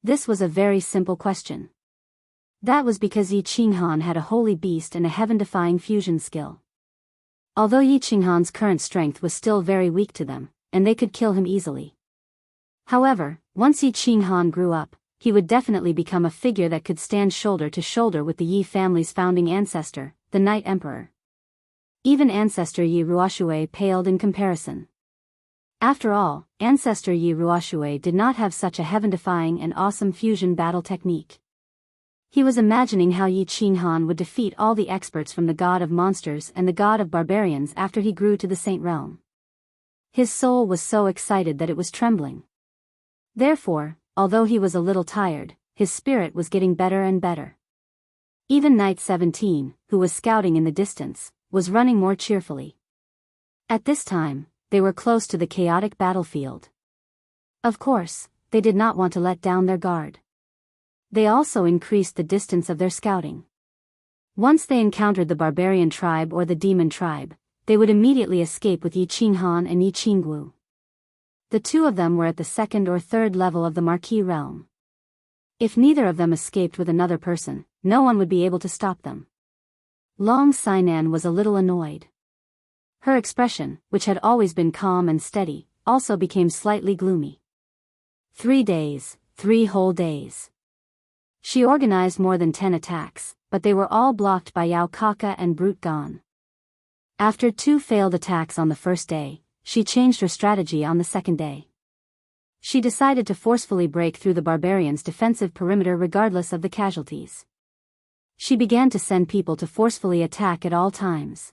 [SPEAKER 1] This was a very simple question. That was because Yi Qinghan had a holy beast and a heaven-defying fusion skill. Although Yi Qinghan's current strength was still very weak to them, and they could kill him easily. However, once Yi Qinghan grew up, he would definitely become a figure that could stand shoulder to shoulder with the Yi family's founding ancestor, the Night Emperor. Even ancestor Yi Ruoxue paled in comparison. After all, ancestor Yi Ruoxue did not have such a heaven-defying and awesome fusion battle technique. He was imagining how Yi Qinghan would defeat all the experts from the god of monsters and the god of barbarians after he grew to the saint realm. His soul was so excited that it was trembling. Therefore, although he was a little tired, his spirit was getting better and better. Even Knight 17, who was scouting in the distance, was running more cheerfully. At this time, they were close to the chaotic battlefield. Of course, they did not want to let down their guard. They also increased the distance of their scouting. Once they encountered the barbarian tribe or the demon tribe, they would immediately escape with Yi Qinghan and Yi Qinggu. The two of them were at the second or third level of the Marquis realm. If neither of them escaped with another person, no one would be able to stop them. Long Sainan was a little annoyed. Her expression, which had always been calm and steady, also became slightly gloomy. 3 days, 3 whole days. She organized more than 10 attacks, but they were all blocked by Yao Kaka and Brute Gon. After 2 failed attacks on the first day, she changed her strategy on the second day. She decided to forcefully break through the barbarians' defensive perimeter regardless of the casualties. She began to send people to forcefully attack at all times.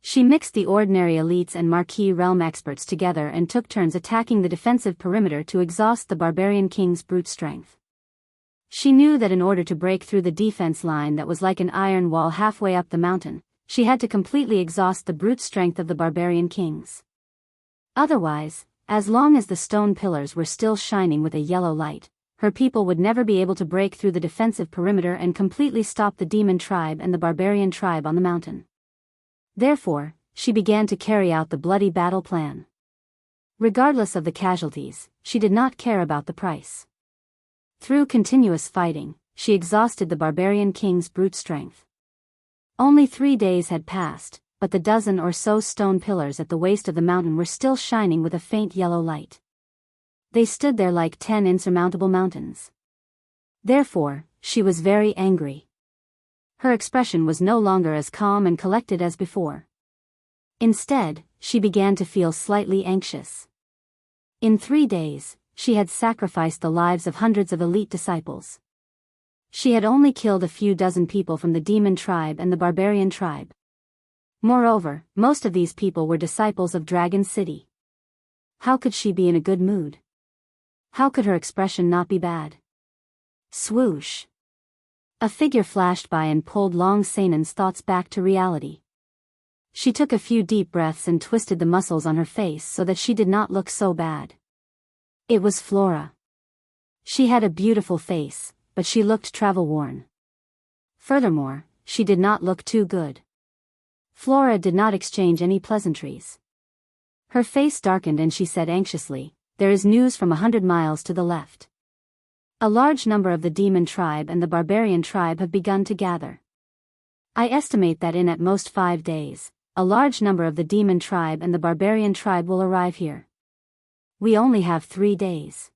[SPEAKER 1] She mixed the ordinary elites and Marquis realm experts together and took turns attacking the defensive perimeter to exhaust the barbarian king's brute strength. She knew that in order to break through the defense line that was like an iron wall halfway up the mountain, she had to completely exhaust the brute strength of the barbarian kings. Otherwise, as long as the stone pillars were still shining with a yellow light, her people would never be able to break through the defensive perimeter and completely stop the demon tribe and the barbarian tribe on the mountain. Therefore, she began to carry out the bloody battle plan. Regardless of the casualties, she did not care about the price. Through continuous fighting, she exhausted the barbarian king's brute strength. Only 3 days had passed, but the dozen or so stone pillars at the waist of the mountain were still shining with a faint yellow light. They stood there like 10 insurmountable mountains. Therefore, she was very angry. Her expression was no longer as calm and collected as before. Instead, she began to feel slightly anxious. In 3 days, she had sacrificed the lives of hundreds of elite disciples. She had only killed a few dozen people from the demon tribe and the barbarian tribe. Moreover, most of these people were disciples of Dragon City. How could she be in a good mood? How could her expression not be bad? Swoosh! A figure flashed by and pulled Long Sainan's thoughts back to reality. She took a few deep breaths and twisted the muscles on her face so that she did not look so bad. It was Flora. She had a beautiful face, but she looked travel-worn. Furthermore, she did not look too good. Flora did not exchange any pleasantries. Her face darkened and she said anxiously, "There is news from 100 miles to the left. A large number of the demon tribe and the barbarian tribe have begun to gather. I estimate that in at most 5 days, a large number of the demon tribe and the barbarian tribe will arrive here. We only have 3 days.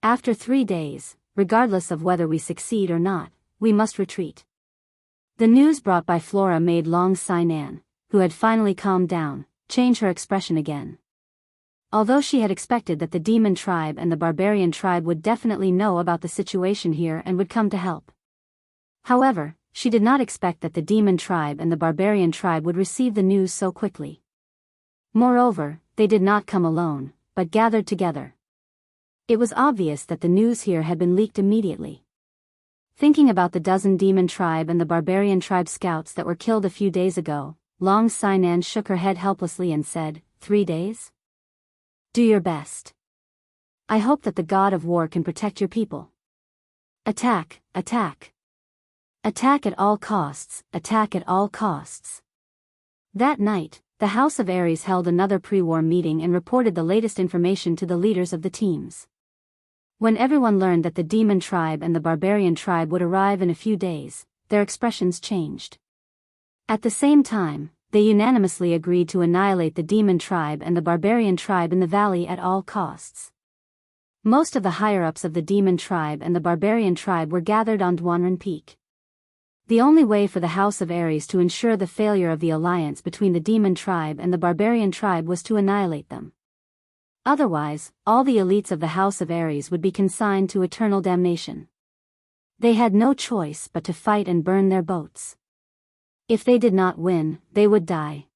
[SPEAKER 1] After 3 days, regardless of whether we succeed or not, we must retreat." The news brought by Flora made Long Sainan, who had finally calmed down, change her expression again. Although she had expected that the demon tribe and the barbarian tribe would definitely know about the situation here and would come to help. However, she did not expect that the demon tribe and the barbarian tribe would receive the news so quickly. Moreover, they did not come alone, but gathered together. It was obvious that the news here had been leaked immediately. Thinking about the dozen demon tribe and the barbarian tribe scouts that were killed a few days ago, Long Sainan shook her head helplessly and said, 3 days? Do your best. I hope that the god of war can protect your people. Attack, attack. Attack at all costs, attack at all costs. That night, the House of Ares held another pre-war meeting and reported the latest information to the leaders of the teams. When everyone learned that the demon tribe and the barbarian tribe would arrive in a few days, their expressions changed. At the same time, they unanimously agreed to annihilate the demon tribe and the barbarian tribe in the valley at all costs. Most of the higher-ups of the demon tribe and the barbarian tribe were gathered on Duanren Peak. The only way for the House of Ares to ensure the failure of the alliance between the demon tribe and the barbarian tribe was to annihilate them. Otherwise, all the elites of the House of Ares would be consigned to eternal damnation. They had no choice but to fight and burn their boats. If they did not win, they would die.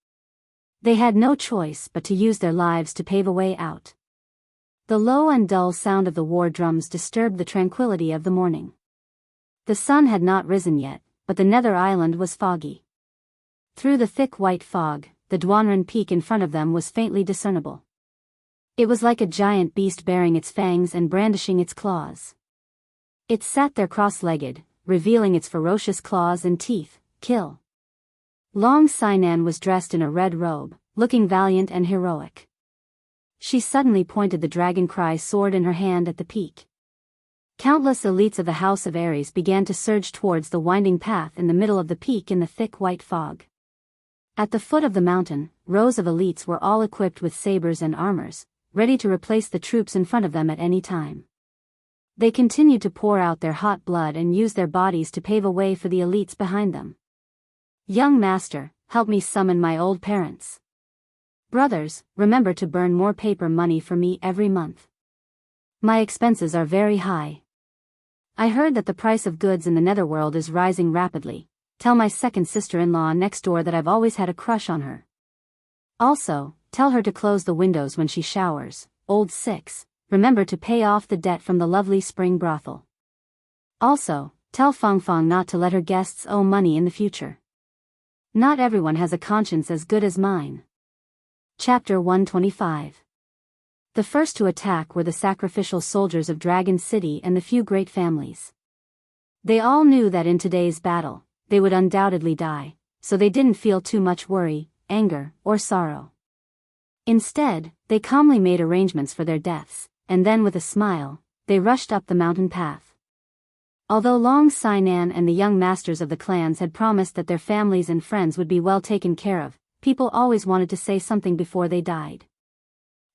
[SPEAKER 1] They had no choice but to use their lives to pave a way out. The low and dull sound of the war drums disturbed the tranquility of the morning. The sun had not risen yet, but the nether island was foggy. Through the thick white fog, the Duanren Peak in front of them was faintly discernible. It was like a giant beast baring its fangs and brandishing its claws. It sat there cross-legged, revealing its ferocious claws and teeth. Kill. Long Sainan was dressed in a red robe, looking valiant and heroic. She suddenly pointed the dragon cry sword in her hand at the peak. Countless elites of the House of Ares began to surge towards the winding path in the middle of the peak in the thick white fog. At the foot of the mountain, rows of elites were all equipped with sabers and armors, ready to replace the troops in front of them at any time. They continued to pour out their hot blood and use their bodies to pave a way for the elites behind them. Young master, help me summon my old parents. Brothers, remember to burn more paper money for me every month. My expenses are very high. I heard that the price of goods in the netherworld is rising rapidly. Tell my second sister-in-law next door that I've always had a crush on her. Also, tell her to close the windows when she showers. Old 6, remember to pay off the debt from the lovely spring brothel. Also, tell Fang Fang not to let her guests owe money in the future. Not everyone has a conscience as good as mine. Chapter 125. The first to attack were the sacrificial soldiers of Dragon City and the few great families. They all knew that in today's battle, they would undoubtedly die, so they didn't feel too much worry, anger, or sorrow. Instead, they calmly made arrangements for their deaths, and then with a smile, they rushed up the mountain path. Although Long Sainan and the young masters of the clans had promised that their families and friends would be well taken care of, people always wanted to say something before they died.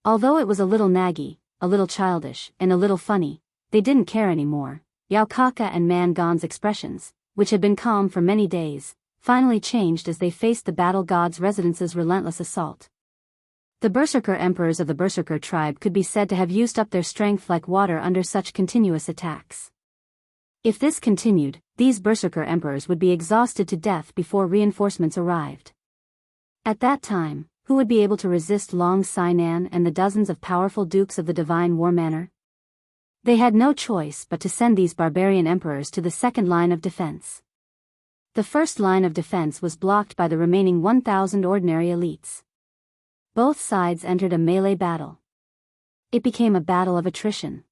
[SPEAKER 1] Although it was a little naggy, a little childish, and a little funny, they didn't care anymore. Yao Kaka and Man Gon's expressions, which had been calm for many days, finally changed as they faced the battle god's residence's relentless assault. The Berserker emperors of the Berserker tribe could be said to have used up their strength like water under such continuous attacks. If this continued, these Berserker emperors would be exhausted to death before reinforcements arrived. At that time, who would be able to resist Long Sainan and the dozens of powerful dukes of the divine war manor? They had no choice but to send these barbarian emperors to the second line of defense. The first line of defense was blocked by the remaining 1,000 ordinary elites. Both sides entered a melee battle. It became a battle of attrition.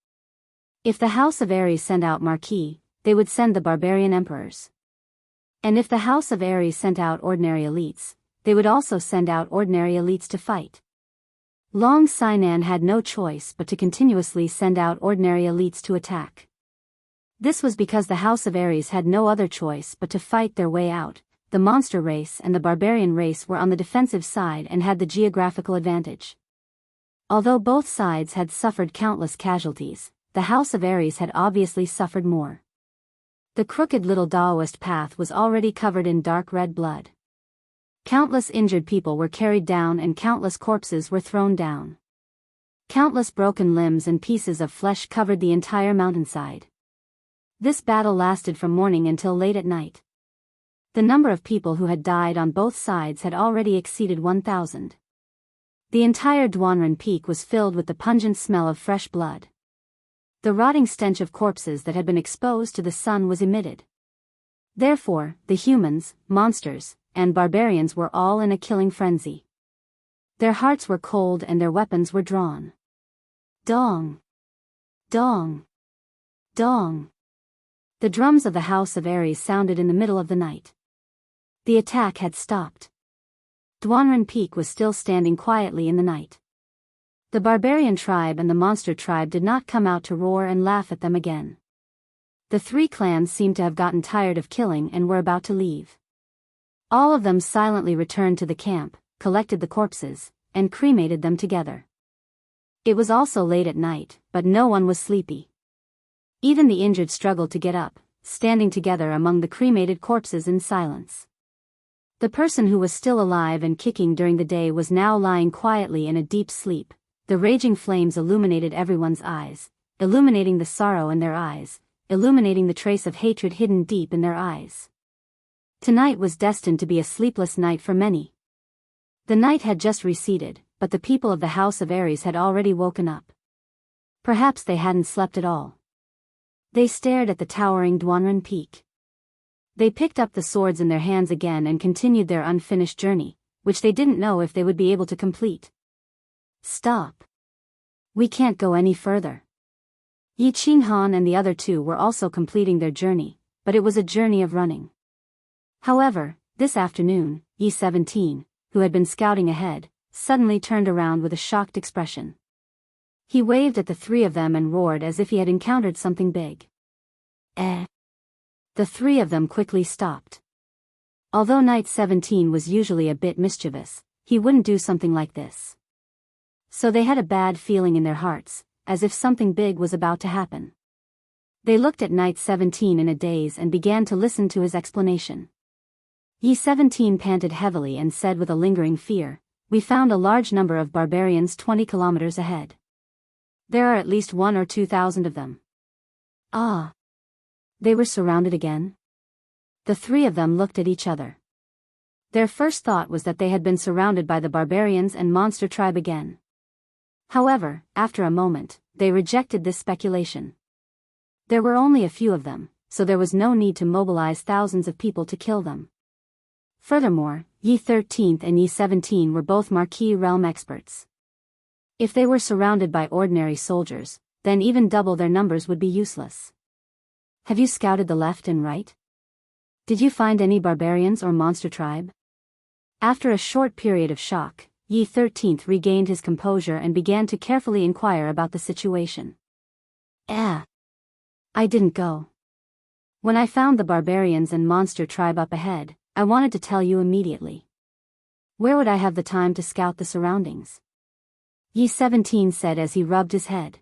[SPEAKER 1] If the House of Ares sent out Marquis, they would send the barbarian emperors. And if the House of Ares sent out ordinary elites, they would also send out ordinary elites to fight. Long Sainan had no choice but to continuously send out ordinary elites to attack. This was because the House of Ares had no other choice but to fight their way out. The monster race and the barbarian race were on the defensive side and had the geographical advantage. Although both sides had suffered countless casualties, the House of Ares had obviously suffered more. The crooked little Daoist path was already covered in dark red blood. Countless injured people were carried down and countless corpses were thrown down. Countless broken limbs and pieces of flesh covered the entire mountainside. This battle lasted from morning until late at night. The number of people who had died on both sides had already exceeded 1,000. The entire Duanren Peak was filled with the pungent smell of fresh blood. The rotting stench of corpses that had been exposed to the sun was emitted. Therefore, the humans, monsters, and barbarians were all in a killing frenzy. Their hearts were cold and their weapons were drawn. Dong! Dong! Dong! The drums of the House of Ares sounded in the middle of the night. The attack had stopped. Duanren Peak was still standing quietly in the night. The barbarian tribe and the monster tribe did not come out to roar and laugh at them again. The three clans seemed to have gotten tired of killing and were about to leave. All of them silently returned to the camp, collected the corpses, and cremated them together. It was also late at night, but no one was sleepy. Even the injured struggled to get up, standing together among the cremated corpses in silence. The person who was still alive and kicking during the day was now lying quietly in a deep sleep. The raging flames illuminated everyone's eyes, illuminating the sorrow in their eyes, illuminating the trace of hatred hidden deep in their eyes. Tonight was destined to be a sleepless night for many. The night had just receded, but the people of the House of Ares had already woken up. Perhaps they hadn't slept at all. They stared at the towering Duanren Peak. They picked up the swords in their hands again and continued their unfinished journey, which they didn't know if they would be able to complete. Stop. We can't go any further. Yi Qinghan and the other two were also completing their journey, but it was a journey of running. However, this afternoon, Yi 17, who had been scouting ahead, suddenly turned around with a shocked expression. He waved at the three of them and roared as if he had encountered something big. Eh? The three of them quickly stopped. Although Knight 17 was usually a bit mischievous, he wouldn't do something like this. So they had a bad feeling in their hearts, as if something big was about to happen. They looked at Knight 17 in a daze and began to listen to his explanation. Yi 17 panted heavily and said with a lingering fear, "We found a large number of barbarians 20 kilometers ahead. There are at least 1,000 or 2,000 of them." Ah! They were surrounded again? The three of them looked at each other. Their first thought was that they had been surrounded by the barbarians and monster tribe again. However, after a moment, they rejected this speculation. There were only a few of them, so there was no need to mobilize thousands of people to kill them. Furthermore, Yi 13th and Yi 17 were both Marquis realm experts. If they were surrounded by ordinary soldiers, then even double their numbers would be useless. Have you scouted the left and right? Did you find any barbarians or monster tribe? After a short period of shock, Yi 13th regained his composure and began to carefully inquire about the situation. I didn't go. When I found the barbarians and monster tribe up ahead, I wanted to tell you immediately. Where would I have the time to scout the surroundings? Yi 17 said as he rubbed his head.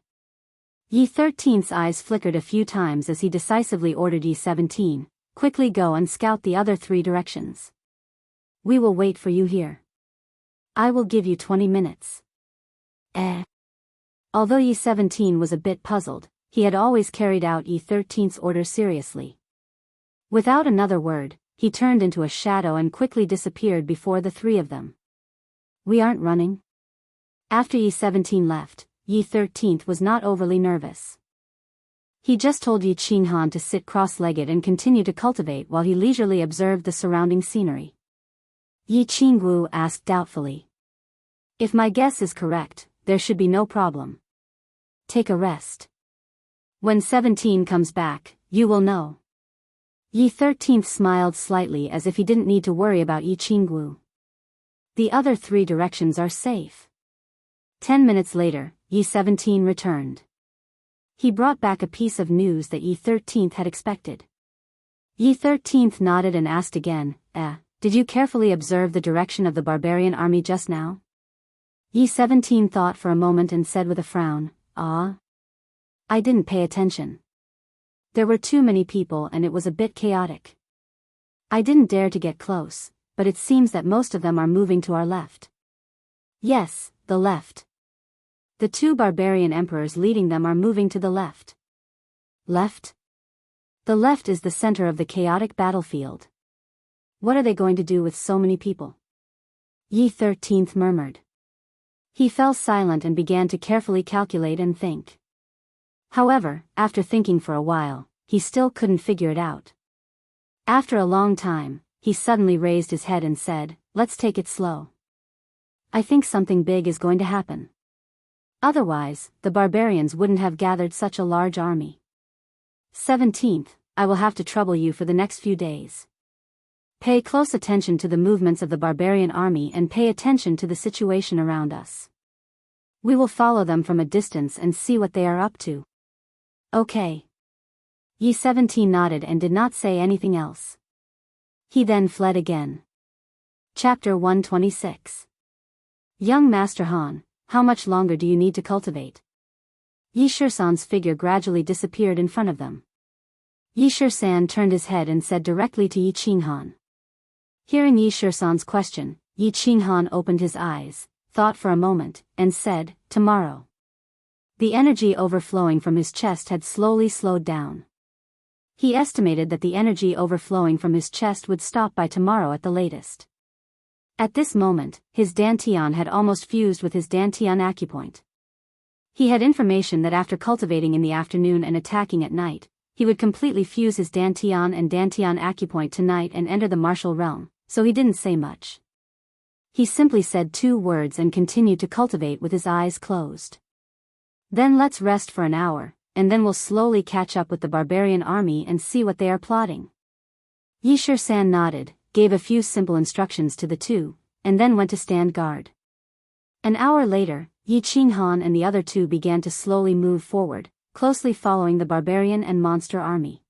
[SPEAKER 1] Yi 13th's eyes flickered a few times as he decisively ordered Yi 17, "Quickly go and scout the other 3 directions. We will wait for you here. I will give you 20 minutes. Although Yi 17 was a bit puzzled, he had always carried out Yi 13th's order seriously. Without another word, he turned into a shadow and quickly disappeared before the 3 of them. We aren't running? After Yi 17 left, Yi 13th was not overly nervous. He just told Yi Qinghan to sit cross-legged and continue to cultivate while he leisurely observed the surrounding scenery. Yi Qingwu asked doubtfully. If my guess is correct, there should be no problem. Take a rest. When 17 comes back, you will know. Yi 13th smiled slightly as if he didn't need to worry about Yi Qingwu. The other 3 directions are safe. 10 minutes later, Yi 17 returned. He brought back a piece of news that Yi 13th had expected. Yi 13th nodded and asked again, did you carefully observe the direction of the barbarian army just now? Yi 17 thought for a moment and said with a frown, I didn't pay attention. There were too many people and it was a bit chaotic. I didn't dare to get close, but it seems that most of them are moving to our left. Yes, the left. The 2 barbarian emperors leading them are moving to the left. Left? The left is the center of the chaotic battlefield. What are they going to do with so many people? Yi 13th murmured. He fell silent and began to carefully calculate and think. However, after thinking for a while, he still couldn't figure it out. After a long time, he suddenly raised his head and said, "Let's take it slow. I think something big is going to happen. Otherwise, the barbarians wouldn't have gathered such a large army. 17th, I will have to trouble you for the next few days. Pay close attention to the movements of the barbarian army and pay attention to the situation around us. We will follow them from a distance and see what they are up to." "Okay." Yi 17 nodded and did not say anything else. He then fled again. Chapter 126. Young Master Han, how much longer do you need to cultivate? Yi Shisan's figure gradually disappeared in front of them. Yi Shisan turned his head and said directly to Yi Qinghan. Hearing Yi Shisan's question, Yi Qinghan opened his eyes, thought for a moment, and said, "Tomorrow." The energy overflowing from his chest had slowly slowed down. He estimated that the energy overflowing from his chest would stop by tomorrow at the latest. At this moment, his dantian had almost fused with his dantian acupoint. He had information that after cultivating in the afternoon and attacking at night, he would completely fuse his dantian and dantian acupoint tonight and enter the martial realm, so he didn't say much. He simply said 2 words and continued to cultivate with his eyes closed. "Then let's rest for an hour, and then we'll slowly catch up with the barbarian army and see what they are plotting." Yi Shisan nodded, gave a few simple instructions to the two, and then went to stand guard. An hour later, Yi Qinghan and the other two began to slowly move forward, closely following the barbarian and monster army.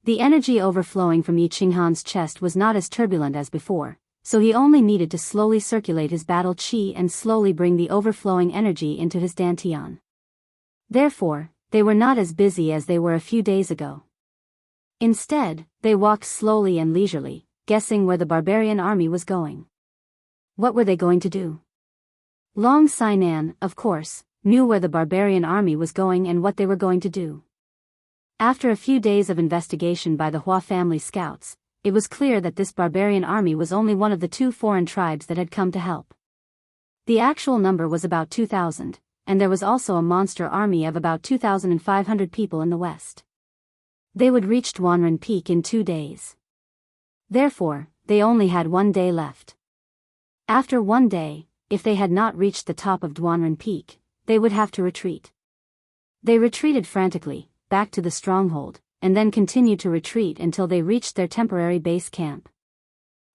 [SPEAKER 1] The energy overflowing from Yi Qinghan's chest was not as turbulent as before, so he only needed to slowly circulate his battle qi and slowly bring the overflowing energy into his dantian. Therefore, they were not as busy as they were a few days ago. Instead, they walked slowly and leisurely, guessing where the barbarian army was going. What were they going to do? Long Sainan, of course, knew where the barbarian army was going and what they were going to do. After a few days of investigation by the Hua family scouts, it was clear that this barbarian army was only one of the 2 foreign tribes that had come to help. The actual number was about 2,000, and there was also a monster army of about 2,500 people in the west. They would reach Duanren Peak in 2 days. Therefore, they only had 1 day left. After 1 day, if they had not reached the top of Duanren Peak, they would have to retreat. They retreated frantically, back to the stronghold, and then continued to retreat until they reached their temporary base camp.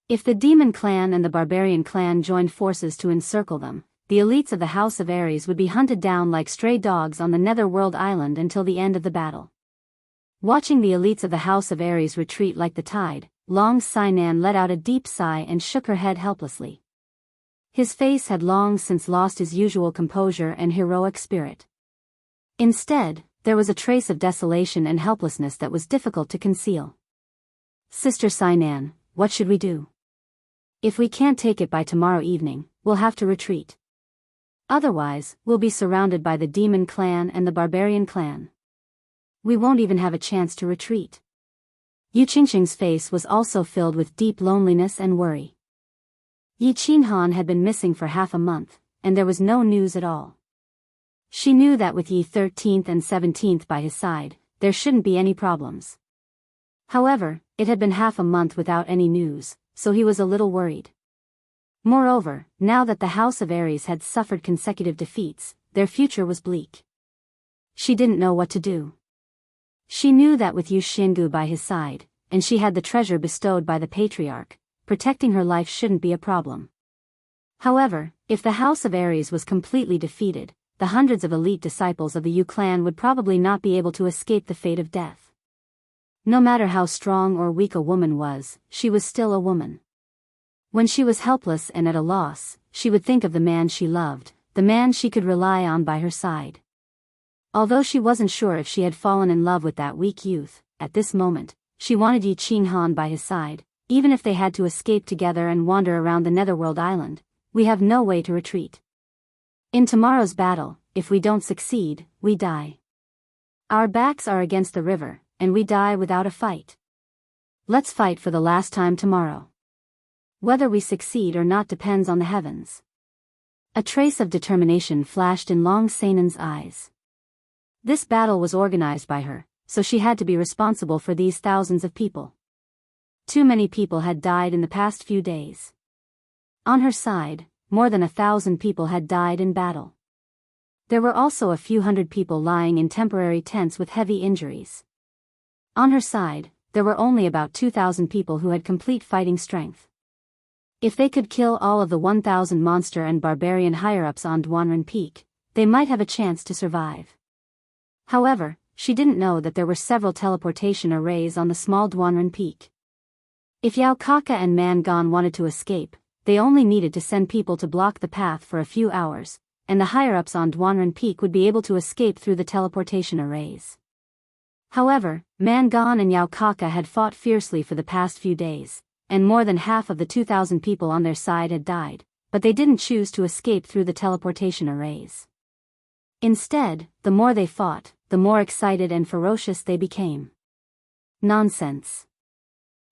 [SPEAKER 1] If the demon clan and the barbarian clan joined forces to encircle them, the elites of the House of Ares would be hunted down like stray dogs on the Netherworld Island until the end of the battle. Watching the elites of the House of Ares retreat like the tide, Long Sainan let out a deep sigh and shook her head helplessly. His face had long since lost his usual composure and heroic spirit. Instead, there was a trace of desolation and helplessness that was difficult to conceal. "Sister Sainan, what should we do? If we can't take it by tomorrow evening, we'll have to retreat. Otherwise, we'll be surrounded by the demon clan and the barbarian clan. We won't even have a chance to retreat." Yu Qingxing's face was also filled with deep loneliness and worry. Yi Qinghan had been missing for half a month, and there was no news at all. She knew that with Yi 13th and 17th by his side, there shouldn't be any problems. However, it had been half a month without any news, so he was a little worried. Moreover, now that the House of Ares had suffered consecutive defeats, their future was bleak. She didn't know what to do. She knew that with Yu Xingu by his side, and she had the treasure bestowed by the patriarch, protecting her life shouldn't be a problem. However, if the House of Ares was completely defeated, the hundreds of elite disciples of the Yu clan would probably not be able to escape the fate of death. No matter how strong or weak a woman was, she was still a woman. When she was helpless and at a loss, she would think of the man she loved, the man she could rely on by her side. Although she wasn't sure if she had fallen in love with that weak youth, at this moment, she wanted Yi Qinghan by his side, even if they had to escape together and wander around the Netherworld Island. We have no way to retreat. In tomorrow's battle, if we don't succeed, we die. Our backs are against the river, and we die without a fight. Let's fight for the last time tomorrow. Whether we succeed or not depends on the heavens. A trace of determination flashed in Long Sainan's eyes. This battle was organized by her, so she had to be responsible for these thousands of people. Too many people had died in the past few days. On her side, more than 1,000 people had died in battle. There were also a few hundred people lying in temporary tents with heavy injuries. On her side, there were only about 2,000 people who had complete fighting strength. If they could kill all of the 1,000 monster and barbarian higher-ups on Duanren Peak, they might have a chance to survive. However, she didn't know that there were several teleportation arrays on the small Duanren Peak. If Yao Kaka and Man Gan wanted to escape, they only needed to send people to block the path for a few hours, and the higher-ups on Duanren Peak would be able to escape through the teleportation arrays. However, Man Gan and Yao Kaka had fought fiercely for the past few days, and more than half of the 2,000 people on their side had died, but they didn't choose to escape through the teleportation arrays. Instead, the more they fought, the more excited and ferocious they became. Nonsense.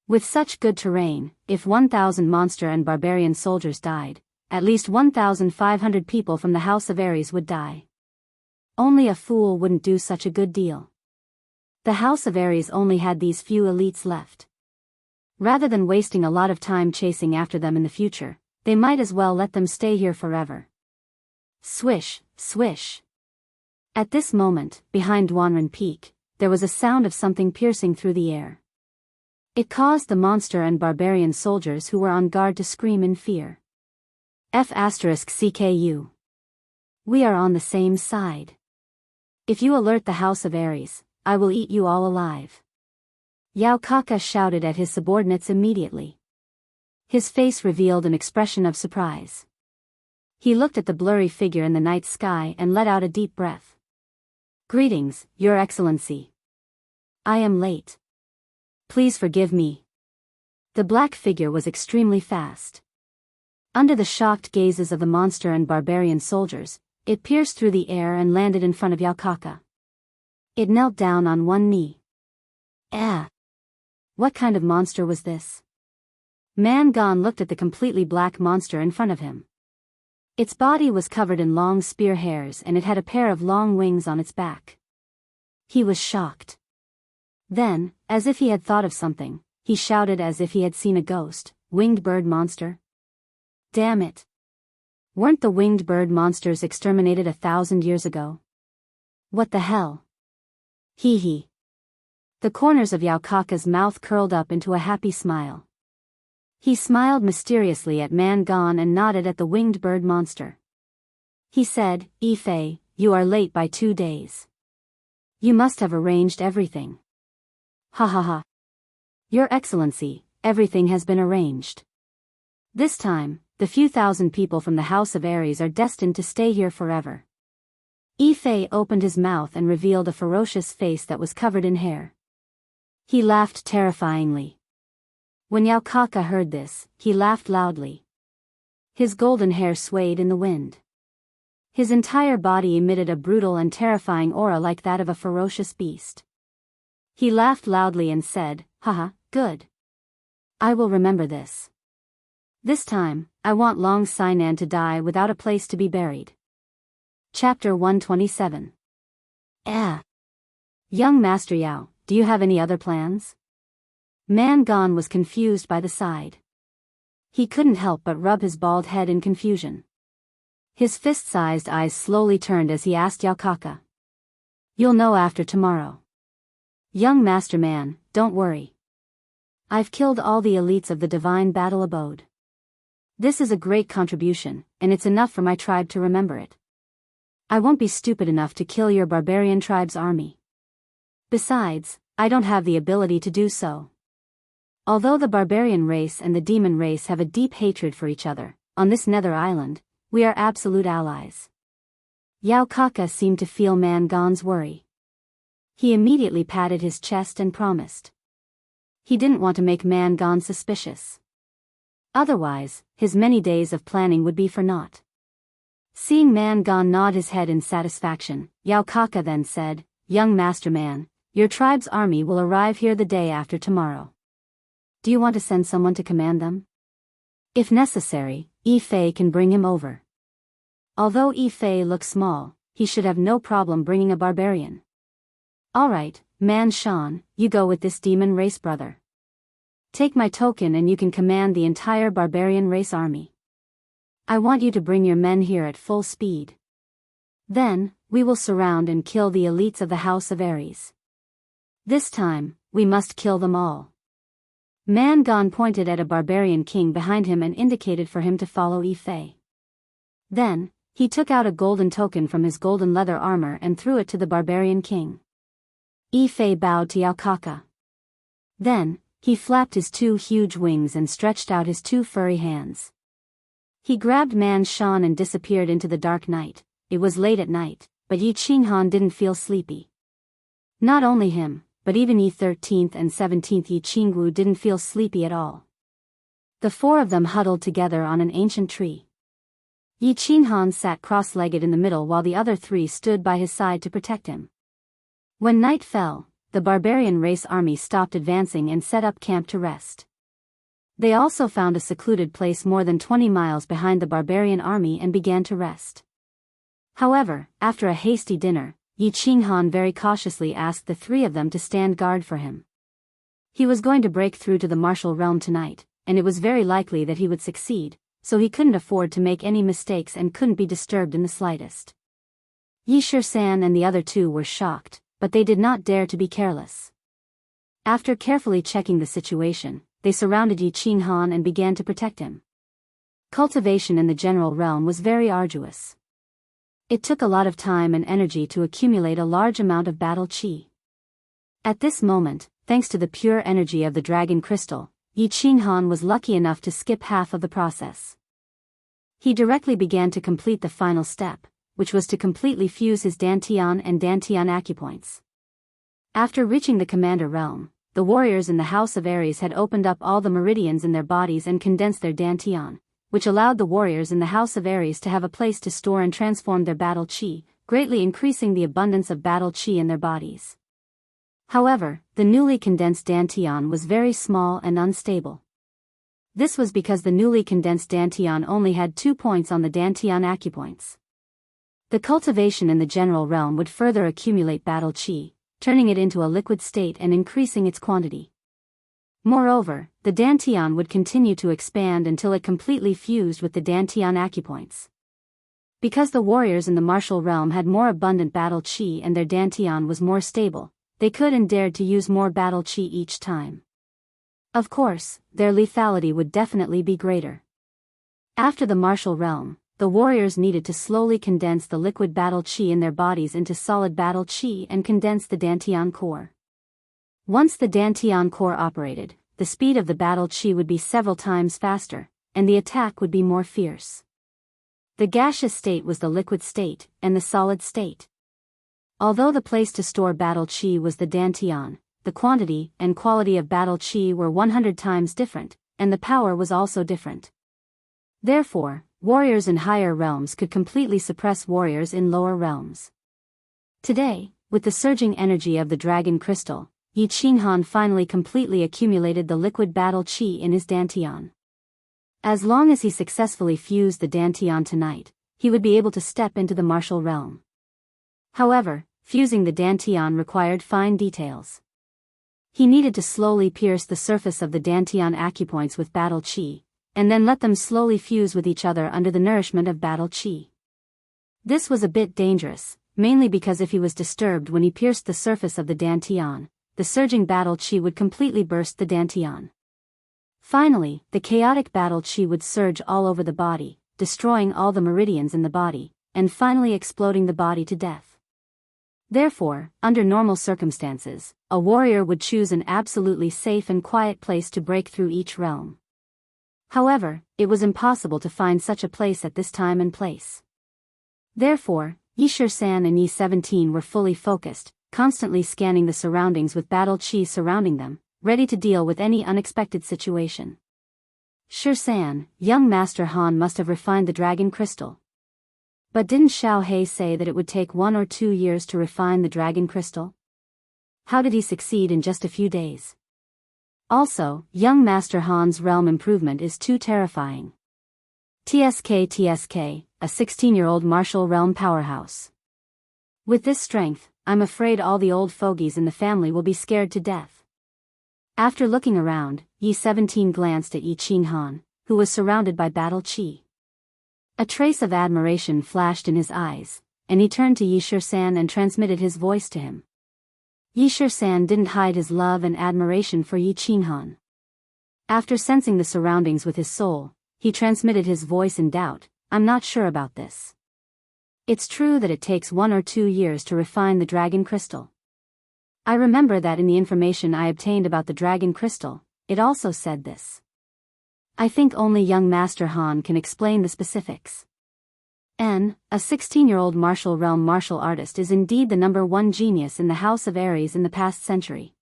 [SPEAKER 1] With such good terrain, if 1,000 monster and barbarian soldiers died, at least 1,500 people from the House of Ares would die. Only a fool wouldn't do such a good deal. The House of Ares only had these few elites left. Rather than wasting a lot of time chasing after them in the future, they might as well let them stay here forever. Swish, swish. At this moment, behind Duanren Peak, there was a sound of something piercing through the air. It caused the monster and barbarian soldiers who were on guard to scream in fear. F***CKU. We are on the same side. If you alert the House of Ares, I will eat you all alive. Yao Kaka shouted at his subordinates immediately. His face revealed an expression of surprise. He looked at the blurry figure in the night sky and let out a deep breath. Greetings, Your Excellency. I am late. Please forgive me. The black figure was extremely fast. Under the shocked gazes of the monster and barbarian soldiers, it pierced through the air and landed in front of Yao Kaka. It knelt down on one knee. What kind of monster was this? Man Gan looked at the completely black monster in front of him. Its body was covered in long spear hairs and it had a pair of long wings on its back. He was shocked. Then, as if he had thought of something, he shouted as if he had seen a ghost, "Winged bird monster? Damn it! Weren't the winged bird monsters exterminated 1,000 years ago? What the hell? Hee hee. The corners of Yao Kaka's mouth curled up into a happy smile. He smiled mysteriously at Man Gan and nodded at the winged bird monster. He said, "Ifei, you are late by 2 days. You must have arranged everything." Ha ha ha. Your Excellency, everything has been arranged. This time, the few thousand people from the House of Ares are destined to stay here forever. Ifei opened his mouth and revealed a ferocious face that was covered in hair. He laughed terrifyingly. When Yao Kaka heard this, he laughed loudly. His golden hair swayed in the wind. His entire body emitted a brutal and terrifying aura like that of a ferocious beast. He laughed loudly and said, "Haha, good. I will remember this. This time, I want Long Sainan to die without a place to be buried." Chapter 127. Young Master Yao, do you have any other plans? Man Gan was confused by the side. He couldn't help but rub his bald head in confusion. His fist-sized eyes slowly turned as he asked Yao Kaka. You'll know after tomorrow. Young Master Man, don't worry. I've killed all the elites of the Divine Battle Abode. This is a great contribution, and it's enough for my tribe to remember it. I won't be stupid enough to kill your barbarian tribe's army. Besides, I don't have the ability to do so. Although the barbarian race and the demon race have a deep hatred for each other, on this nether island, we are absolute allies. Yao Kaka seemed to feel Man Gan's worry. He immediately patted his chest and promised. He didn't want to make Man Gan suspicious. Otherwise, his many days of planning would be for naught. Seeing Man Gan nod his head in satisfaction, Yao Kaka then said, Young Master Man, your tribe's army will arrive here the day after tomorrow. Do you want to send someone to command them? If necessary, Ifei can bring him over. Although Ifei looks small, he should have no problem bringing a barbarian. Alright, Man Shan, you go with this demon race brother. Take my token and you can command the entire barbarian race army. I want you to bring your men here at full speed. Then, we will surround and kill the elites of the House of Ares. This time, we must kill them all. Man Gan pointed at a barbarian king behind him and indicated for him to follow Yifei. Then, he took out a golden token from his golden leather armor and threw it to the barbarian king. Yifei bowed to Yaokaka. Then, he flapped his two huge wings and stretched out his two furry hands. He grabbed Man Shan and disappeared into the dark night. It was late at night, but Yi Qinghan didn't feel sleepy. Not only him, but even Yi 13th and 17th Yi Qingwu didn't feel sleepy at all. The four of them huddled together on an ancient tree. Yi Qinghan sat cross-legged in the middle while the other three stood by his side to protect him. When night fell, the barbarian race army stopped advancing and set up camp to rest. They also found a secluded place more than 20 miles behind the barbarian army and began to rest. However, after a hasty dinner, Yi Qinghan very cautiously asked the three of them to stand guard for him. He was going to break through to the martial realm tonight, and it was very likely that he would succeed, so he couldn't afford to make any mistakes and couldn't be disturbed in the slightest. Yi Shisan and the other two were shocked, but they did not dare to be careless. After carefully checking the situation, they surrounded Yi Qinghan and began to protect him. Cultivation in the general realm was very arduous. It took a lot of time and energy to accumulate a large amount of battle chi. At this moment, thanks to the pure energy of the dragon crystal, Yi Qinghan was lucky enough to skip half of the process. He directly began to complete the final step, which was to completely fuse his Dantian and Dantian acupoints. After reaching the commander realm, the warriors in the House of Ares had opened up all the meridians in their bodies and condensed their Dantian, which allowed the warriors in the House of Ares to have a place to store and transform their battle chi, greatly increasing the abundance of battle chi in their bodies. However, the newly condensed Dantian was very small and unstable. This was because the newly condensed Dantian only had 2 points on the Dantian acupoints. The cultivation in the general realm would further accumulate battle chi, turning it into a liquid state and increasing its quantity. Moreover, the Dantian would continue to expand until it completely fused with the Dantian acupoints. Because the warriors in the martial realm had more abundant battle chi and their Dantian was more stable, they could and dared to use more battle chi each time. Of course, their lethality would definitely be greater. After the martial realm, the warriors needed to slowly condense the liquid battle chi in their bodies into solid battle chi and condense the Dantian core. Once the Dantian core operated, the speed of the battle chi would be several times faster, and the attack would be more fierce. The gaseous state was the liquid state, and the solid state. Although the place to store battle chi was the Dantian, the quantity and quality of battle chi were 100 times different, and the power was also different. Therefore, warriors in higher realms could completely suppress warriors in lower realms. Today, with the surging energy of the dragon crystal, Yi Qinghan finally completely accumulated the liquid battle chi in his Dantian. As long as he successfully fused the Dantian tonight, he would be able to step into the martial realm. However, fusing the Dantian required fine details. He needed to slowly pierce the surface of the Dantian acupoints with battle chi, and then let them slowly fuse with each other under the nourishment of battle chi. This was a bit dangerous, mainly because if he was disturbed when he pierced the surface of the Dantian, the surging battle chi would completely burst the Dantian. Finally, the chaotic battle chi would surge all over the body, destroying all the meridians in the body, and finally exploding the body to death. Therefore, under normal circumstances, a warrior would choose an absolutely safe and quiet place to break through each realm. However, it was impossible to find such a place at this time and place. Therefore, Yi Shisan and Yi 17 were fully focused, constantly scanning the surroundings with battle chi surrounding them, ready to deal with any unexpected situation. Shisan, young Master Han must have refined the dragon crystal. But didn't Xiao He say that it would take 1 or 2 years to refine the dragon crystal? How did he succeed in just a few days? Also, young Master Han's realm improvement is too terrifying. TSK, a 16-year-old martial realm powerhouse. With this strength, I'm afraid all the old fogies in the family will be scared to death. After looking around, Yi 17 glanced at Yi Qinghan, who was surrounded by battle qi. A trace of admiration flashed in his eyes, and he turned to Yi Shisan and transmitted his voice to him. Yi Shisan didn't hide his love and admiration for Yi Qinghan. After sensing the surroundings with his soul, he transmitted his voice in doubt, I'm not sure about this. It's true that it takes 1 or 2 years to refine the dragon crystal. I remember that in the information I obtained about the dragon crystal, it also said this. I think only young Master Han can explain the specifics. A 16-year-old martial realm martial artist is indeed the #1 genius in the House of Aries in the past century.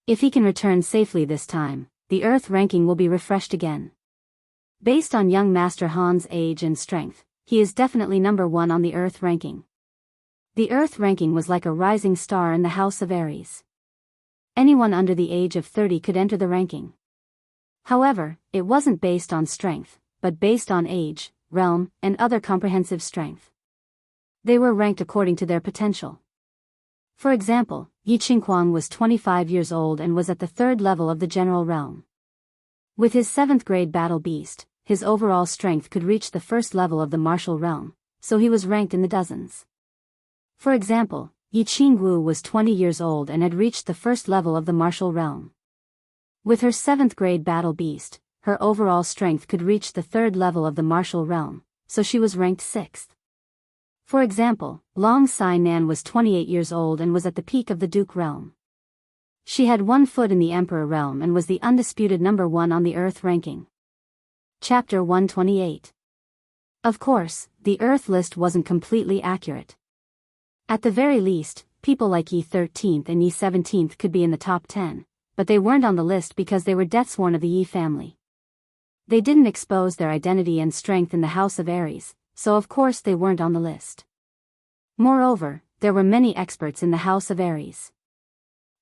[SPEAKER 1] If he can return safely this time, the Earth ranking will be refreshed again. Based on young Master Han's age and strength, he is definitely #1 on the Earth ranking. The Earth ranking was like a rising star in the House of Aries. Anyone under the age of 30 could enter the ranking. However, it wasn't based on strength, but based on age, realm, and other comprehensive strength. They were ranked according to their potential. For example, Yi Qinghuang was 25 years old and was at the 3rd level of the general realm. With his 7th grade battle beast, his overall strength could reach the 1st level of the martial realm, so he was ranked in the dozens. For example, Yi Qingwu was 20 years old and had reached the 1st level of the martial realm. With her 7th grade battle beast, her overall strength could reach the 3rd level of the martial realm, so she was ranked 6th. For example, Long Sai Nan was 28 years old and was at the peak of the Duke realm. She had 1 foot in the Emperor realm and was the undisputed #1 on the Earth ranking. Chapter 128. Of course, the Earth list wasn't completely accurate. At the very least, people like Yi 13th and Yi 17th could be in the top 10, but they weren't on the list because they were deathsworn of the Yi family. They didn't expose their identity and strength in the House of Aries, so of course they weren't on the list. Moreover, there were many experts in the House of Aries.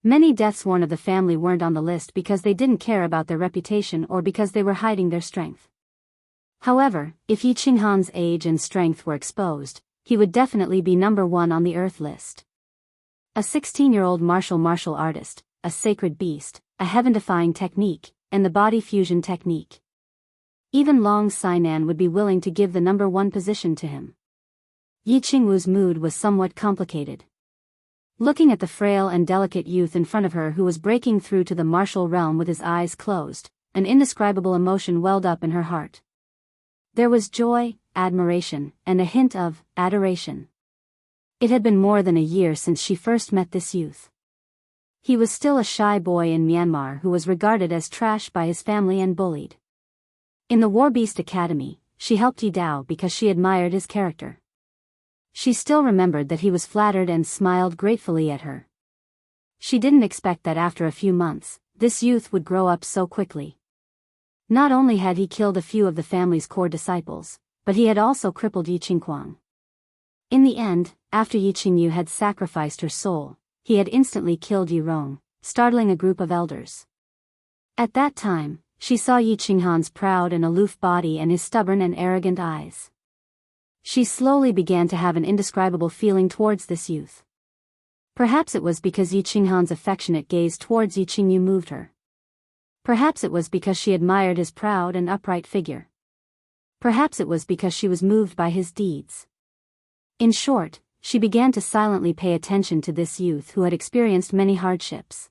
[SPEAKER 1] Many deathsworn of the family weren't on the list because they didn't care about their reputation or because they were hiding their strength. However, if Yi Qinghan's age and strength were exposed, he would definitely be #1 on the Earth list. A 16-year-old martial artist, a sacred beast, a heaven-defying technique, and the body fusion technique. Even Long Sainan would be willing to give the #1 position to him. Yi Qingwu's mood was somewhat complicated. Looking at the frail and delicate youth in front of her who was breaking through to the martial realm with his eyes closed, an indescribable emotion welled up in her heart. There was joy, admiration, and a hint of adoration. It had been more than a year since she first met this youth. He was still a shy boy in Myanmar who was regarded as trash by his family and bullied. In the War Beast Academy, she helped Yi Dao because she admired his character. She still remembered that he was flattered and smiled gratefully at her. She didn't expect that after a few months, this youth would grow up so quickly. Not only had he killed a few of the family's core disciples, but he had also crippled Yi Qinghuang. In the end, after Yi Qingyu had sacrificed her soul, he had instantly killed Yi Rong, startling a group of elders. At that time, she saw Yi Qinghan's proud and aloof body and his stubborn and arrogant eyes. She slowly began to have an indescribable feeling towards this youth. Perhaps it was because Yi Qinghan's affectionate gaze towards Yi Qingyu moved her. Perhaps it was because she admired his proud and upright figure. Perhaps it was because she was moved by his deeds. In short, she began to silently pay attention to this youth who had experienced many hardships.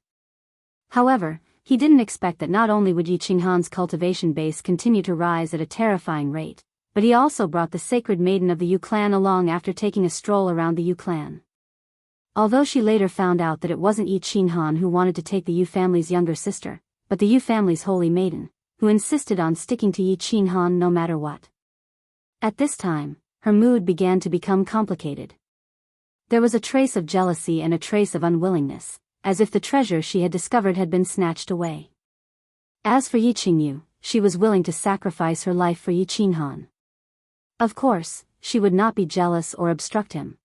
[SPEAKER 1] However, he didn't expect that not only would Yi Qinghan's cultivation base continue to rise at a terrifying rate, but he also brought the sacred maiden of the Yu clan along after taking a stroll around the Yu clan. Although she later found out that it wasn't Yi Qinghan who wanted to take the Yu family's younger sister, but the Yu family's holy maiden, who insisted on sticking to Yi Qinghan no matter what. At this time, her mood began to become complicated. There was a trace of jealousy and a trace of unwillingness, as if the treasure she had discovered had been snatched away. As for Yi Qingyu, she was willing to sacrifice her life for Yi Qinghan. Of course, she would not be jealous or obstruct him.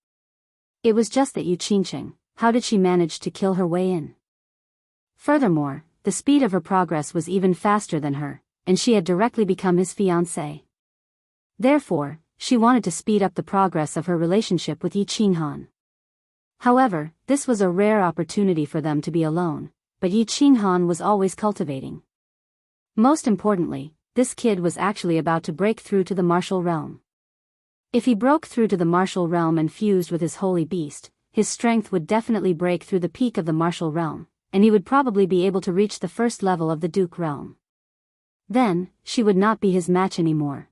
[SPEAKER 1] It was just that Yu Qingcheng, how did she manage to kill her way in? Furthermore, the speed of her progress was even faster than her, and she had directly become his fiancée. Therefore, she wanted to speed up the progress of her relationship with Yi Qinghan. However, this was a rare opportunity for them to be alone, but Yi Qinghan was always cultivating. Most importantly, this kid was actually about to break through to the martial realm. If he broke through to the martial realm and fused with his holy beast, his strength would definitely break through the peak of the martial realm, and he would probably be able to reach the first level of the Duke realm. Then, she would not be his match anymore.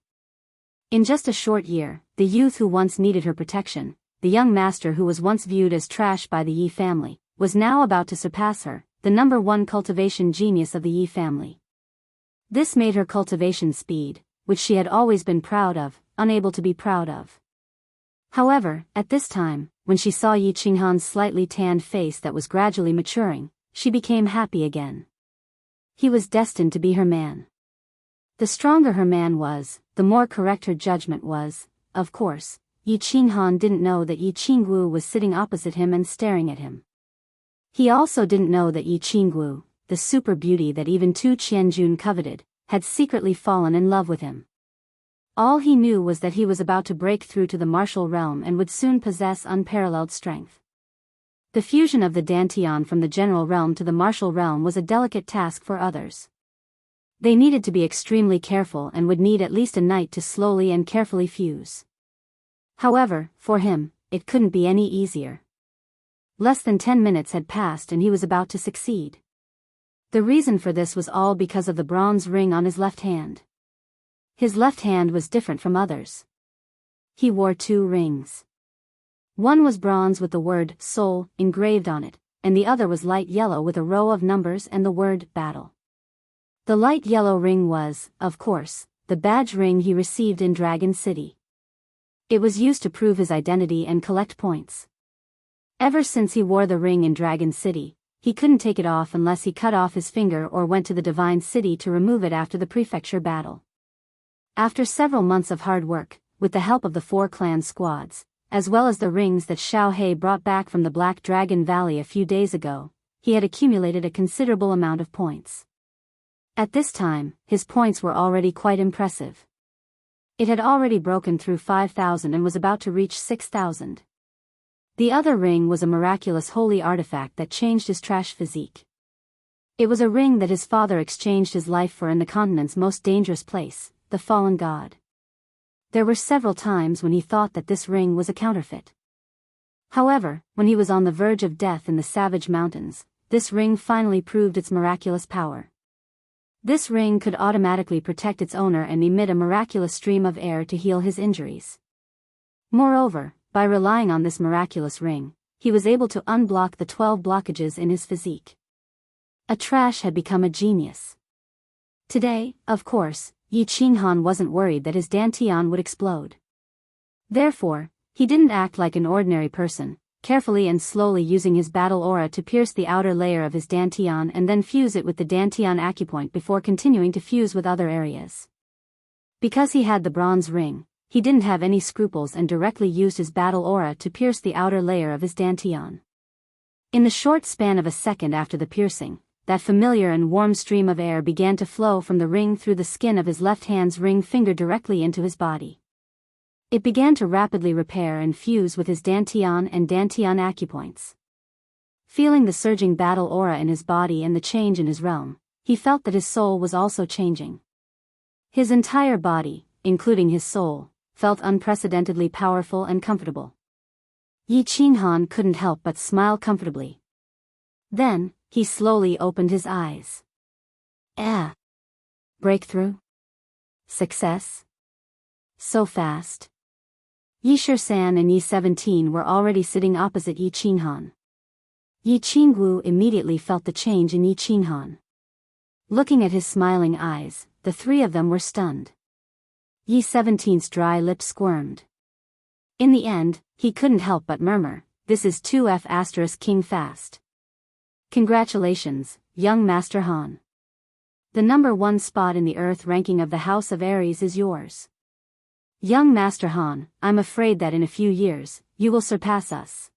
[SPEAKER 1] In just a short year, the youth who once needed her protection, the young master who was once viewed as trash by the Yi family, was now about to surpass her, the #1 cultivation genius of the Yi family. This made her cultivation speed, which she had always been proud of, unable to be proud of. However, at this time, when she saw Yi Qinghan's slightly tanned face that was gradually maturing, she became happy again. He was destined to be her man. The stronger her man was, the more correct her judgment was. Of course, Yi Qinghan didn't know that Yi Qinggu was sitting opposite him and staring at him. He also didn't know that Yi Qinggu, the super beauty that even Tu Qianjun coveted, had secretly fallen in love with him. All he knew was that he was about to break through to the martial realm and would soon possess unparalleled strength. The fusion of the Dantian from the general realm to the martial realm was a delicate task for others. They needed to be extremely careful and would need at least a night to slowly and carefully fuse. However, for him, it couldn't be any easier. Less than 10 minutes had passed and he was about to succeed. The reason for this was all because of the bronze ring on his left hand. His left hand was different from others. He wore 2 rings. One was bronze with the word soul engraved on it, and the other was light yellow with a row of numbers and the word battle. The light yellow ring was, of course, the badge ring he received in Dragon City. It was used to prove his identity and collect points. Ever since he wore the ring in Dragon City, he couldn't take it off unless he cut off his finger or went to the Divine City to remove it after the prefecture battle. After several months of hard work, with the help of the 4 clan squads, as well as the rings that Xiao He brought back from the Black Dragon Valley a few days ago, he had accumulated a considerable amount of points. At this time, his points were already quite impressive. It had already broken through 5,000 and was about to reach 6,000. The other ring was a miraculous holy artifact that changed his trash physique. It was a ring that his father exchanged his life for in the continent's most dangerous place, the fallen god. There were several times when he thought that this ring was a counterfeit. However, when he was on the verge of death in the Savage Mountains, this ring finally proved its miraculous power. This ring could automatically protect its owner and emit a miraculous stream of air to heal his injuries. Moreover, by relying on this miraculous ring, he was able to unblock the 12 blockages in his physique. A trash had become a genius. Today, of course, Yi Qinghan wasn't worried that his Dantian would explode. Therefore, he didn't act like an ordinary person, carefully and slowly using his battle aura to pierce the outer layer of his Dantian and then fuse it with the Dantian acupoint before continuing to fuse with other areas. Because he had the bronze ring, he didn't have any scruples and directly used his battle aura to pierce the outer layer of his Dantian. In the short span of a second after the piercing, that familiar and warm stream of air began to flow from the ring through the skin of his left hand's ring finger directly into his body. It began to rapidly repair and fuse with his Dantian and Dantian acupoints. Feeling the surging battle aura in his body and the change in his realm, he felt that his soul was also changing. His entire body, including his soul, felt unprecedentedly powerful and comfortable. Yi Qinghan couldn't help but smile comfortably. Then, he slowly opened his eyes. Breakthrough? Success? So fast. Yi Shisan and Yi 17 were already sitting opposite Yi Qinghan. Yi Qingwu immediately felt the change in Yi Qinghan. Looking at his smiling eyes, the 3 of them were stunned. Yi 17's dry lips squirmed. In the end, he couldn't help but murmur, "This is 2F** King fast. Congratulations, young Master Han. The #1 spot in the Earth ranking of the House of Aries is yours. Young Master Han, I'm afraid that in a few years, you will surpass us.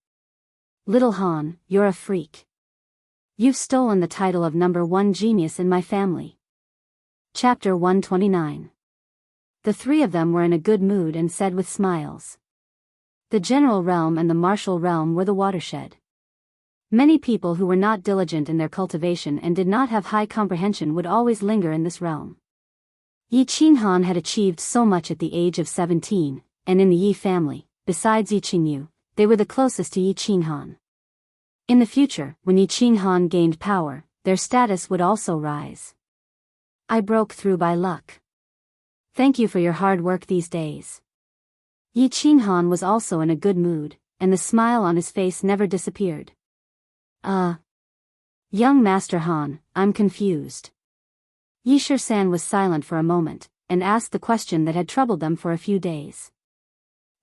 [SPEAKER 1] Little Han, you're a freak. You've stolen the title of #1 genius in my family." Chapter 129. The 3 of them were in a good mood and said with smiles, The general realm and the martial realm were the watershed. Many people who were not diligent in their cultivation and did not have high comprehension would always linger in this realm. Yi Qinghan had achieved so much at the age of 17, and in the Yi family, besides Yi Qingyu, they were the closest to Yi Qinghan. In the future, when Yi Qinghan gained power, their status would also rise. I broke through by luck. Thank you for your hard work these days. Yi Qinghan was also in a good mood, and the smile on his face never disappeared. Young Master Han, I'm confused. Yi Shisan was silent for a moment, and asked the question that had troubled them for a few days.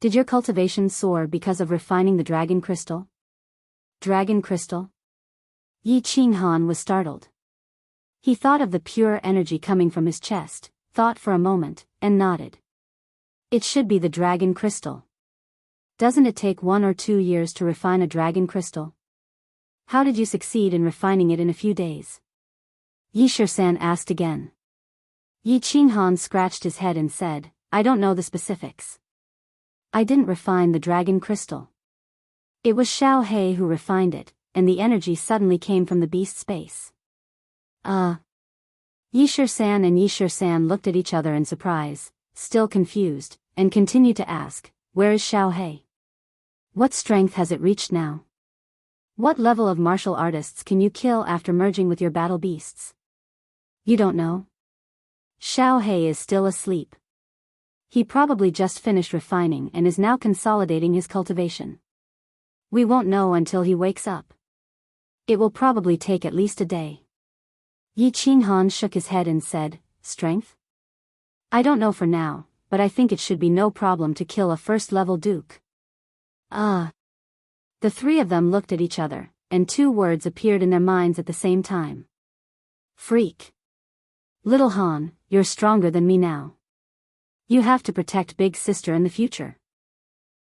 [SPEAKER 1] Did your cultivation soar because of refining the dragon crystal? Dragon crystal? Yi Qinghan was startled. He thought of the pure energy coming from his chest, thought for a moment, and nodded. It should be the dragon crystal. Doesn't it take 1 or 2 years to refine a dragon crystal? How did you succeed in refining it in a few days? Yi Shisan asked again. Yi Qinghan scratched his head and said, I don't know the specifics. I didn't refine the dragon crystal. It was Xiao He who refined it, and the energy suddenly came from the beast's space. Yi Shisan and Yi Shisan looked at each other in surprise, still confused, and continued to ask, where is Xiao He? What strength has it reached now? What level of martial artists can you kill after merging with your battle beasts? You don't know? Xiao He is still asleep. He probably just finished refining and is now consolidating his cultivation. We won't know until he wakes up. It will probably take at least a day. Yi Qinghan shook his head and said, strength? I don't know for now, but I think it should be no problem to kill a first-level duke. The three of them looked at each other, and 2 words appeared in their minds at the same time. Freak. Little Han, you're stronger than me now. You have to protect big sister in the future.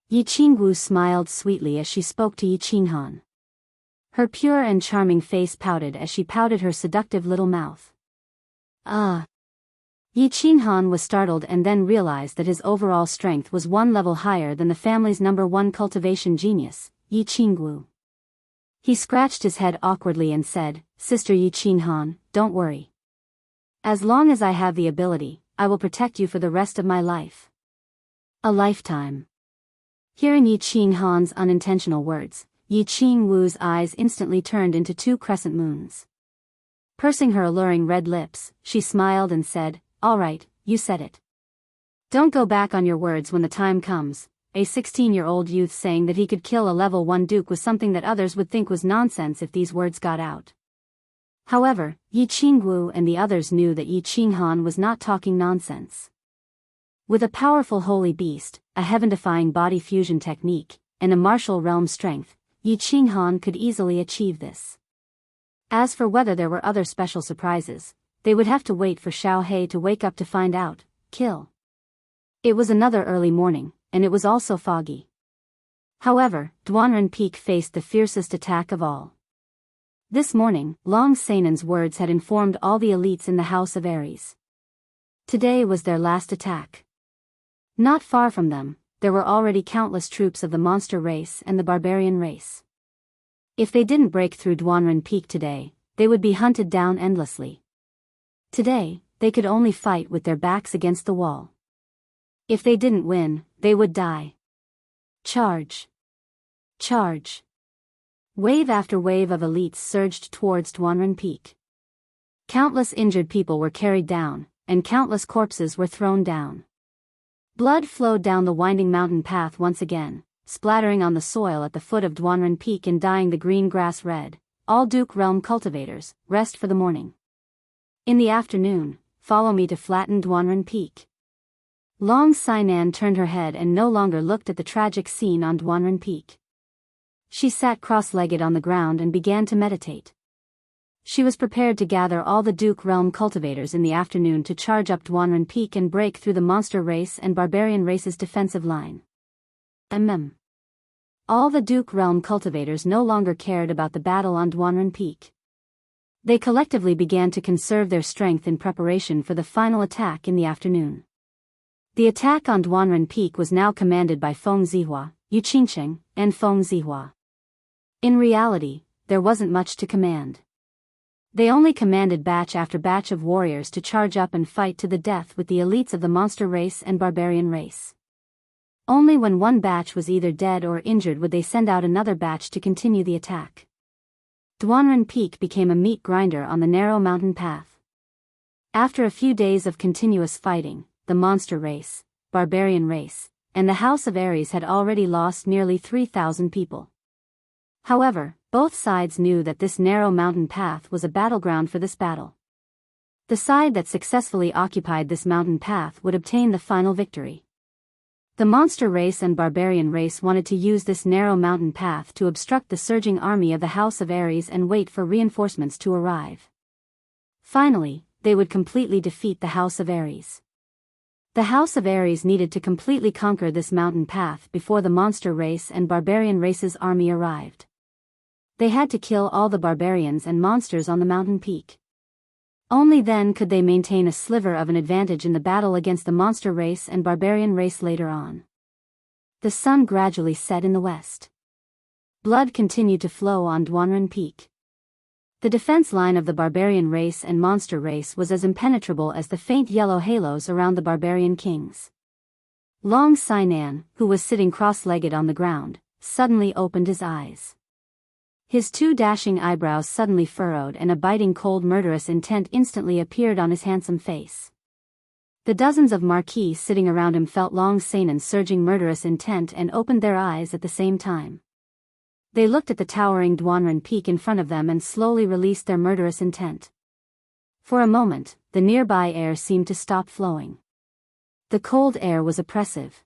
[SPEAKER 1] Yi Qingwu smiled sweetly as she spoke to Yi Qinghan. Her pure and charming face pouted as she pouted her seductive little mouth. Yi Qinghan was startled and then realized that his overall strength was 1 level higher than the family's #1 cultivation genius, Yi Qingwu. He scratched his head awkwardly and said, Sister Yi Qinghan, don't worry. As long as I have the ability, I will protect you for the rest of my life. A lifetime. Hearing Yi Qinghan's unintentional words, Yi Qingwu's eyes instantly turned into 2 crescent moons. Pursing her alluring red lips, she smiled and said, all right, you said it. Don't go back on your words when the time comes. A 16-year-old youth saying that he could kill a level 1 duke was something that others would think was nonsense if these words got out. However, Yi Qingwu and the others knew that Yi Qinghan was not talking nonsense. With a powerful holy beast, a heaven-defying body fusion technique, and a martial realm strength, Yi Qinghan could easily achieve this. As for whether there were other special surprises, they would have to wait for Xiao He to wake up to find out. It was another early morning, and it was also foggy. However, Duanren Peak faced the fiercest attack of all. This morning, Long Sainan's words had informed all the elites in the House of Aries. Today was their last attack. Not far from them, there were already countless troops of the monster race and the barbarian race. If they didn't break through Duanren Peak today, they would be hunted down endlessly. Today, they could only fight with their backs against the wall. If they didn't win, they would die. Charge! Charge! Wave after wave of elites surged towards Duanren Peak. Countless injured people were carried down, and countless corpses were thrown down. Blood flowed down the winding mountain path once again, splattering on the soil at the foot of Duanren Peak and dyeing the green grass red. All Duke Realm cultivators, rest for the morning. In the afternoon, follow me to flatten Duanren Peak. Long Sainan turned her head and no longer looked at the tragic scene on Duanren Peak. She sat cross-legged on the ground and began to meditate. She was prepared to gather all the Duke Realm cultivators in the afternoon to charge up Duanren Peak and break through the monster race and barbarian race's defensive line. All the Duke Realm cultivators no longer cared about the battle on Duanren Peak. They collectively began to conserve their strength in preparation for the final attack in the afternoon. The attack on Duanren Peak was now commanded by Feng Zihua, Yu Qingqing, and Feng Zihua. In reality, there wasn't much to command. They only commanded batch after batch of warriors to charge up and fight to the death with the elites of the monster race and barbarian race. Only when one batch was either dead or injured would they send out another batch to continue the attack. Duanren Peak became a meat grinder on the narrow mountain path. After a few days of continuous fighting, the monster race, barbarian race, and the House of Ares had already lost nearly 3,000 people. However, both sides knew that this narrow mountain path was a battleground for this battle. The side that successfully occupied this mountain path would obtain the final victory. The monster race and barbarian race wanted to use this narrow mountain path to obstruct the surging army of the House of Ares and wait for reinforcements to arrive. Finally, they would completely defeat the House of Ares. The House of Ares needed to completely conquer this mountain path before the monster race and barbarian race's army arrived. They had to kill all the barbarians and monsters on the mountain peak. Only then could they maintain a sliver of an advantage in the battle against the monster race and barbarian race later on. The sun gradually set in the west. Blood continued to flow on Duanren Peak. The defense line of the barbarian race and monster race was as impenetrable as the faint yellow halos around the barbarian kings. Long Sainan, who was sitting cross-legged on the ground, suddenly opened his eyes. His two dashing eyebrows suddenly furrowed and a biting cold murderous intent instantly appeared on his handsome face. The dozens of marquis sitting around him felt Long Sainan's surging murderous intent and opened their eyes at the same time. They looked at the towering Duanren Peak in front of them and slowly released their murderous intent. For a moment, the nearby air seemed to stop flowing. The cold air was oppressive.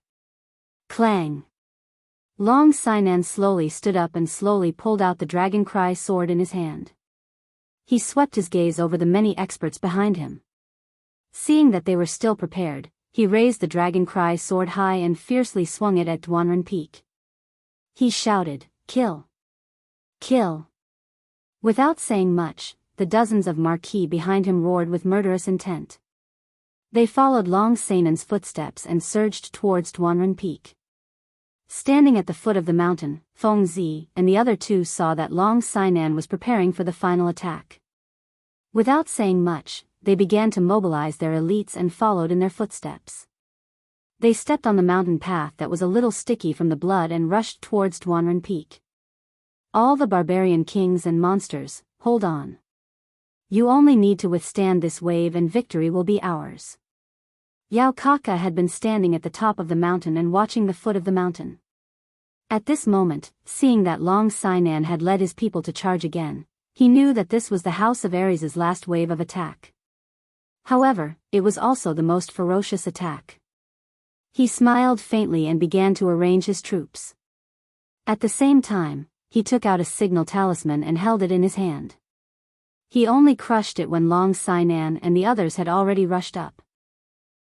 [SPEAKER 1] Clang! Long Sainan slowly stood up and slowly pulled out the Dragon Cry sword in his hand. He swept his gaze over the many experts behind him. Seeing that they were still prepared, he raised the Dragon Cry sword high and fiercely swung it at Duanren Peak. He shouted, "Kill! Kill!" Without saying much, the dozens of marquis behind him roared with murderous intent. They followed Long Sainan's footsteps and surged towards Duanren Peak. Standing at the foot of the mountain, Feng Zi and the other two saw that Long Sainan was preparing for the final attack. Without saying much, they began to mobilize their elites and followed in their footsteps. They stepped on the mountain path that was a little sticky from the blood and rushed towards Duanren Peak. All the barbarian kings and monsters, hold on. You only need to withstand this wave and victory will be ours. Yao Kaka had been standing at the top of the mountain and watching the foot of the mountain. At this moment, seeing that Long Sainan had led his people to charge again, he knew that this was the House of Ares' last wave of attack. However, it was also the most ferocious attack. He smiled faintly and began to arrange his troops. At the same time, he took out a signal talisman and held it in his hand. He only crushed it when Long Sainan and the others had already rushed up.